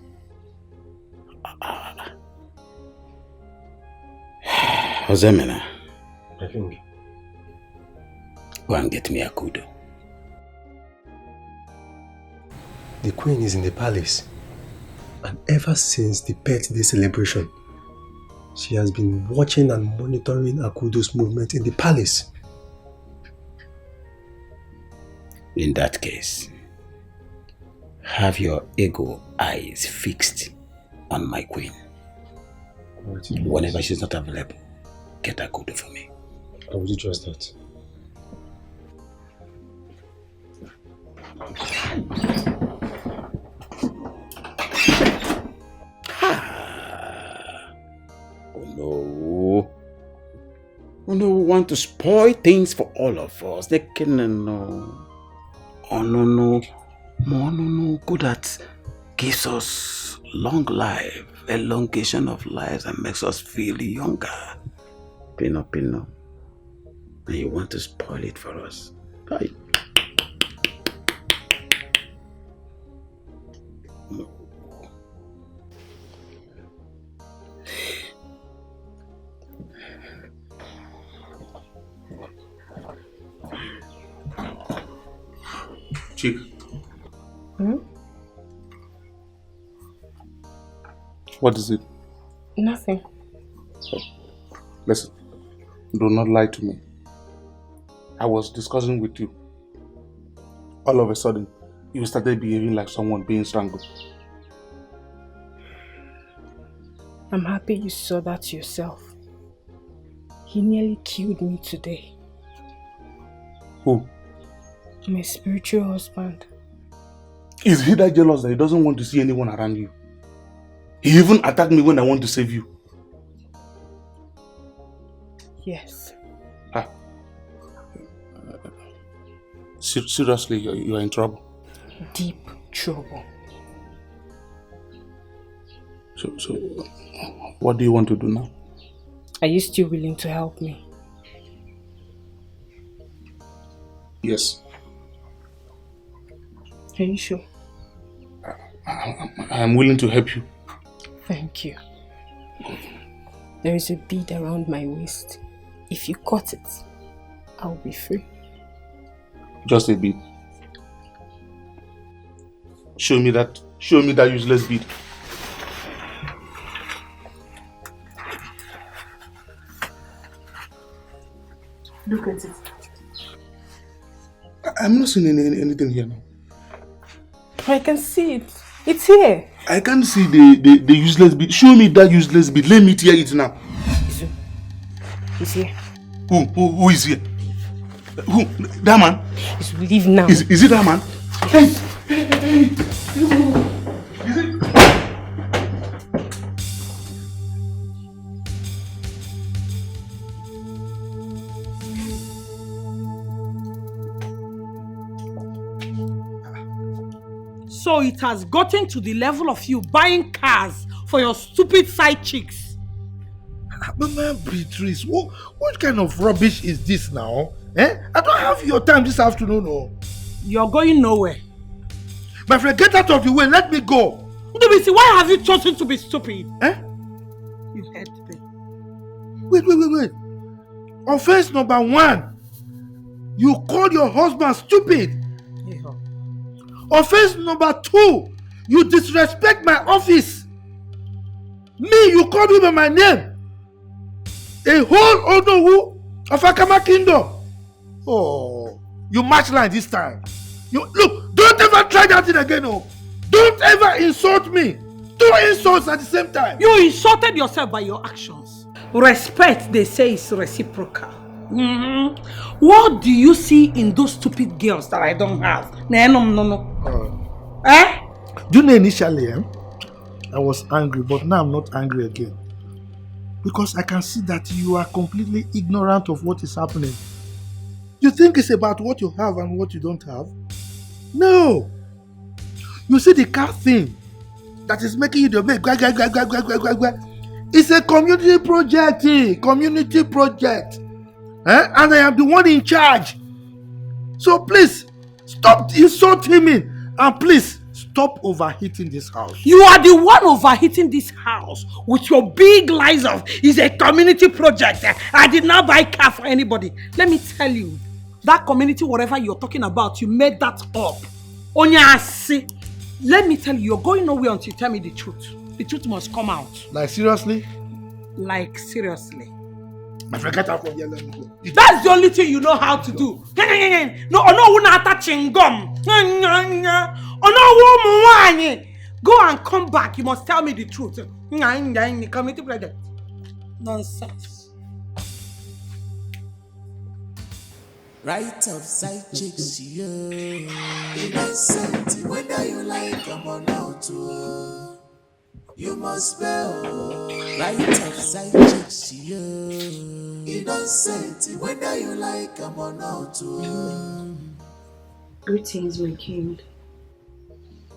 Osemena. I think. Go and get me a kudo. The queen is in the palace. And ever since the birthday celebration, she has been watching and monitoring Akudo's movement in the palace. In that case, have your ego eyes fixed on my queen. Whenever she's not available, get Akudo for me. I will do just that. Oh no. Oh no, we want to spoil things for all of us. They can no. Oh no. Good at gives us long life, elongation of lives and makes us feel younger. Pino. And you want to spoil it for us. Bye. Chick. What is it? Nothing. Listen, do not lie to me. I was discussing with you. All of a sudden, you started behaving like someone being strangled. I'm happy you saw that yourself. He nearly killed me today. Who? My spiritual husband. Is he that jealous that he doesn't want to see anyone around you? He even attacked me when I want to save you. Yes. Seriously, you are in trouble. Deep trouble. So, what do you want to do now? Are you still willing to help me? Yes. Are you sure? I am willing to help you. Thank you. There is a bead around my waist. If you cut it, I'll be free. Just a bit. Show me that useless bead. Look at it. I'm not seeing anything here now. I can see it. It's here. I can't see the useless bead. Show me that useless bead. Let me tear it now. He's here. Who is here? Who? That man? Leave now. Is it that man? Hey! Is it? So it has gotten to the level of you buying cars for your stupid side chicks. But man, Beatrice, what kind of rubbish is this now? I don't have your time this afternoon. No. You're going nowhere. My friend, get out of the way. Let me go. Ndubisi, why have you chosen to be stupid? You heard me. Wait. Offense number 1. You called your husband stupid. Yeah. Offense number 2. You disrespect my office. Me, you called me by my name. A whole Onowu of Akama Kingdom. Oh, you match line this time. Look, don't ever try that thing again. Oh. Don't ever insult me. 2 insults at the same time. You insulted yourself by your actions. Respect, they say, is reciprocal. What do you see in those stupid girls that I don't have? No. Do you know initially, I was angry, but now I'm not angry again. Because I can see that you are completely ignorant of what is happening. You think it's about what you have and what you don't have? No. You see the car thing that is making you the big. It's a community project. And I am the one in charge. So please, stop insulting me. And please, stop overheating this house. You are the one overheating this house with your big lies of it's a community project. I did not buy car for anybody. Let me tell you, that community, whatever you're talking about, you made that up. Onyasi. Let me tell you, you're going nowhere until you tell me the truth. The truth must come out. Like seriously? Like seriously. I forget how to yell. That's the only thing you know how to do. No, go and come back. You must tell me the truth. Community project. Nonsense. Right upside chicks, you innocent, whether you like them or not, you must spell. Right upside chicks, you innocent, whether you like them or not. Greetings, my king.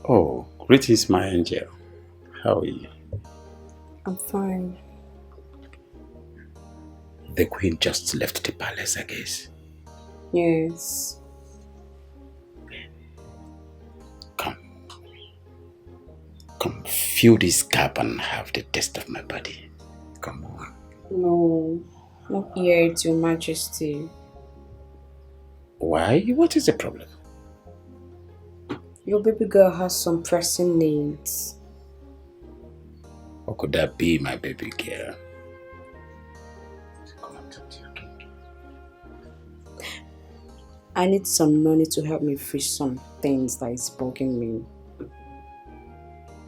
Oh, greetings, my angel. How are you? I'm fine. The queen just left the palace, I guess. Yes. Come, fill this gap and have the taste of my body. Come on. No, not yet, Your Majesty. Why? What is the problem? Your baby girl has some pressing needs. What could that be, my baby girl? I need some money to help me fix some things that is bugging me.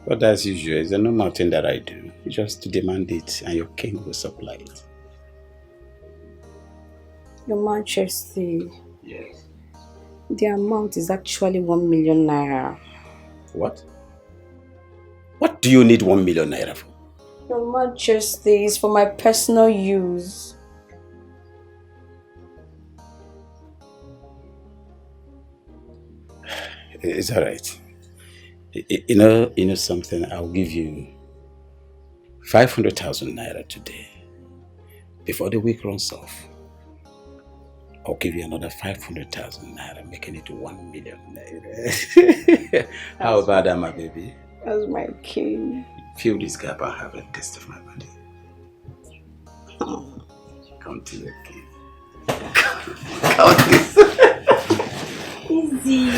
But as usual, it's a normal thing that I do. You just demand it and your king will supply it. Your Majesty. Yes. The amount is actually 1 million naira. What? What do you need 1 million naira for? Your Majesty, is for my personal use. It's alright. You know something? I'll give you 500,000 naira today. Before the week runs off, I'll give you another 500,000 naira, making it 1 million naira. How about that, my baby? That's my king. Fill this gap and have a taste of my body. Come to your king. Come this. Easy.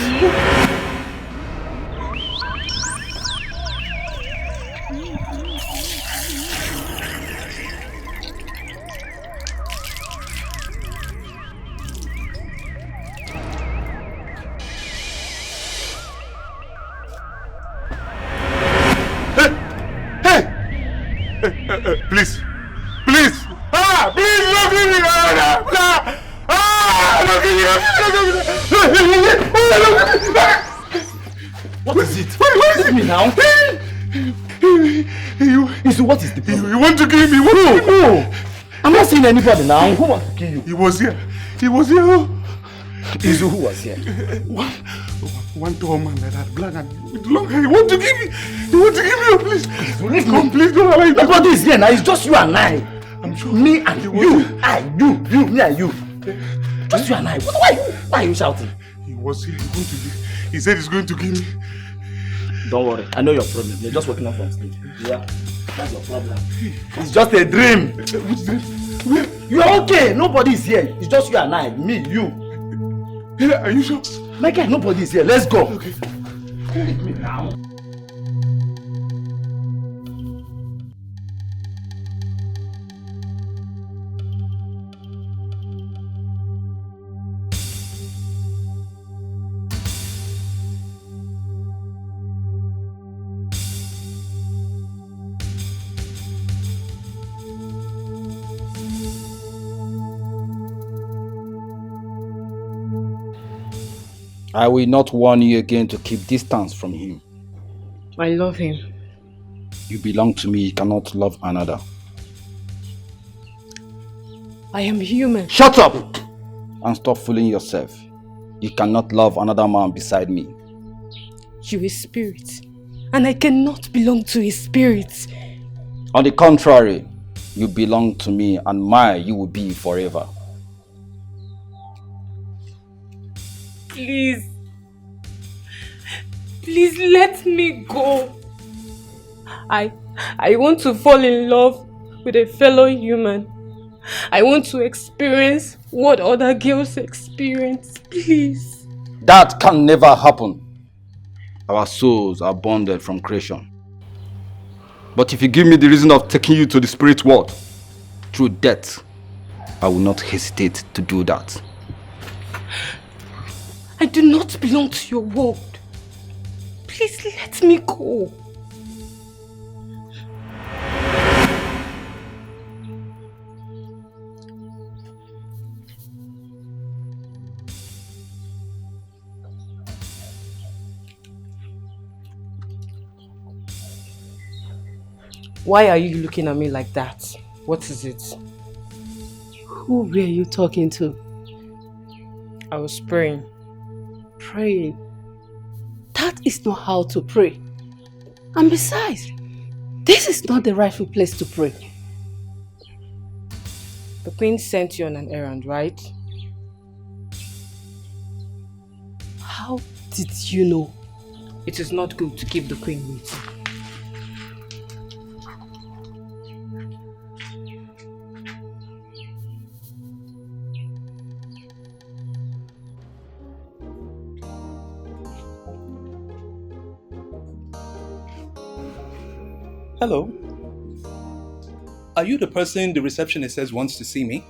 Please. Please. Ah, please, don't give me that. Don't give me. What is it? What is it me now? What is the problem? You want to kill me? Who? I'm not seeing anybody now. Who wants to kill you? He was here. He was here. Izu, who was here? One tall man like that, black and with long hair. He want to give me. He want to give me. Please. Please don't allow him. Nobody is here now. It's just you and I. I'm sure. Me and you. Me and you. Just you and I. Why are you shouting? He was here. He said he's going to kill me. Don't worry. I know your problem. You're just waking up from sleep. Yeah. That's your problem. It's just a dream. Which dream? You're okay. Nobody is here. It's just you and I. Me, you. Yeah, are you sure? My guy, nobody is here. Let's go. Okay. Leave me now. I will not warn you again to keep distance from him. I love him. You belong to me, you cannot love another. I am human. Shut up! And stop fooling yourself. You cannot love another man beside me. You is spirit, and I cannot belong to his spirit. On the contrary, you belong to me, and mine you will be forever. Please let me go. I want to fall in love with a fellow human. I want to experience what other girls experience. Please. That can never happen. Our souls are bonded from creation. But if you give me the reason of taking you to the spirit world through death, I will not hesitate to do that. I do not belong to your world. Please let me go. Why are you looking at me like that? What is it? Who were you talking to? I was praying. Praying? That is not how to pray. And besides, this is not the rightful place to pray. The queen sent you on an errand, right? How did you know? It is not good to keep the queen waiting. Hello. Are you the person the receptionist says wants to see me?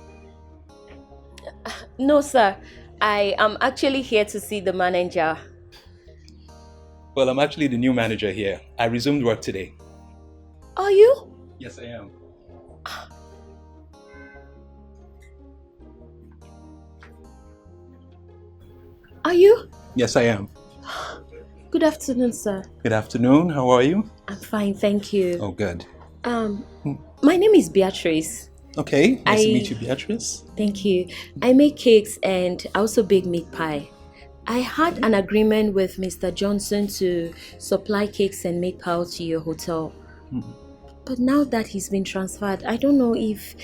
No, sir. I am actually here to see the manager. Well, I'm actually the new manager here. I resumed work today. Are you? Yes, I am. Are you? Yes, I am. Good afternoon, sir. Good afternoon. How are you? I'm fine, thank you. Oh, good. My name is Beatrice. Okay, nice to meet you, Beatrice. Thank you. I make cakes and I also bake meat pie. I had an agreement with Mr. Johnson to supply cakes and meat pie to your hotel. But now that he's been transferred, I don't know if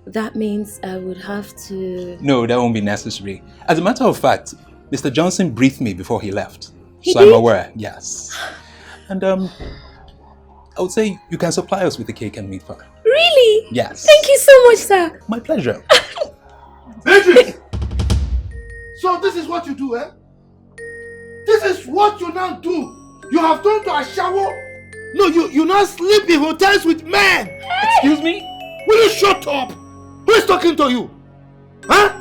that means I would have to... No, that won't be necessary. As a matter of fact, Mr. Johnson briefed me before he left. He so did? I'm aware, yes. And I would say you can supply us with the cake and meat pie. Really? Yes. Thank you so much, sir. My pleasure. Beatrice! So this is what you do, eh? This is what you now do. You have gone to a shower. No, you now sleep in hotels with men. Excuse me? Will you shut up? Who is talking to you? Huh?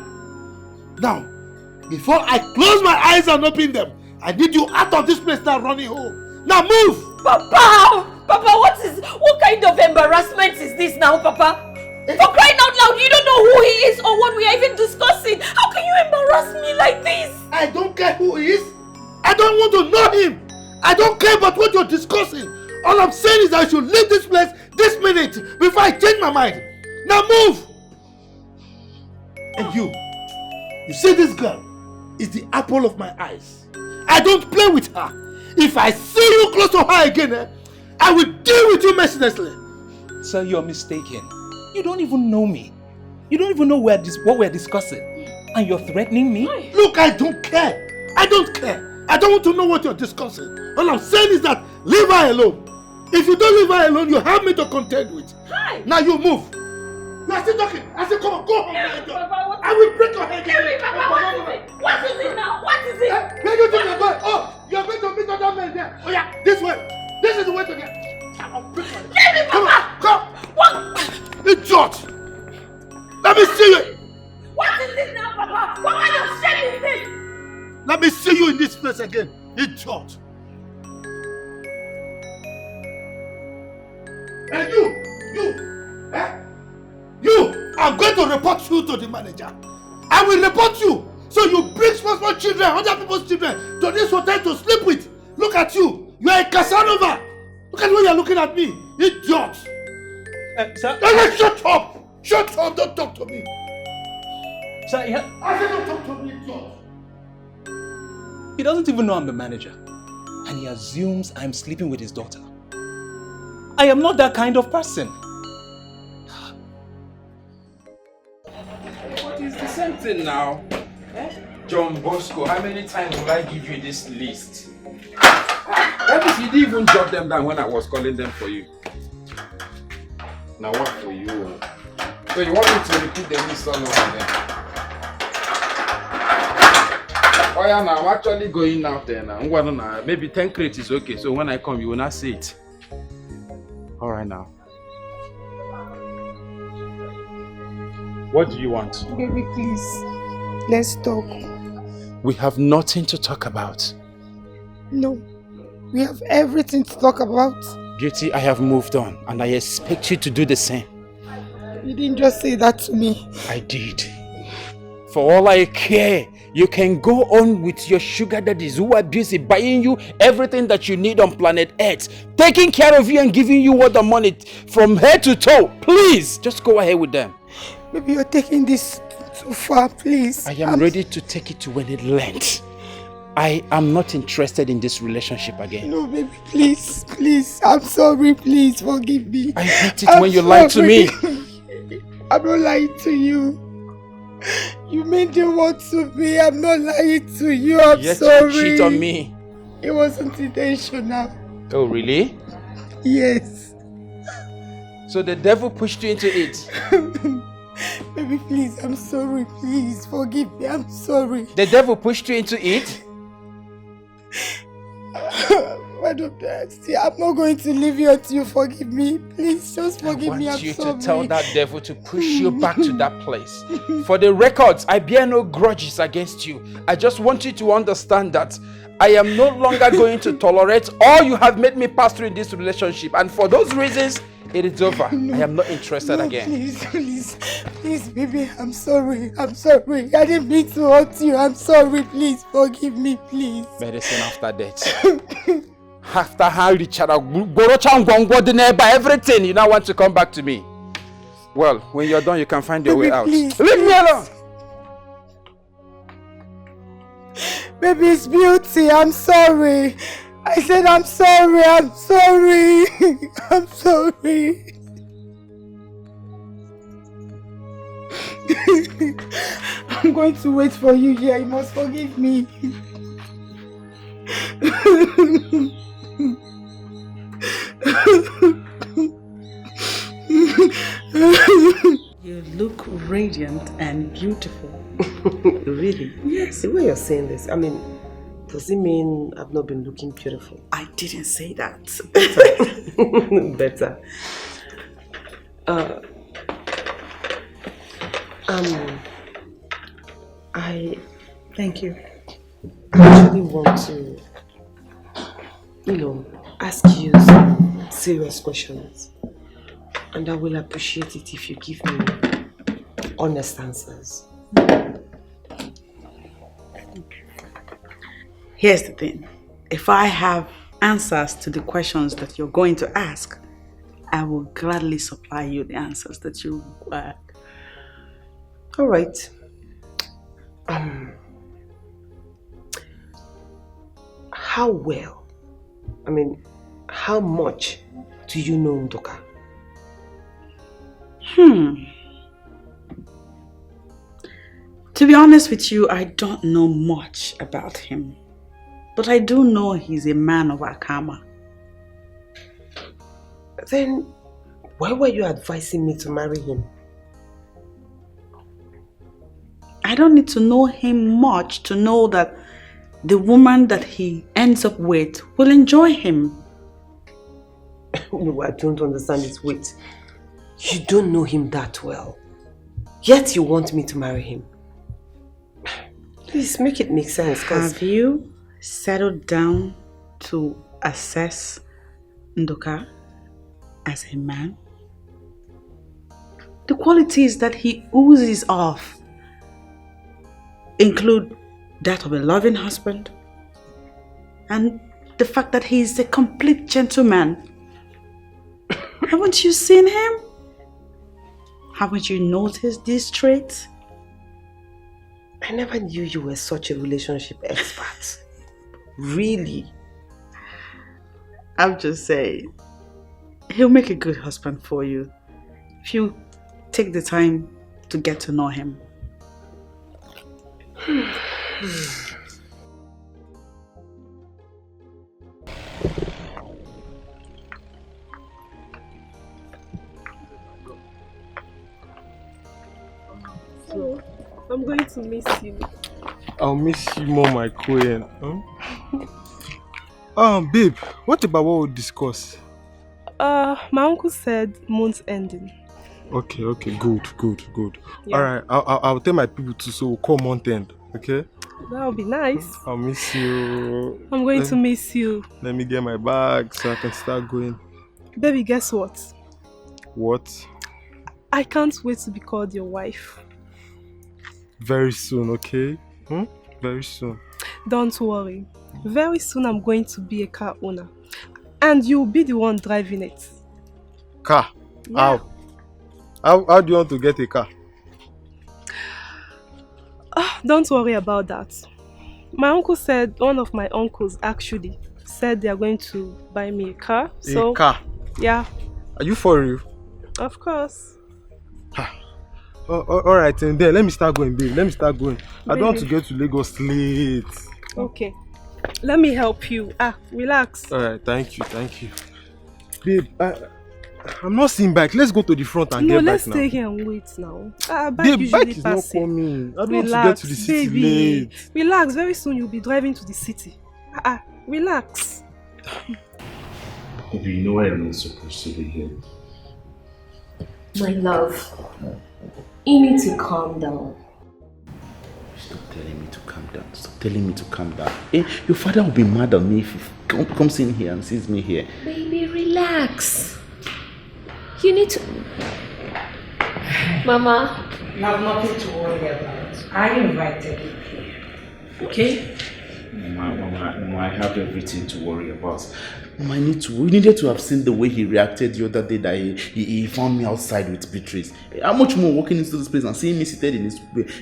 Now, before I close my eyes and open them, I need you out of this place now running home. Now move! Papa! Papa, what kind of embarrassment is this now, Papa? For crying out loud, you don't know who he is or what we are even discussing. How can you embarrass me like this? I don't care who he is. I don't want to know him. I don't care about what you're discussing. All I'm saying is that I should leave this place this minute before I change my mind. Now move! And you see this girl is the apple of my eyes. I don't play with her. If I see you close to her again, I will deal with you mercilessly. Sir, you're mistaken. You don't even know me. You don't even know what we're discussing. And you're threatening me? Look, I don't care. I don't care. I don't want to know what you're discussing. All I'm saying is that leave her alone. If you don't leave her alone, you have me to contend with. Hi. Now you move. You are still talking. I said, come on, go home. I will break your head. What is it now? What is it? Where do you think you're going? Oh, you're going to meet other men there. Oh yeah, this way. This is the way to get. I'll break your head. Let me, Papa. Come. What? Idiot. Let me see you. What is this now, Papa? What kind of shit is this? Let me see you in this place again. Idiot. And you, I'm going to report you to the manager. I will report you. So you bring small children, other people's children, to this hotel to sleep with. Look at you. You are a Casanova. Look at the way you are looking at me. Idiot. Sir? Shut up. Shut up. Don't talk to me. Sir, I said don't talk to me, idiot. He doesn't even know I'm the manager. And he assumes I'm sleeping with his daughter. I am not that kind of person. What is the same thing now? John Bosco, how many times will I give you this list? That is, you didn't even jot them down when I was calling them for you. Now what for you? So you want me to repeat the list all over again? Oh yeah, now I'm actually going out there now. Maybe 10 crates is okay, so when I come you will not see it. Alright now. What do you want? Baby, please. Let's talk. We have nothing to talk about. No. We have everything to talk about. Beauty, I have moved on and I expect you to do the same. You didn't just say that to me. I did. For all I care, you can go on with your sugar daddies who are busy buying you everything that you need on planet Earth, taking care of you and giving you all the money from head to toe. Please, just go ahead with them. Maybe you're taking this too far, please. I am ready to take it to when it lands. I am not interested in this relationship again. No, baby, please, please. I'm sorry, please forgive me. I hate it when you lie to me. I'm not lying to you. You made the want to be. I'm not lying to you. I'm Yet sorry. You cheat on me. It wasn't intentional. Oh, really? Yes. So the devil pushed you into it? Baby, please, I'm sorry. Please, forgive me. I'm sorry. The devil pushed you into it? See, I'm not going to leave you until you forgive me. Please, just forgive me. I I'm want you sorry. to tell that devil to push you back to that place. For the records, I bear no grudges against you. I just want you to understand that I am no longer going to tolerate all you have made me pass through in this relationship. And for those reasons, it is over. No, I am not interested again. Please, baby, I'm sorry. I'm sorry. I didn't mean to hurt you. I'm sorry. Please, forgive me, please. Medicine after death. After how Richard everything, you now want to come back to me. Well, when you're done, you can find your way out. Please, Leave me alone! Baby, it's Beauty. I'm sorry. I said I'm sorry. I'm sorry. I'm sorry. I'm going to wait for you here. You must forgive me. You look radiant and beautiful. Really? Yes. The way you're saying this, I mean, does it mean I've not been looking beautiful? I didn't say that. Better. Thank you. I actually want to, I ask you some serious questions. And I will appreciate it if you give me honest answers. Here's the thing. If I have answers to the questions that you're going to ask, I will gladly supply you the answers that you require. All right. How well, how much do you know Ndoka? To be honest with you, I don't know much about him. But I do know he's a man of Akama. Then, why were you advising me to marry him? I don't need to know him much to know that the woman that he ends up with will enjoy him. No, I don't understand it. Wait. You don't know him that well. Yet you want me to marry him. Please make it make sense. Have you settled down to assess Ndoka as a man? The qualities that he oozes off include that of a loving husband and the fact that he is a complete gentleman. Haven't you seen him? Haven't you noticed these traits? I never knew you were such a relationship expert. Really? I'm just saying, he'll make a good husband for you if you take the time to get to know him. So, I'm going to miss you. I'll miss you more, my queen. Babe, what about what we discuss? My uncle said month ending. Okay, good. Yeah. Alright, I'll tell my people too, so we'll call month end, okay? That would be nice. I'll miss you. I'm going to miss you. Let me get my bag so I can start going. Baby, guess what? What? I can't wait to be called your wife. Very soon, okay? Very soon. Don't worry. Very soon I'm going to be a car owner. And you'll be the one driving it. Car? Yeah. How do you want to get a car? Don't worry about that. My uncle said, one of my uncles actually said they are going to buy me a car. A car? Yeah. Are you for real? Of course. Alright, and then let me start going, babe. Let me start going. I don't want to get to Lagos late. Okay. Let me help you. Relax. Alright, thank you. Babe, I'm not seeing bike. Let's go to the front and get back now. No, let's stay here and wait now. Babe, bike is not coming. I don't want to get to the city late. Relax. Very soon you'll be driving to the city. Relax. Baby, you know I'm not supposed to be here. My love, you need to calm down. Stop telling me to calm down. Your father will be mad at me if he comes in here and sees me here. Baby, relax. You need to... Mama. You have nothing to worry about. I invited you. Okay? Mama, I have everything to worry about. Mama, we needed to have seen the way he reacted the other day that he found me outside with Beatrice. How much more walking into this place and seeing me seated in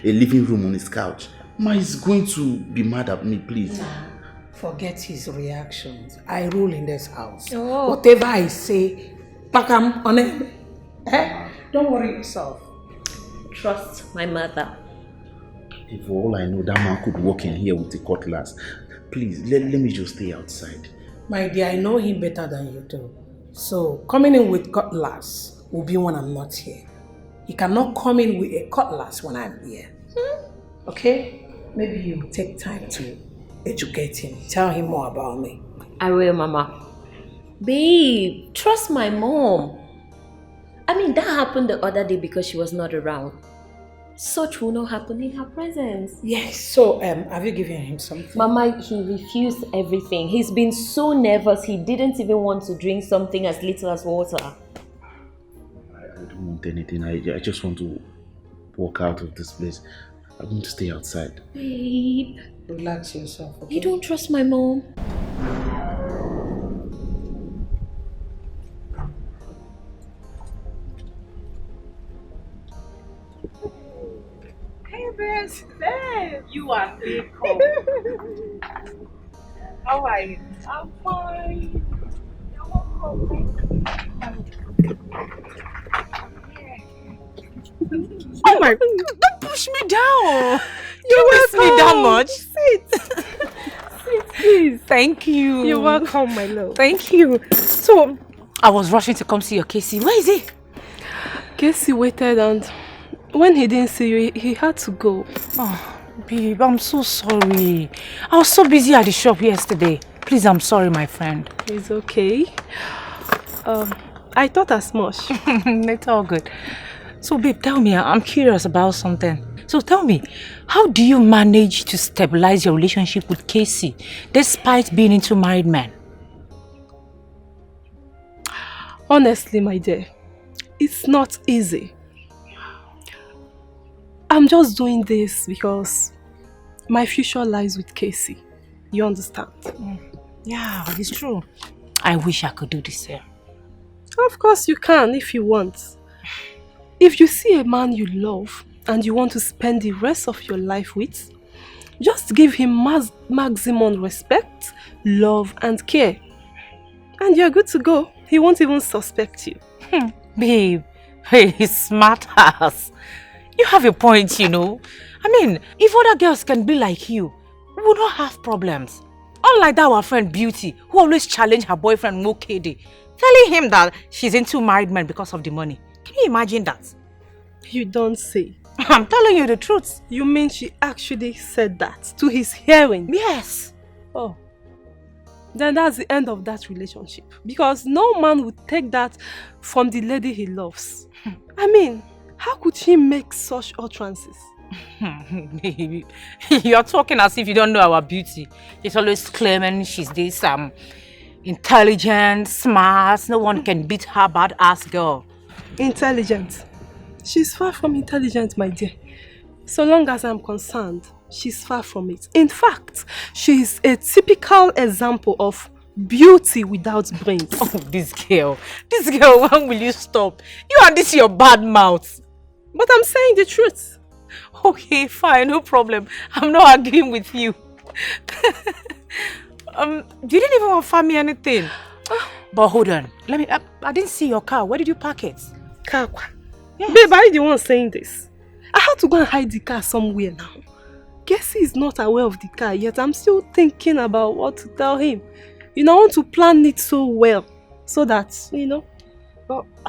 a living room on his couch? Mama is going to be mad at me, please. Nah, forget his reactions. I rule in this house. Oh. Whatever I say, pack him on it. Don't worry yourself. Trust my mother. If for all I know, that man could walk in here with a cutlass. Please, let me just stay outside. My dear, I know him better than you do. So, coming in with cutlass will be when I'm not here. He cannot come in with a cutlass when I'm here. Okay? Maybe you take time to educate him. Tell him more about me. I will, Mama. Babe, trust my mom. I mean, that happened the other day because she was not around. such will not happen in her presence. Yes, so have you given him something? Mama, he refused everything. He's been so nervous, he didn't even want to drink something as little as water. I don't want anything. I just want to walk out of this place. I want to stay outside. Babe. Relax yourself, okay? You don't trust my mom? Hey, best babe. You are beautiful. How are you? I'm fine. You're welcome. Oh my, don't push me down. You're miss me that much. Sit. Sit, please. Thank you. You're welcome, my love. Thank you. So, I was rushing to come see your Casey. Where is he? Casey waited, and when he didn't see you, he had to go. Oh, babe, I'm so sorry. I was so busy at the shop yesterday. Please, I'm sorry, my friend. It's okay. I thought as much. It's all good. So, babe, tell me, I'm curious about something. So, tell me, how do you manage to stabilize your relationship with Casey despite being into married men? Honestly, my dear, it's not easy. I'm just doing this because my future lies with Casey. You understand? Yeah, it's true. I wish I could do the same. Of course you can if you want. If you see a man you love and you want to spend the rest of your life with, just give him maximum respect, love and care. And you're good to go. He won't even suspect you. Babe, hey, smart ass. You have a point, you know. I mean, if other girls can be like you, we would not have problems. Unlike that our friend Beauty, who always challenged her boyfriend Mokede, telling him that she's into married men because of the money. Can you imagine that? You don't say. I'm telling you the truth. You mean she actually said that to his hearing? Yes. Oh. Then that's the end of that relationship. Because no man would take that from the lady he loves. I mean, how could she make such utterances? Baby, you're talking as if you don't know our Beauty. She's always claiming she's this intelligent, smart, no one can beat her badass girl. Intelligent? She's far from intelligent, my dear. So long as I'm concerned, she's far from it. In fact, she's a typical example of beauty without brains. Oh, this girl, when will you stop? You and this your bad mouth. But I'm saying the truth. Okay, fine, no problem. I'm not arguing with you. You didn't even offer me anything. But hold on, I didn't see your car. Where did you park it? Car? Yes. Babe, are you the one saying this? I had to go and hide the car somewhere now. Casey is not aware of the car yet. I'm still thinking about what to tell him. You know, I want to plan it so well so that, you know,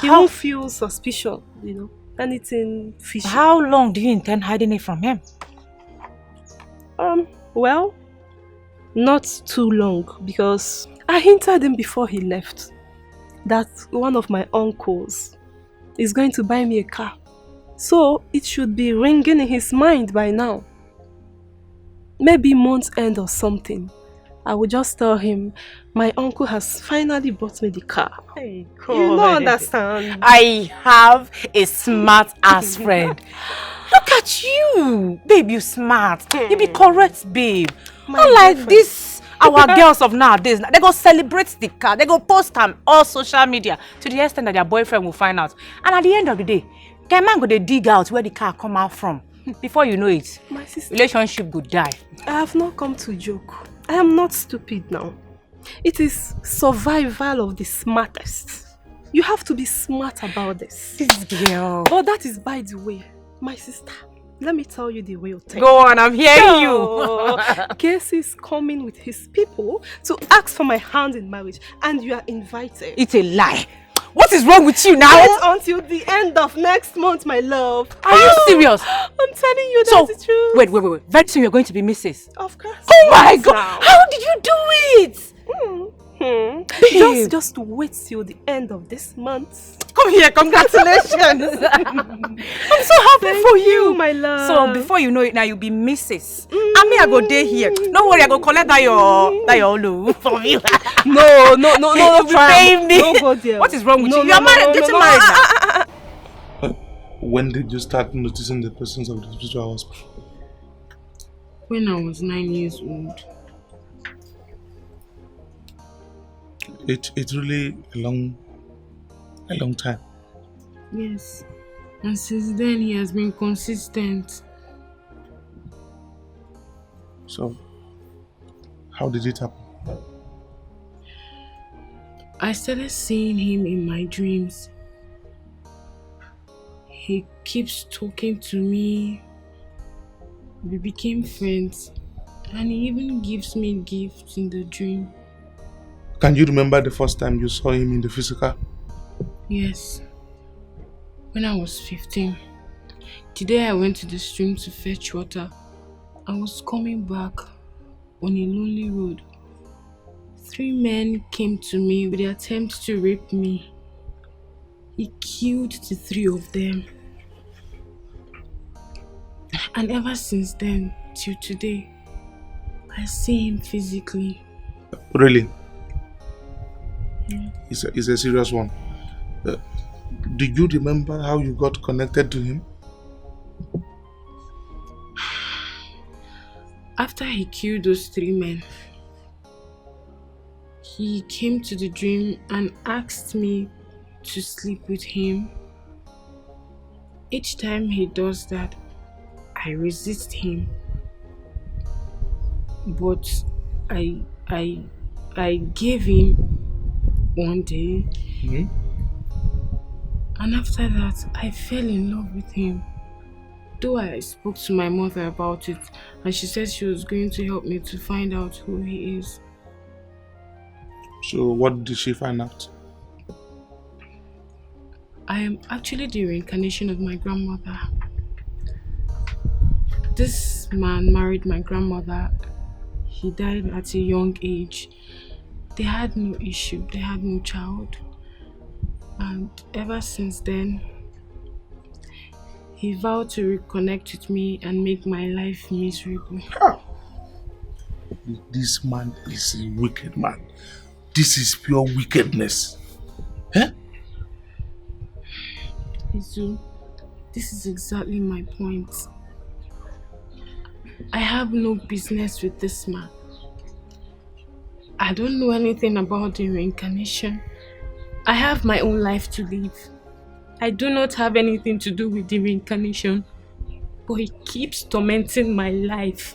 he won't feel suspicious, you know, anything fishy. How long do you intend hiding it from him? Well, not too long, because I hinted him before he left that one of my uncles is going to buy me a car. So it should be ringing in his mind by now. Maybe month's end or something. I will just tell him my uncle has finally bought me the car. Hey, God. You don't understand. I have a smart ass friend. Look at you. Babe, you smart. You be correct, babe. Unlike this, our girls of nowadays, they go celebrate the car. They go post them all social media to the extent that their boyfriend will find out. And at the end of the day, the man go to dig out where the car come out from. Before you know it, my sister, relationship would die. I have not come to joke. I am not stupid now. It is survival of the smartest. You have to be smart about this. This girl. But that is by the way. My sister, let me tell you the real thing. Go on, I'm hearing you. Casey is coming with his people to ask for my hand in marriage, and you are invited. It's a lie. What is wrong with you now? Wait until the end of next month, my love. Are you serious? I'm telling you that's the truth. Wait. Very soon you're going to be Mrs. Of course. Oh my God. How did you do it? Babe. Just wait till the end of this month. Come here, congratulations. I'm so happy for you, my love. So before you know it now, you'll be Mrs. And me, I go day here. Don't worry, I go collect that your loo from you. No, pay me. Don't go there. What is wrong with you? You are married, getting married now. When did you start noticing the presence of the spiritual husband? When I was 9 years old. It's really a long time. Yes. And since then he has been consistent. So, how did it happen? I started seeing him in my dreams. He keeps talking to me. We became friends. And he even gives me gifts in the dream. Can you remember the first time you saw him in the physical? Yes. When I was 15. The day I went to the stream to fetch water, I was coming back on a lonely road. 3 men came to me with the attempt to rape me. He killed the 3 of them. And ever since then, till today, I see him physically. Really? Yeah. It's a serious one. Do you remember how you got connected to him? After he killed those 3 men, he came to the dream and asked me to sleep with him. Each time he does that, I resist him. But I gave in one day. Mm-hmm. And after that, I fell in love with him. Though I spoke to my mother about it, and she said she was going to help me to find out who he is. So what did she find out? I am actually the reincarnation of my grandmother. This man married my grandmother. He died at a young age. They had no issue, they had no child. And ever since then, he vowed to reconnect with me and make my life miserable. This man is a wicked man. This is pure wickedness. Eh? Izu, this is exactly my point. I have no business with this man. I don't know anything about the reincarnation. I have my own life to live. I do not have anything to do with the reincarnation, but he keeps tormenting my life.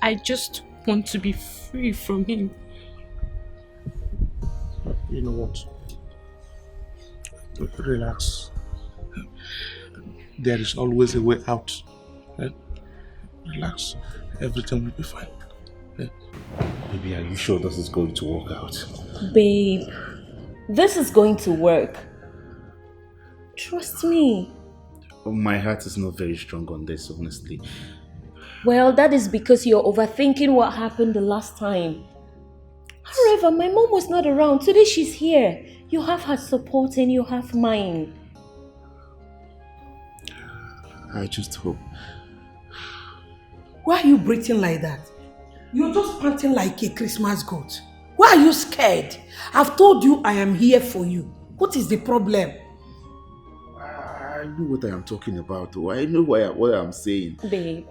I just want to be free from him. You know what? Relax. There is always a way out. Eh? Relax. Everything will be fine. Eh? Baby, are you sure this is going to work out? Babe, this is going to work. Trust me. My heart is not very strong on this, honestly. Well, that is because you're overthinking what happened the last time. However, my mom was not around. Today she's here. You have her support and you have mine. I just hope. Why are you breathing like that? You're just panting like a Christmas goat. Why are you scared? I've told you I am here for you. What is the problem? I know what I am talking about, though. I know what I'm saying. Babe,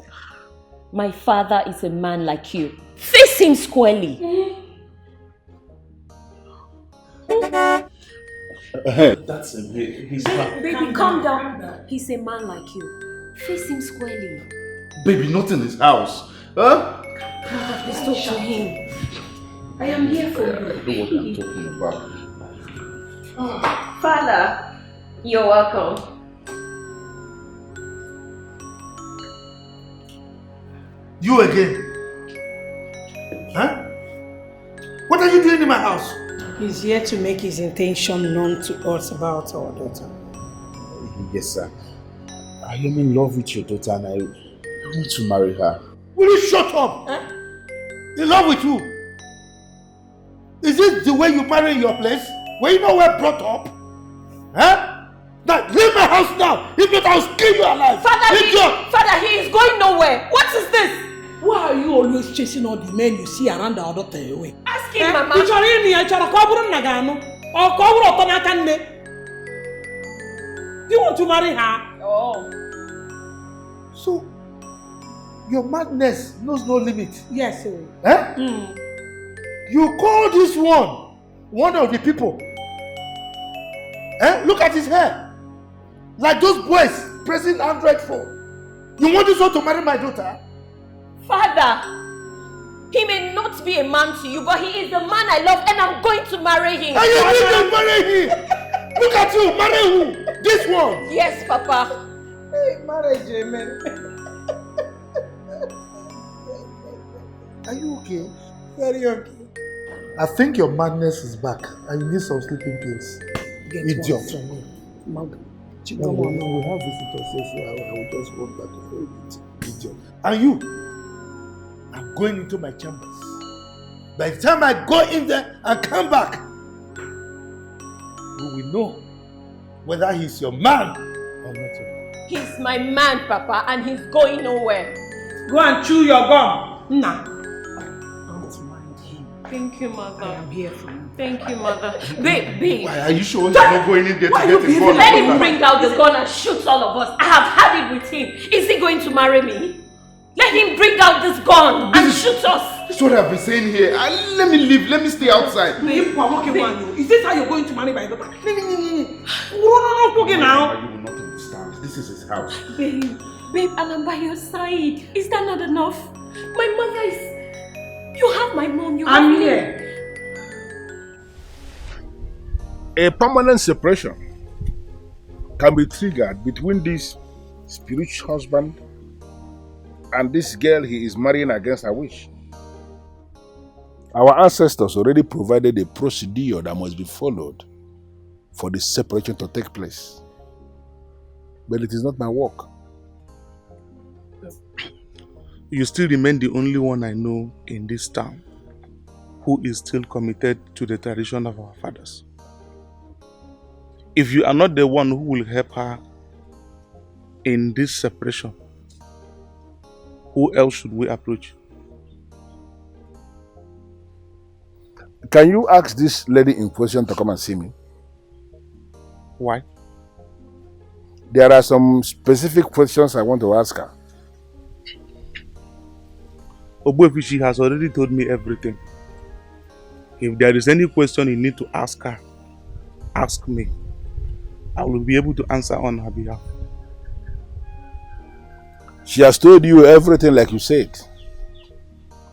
my father is a man like you. Face him squarely. That's a bit. He's not. Baby, calm down. He's a man like you. Face him squarely. Baby, not in this house. Huh? Please talk to him. I am here for you. I know what I'm talking about. Oh, Father, you're welcome. You again? Huh? What are you doing in my house? He's here to make his intention known to us about our daughter. Yes, sir. I am in love with your daughter and I want to marry her. Will you shut up? In love with who? Is it this the way you marry in your place? Were you nowhere brought up? Huh? Now, leave my house now! If not, I'll skin you alive! Father, he is going nowhere! What is this? Why are you always chasing all the men you see around our daughter away? Ask him, Mama. You want to marry her? Oh. So, your madness knows no limit. Yes, sir. Eh? You call this one of the people. Eh? Look at his hair. Like those boys pressing Android phone. You want this one to marry my daughter? Father, he may not be a man to you, but he is the man I love and I'm going to marry him. And you need to marry him! Look at you, marry who? This one? Yes, Papa. Hey, marriage, amen. Are you okay? Very okay. I think your madness is back and you need some sleeping pills. Idiot. We have visitors, so I will just walk back for a bit. Idiot. And you? I'm going into my chambers. By the time I go in there and come back, we will know whether he's your man or not your man. He's my man, Papa, and he's going nowhere. Go and chew your gum. Nah. Thank you, Mother. I am here for you. Thank you, Mother. Babe. Why are you sure you're not going in there to get involved? Let him bring out the gun and shoot all of us. I have had it with him. Is he going to marry me? Let him bring out this gun and shoot us. That's what I've been saying here. Let me leave. Let me stay outside. Babe, is this how you're going to marry my daughter? No. You will not understand. This is his house. Babe, and I'm by your side. Is that not enough? My mother is... You have my mom, you have me. Here. A permanent separation can be triggered between this spiritual husband and this girl he is marrying against her wish. Our ancestors already provided a procedure that must be followed for the separation to take place. But it is not my work. You still remain the only one I know in this town who is still committed to the tradition of our fathers. If you are not the one who will help her in this separation, who else should we approach? Can you ask this lady in question to come and see me? Why? There are some specific questions I want to ask her. Obuefishi has already told me everything. If there is any question you need to ask her, ask me. I will be able to answer on her behalf. She has told you everything like you said.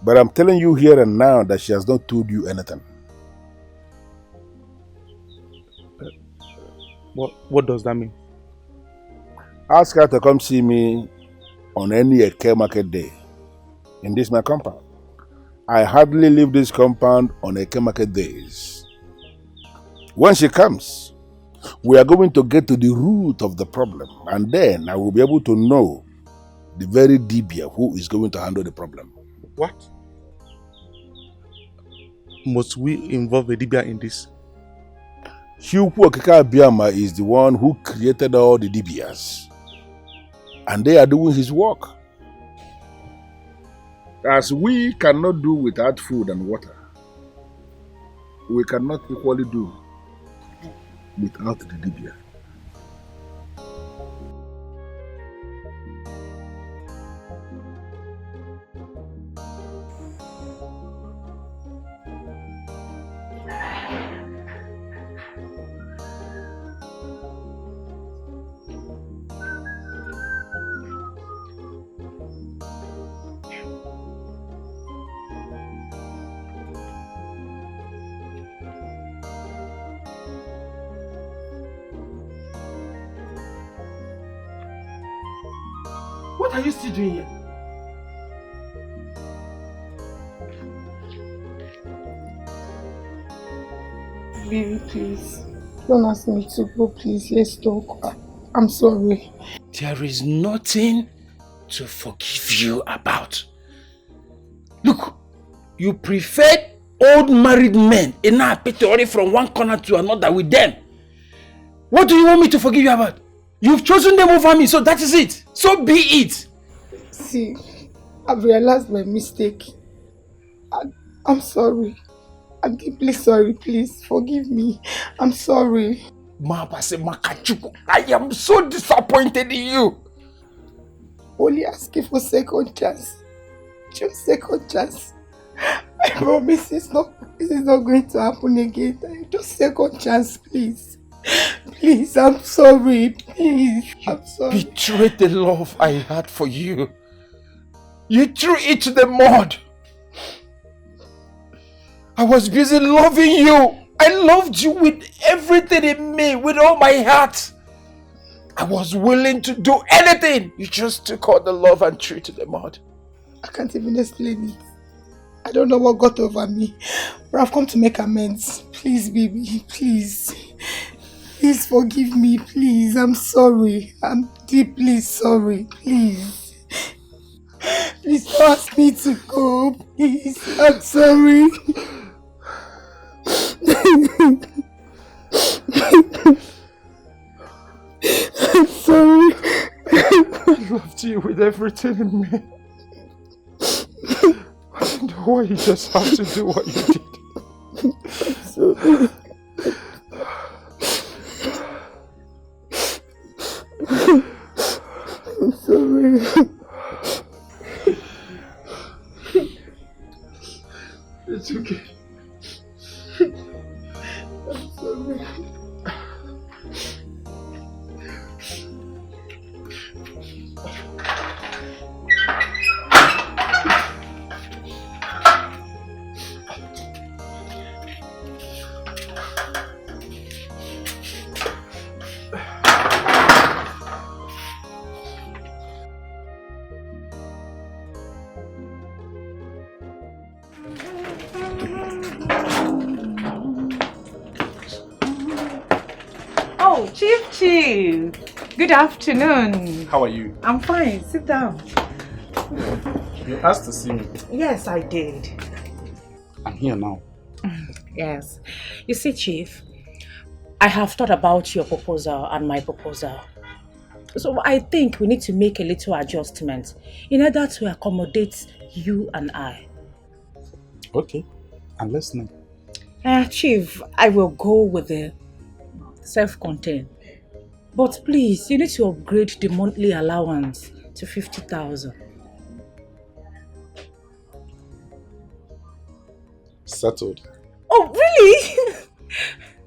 But I'm telling you here and now that she has not told you anything. What does that mean? Ask her to come see me on any Eke market day in this my compound. I hardly leave this compound on Eke market days. When she comes, we are going to get to the root of the problem, and then I will be able to know the very Dibia who is going to handle the problem. What? Must we involve a Dibia in this? Chukwu Okike Abiyama is the one who created all the Dibias, and they are doing his work. As we cannot do without food and water, we cannot equally do without the Dibia. What are you still doing here? Baby, please. Don't ask me to go, please. Let's talk. I'm sorry. There is nothing to forgive you about. Look, you preferred old married men in our pity from one corner to another with them. What do you want me to forgive you about? You've chosen them over me, so that is it. So be it. See, I've realized my mistake. I'm sorry. I'm deeply sorry. Please forgive me. I'm sorry. I am so disappointed in you. Only asking for second chance. Just second chance. I promise this is not going to happen again. Just second chance, please. Please, I'm sorry. Please, I'm sorry. Betrayed the love I had for you. You threw it to the mud. I was busy loving you. I loved you with everything in me, with all my heart. I was willing to do anything. You just took all the love and threw it to the mud. I can't even explain it. I don't know what got over me, but I've come to make amends. Please, baby, please. Please forgive me, please. I'm sorry. I'm deeply sorry, please. Please don't ask me to go, please. I'm sorry. I'm sorry. I loved you with everything in me. I don't know why you just had to do what you did. I'm sorry. I'm sorry. It's okay. I'm sorry. Oh, Chief. Good afternoon. How are you? I'm fine. Sit down. You asked to see me. Yes, I did. I'm here now. Yes. You see, Chief, I have thought about your proposal and my proposal. So I think we need to make a little adjustment in order to accommodate you and I. Okay, I'm listening. Chief, I will go with the self-contained. But please, you need to upgrade the monthly allowance to 50,000. Settled. Oh, really?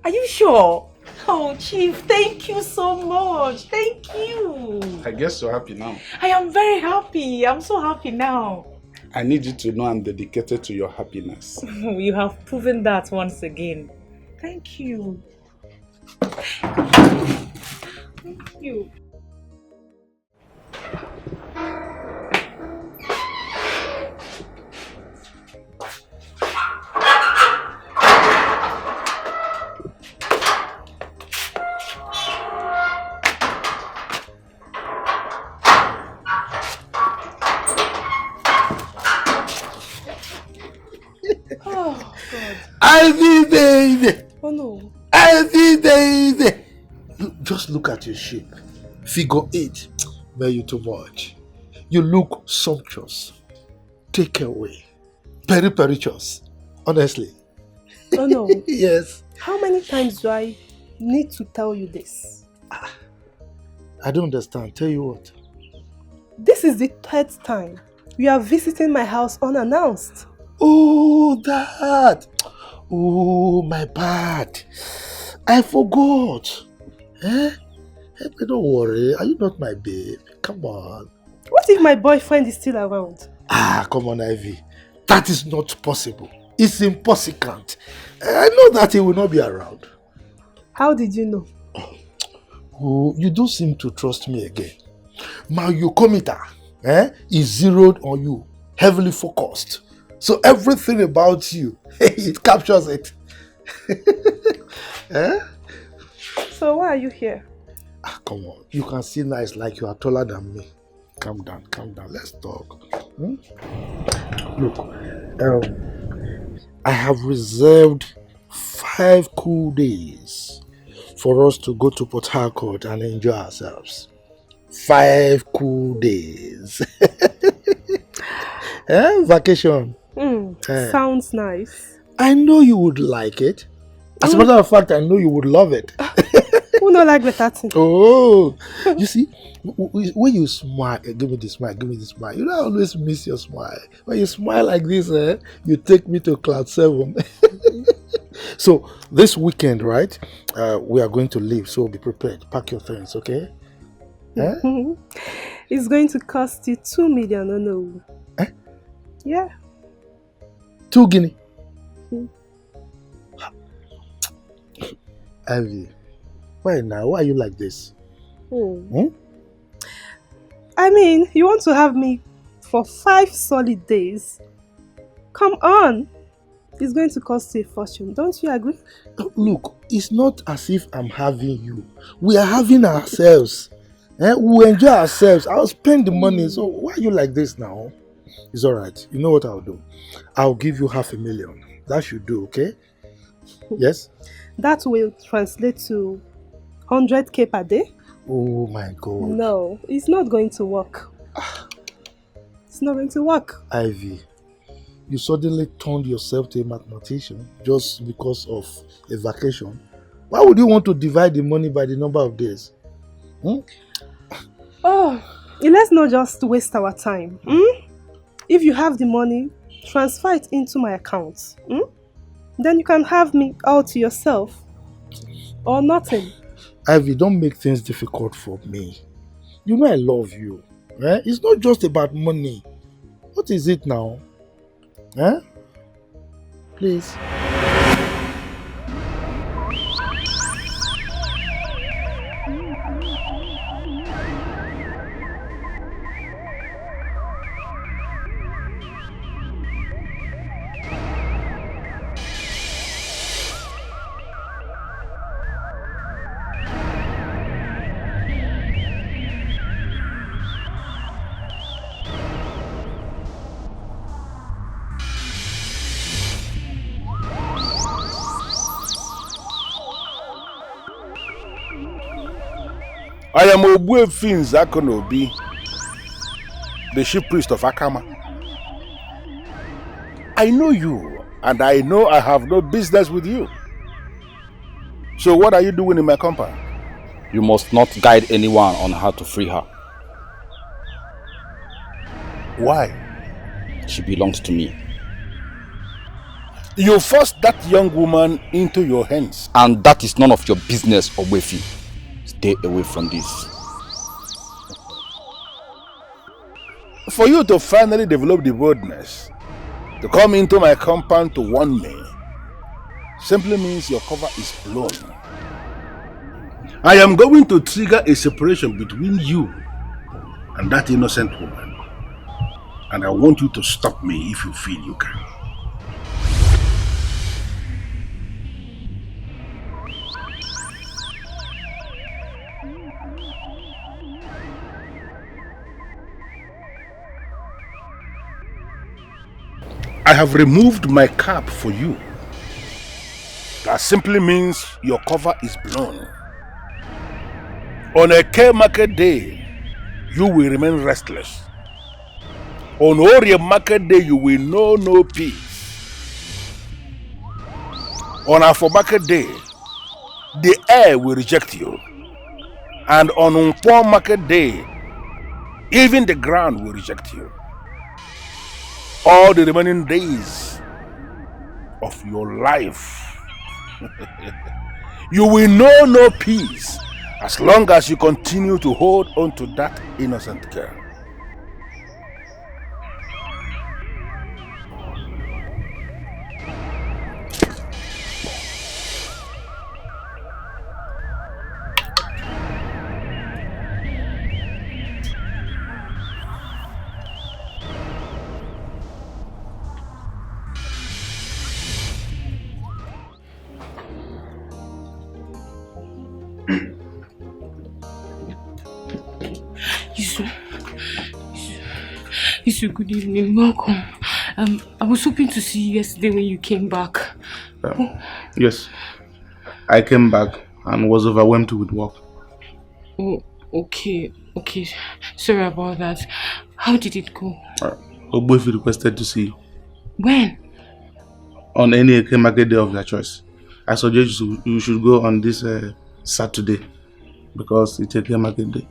Are you sure? Oh, Chief, thank you so much. Thank you. I guess you're happy now. I am very happy. I'm so happy now. I need you to know I'm dedicated to your happiness. You have proven that once again. Thank you. Thank you. Oh, God. Ivy baby! Oh, no. Ivy baby! Just look at your shape. Figure 8. Man, you too much. You look sumptuous. Take away. Peripericious. Honestly. Oh no. Yes. How many times do I need to tell you this? I don't understand. Tell you what. This is the 3rd time you are visiting my house unannounced. Oh, that. Oh, my bad. I forgot. Eh? But don't worry. Are you not my babe? Come on. What if my boyfriend is still around? Ah, come on, Ivy. That is not possible. It's impossible. I know that he will not be around. How did you know? Oh, you don't seem to trust me again. My eucometer is zeroed on you, heavily focused. So everything about you, it captures it. Eh? So why are you here? Ah, come on. You can see nice like you are taller than me. Calm down. Let's talk. Look, I have reserved 5 cool days for us to go to Port Harcourt and enjoy ourselves. 5 cool days. Vacation. Sounds nice. I know you would like it. As a matter of fact, I know you would love it. Who not like better thing? Oh, you see, when you smile, give me the smile, give me the smile. You know, I always miss your smile. When you smile like this, you take me to cloud 7. So this weekend, right, we are going to leave. So be prepared. Pack your things, okay? It's going to cost you 2 million, no? Yeah. 2 guinea. Ivy, why now? Why are you like this? I mean, you want to have me for 5 solid days? Come on. It's going to cost you a fortune. Don't you agree? Look, it's not as if I'm having you. We are having ourselves. We'll enjoy ourselves. I'll spend the money. So why are you like this now? It's alright. You know what I'll do? I'll give you 500,000. That should do, okay? Yes? That will translate to 100k per day. Oh my God. No, it's not going to work. It's not going to work. Ivy, you suddenly turned yourself to a mathematician just because of a vacation. Why would you want to divide the money by the number of days? Oh, let's not just waste our time. If you have the money, transfer it into my account. Then you can have me all to yourself. Or nothing. Ivy, don't make things difficult for me. You know I love you. It's not just about money. What is it now? Please. I am Ogbuefi Nzakonobi, the chief priest of Akama. I know you, and I know I have no business with you. So what are you doing in my compound? You must not guide anyone on how to free her. Why? She belongs to me. You forced that young woman into your hands. And that is none of your business, Ogbuefi. Stay away from this. For you to finally develop the boldness to come into my compound to warn me simply means your cover is blown. I am going to trigger a separation between you and that innocent woman. And I want you to stop me if you feel you can. I have removed my cap for you. That simply means your cover is blown. On a K market day, you will remain restless. On Orie market day, you will know no peace. On Afo market day, the air will reject you. And on Nkwo market day, even the ground will reject you. All the remaining days of your life, you will know no peace as long as you continue to hold on to that innocent girl. Isu, good evening. Welcome. I was hoping to see you yesterday when you came back. Yes. I came back and was overwhelmed with work. Oh, okay. Sorry about that. How did it go? Ogbuefi requested to see you. When? On any Eke market day of your choice. I suggest you should go on this Saturday because it's Eke market day.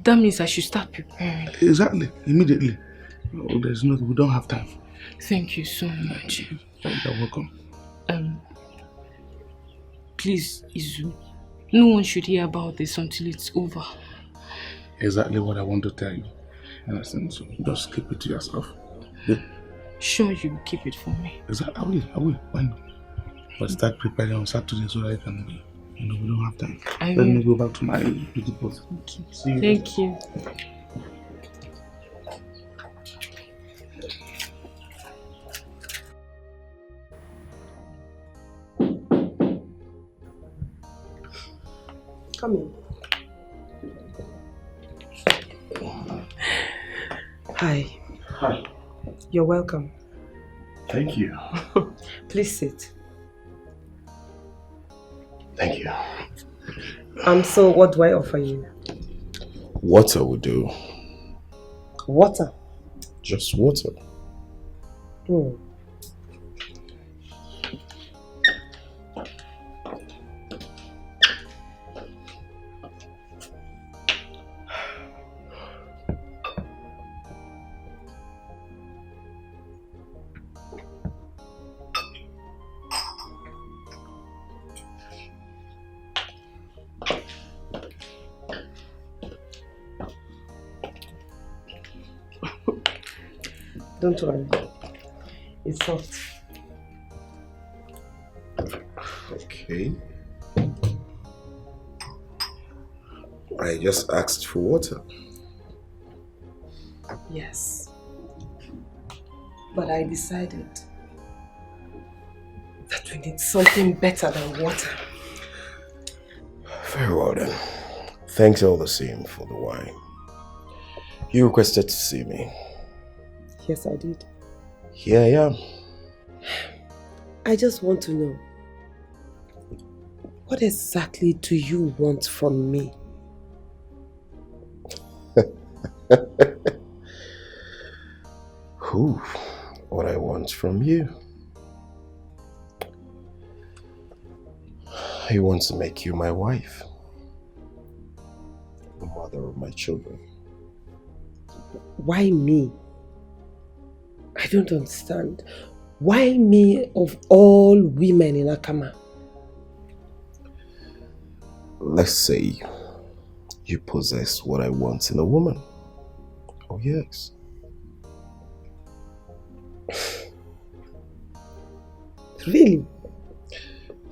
That means I should start preparing. Exactly, immediately. Oh, we don't have time. Thank you so much. You're welcome. Please, Izu, no one should hear about this until it's over. Exactly what I want to tell you. Understand? So just keep it to yourself. Yeah. Sure, you will keep it for me. Exactly, I will. Why not? But start preparing on Saturday so that I can be. We don't have time. Let me go back to my beauty post. Okay. See you. Thank you. Come in. Hi. Hi. You're welcome. Thank you. Please sit. Thank you. So what do I offer you? Water will do. Water? Just water. Oh. Don't worry. It's soft. Okay. I just asked for water. Yes. But I decided that we need something better than water. Very well then. Thanks all the same for the wine. You requested to see me. Yes, I did. Here I am. I just want to know, what exactly do you want from me? What I want from you? I want to make you my wife. The mother of my children. Why me? I don't understand. Why me of all women in Akama? Let's say you possess what I want in a woman. Oh yes. Really?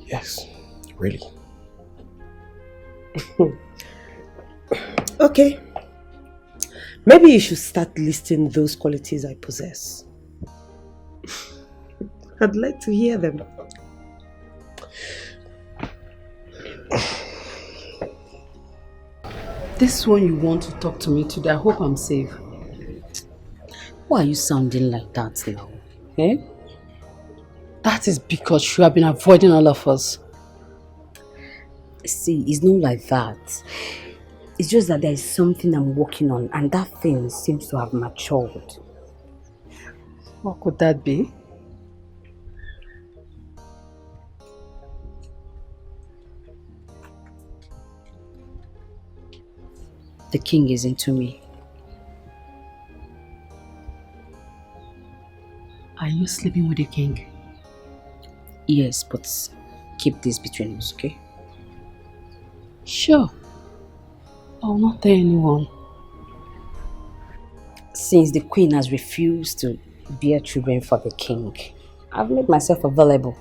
Yes, really. Okay. Maybe you should start listing those qualities I possess. I'd like to hear them. This one you want to talk to me today, I hope I'm safe. Why are you sounding like that now? Eh? That is because you have been avoiding all of us. See, it's not like that. It's just that there is something I'm working on and that thing seems to have matured. What could that be? The king is into me. Are you sleeping with the king? Yes, but keep this between us, okay? Sure. I will not tell anyone. Since the queen has refused to bear children for the king, I've made myself available.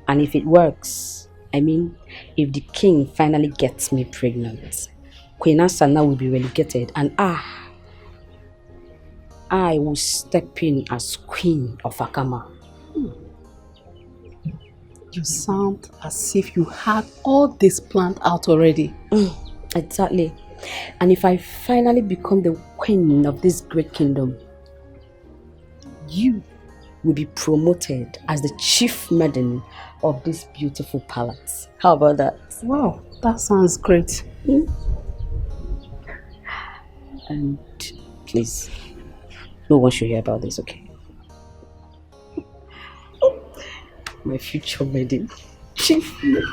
And if it works, if the king finally gets me pregnant, Queen Asana will be relegated and I will step in as queen of Akama. You sound as if you had all this planned out already. Exactly. And if I finally become the queen of this great kingdom, you will be promoted as the chief maiden of this beautiful palace. How about that? Wow, that sounds great. And please, no one should hear about this, okay? My future maiden. Chief maiden.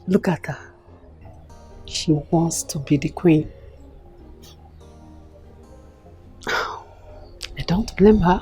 Look at her. She wants to be the queen. I don't blame her.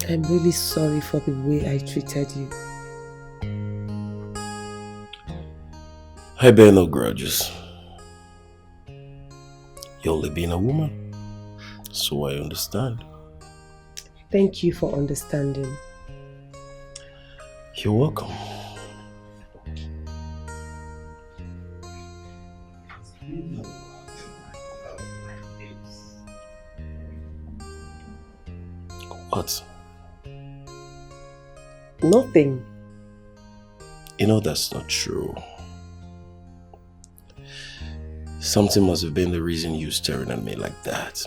I'm really sorry for the way I treated you. I bear no grudges. You're only being a woman, so I understand. Thank you for understanding. You're welcome. What? Nothing. You know that's not true. Something must have been the reason you staring at me like that.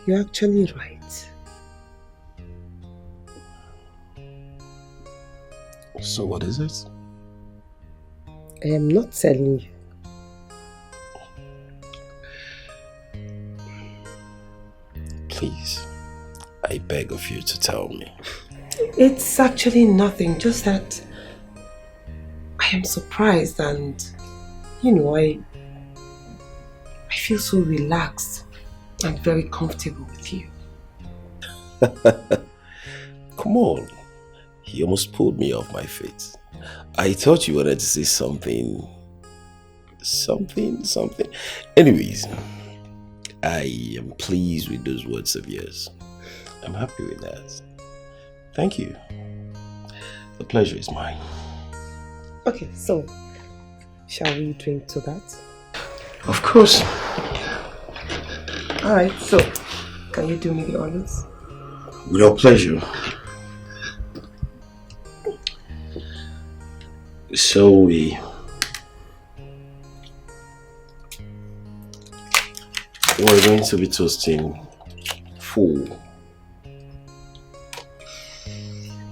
You're actually right. So what is it? I am not telling you. Please, I beg of you to tell me. It's actually nothing, just that I am surprised and, you know, I feel so relaxed and very comfortable with you. Come on. He almost pulled me off my feet. I thought you wanted to say something. Anyways, I am pleased with those words of yours. I'm happy with that. Thank you. The pleasure is mine. Okay, so shall we drink to that? Of course. Alright, so can you do me the honors? With your pleasure. So we're going to be toasting full.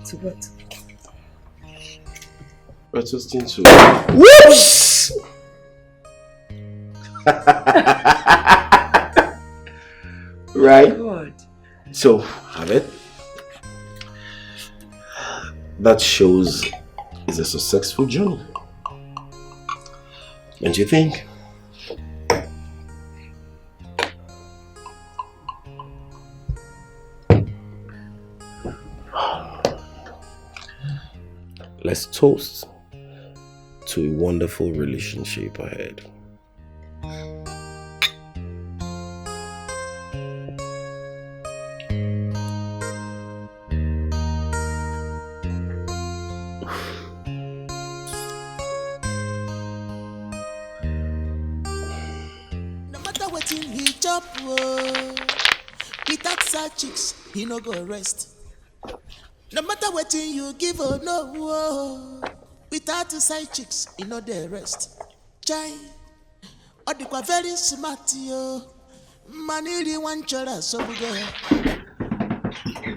To what? We're toasting to... Whoops! Right? God. So, have it. That shows it's a successful journey. Don't you think? Let's toast to a wonderful relationship ahead. No matter what he chop, without side chicks, he no go rest. No matter what you give or no, without the side chicks, he no dey rest. Chai, odikwa very smart yo. Manili one chora so bugo.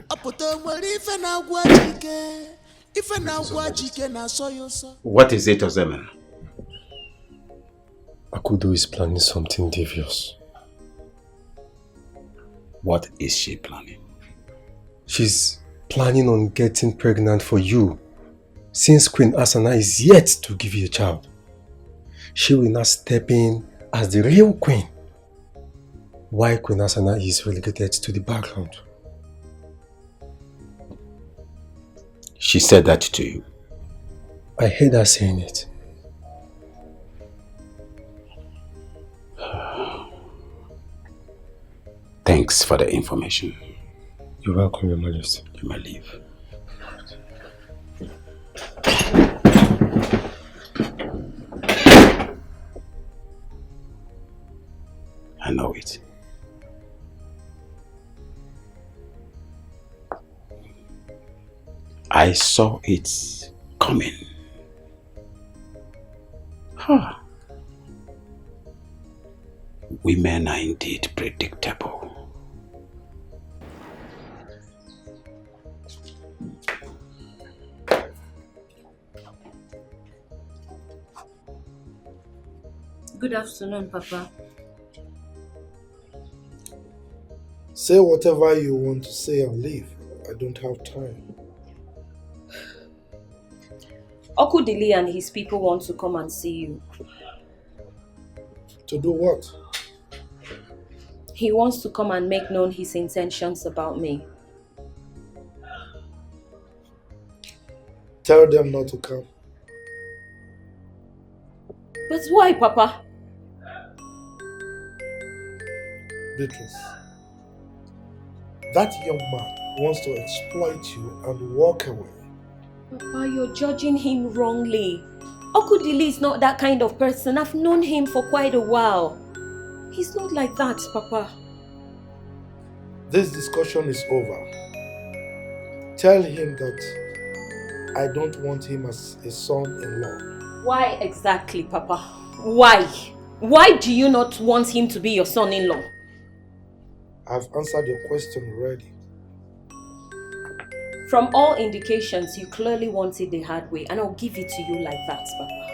Apoto mwali ife na guajike, ife na guajike na soyo so. What is it, Ozema? Akudo is planning something devious. What is she planning? She's planning on getting pregnant for you, since Queen Asana is yet to give you a child. She will now step in as the real queen, while Queen Asana is relegated to the background. She said that to you? I heard her saying it. Thanks for the information. You're welcome, Your Majesty. You may leave. I know it. I saw it coming. Huh. Women are indeed predictable. Good afternoon, Papa. Say whatever you want to say and leave. I don't have time. Okudili and his people want to come and see you. To do what? He wants to come and make known his intentions about me. Tell them not to come. But why, Papa? Beatrice, that young man wants to exploit you and walk away. Papa, you're judging him wrongly. Okudili is not that kind of person. I've known him for quite a while. He's not like that, Papa. This discussion is over. Tell him that I don't want him as a son-in-law. Why exactly, Papa? Why? Why do you not want him to be your son-in-law? I've answered your question already. From all indications, you clearly want it the hard way, and I'll give it to you like that, Papa.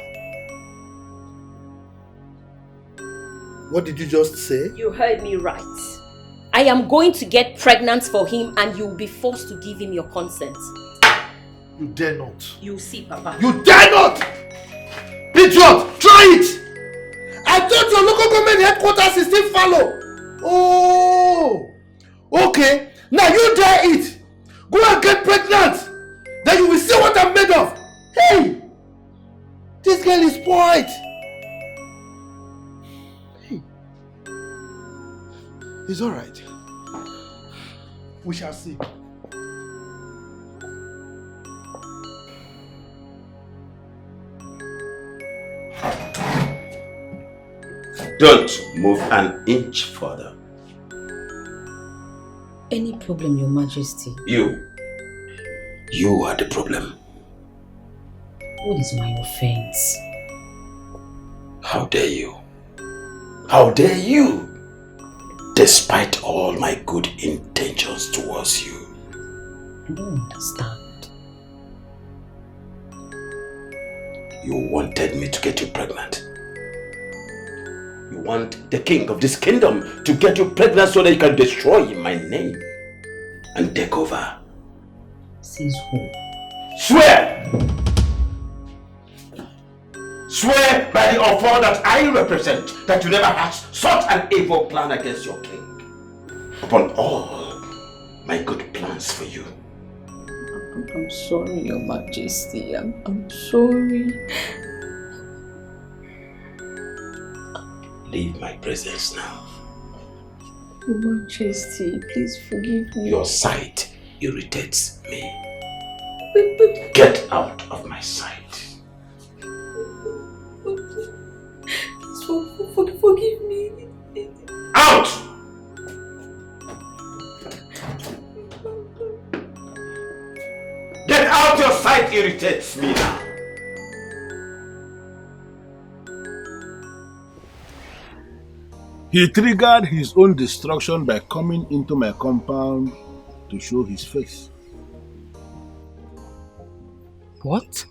What did you just say? You heard me right. I am going to get pregnant for him, and you'll be forced to give him your consent. You dare not. You'll see, Papa. You dare not! Idiot! Try it! I thought your local government headquarters is still follow. Oh! Okay, now you dare it! Go and get pregnant! Then you will see what I'm made of! Hey! This girl is spoiled! Hey. It's alright. We shall see. Don't move an inch further. Any problem, Your Majesty? You are the problem. What is my offense? How dare you? How dare you? Despite all my good intentions towards you. I don't understand. You wanted me to get you pregnant. You want the king of this kingdom to get you pregnant so that you can destroy my name and take over. Says who? Swear! Swear by the offer that I represent that you never hatched such an evil plan against your king. Upon all my good plans for you. I'm sorry, Your Majesty. I'm sorry. Leave my presence now. Your Majesty, please forgive me. Your sight irritates me. Get out of my sight. Forgive me. Out! Get out! Your sight irritates me now. He triggered his own destruction by coming into my compound to show his face. What?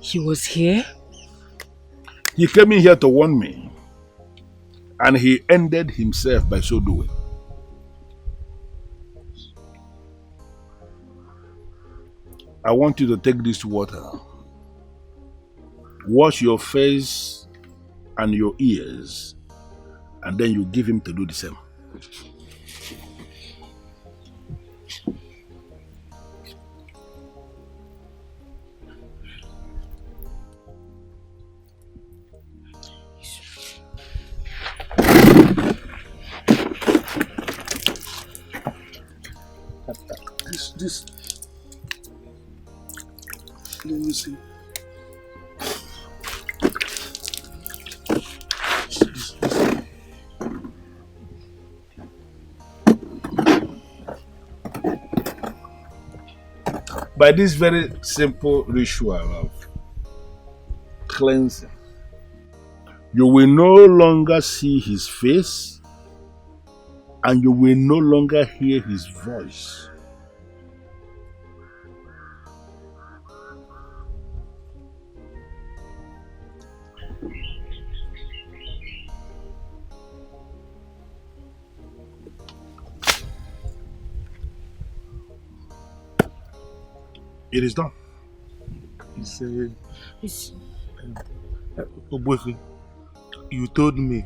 He was here? He came in here to warn me, and he ended himself by so doing. I want you to take this water, wash your face and your ears, and then you give him to do the same. this? Let me see. By this very simple ritual of cleansing, you will no longer see his face and you will no longer hear his voice. It is done. He said, Obuefi, you told me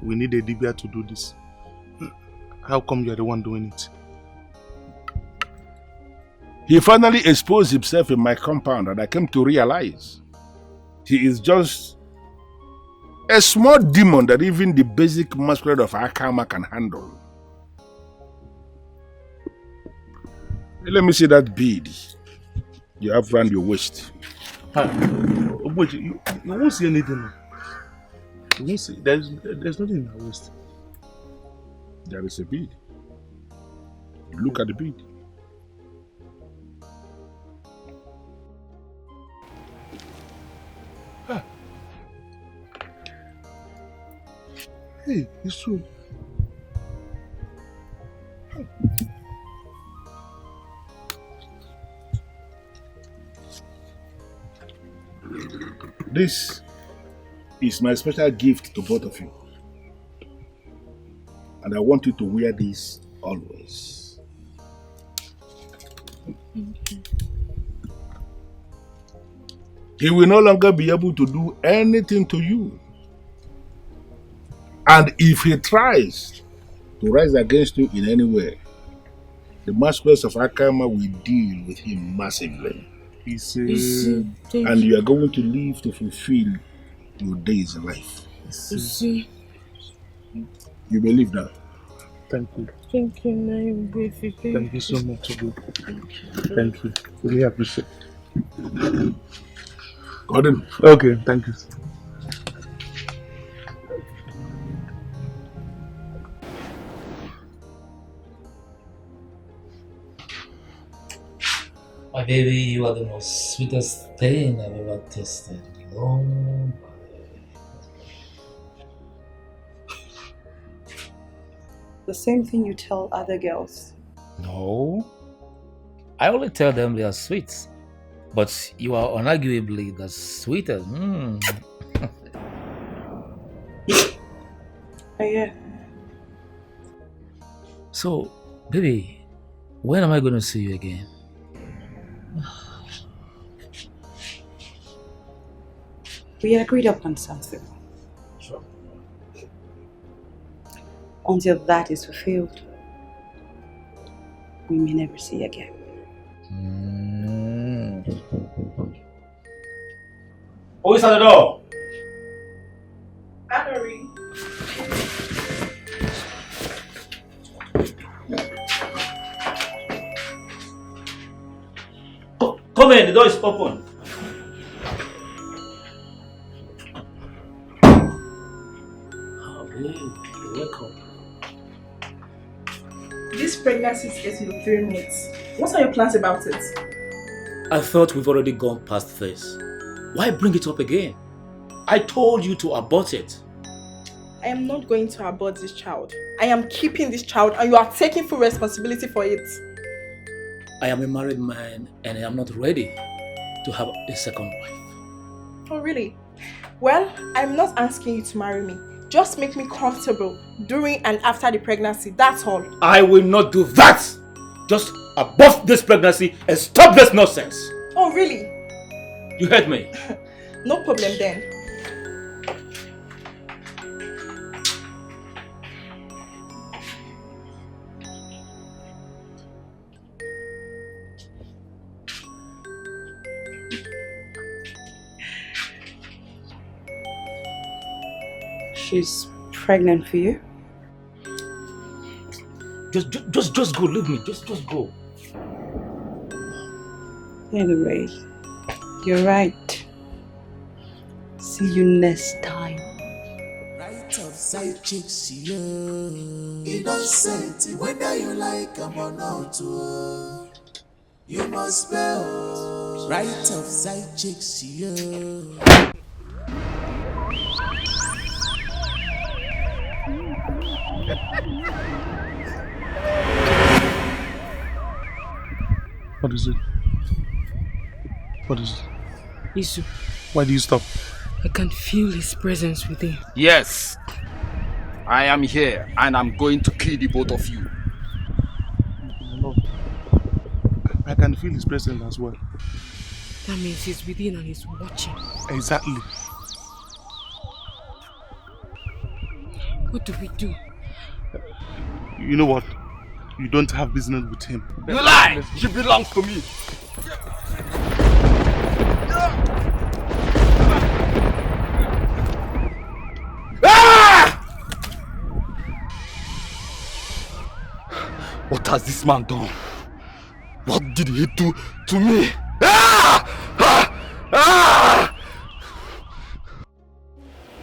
we need a Dibia to do this. How come you're the one doing it? He finally exposed himself in my compound and I came to realize he is just a small demon that even the basic masquerade of Akama can handle. Let me see that bead you have around your waist. Wait, you won't see anything. You won't see. There's nothing in my waist. There is a bead. Look at the bead. Hey, it's true. This is my special gift to both of you. And I want you to wear this always. He will no longer be able to do anything to you. And if he tries to rise against you in any way, the masquerades of Akama will deal with him massively. He said, and you are going to live to fulfill your days in life. You believe that? Thank you. Thank you, my baby. Thank you so much, Obu. Thank you. Really appreciate it. Gordon. Okay, thank you. My baby, you are the most sweetest thing I've ever tasted in a long while. The same thing you tell other girls. No. I only tell them they are sweet. But you are unarguably the sweetest. Oh, yeah. So, baby, when am I going to see you again? We agreed upon something. Sure. Until that is fulfilled, we may never see again. Who is at the door? Anne-Marie. Come in, the door is open. Welcome. This pregnancy is getting to 3 months. What are your plans about it? I thought we've already gone past this. Why bring it up again? I told you to abort it. I am not going to abort this child. I am keeping this child and you are taking full responsibility for it. I am a married man and I am not ready to have a second wife. Oh, really? Well, I'm not asking you to marry me. Just make me comfortable during and after the pregnancy, that's all. I will not do that! Just abort this pregnancy and stop this nonsense! Oh, really? You heard me? No problem then. She's pregnant for you? Just go, leave me. Just go. Anyway, you're right. See you next time. Right of side chicks, yo. Innocent, whether you like them or not, you must spell. Right of side chicks, yo. What is it? What is it? Isu, Why do you stop? I can feel his presence within. Yes, I am here and I'm going to kill the both of you. No. I can feel his presence as well. That means he's within and he's watching. Exactly. What do we do? You know what? You don't have business with him. You lie! She belongs to me. What has this man done? What did he do to me?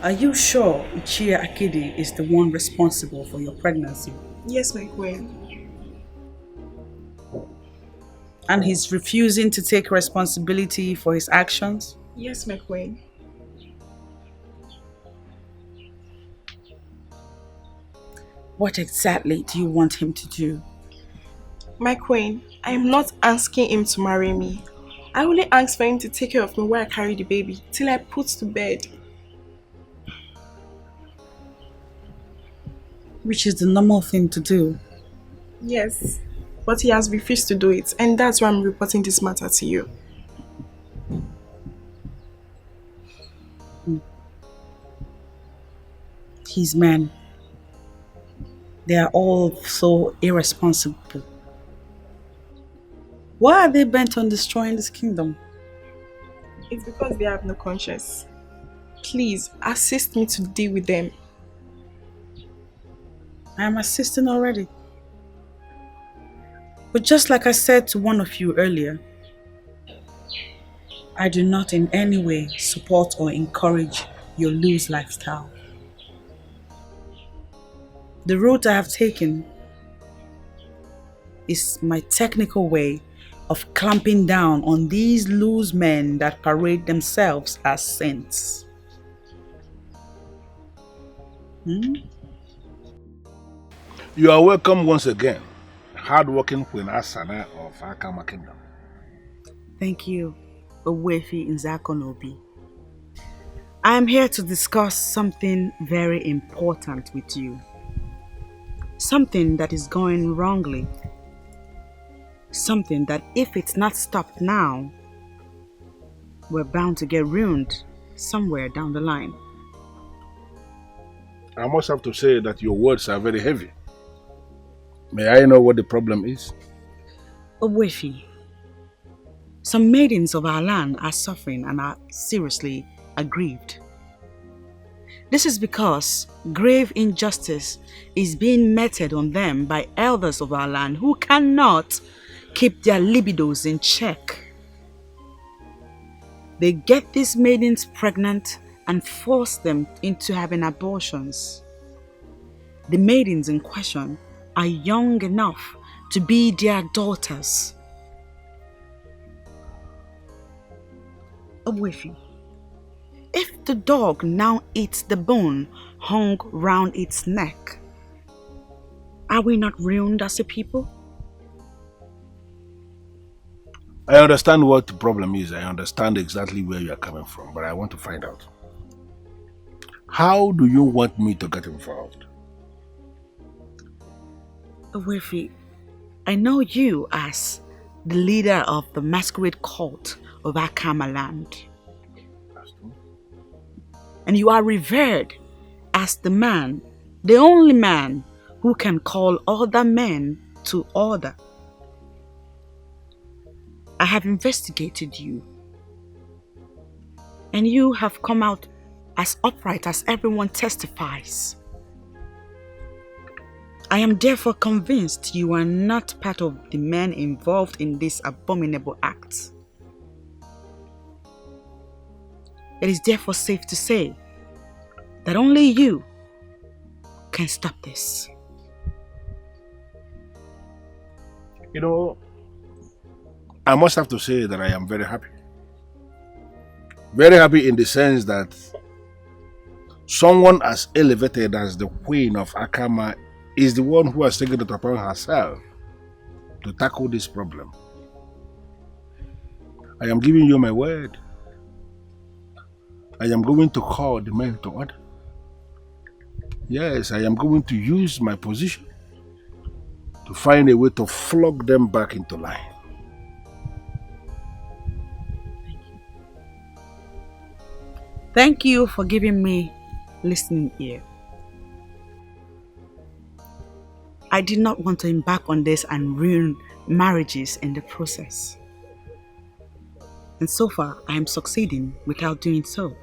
Are you sure Ichia Akidi is the one responsible for your pregnancy? Yes, my queen. And he's refusing to take responsibility for his actions? Yes, my queen. What exactly do you want him to do? My queen, I am not asking him to marry me. I only ask for him to take care of me while I carry the baby till I put to bed. Which is the normal thing to do. Yes, but he has refused to do it, and that's why I'm reporting this matter to you. These men, they are all so irresponsible. Why are they bent on destroying this kingdom? It's because they have no conscience. Please, assist me to deal with them. I am assisting already. But just like I said to one of you earlier, I do not in any way support or encourage your loose lifestyle. The route I have taken is my technical way of clamping down on these loose men that parade themselves as saints. You are welcome once again, hard-working Queen Asana of Akama Kingdom. Thank you, Owefi Nzakonobi. I am here to discuss something very important with you. Something that is going wrongly. Something that if it's not stopped now, we're bound to get ruined somewhere down the line. I must have to say that your words are very heavy. May I know what the problem is? Owefi, some maidens of our land are suffering and are seriously aggrieved. This is because grave injustice is being meted on them by elders of our land who cannot keep their libidos in check. They get these maidens pregnant and force them into having abortions. The maidens in question are young enough to be their daughters. Owefi, if the dog now eats the bone hung round its neck, are we not ruined as a people? I understand what the problem is. I understand exactly where you are coming from, but I want to find out. How do you want me to get involved? Owefi, I know you as the leader of the masquerade cult of Akama land. And you are revered as the man, the only man who can call other men to order. I have investigated you, and you have come out as upright as everyone testifies. I am therefore convinced you are not part of the men involved in this abominable act. it is therefore safe to say that only you can stop this. You know, I must have to say that I am very happy. Very happy in the sense that someone as elevated as the Queen of Akama is the one who has taken it upon herself to tackle this problem. I am giving you my word. I am going to call the men to order. Yes, I am going to use my position to find a way to flog them back into line. Thank you for giving me listening ear. I did not want to embark on this and ruin marriages in the process. And so far, I am succeeding without doing so.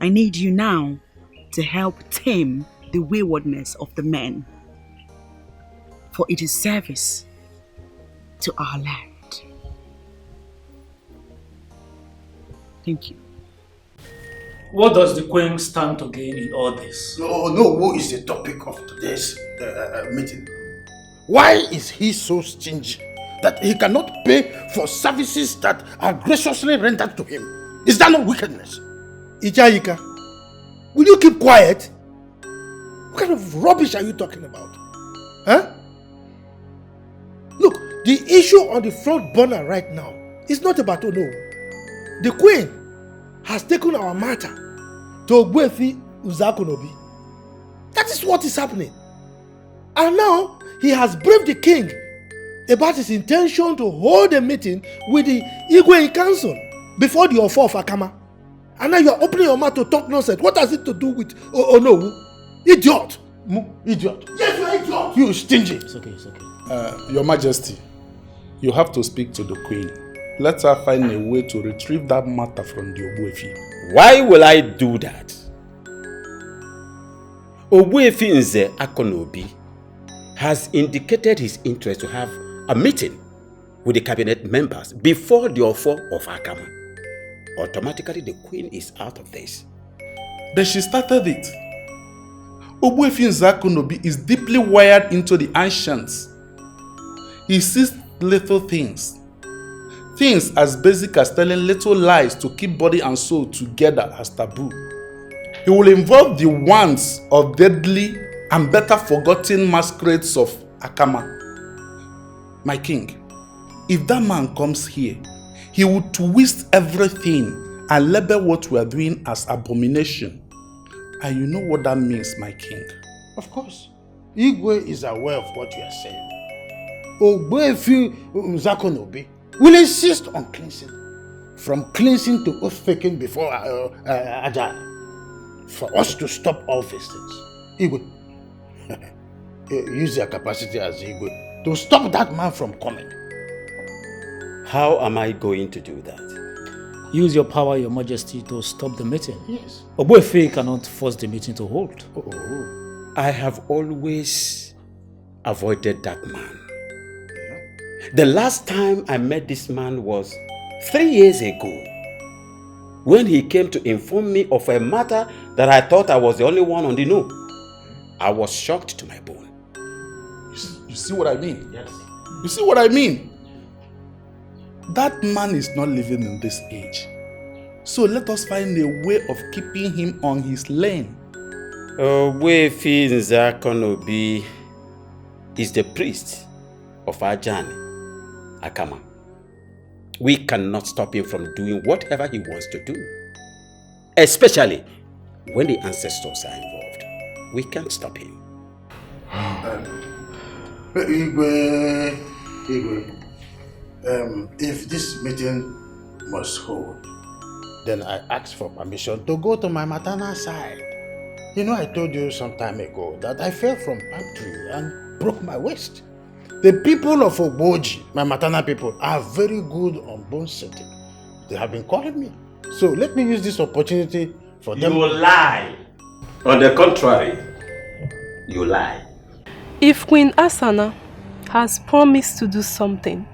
I need you now to help tame the waywardness of the men, for it is service to our land. Thank you. What does the Queen stand to gain in all this? No, who is the topic of today's meeting? Why is he so stingy that he cannot pay for services that are graciously rendered to him? Is that not wickedness? Ichayika, will you keep quiet? What kind of rubbish are you talking about? Huh? Look, the issue on the front burner right now is not about Ono. The Queen has taken our matter to Ogbuefi Uzakunobi. That is what is happening. And now he has briefed the king about his intention to hold a meeting with the Igwe in council before the Ofo of Akama. And now you are opening your mouth to talk nonsense. What has it to do with Onowu? Idiot! Idiot! Yes, you are idiot! You stingy! It's okay. Your Majesty, you have to speak to the Queen. Let her find a way to retrieve that matter from the Ogbuefi. Why will I do that? Ogbuefi Nze Akonobi has indicated his interest to have a meeting with the cabinet members before the Ofo of Akama. Automatically, the Queen is out of this. Then she started it. Ogbuefi Nze Akonobi is deeply wired into the ancients. He sees little things. Things as basic as telling little lies to keep body and soul together as taboo. He will involve the wands of deadly and better forgotten masquerades of Akama. My king, if that man comes here, he will twist everything and label what we are doing as abomination. And you know what that means, my king. Of course. Igwe is aware of what you are saying. Ogbuefi Nzakonobi will insist on cleansing. From cleansing to oath-taking before Ajay. For us to stop all these things. Igwe, use your capacity as Igwe to stop that man from coming. How am I going to do that? Use your power, Your Majesty, to stop the meeting. Yes. Ogbuefi cannot force the meeting to hold. I have always avoided that man. The last time I met this man was 3 years ago, when he came to inform me of a matter that I thought I was the only one on the know. I was shocked to my bone. You see what I mean? Yes. You see what I mean? That man is not living in this age. So let us find a way of keeping him on his lane. Ogbuefi Nze Akonobi is the priest of Ajani, Akama. We cannot stop him from doing whatever he wants to do. Especially when the ancestors are involved. We can't stop him. Igwe, if this meeting must hold, then I ask for permission to go to my maternal side. You know, I told you some time ago that I fell from palm tree and broke my waist. The people of Ogboji, my maternal people, are very good on bone setting. They have been calling me. So let me use this opportunity for them. You lie. On the contrary, you lie. If Queen Asana has promised to do something,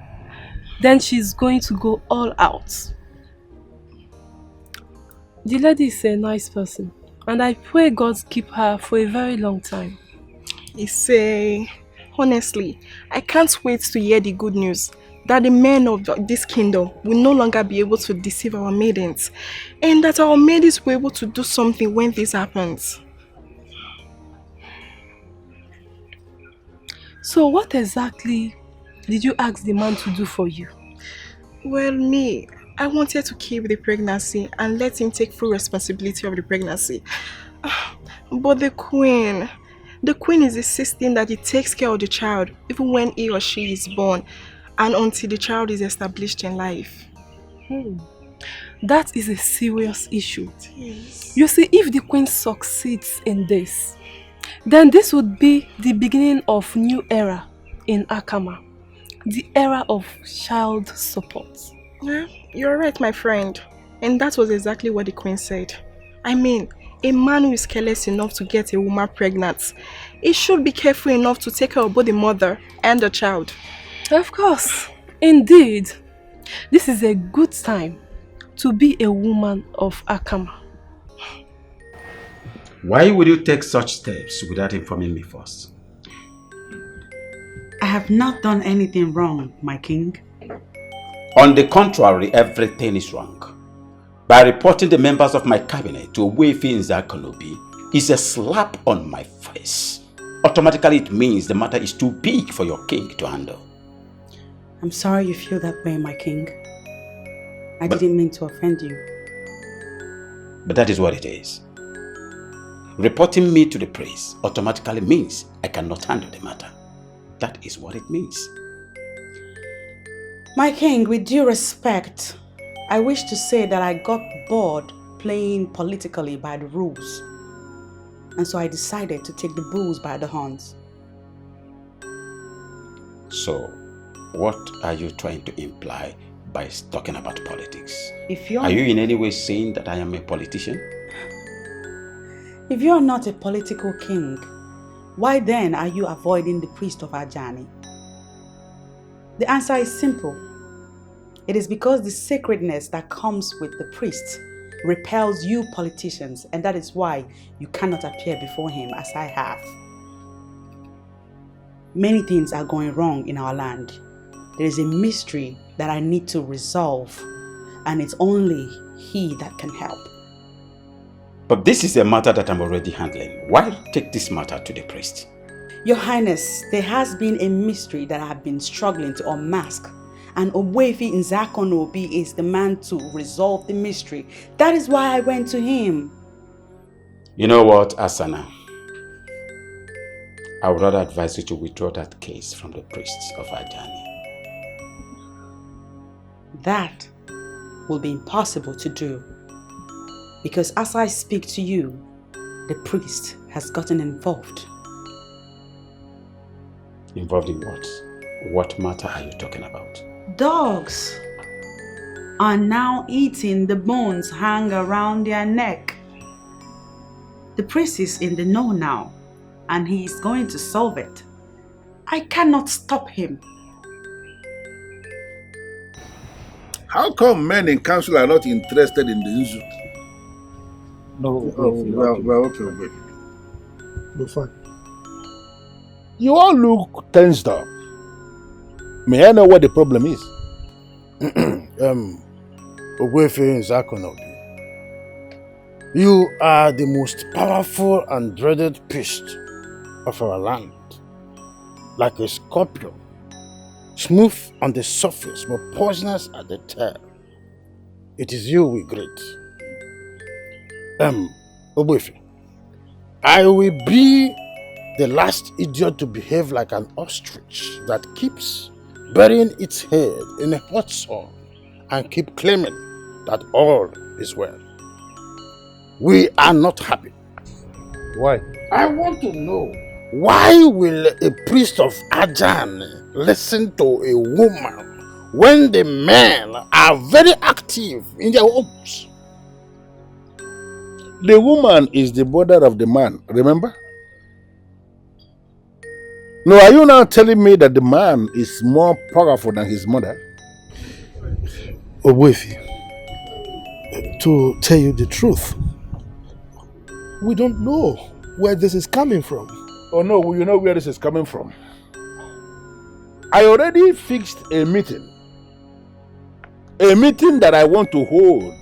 then she's going to go all out. The lady is a nice person, and I pray God keep her for a very long time. Honestly, I can't wait to hear the good news that the men of this kingdom will no longer be able to deceive our maidens, and that our maidens will be able to do something when this happens. So what exactly did you ask the man to do for you? Well, I wanted to keep the pregnancy and let him take full responsibility of the pregnancy. But the queen is insisting that he takes care of the child even when he or she is born and until the child is established in life. That is a serious issue. You see, if the queen succeeds in this, then this would be the beginning of new era in Akama. The era of child support. Yeah, you're right, my friend. And that was exactly what the queen said. I mean, a man who is careless enough to get a woman pregnant, he should be careful enough to take care of both the mother and the child. Of course. Indeed. This is a good time to be a woman of Akama. Why would you take such steps without informing me first? I have not done anything wrong, my king. On the contrary, everything is wrong. By reporting the members of my cabinet to Owefi Nzakanobi is a slap on my face. Automatically it means the matter is too big for your king to handle. I'm sorry you feel that way, my king. I didn't mean to offend you. But that is what it is. Reporting me to the priest automatically means I cannot handle the matter. That is what it means. My king, with due respect, I wish to say that I got bored playing politically by the rules. And so I decided to take the bulls by the horns. So, what are you trying to imply by talking about politics? Are you in any way saying that I am a politician? If you're not a political king, why then are you avoiding the priest of Ajani? The answer is simple. It is because the sacredness that comes with the priest repels you politicians, and that is why you cannot appear before him as I have. Many things are going wrong in our land. There is a mystery that I need to resolve, and it's only he that can help. But this is a matter that I'm already handling. Why take this matter to the priest? Your Highness, there has been a mystery that I have been struggling to unmask. And Owefi Nzakanobi is the man to resolve the mystery. That is why I went to him. You know what, Asana? I would rather advise you to withdraw that case from the priests of Ajani. That will be impossible to do. Because as I speak to you, the priest has gotten involved. Involved in what? What matter are you talking about? Dogs are now eating the bones hang around their neck. The priest is in the know now, and he is going to solve it. I cannot stop him. How come men in council are not interested in the Nzu? No, well, okay. We're fine. You all look tensed up. May I know what the problem is? Owefi Nzakanobi, you are the most powerful and dreaded priest of our land. Like a scorpion, smooth on the surface but poisonous at the tail. It is you we greet. Owefi, I will be the last idiot to behave like an ostrich that keeps burying its head in a hot sun and keep claiming that all is well. We are not happy. Why? I want to know, why will a priest of Ajani listen to a woman when the men are very active in their homes? The woman is the mother of the man, remember? No, are you now telling me that the man is more powerful than his mother? Owefi, to tell you the truth, we don't know where this is coming from. Oh no, you know where this is coming from. I already fixed a meeting. A meeting that I want to hold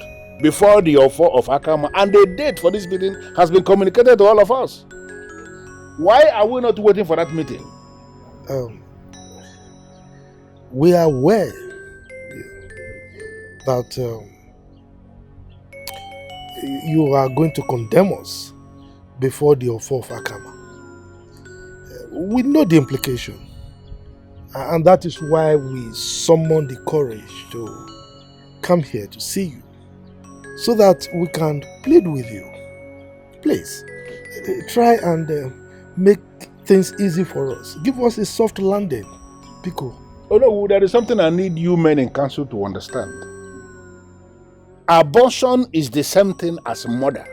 before the offer of Akama, and the date for this meeting has been communicated to all of us. Why are we not waiting for that meeting? We are aware that you are going to condemn us before the offer of Akama. We know the implication, and that is why we summoned the courage to come here to see you, so that we can plead with you. Please, try and make things easy for us. Give us a soft landing, Pico. Oh no, there is something I need you men in council to understand. Abortion is the same thing as murder.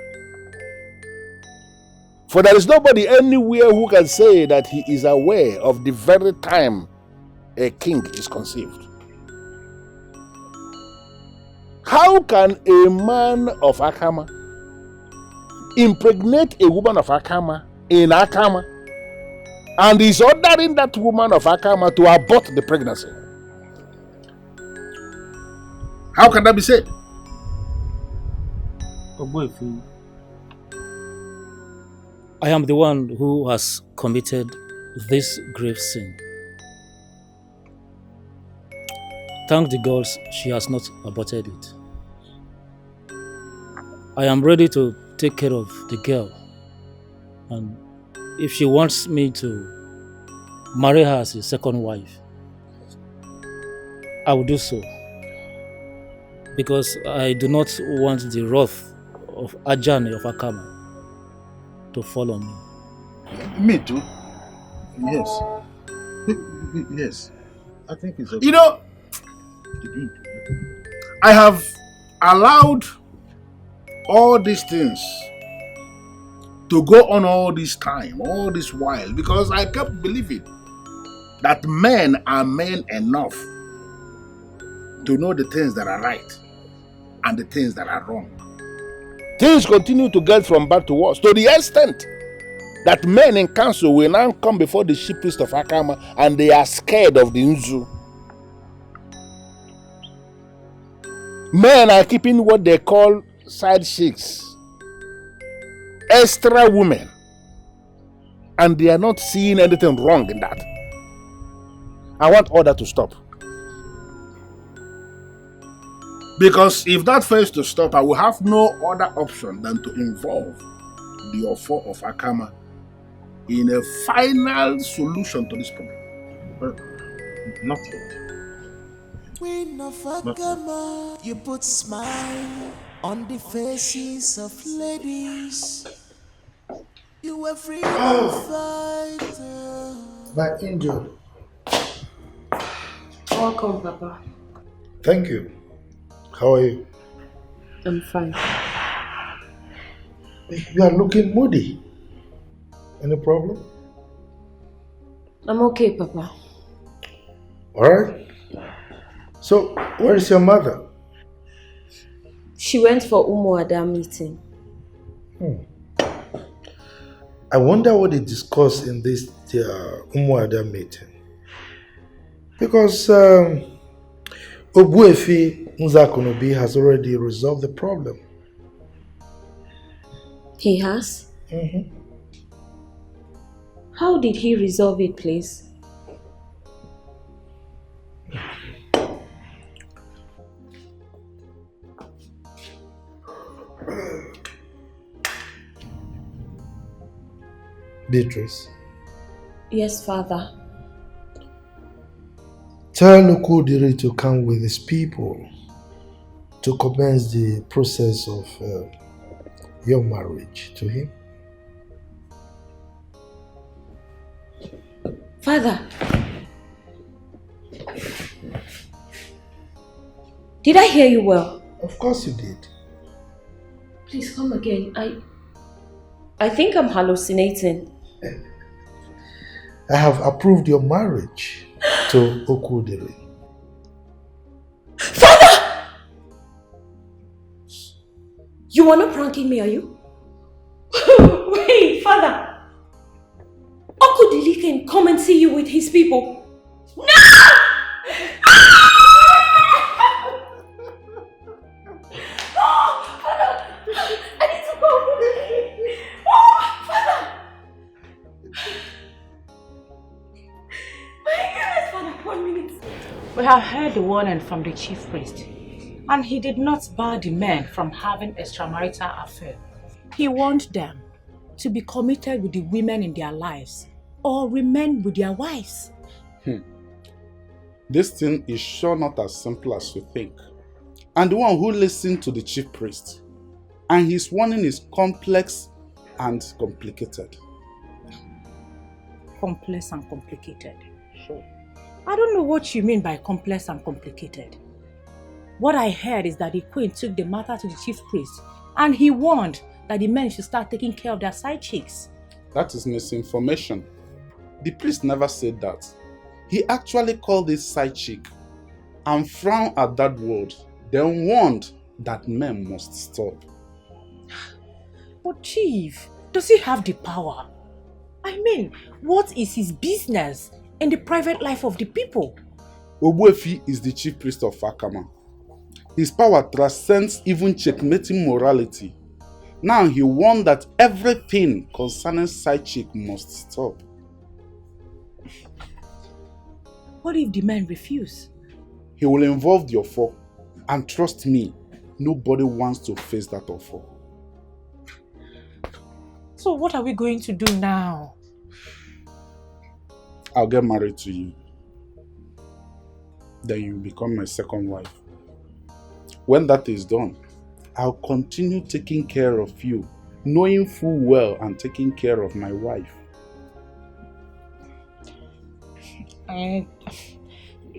For there is nobody anywhere who can say that he is aware of the very time a king is conceived. How can a man of Akama impregnate a woman of Akama in Akama and is ordering that woman of Akama to abort the pregnancy? How can that be said? I am the one who has committed this grave sin. Thank the gods she has not aborted it. I am ready to take care of the girl, and if she wants me to marry her as a second wife, I will do so, because I do not want the wrath of Ajani of Akama to fall on me. Me too. Yes. Yes. I think it's okay. You know, I have allowed all these things to go on all this time, all this while, because I kept believing that men are men enough to know the things that are right and the things that are wrong. Things continue to get from bad to worse, to the extent that men in council will now come before the chief priest of Akama and they are scared of the Nzu. Men are keeping what they call side chicks, extra women, and they are not seeing anything wrong in that. I want all that to stop. Because if that fails to stop, I will have no other option than to involve the offer of Akama in a final solution to this problem. But not yet. Queen of Akama, you put smile on the faces of ladies. You were free to fight. My angel. Welcome, Papa. Thank you. How are you? I'm fine. You are looking moody. Any problem? I'm okay, Papa. Alright. So, where is your mother? She went for Umuada meeting. I wonder what they discussed in this Umuada meeting. Because Obuefi Nzakunobi has already resolved the problem. He has? Mm-hmm. How did he resolve it, please? Beatrice. Yes, Father. Tell Okodiri to come with his people to commence the process of your marriage to him. Father. Did I hear you well? Of course you did. Please come again. I think I'm hallucinating. I have approved your marriage to Okodiri. Father! You are not pranking me, are you? Wait, father! Uncle Dili can come and see you with his people. No! Oh, father! I need to go. Oh, father! My goodness, father, 1 minute. We have heard the warning from the chief priest, and he did not bar the men from having extramarital affair. He warned them to be committed with the women in their lives or remain with their wives. This thing is sure not as simple as you think. And the one who listened to the chief priest, and his warning is complex and complicated. Complex and complicated. Sure. I don't know what you mean by complex and complicated. What I heard is that the queen took the matter to the chief priest and he warned that the men should start taking care of their side chicks. That is misinformation. The priest never said that. He actually called it side chick and frowned at that word, then warned that men must stop. But chief, does he have the power? I mean, what is his business in the private life of the people? Ogbuefi is the chief priest of Akama. His power transcends even checkmating morality. Now he warned that everything concerning side chick must stop. What if the men refuse? He will involve the Ofo, and trust me, nobody wants to face that Ofo. So what are we going to do now? I'll get married to you. Then you become my second wife. When that is done, I'll continue taking care of you, knowing full well and taking care of my wife.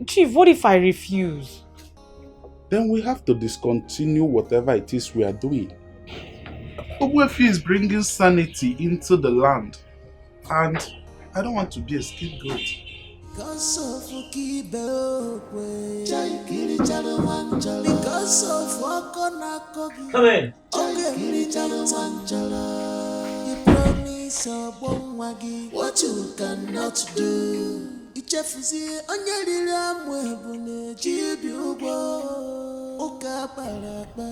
Chief, what if I refuse? Then we have to discontinue whatever it is we are doing. Ogbuefi is bringing sanity into the land, and I don't want to be a scapegoat. Because of because of Come in. You promise what you cannot do. Ichefuzi onyeriri amwebune chibi ugbo uka paraba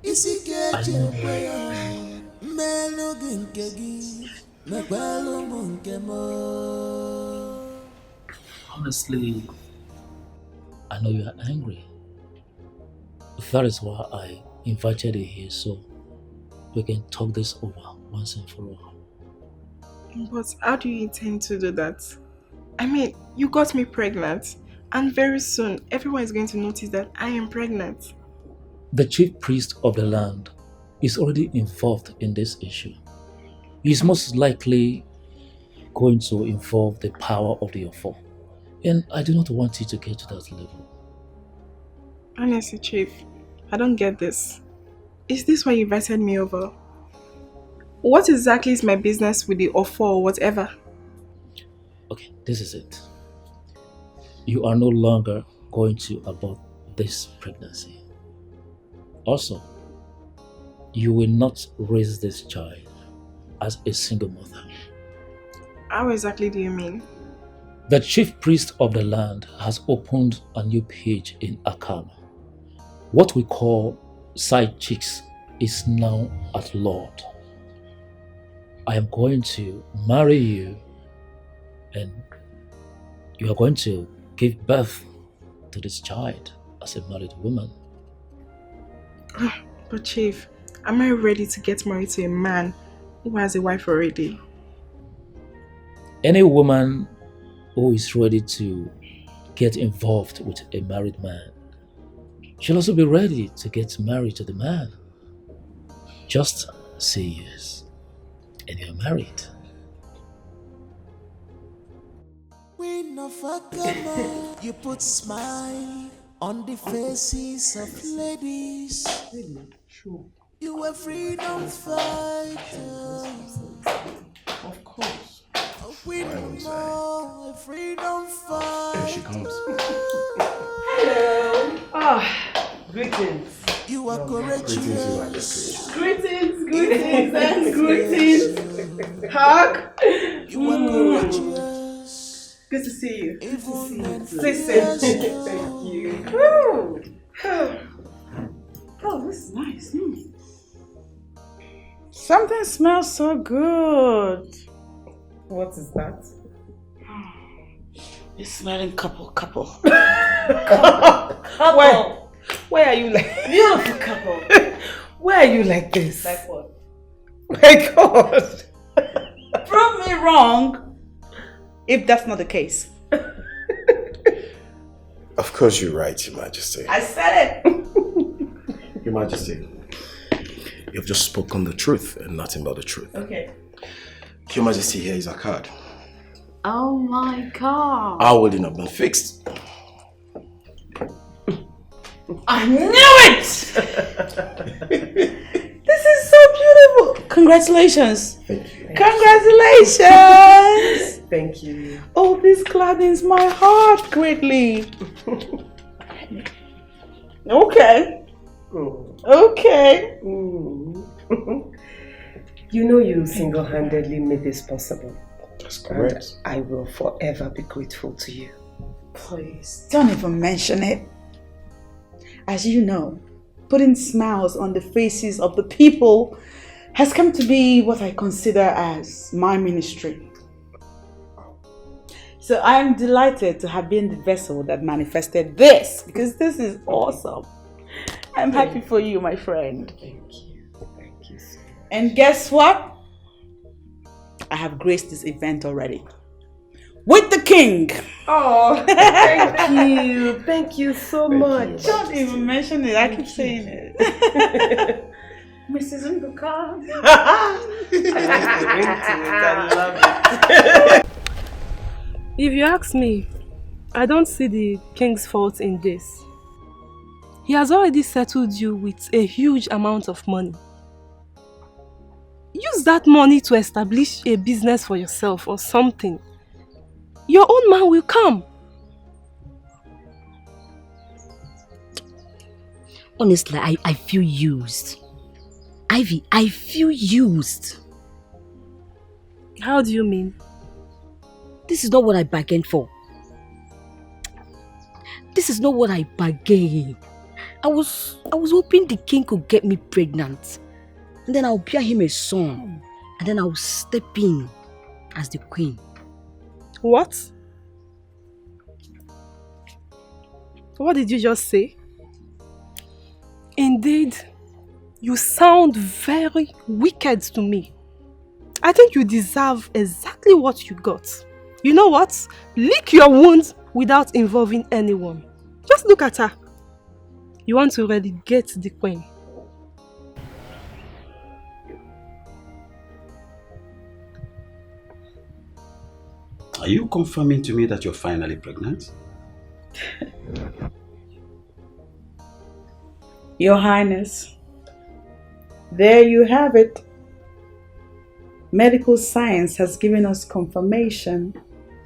isike chekwe ya melu nke gi mekwelu nke mo. Honestly, I know you are angry. That is why I invited you here so we can talk this over once and for all. But how do you intend to do that? I mean, you got me pregnant, and very soon everyone is going to notice that I am pregnant. The chief priest of the land is already involved in this issue. He is most likely going to involve the power of the Ofo. And I do not want you to get to that level. Honestly, Chief, I don't get this. Is this why you invited me over? What exactly is my business with the Ofo or whatever? Okay, this is it. You are no longer going to abort this pregnancy. Also, you will not raise this child as a single mother. How exactly do you mean? The chief priest of the land has opened a new page in Akama. What we call side chicks is now outlawed. I am going to marry you and you are going to give birth to this child as a married woman. But Chief, am I ready to get married to a man who has a wife already? Any woman who is ready to get involved with a married man should also be ready to get married to the man. Just say yes, and you're married. Queen of Akama, you put smile on the faces of ladies. You a freedom fighter. Of course. A queen more, a freedom fighter. Here she comes. Hello. Greetings. You are courageous. Greetings, greetings, and greetings. Hug. You are courageous. Good to see you. Good to see you. Listen. Thank you. Woo. Oh, this is nice. Something smells so good. What is that? You're smelling couple. Couple. Where are you like? Beautiful couple. Where are you like this? Like what? My God. Prove me wrong if that's not the case. Of course you're right, Your Majesty. I said it. Your Majesty, you've just spoken the truth and nothing but the truth. Okay. Your Majesty, here is a card. Oh my God. Our wedding have been fixed. I knew it! This is so beautiful. Congratulations. Thank you. Congratulations. Thank you. Oh, this gladdens my heart greatly. Okay. Okay. You know you single-handedly made this possible. That's correct. And I will forever be grateful to you. Please, don't even mention it. As you know, putting smiles on the faces of the people has come to be what I consider as my ministry. So I'm delighted to have been the vessel that manifested this, because this is awesome. I'm happy for you, my friend. Thank you. Thank you so much. And guess what? I have graced this event already. With the king. Oh, thank you. Thank you so much. Don't even mention it. I keep saying it. Mrs. Nduka. I love it. If you ask me, I don't see the king's fault in this. He has already settled you with a huge amount of money. Use that money to establish a business for yourself or something. Your own man will come. Honestly, I feel used. Ivy, I feel used. How do you mean? This is not what I bargained for. This is not what I bargained. I was hoping the king could get me pregnant. And then I'll bear him a son. And then I'll step in as the queen. What? What did you just say? Indeed, you sound very wicked to me. I think you deserve exactly what you got. You know what? Lick your wounds without involving anyone. Just look at her. You want to relegate the queen. Are you confirming to me that you're finally pregnant? Your Highness, there you have it. Medical science has given us confirmation,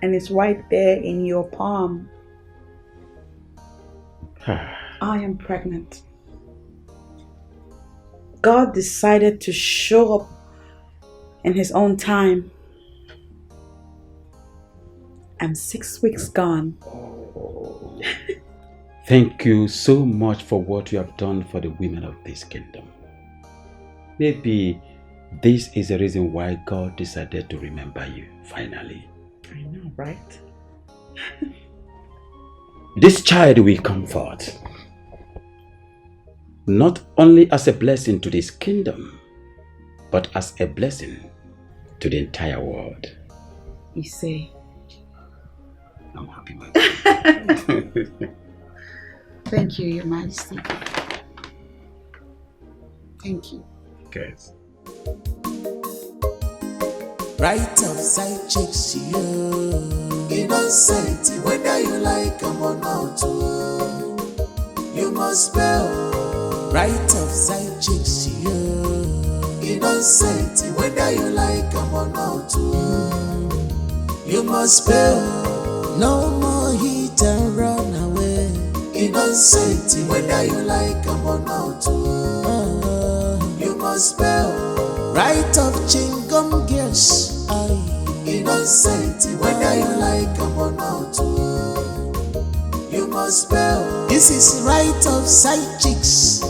and it's right there in your palm. I am pregnant. God decided to show up in His own time. I'm 6 weeks gone. Thank you so much for what you have done for the women of this kingdom. Maybe this is the reason why God decided to remember you, finally. I know, right? This child will come forth, not only as a blessing to this kingdom, but as a blessing to the entire world. You say? I'm happy, my Thank you, Your Majesty. Thank you. Guys. Right outside chicks, you innocent, whether you like them or not, you must pay. Right outside chicks, you innocent, whether you like them or not, you must pay. No more hit and run away. innocent, whether you like them or not. You must spell right of chingum girls. Innocent, whether you like them or not. You must spell. This is right of side chicks.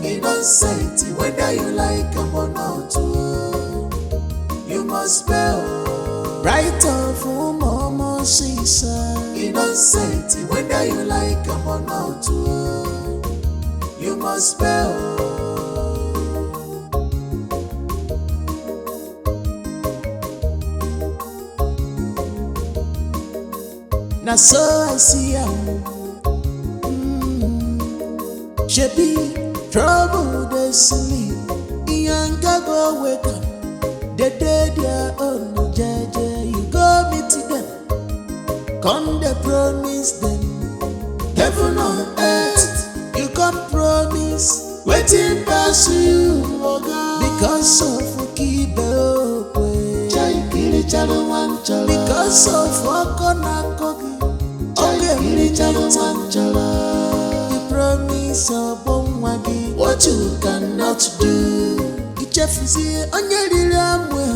Innocent, whether you like them or not. You must spell. Right of Momo Sisa. Innocent, whether you like them or not. You must spell. Now so I see you. She be trouble they sleep. Yanga go wake up. They dead their own jeje. You go meet them. Come they promise them. Heaven on earth. You come promise. Waiting past you. Because of Kibe. Because of Okona Kogi. You promise your bone wagi what you cannot do. Ichefusi onyelira mwe